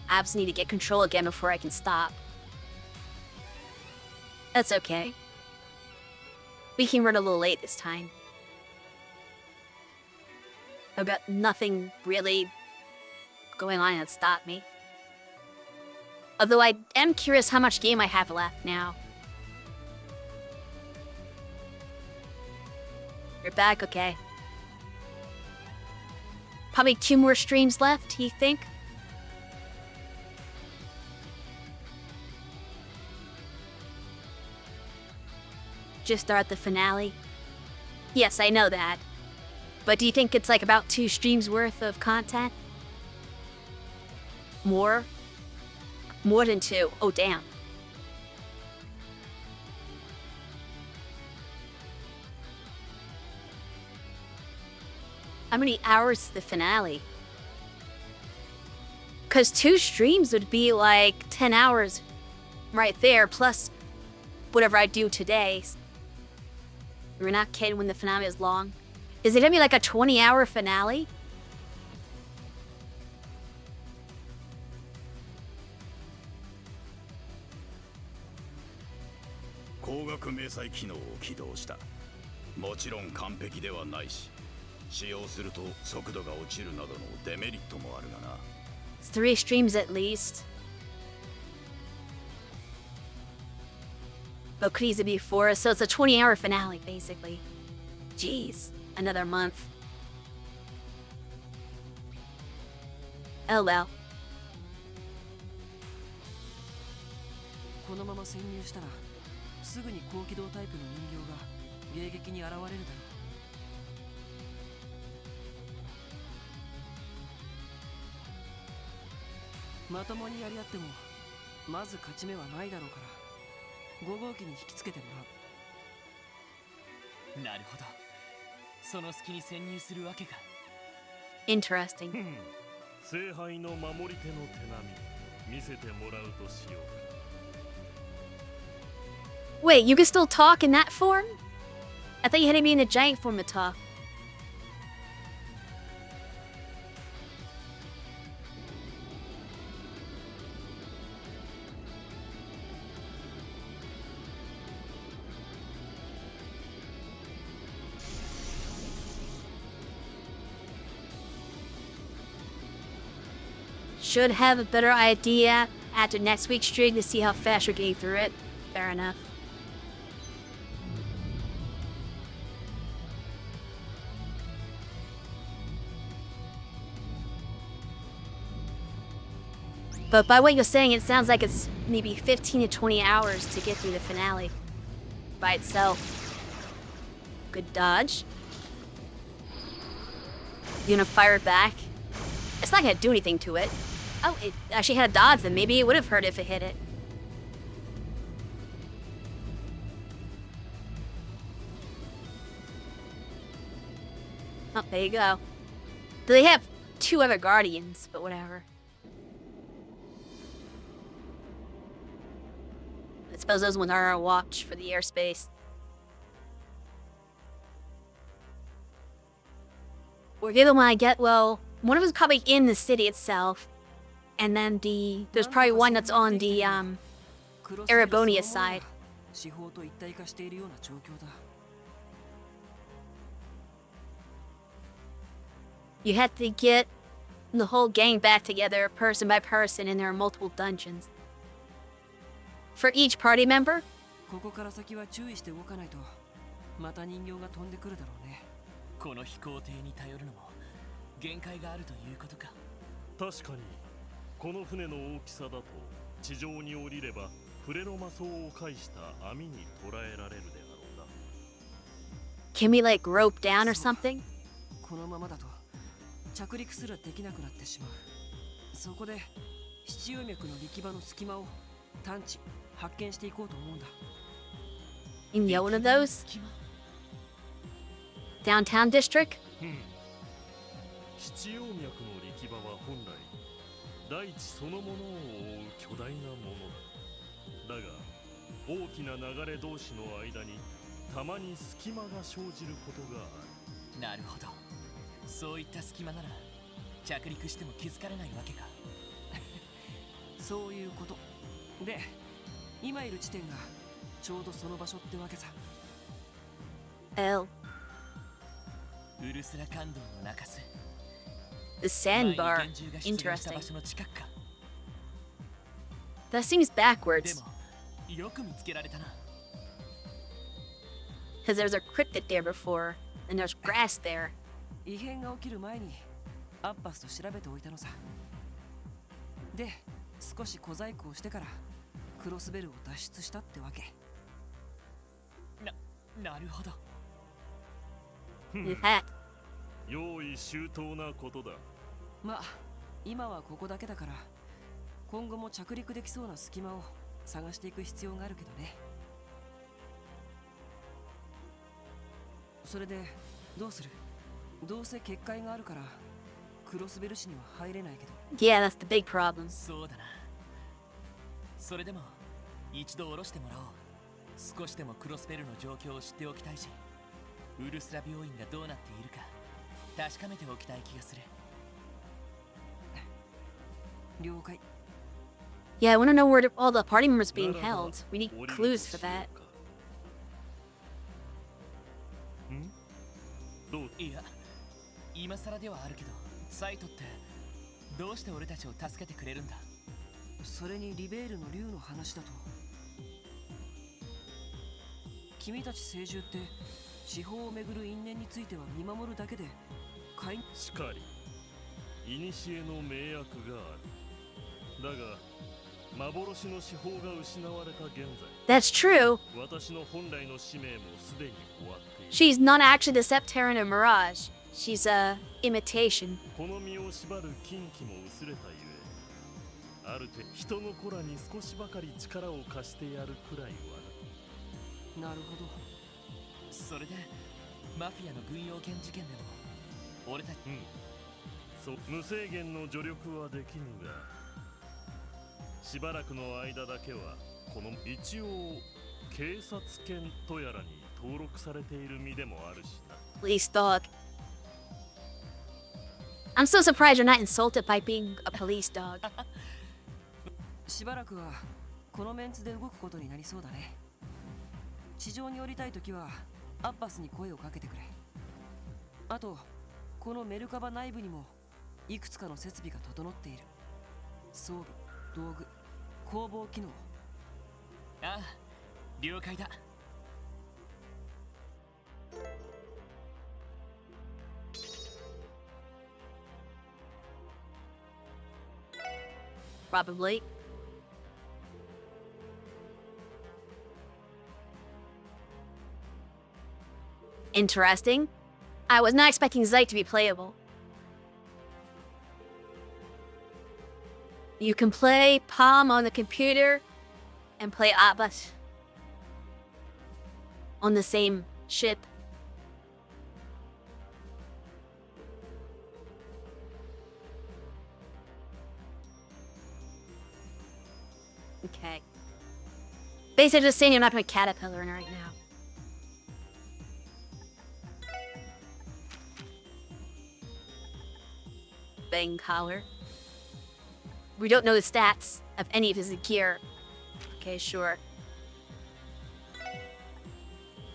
Speaker 1: I just need to get control again before I can stop. That's okay. We can run a little late this time. I've got nothing really going on that stopped me. Although I am curious how much game I have left now. You're back, okay. Probably 2 more streams left, you think? Just start the finale? Yes, I know that. But do you think it's like about 2 streams worth of content? More? More than 2. Oh, damn. How many hours is the finale? Because 2 streams would be like 10 hours right there, plus whatever I do today. We're not kidding when the finale is long. Is it gonna be like a 20-hour finale? It's 3 streams at least. But could easily be 4, so it's a 20-hour finale, basically. Jeez, another month. Oh well.
Speaker 12: このまま潜入したらすぐに高機動タイプの人形が迎撃に現れるだろう。まともにやり合ってもまず勝ち目はないだろうから5号機に引きつけてもらう。
Speaker 3: なるほど。その隙に潜入するわけか。
Speaker 1: Interesting.
Speaker 16: 聖杯の守り手の手並み見せてもらうとしようか。
Speaker 1: Wait, you can still talk in that form? I thought you had to be in the giant form to talk. Should have a better idea after next week's stream to see how fast you're getting through it. Fair enough. But by what you're saying, it sounds like it's maybe 15 to 20 hours to get through the finale by itself. Good dodge. You gonna fire it back? It's not gonna do anything to it. Oh, it actually had a dodge, then maybe it would have hurt if it hit it. Oh, there you go. They have 2 other guardians, but whatever. I suppose those ones are on watch for the airspace. Or the other one I get, well, one of them is probably in the city itself. And then there's probably one that's on the Erebonius side. You have to get the whole gang back together, person by person, and there are multiple dungeons. For each party member?
Speaker 12: ここから先は注意して動かないとまた人形が飛んでくるだろうね。
Speaker 3: この飛行艇に頼るのも限界があるということか。
Speaker 16: 確かにこの船の大きさだと地上に降りればフレの魔装を介した網に捕らえられるであろうな。
Speaker 1: Can we like rope down or something?
Speaker 12: このままだと着陸すらできなくなってしまう。そこで七葉脈の力場の隙間を探知発見していこうと思うんだ。
Speaker 1: In the one of those? Downtown district?
Speaker 16: 七葉脈の力場は本来大地そのものを覆う巨大なものだ。だが大きな流れ同士の間にたまに隙間が生じることがある。
Speaker 3: なるほど。そういった隙間なら着陸しても気づかれないわけか。
Speaker 12: そういうことで、今いる地点がちょうどその場所ってわけさ。
Speaker 1: L.
Speaker 3: ウルスラ感動の中州。
Speaker 1: The sandbar. Interesting. That seems backwards.
Speaker 3: でもよく見つけられたな。
Speaker 1: Because there's a cryptid there before, and there's grass there.
Speaker 12: 異変が起きる前にアッパスと調べておいたのさ。で、少し小細工をしてからクロスベルを脱出したってわけ。
Speaker 3: なるほど。
Speaker 16: 用意周到なことだ。
Speaker 12: まあ、今はここだけだから今後も着陸できそうな隙間を探していく必要があるけどね。それでどうする？どうせ結界があるからクロスベル市には入れないけど。
Speaker 1: Yeah, that's the big problem.
Speaker 3: そうだな。それでも一度下ろしてもらおう。少しでもクロスベルの状況を知っておきたいし、ウルスラ病院がどうなっているか確かめておきたい気がする。
Speaker 12: 了解。
Speaker 1: Yeah, I want to know where all the party members are being held. We need clues for that.
Speaker 3: いや、今更ではあるけど、サイトってどうして俺たちを助けてくれるんだ？
Speaker 12: それにリベールの竜の話だと、君たち聖獣って司法をめぐる因縁については見守るだけで
Speaker 16: しかり古の名薬がある。だが幻の司法が失われた現在、
Speaker 1: That's true.
Speaker 16: 私の本来の使命もすでに終わっている。
Speaker 1: She's not actually the Septerran of Mirage. She's a imitation.
Speaker 16: この身を縛る禁忌も薄れたゆえ、ある程度人の子らに少しばかり力を貸してやるくらいは
Speaker 3: なるほど。それでマフィアの軍用犬事件でも俺たち、
Speaker 16: そう、無制限の助力はできぬが、しばらくの間だけはこの一応警察犬とやらに登録されている身でもあるしな。
Speaker 1: Police dog. I'm so surprised you're not insulted by being a police dog.
Speaker 12: しばらくはこのメンツで動くことになりそうだね。地上に降りたいときはアッバスに声をかけてくれ。あとこのメルカバ内部にもいくつかの設備が整っている。装備、道具、工房機能。
Speaker 3: ああ、了解だ。
Speaker 1: Probably. Interesting. I was not expecting Zeit to be playable. You can play Palm on the computer and play Abbas on the same ship. Okay. Basically just saying you're not doing Caterpillar right now. Bang collar. We don't know the stats of any of his gear. Okay, sure.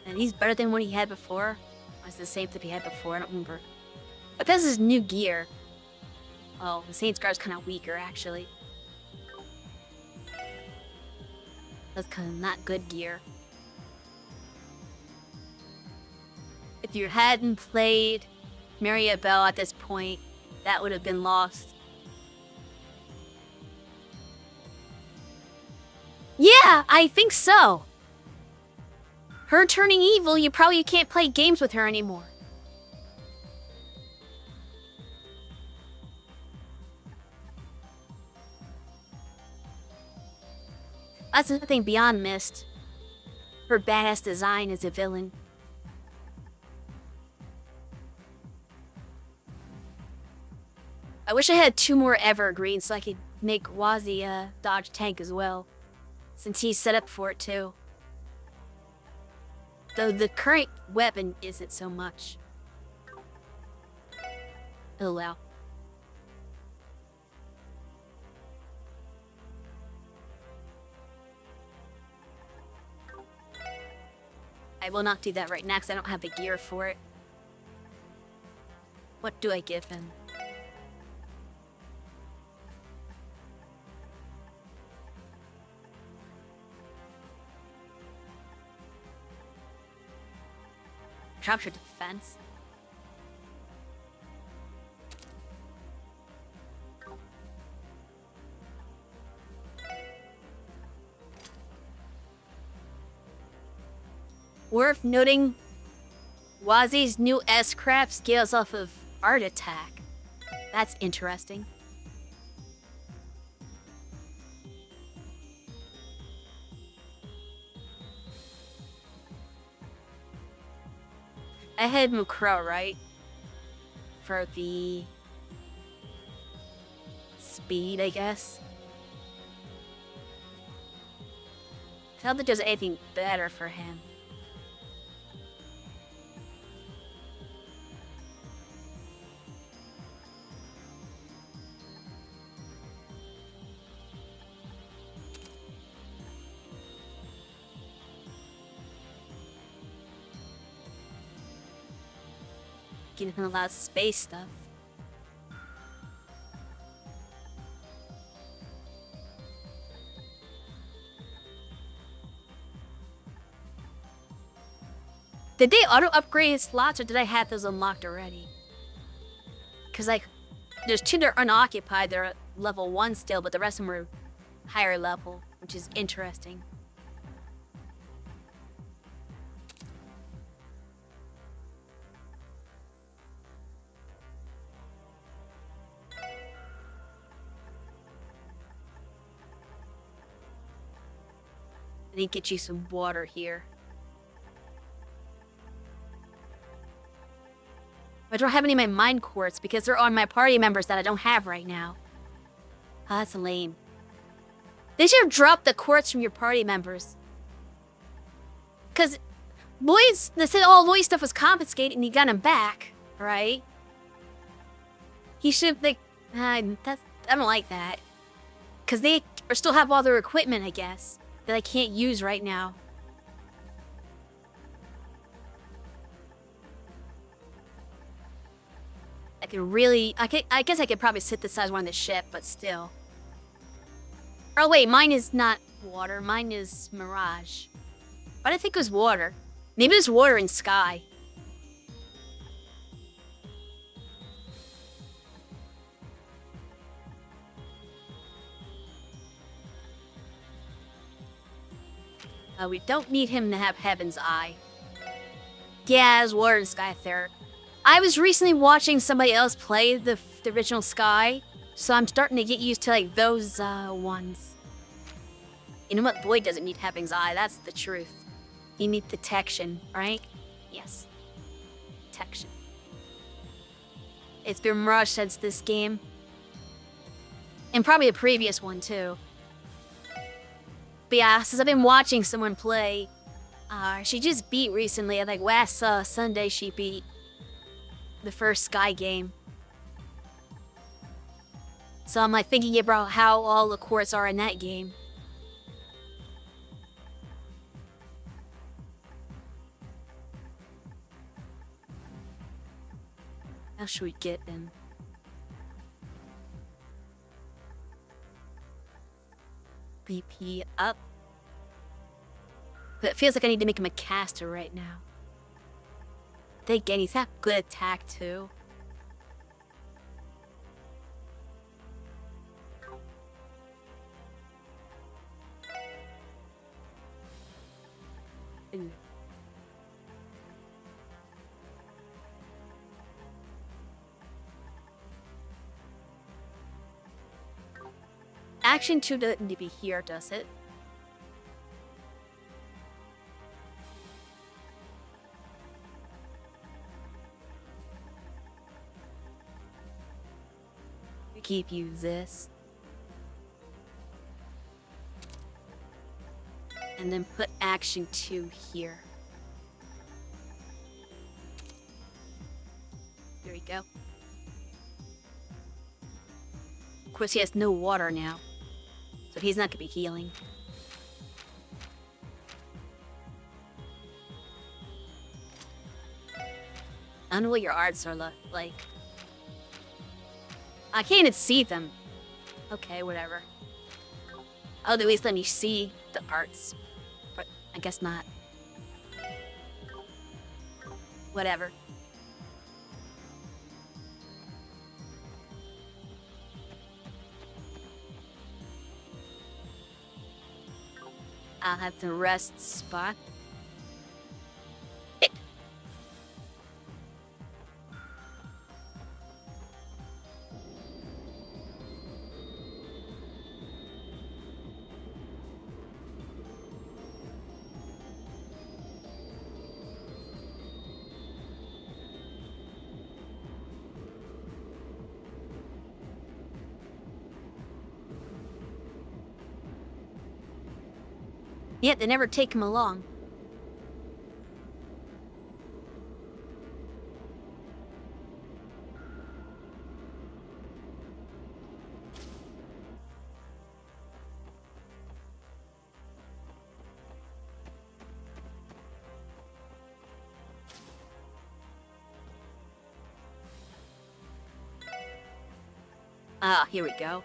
Speaker 1: And he's better than what he had before. Or is it the same that he had before? I don't remember. But this is new gear. Oh, the Saint's Guard's kind of weaker, actually. That's kind of not good gear. If you hadn't played Maria Bell at this point, that would have been lost. Yeah, I think so. Her turning evil, you probably can't play games with her anymore. That's nothing beyond Mist. Her badass design as a villain. I wish I had 2 more evergreens so I could make Wazi a dodge tank as well, since he's set up for it too. Though the current weapon isn't so much. Oh wow. I will not do that right now because I don't have the gear for it. What do I give him? Capture defense. Worth noting, Wazi's new S-Craft scales off of Art Attack. That's interesting. I had Mukro, right? For the speed, I guess. I don't think there's anything better for him. Getting him a lot of space stuff. Did they auto-upgrade his slots or did I have those unlocked already? Because like, There's 2 that are unoccupied. They're at level 1 still, but the rest of them are higher level, which is interesting. I need to get you some water here. I don't have any of my mind quartz because they're on my party members that I don't have right now. Ah, that's lame. They should have dropped the quartz from your party members. Because Lloyd's, they said all Lloyd's stuff was confiscated and he got him back, right? He should have, I don't like that. Because they still have all their equipment, I guess, that I can't use right now. I could really, I guess I could probably synthesize one on the ship, but still. Oh wait, mine is not water, mine is mirage. But I think it was water. Maybe it was water and sky. We don't need him to have Heaven's Eye. Yeah, it's water and sky there. I was recently watching somebody else play the original Sky, so I'm starting to get used to like those ones. You know what? Boy doesn't need Heaven's Eye, that's the truth. You need detection, right? Yes. Detection. It's been rushed since this game. And probably a previous one too. But yeah, since I've been watching someone play, she just beat recently, like last Sunday she beat the first Sky game. So I'm like thinking about how all the quartz are in that game. How should we get them? BP up. But it feels like I need to make him a caster right now. Again, he's got good attack too. Ooh. Action 2 doesn't need to be here, does it? Keep you this. And then put action 2 here. There we go. Of course, he has no water now, so he's not gonna be healing. I don't know what your arts are like. I can't even see them. Okay, whatever. Oh, at least let me see the arts. But I guess not. Whatever. I'll have the rest spot. Yet they never take him along. Ah, here we go.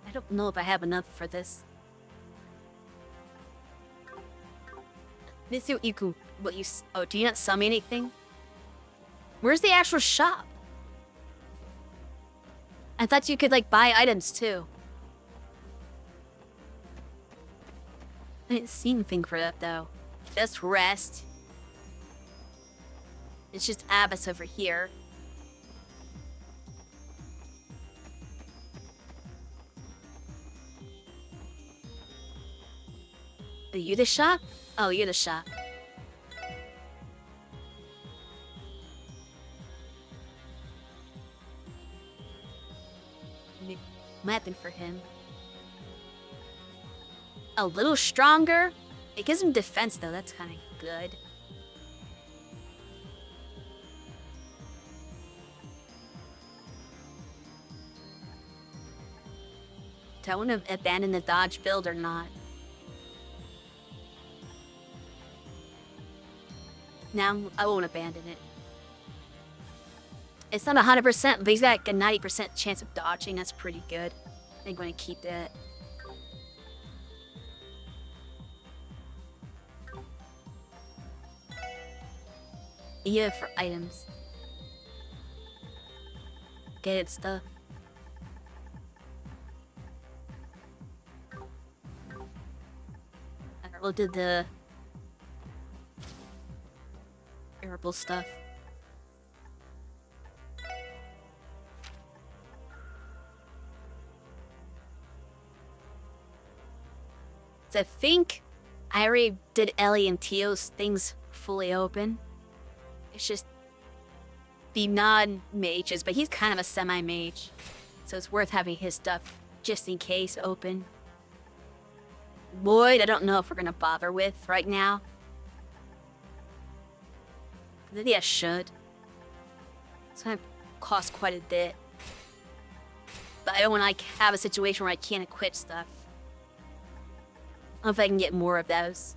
Speaker 1: I don't know if I have enough for this. Let's see what you can. Oh, do you not sell me anything? Where's the actual shop? I thought you could, like, buy items, too. I didn't see anything for that, though. Just rest. It's just Abbas over here. Are you the shop? Oh, you're the shop. Mapping for him. A little stronger. It gives him defense, though. That's kind of good. Do I want to abandon the dodge build or not? Now, I won't abandon it. It's not 100%, but he's got like a 90% chance of dodging. That's pretty good. I think I'm going to keep that. Yeah, for items. Get it stuff. We'll do the herbal stuff. So I think I already did Ellie and Tio's things fully open. It's just the non-mages, but he's kind of a semi-mage. So it's worth having his stuff just in case open. Lloyd, I don't know if we're gonna bother with right now. Maybe I should. It's gonna cost quite a bit. But I don't want to have a situation where I can't equip stuff. I don't know if I can get more of those.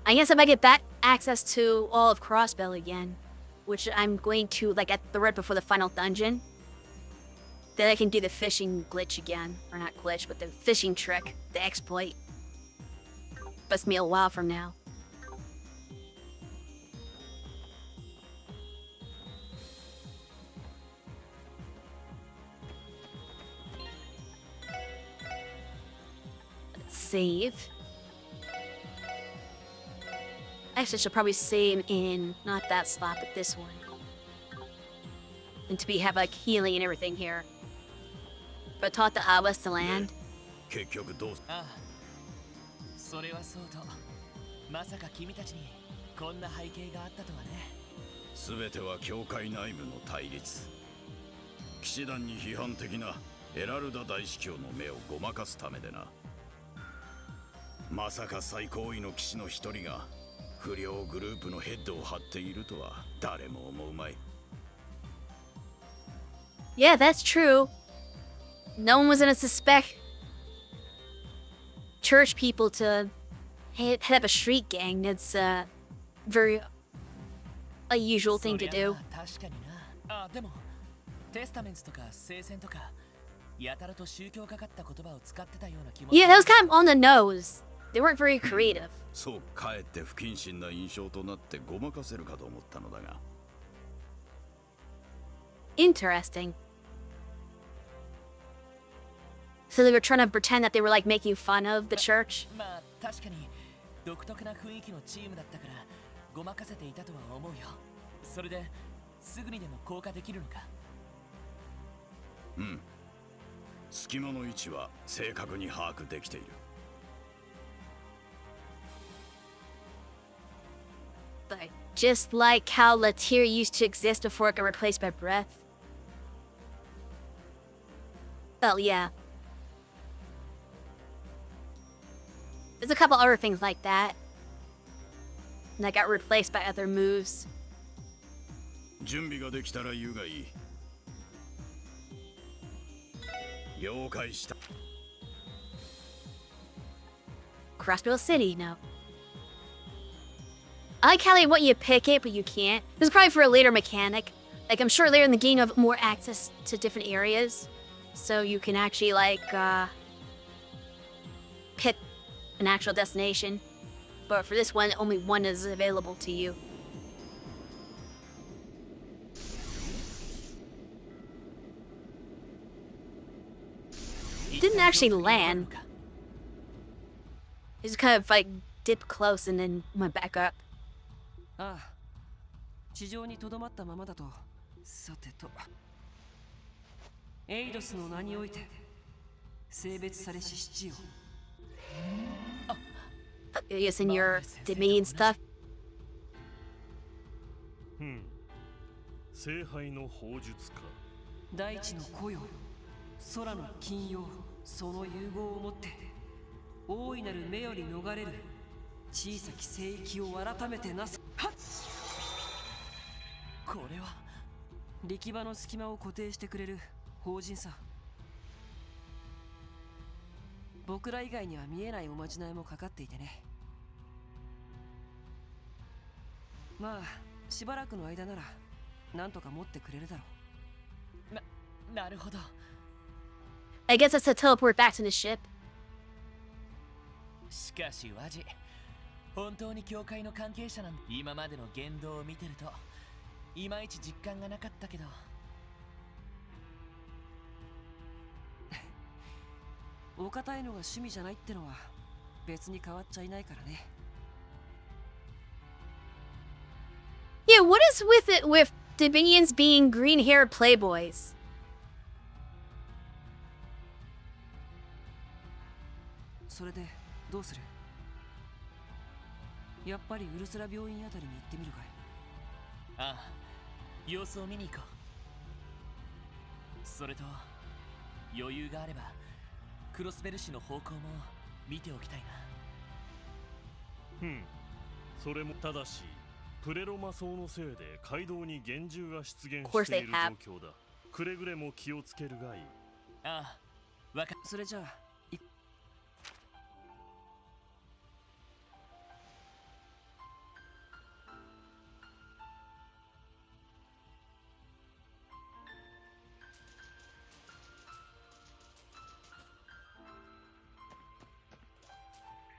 Speaker 1: I guess if I get back access to all of Crossbell again, which I'm going to, like, at the right before the final dungeon, then I can do the fishing glitch again. Or not glitch, but the fishing trick, the exploit. But it's me a while from now. Let's save. Actually, I should probably save in not that slot, but this one. And to have like healing and everything here. But taught the Abbas to land.
Speaker 17: 結局どうす。
Speaker 3: ああ、それはそうと。まさか君たちにこんな背景があったとはね。
Speaker 17: 全ては教会内部の対立。騎士団に批判的なエラルダ大司教の目をごまかすためでな。まさか最高位の騎士の一人が不良グループのヘッドを張っているとは誰も思うまい。
Speaker 1: Yeah, that's true. No one was gonna suspect church people to head up a street gang. That's very a usual thing to do.
Speaker 3: 確かにな。あ、でもテスタメントとか聖戦とかやたらと宗教かかった言葉を使ってたような気も。
Speaker 1: Yeah, that was kind of on the nose. They weren't very creative.
Speaker 17: そうかえって不謹慎な印象となってごまかせるかと思ったのだが。
Speaker 1: Interesting. So they were trying to pretend that they were like making fun of the church.
Speaker 3: まあ確かに独特な雰囲気のチームだったからごまかせていたとは思うよ。それですぐにでも降下できるのか。
Speaker 17: うん。隙間の位置は正確に把握できている。
Speaker 1: But just like how Latir used to exist before it got replaced by breath. Well, yeah. There's a couple other things like that. And that got replaced by other moves.
Speaker 17: 準備ができたら言うがいい。了解した。
Speaker 1: Crossbill City, no. I like how they want you to pick it, but you can't. This is probably for a later mechanic. Like, I'm sure later in the game you have more access to different areas. So you can actually, like, pick an actual destination. But for this one, only one is available to you. didn't actually land. He just kind of like dipped close and then went back up.
Speaker 12: ああ、地上にとどまったままだと、さてと。エイドスの名において性別されし七よ。
Speaker 1: Yes, in your Dominion stuff.
Speaker 16: 聖杯の砲術か。
Speaker 12: 大地の子よ、空の金よ、その融合をもって大いなる目より逃れる小さき聖域を改めてなす。はっ、これは力場の隙間を固定してくれる法人さ。僕ら以外には見えないおまじないもかかっていてね。まあしばらくの間ならなんとか持ってくれるだろう。なるほど。
Speaker 1: I guess that's to teleport back to the ship.
Speaker 3: しかしワジ、本当に教会の関係者なんだ。今までの言動を見てるといまいち実感がなかったけど。
Speaker 12: お堅いのが趣味じゃないってのは別に変わっちゃいないからね。
Speaker 1: Yeah, what is with it with Dominions being green-haired playboys?
Speaker 12: それでどうする？やっぱりウルスラ病院あたりに行ってみるかい？
Speaker 3: ああ、様子を見に行こう。それと余裕があればクロスベル氏の方向も見ておきたいな。
Speaker 16: それもただしプレロマ層のせいで街道に厳重が出現
Speaker 1: course
Speaker 16: してい
Speaker 1: they
Speaker 16: る
Speaker 1: have.
Speaker 16: 状況だ。くれぐれも気をつけるがいい。
Speaker 3: ああ、わか。
Speaker 12: それじゃあ。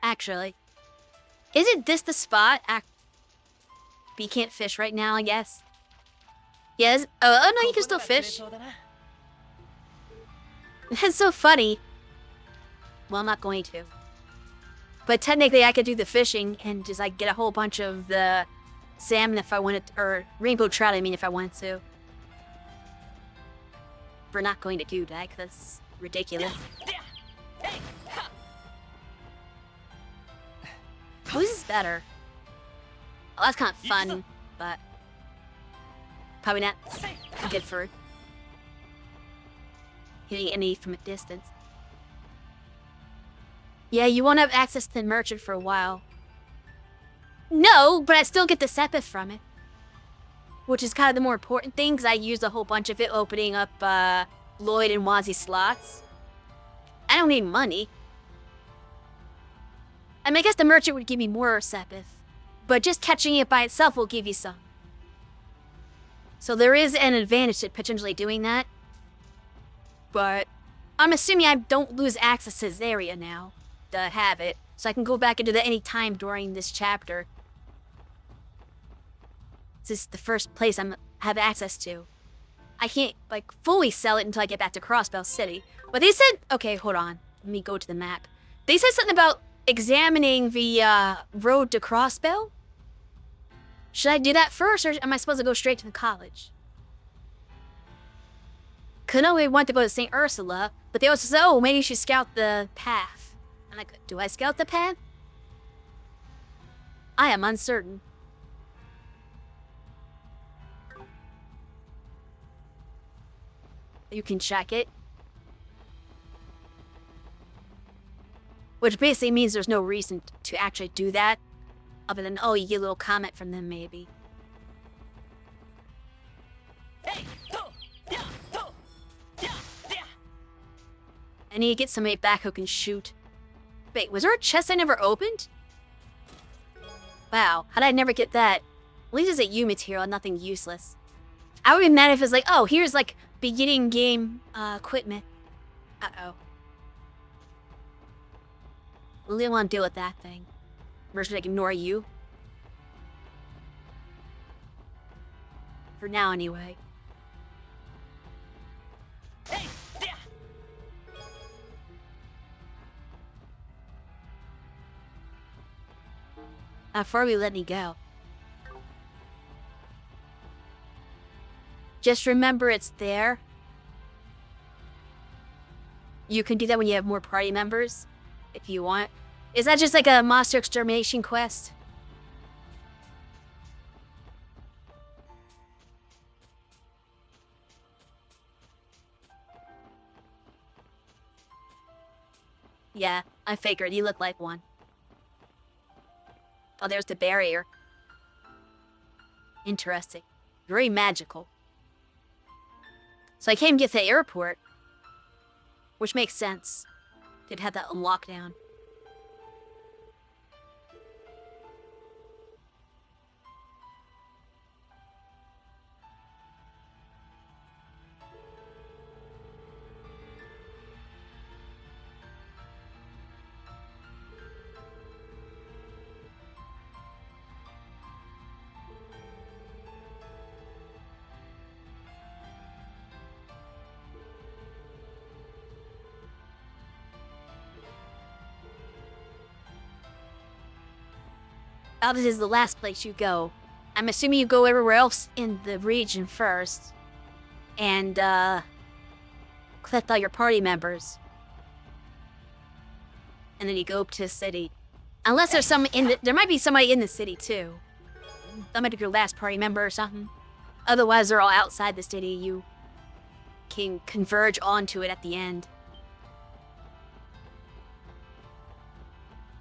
Speaker 1: Actually, isn't this the spot? But you can't fish right now, I guess. Yes. Oh no, you can still fish. That's so funny. Well, I'm not going to. But technically, I could do the fishing and just like get a whole bunch of the salmon if I wanted, or rainbow trout. I mean, if I wanted to. We're not going to do that because that's ridiculous. Whose is better? Oh, that's kind of fun, but probably not good for hitting any from a distance. Yeah, you won't have access to the merchant for a while. No, but I still get the sepith from it. Which is kind of the more important thing, because I used a whole bunch of it opening up Lloyd and Wazzy slots. I don't need money. I mean, I guess the merchant would give me more sepith, but just catching it by itself will give you some. So there is an advantage to potentially doing that. But I'm assuming I don't lose access to this area now to have it, so I can go back into the any time during this chapter. This is the first place I have access to. I can't, like, fully sell it until I get back to Crossbell City. But they said, okay, hold on. Let me go to the map. They said something about examining the road to Crossbell? Should I do that first, or am I supposed to go straight to the college? Kanoe wanted to go to St. Ursula, but they also said, oh, maybe you should scout the path. I'm like, do I scout the path? I am uncertain. You can check it. Which basically means there's no reason to actually do that. Other than, oh, you get a little comment from them, maybe. I need to get somebody back who can shoot. Wait, was there a chest I never opened? Wow, how'd I never get that? At least it's a U material, nothing useless. I would be mad if it's like, oh, here's like beginning game equipment. Uh-oh. Really don't want to deal with that thing. We're just gonna ignore you. For now, anyway. How far are we letting you go? Just remember it's there. You can do that when you have more party members, if you want. Is that just like a monster extermination quest? Yeah, I figured you look like one. Oh, there's the barrier. Interesting. Very magical. So I came to get to the airport. Which makes sense. They'd have that on lockdown. Oh, this is the last place you go. I'm assuming you go everywhere else in the region first. And, collect all your party members. And then you go up to the city. Unless there's some in the... There might be somebody in the city, too. That might be your last party member or something. Otherwise, they're all outside the city. You can converge onto it at the end.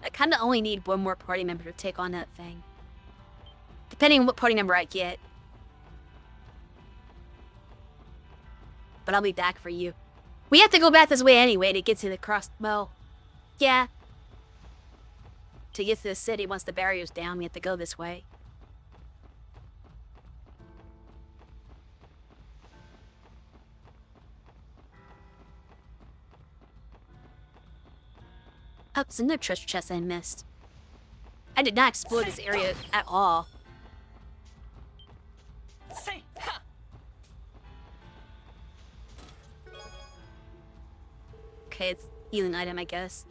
Speaker 1: I kind of only need one more party member to take on that thing. Depending on what party number I get. But I'll be back for you. We have to go back this way anyway to get to the cross... Well, yeah. To get to the city, once the barrier's down, we have to go this way. Oh, there's another treasure chest I missed. I did not explore this area at all. Okay, it's healing item, I guess.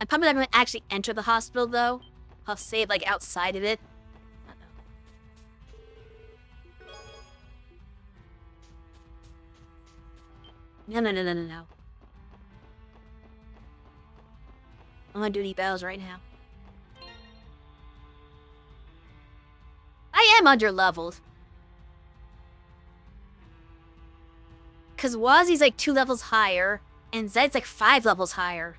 Speaker 1: I'm probably not going to actually enter the hospital, though. I'll save, like, outside of it. No. No. I'm on duty battles right now. I am under-leveled. Because Wazi's, like, 2 levels higher, and Zed's, like, 5 levels higher.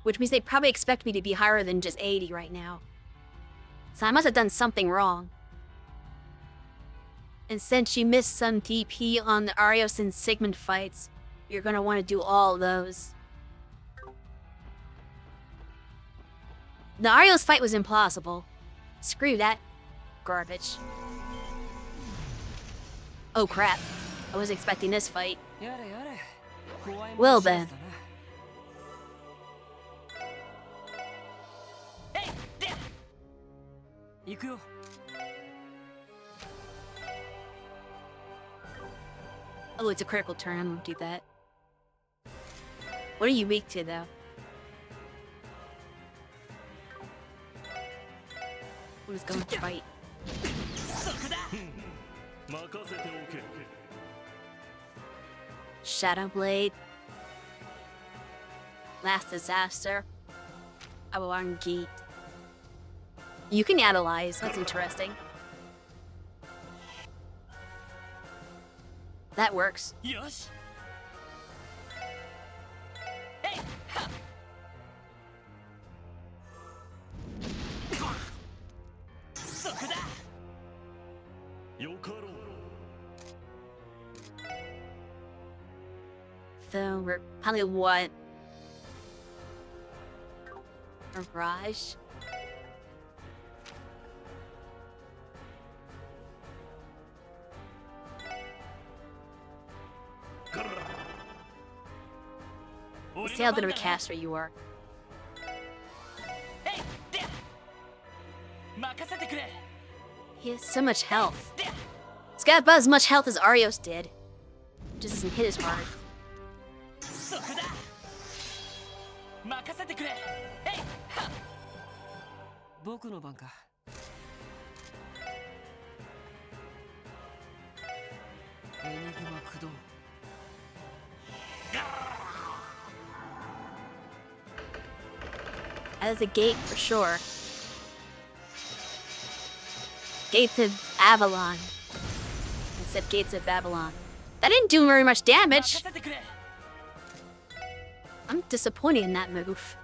Speaker 1: Which means they probably expect me to be higher than just 80 right now. So I must have done something wrong. And since you missed some DP on the Arios and Sigmund fights, you're gonna want to do all those. The Arios fight was implausible. Screw that garbage. Oh crap. I wasn't expecting this fight. Well then. Oh, it's a critical turn. I won't do that. What are you weak to, though? We're just going to fight. Shadow Blade. Last Disaster. Awangi. You can analyze. That's interesting. That works. Yes. So we're probably what? Mirage? See how good of a caster you are. He has so much health. He's got about as much health as Arios did. Just doesn't hit as hard.
Speaker 3: 任せてくれ。えいはっ。僕の番か。エニグマ駆動。
Speaker 1: As a gate for sure. Gates of Avalon. Instead of Gates of Babylon. That didn't do very much damage. I'm disappointed in that move.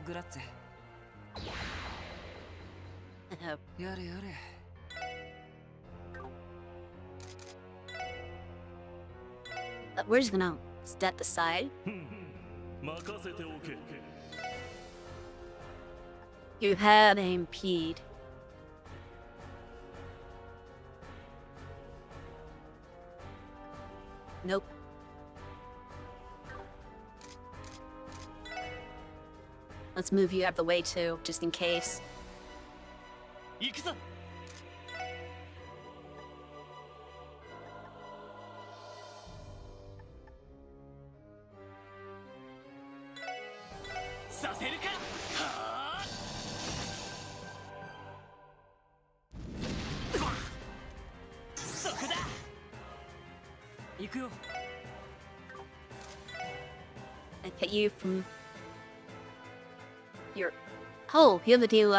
Speaker 3: Grazie. やれやれ。
Speaker 1: We're just gonna step aside. You have impede. Nope. Let's move you out of the way too, just in case.
Speaker 3: 行くぞ。させるか。はあ。そこだ。行くよ。
Speaker 1: I hit you from your. Oh, you have to do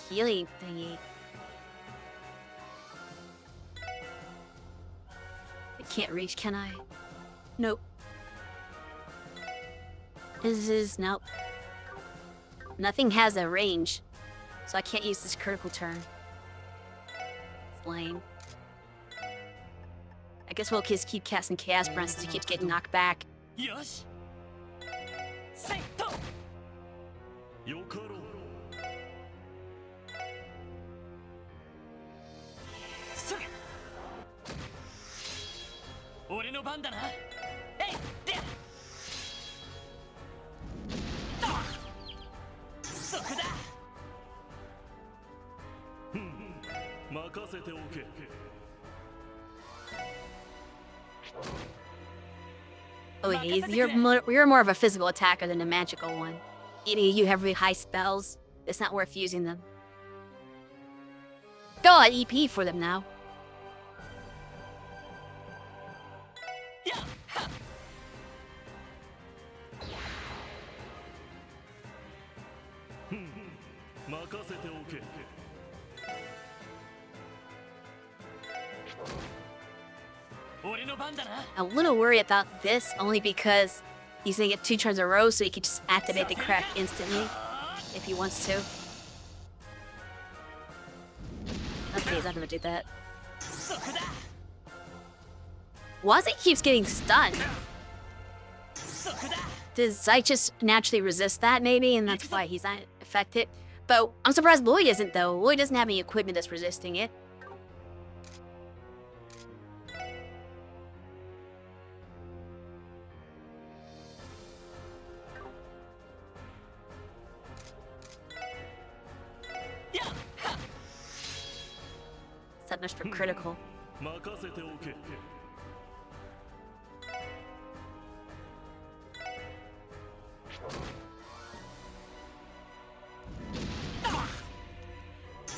Speaker 1: healing thingy. I can't reach, can I? Nope. This is nope. Nothing has a range, so I can't use this critical turn. It's lame. I guess we'll just keep casting Chaos Breath since he keeps getting knocked back.
Speaker 3: Yosh. Seito.
Speaker 16: よかろう。
Speaker 3: それ。俺の番だな。えい、で。そこだ。
Speaker 16: 任せておけ。
Speaker 1: Oh, you're more of a physical attacker than a magical one. You have really high spells. It's not worth using them. Go on EP for them now. I'm a little worried about this only because he's gonna get 2 turns in a row, so he can just activate the craft instantly if he wants to. Okay, he's not gonna do that. Wazi keeps getting stunned. Does Zite just naturally resist that, maybe, and that's why he's not affected? But I'm surprised Lloyd isn't, though. Lloyd doesn't have any equipment that's resisting it. That much for critical.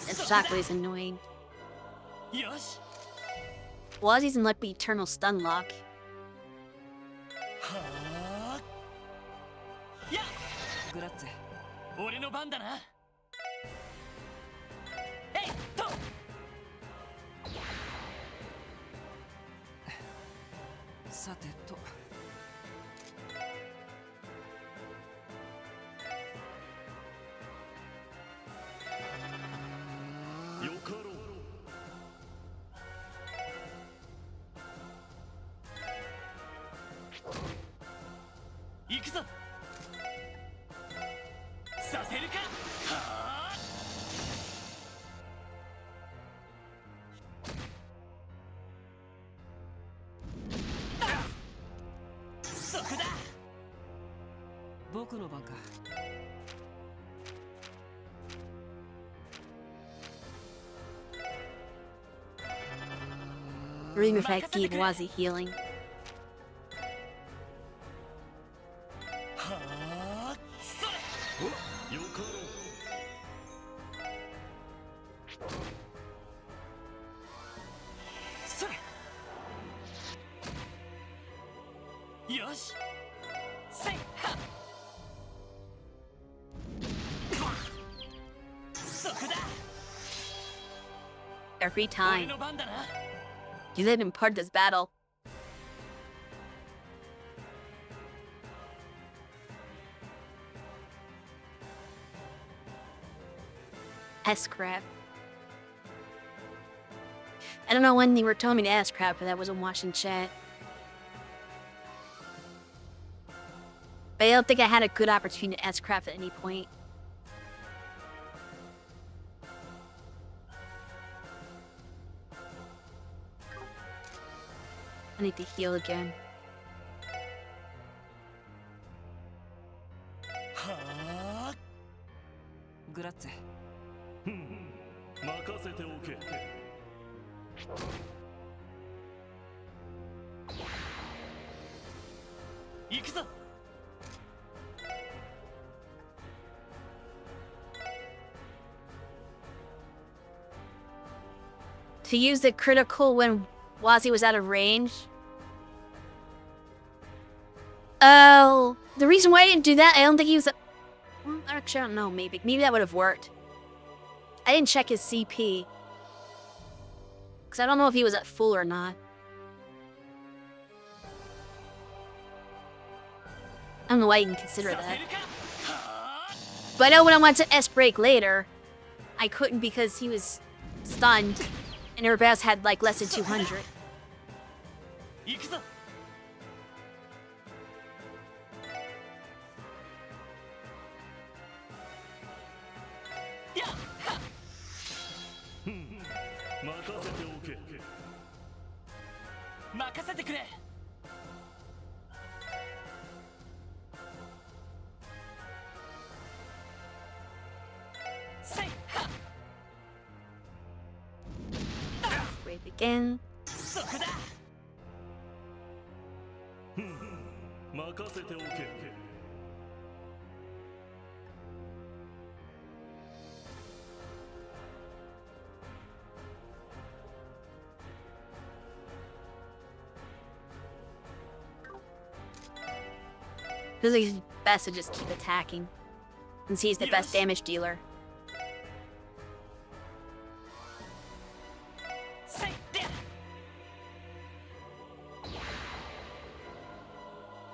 Speaker 1: That shockwave is annoying. Wazi's in like the eternal stun lock.
Speaker 3: Grazie. 俺の番だな。えいと。さてと。
Speaker 16: よかろう。
Speaker 3: 行くぞ。させるか。はあ。そこだ。
Speaker 6: 僕の番か。
Speaker 1: Room effect gave Wazi healing.
Speaker 16: よかろ
Speaker 3: それよしせいはそこだ
Speaker 1: Every time.
Speaker 3: 俺の番だな
Speaker 1: You live in part of this battle. S-crap. I don't know when you were telling me to S-crap, but I wasn't watching chat. But I don't think I had a good opportunity to S-crap at any point. I need to heal again.
Speaker 3: はあグラッツェ
Speaker 16: 任せておけ。
Speaker 3: 行くぞ
Speaker 1: To use the critical when Wazi was out of range? Oh, the reason why I didn't do that, I don't think he was... Well, actually, I don't know, maybe. Maybe that would have worked. I didn't check his CP. Because I don't know if he was at full or not. I don't know why you can consider that. But I know when I went to S-break later, I couldn't because he was stunned. And Urbaz had like less than 200.
Speaker 3: 行くぞ
Speaker 16: 任せておけ。
Speaker 3: 任せてくれ せいは
Speaker 1: Wait again.
Speaker 3: そこだ
Speaker 16: 任せておけ。
Speaker 1: Feels like it's best to just keep attacking. Since he's the best damage dealer.
Speaker 3: せいで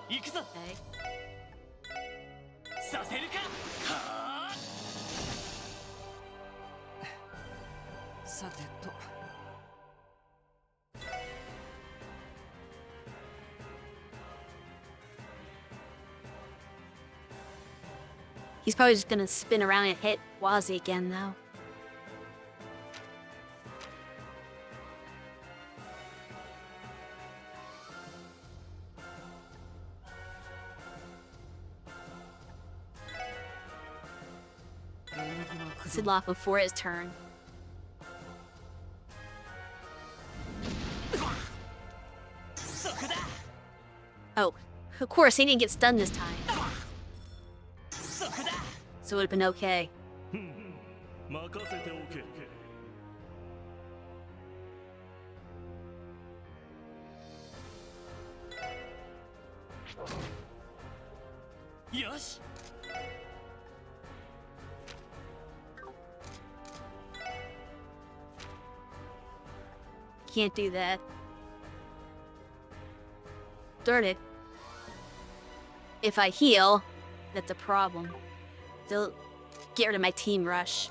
Speaker 3: 行くぞ
Speaker 1: Okay.
Speaker 3: させるかはあさてと
Speaker 1: He's probably just gonna spin around and hit Wazi again, though. Sidloff before his turn. Oh, of course, he didn't get stunned this time. So it would have been okay.
Speaker 16: 任せておけ。
Speaker 3: よし
Speaker 1: Can't do that. Darn it. If I heal, that's a problem. They'll get rid of my team rush.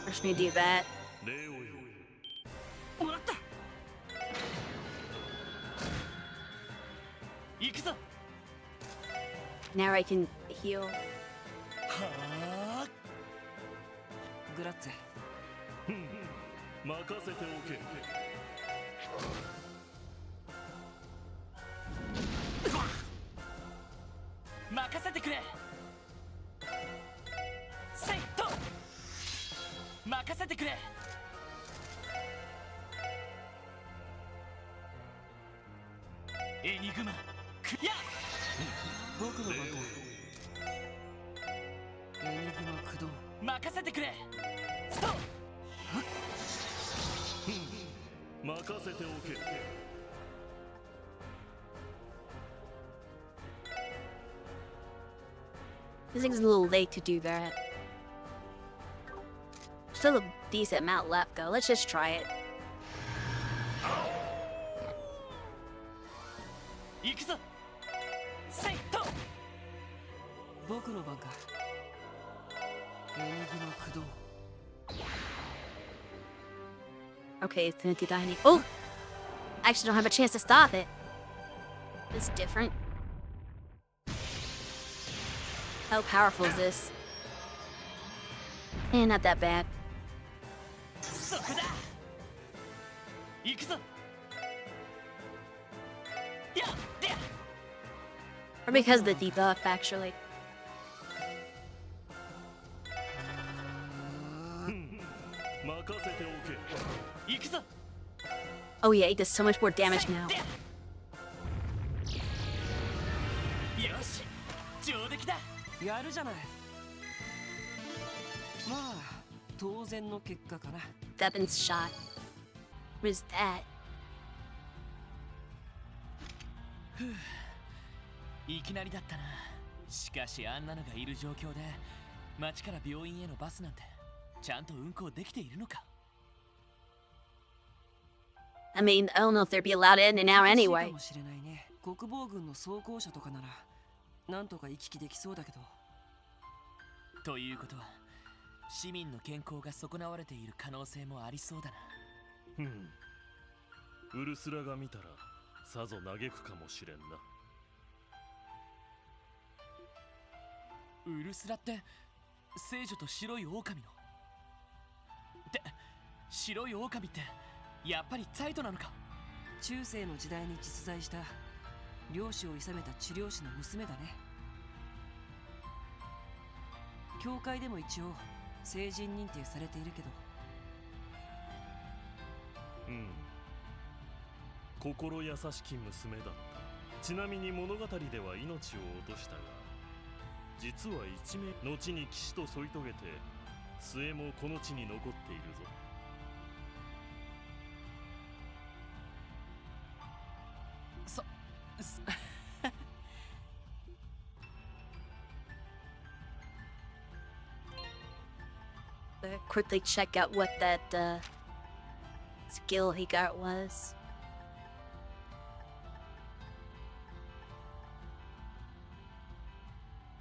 Speaker 1: Force me to do that.
Speaker 16: 礼を言う。
Speaker 3: もらった行くぞ
Speaker 1: Now I can heal.
Speaker 3: はあグラッツェ
Speaker 16: 任せておけ。
Speaker 3: 任せてくれ。セイト任せてくれ。エニグマクや
Speaker 12: 僕の番だ。エニグマ駆動。
Speaker 3: 任せてくれ。ストッ
Speaker 16: 任せておけ。
Speaker 1: This thing's a little late to do that. Still a decent amount left though. Let's just try it.
Speaker 3: 行くぞ。セイト
Speaker 12: 僕の番か。エニグマ駆動。
Speaker 1: Okay, it's gonna do that. Oh! I actually don't have a chance to stop it. It's different. How powerful is this? Eh, not that bad.
Speaker 3: そこだ。行くぞ。やっ
Speaker 1: Or because of the debuff, actually.
Speaker 16: 任せておけ。
Speaker 3: 行くぞ。
Speaker 1: Oh yeah, he does so much more damage now.
Speaker 3: よし、上出来だ。
Speaker 12: やるじゃない。まあ当然の結果かな。
Speaker 1: Devon's shot. What is that?
Speaker 3: いきなりだったな。しかしあんなのがいる状況で町から病院へのバスなんてちゃんと運行できているのか。
Speaker 1: I mean, I don't know if they'd be allowed in and out
Speaker 12: か
Speaker 1: anyway.
Speaker 12: もしれないね。国防軍の装甲車とかならなんとか行き来できそうだけど。
Speaker 3: ということは市民の健康が損なわれている可能性もありそうだな。
Speaker 16: ウルスラが見たらさぞ嘆くかもしれんな。
Speaker 3: ウルスラって聖女と白い狼の。で、白い狼ってやっぱりザイトなのか。
Speaker 12: 中世の時代に実在した漁師を諌めた治療師の娘だね。教会でも一応成人認定されているけど。
Speaker 16: 心優しき娘だった。ちなみに物語では命を落としたが、実は一命後に騎士と添い遂げて末もこの地に残っているぞ。
Speaker 1: Quickly check out what that skill he got was.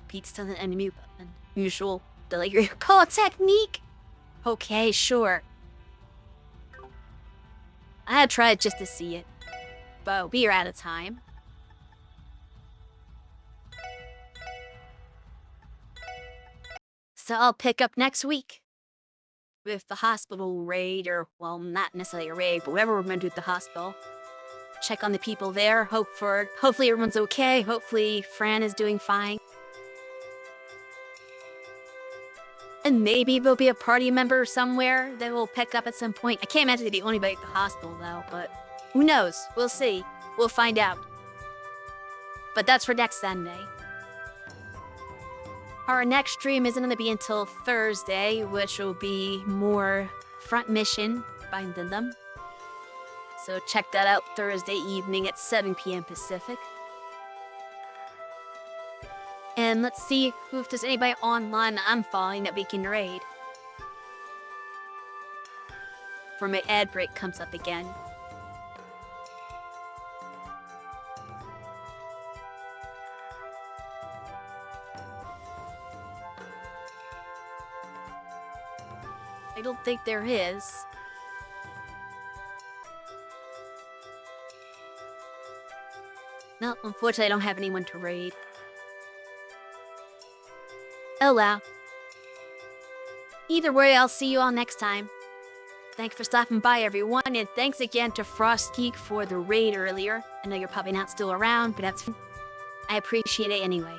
Speaker 1: Beats to the enemy weapon. Usual delivery call technique. Okay, sure. I had tried just to see it, but we are out of time. So I'll pick up next week with the hospital raid, or, well, not necessarily a raid, but whatever we're gonna do at the hospital. Check on the people there, hopefully everyone's okay, hopefully Fran is doing fine. And maybe there'll be a party member somewhere that we'll pick up at some point. I can't imagine it'll be only by the hospital though, but who knows? We'll see. We'll find out. But that's for next Sunday. Our next stream isn't going to be until Thursday, which will be more front mission by Dindum. So check that out Thursday evening at 7 p.m. Pacific. And let's see if there's anybody online that I'm following that we can raid. Before my ad break comes up again. I don't think there is. No, unfortunately I don't have anyone to raid. Oh well. Either way, I'll see you all next time. Thanks for stopping by, everyone, and thanks again to Frost Geek for the raid earlier. I know you're probably not still around, but I appreciate it anyway.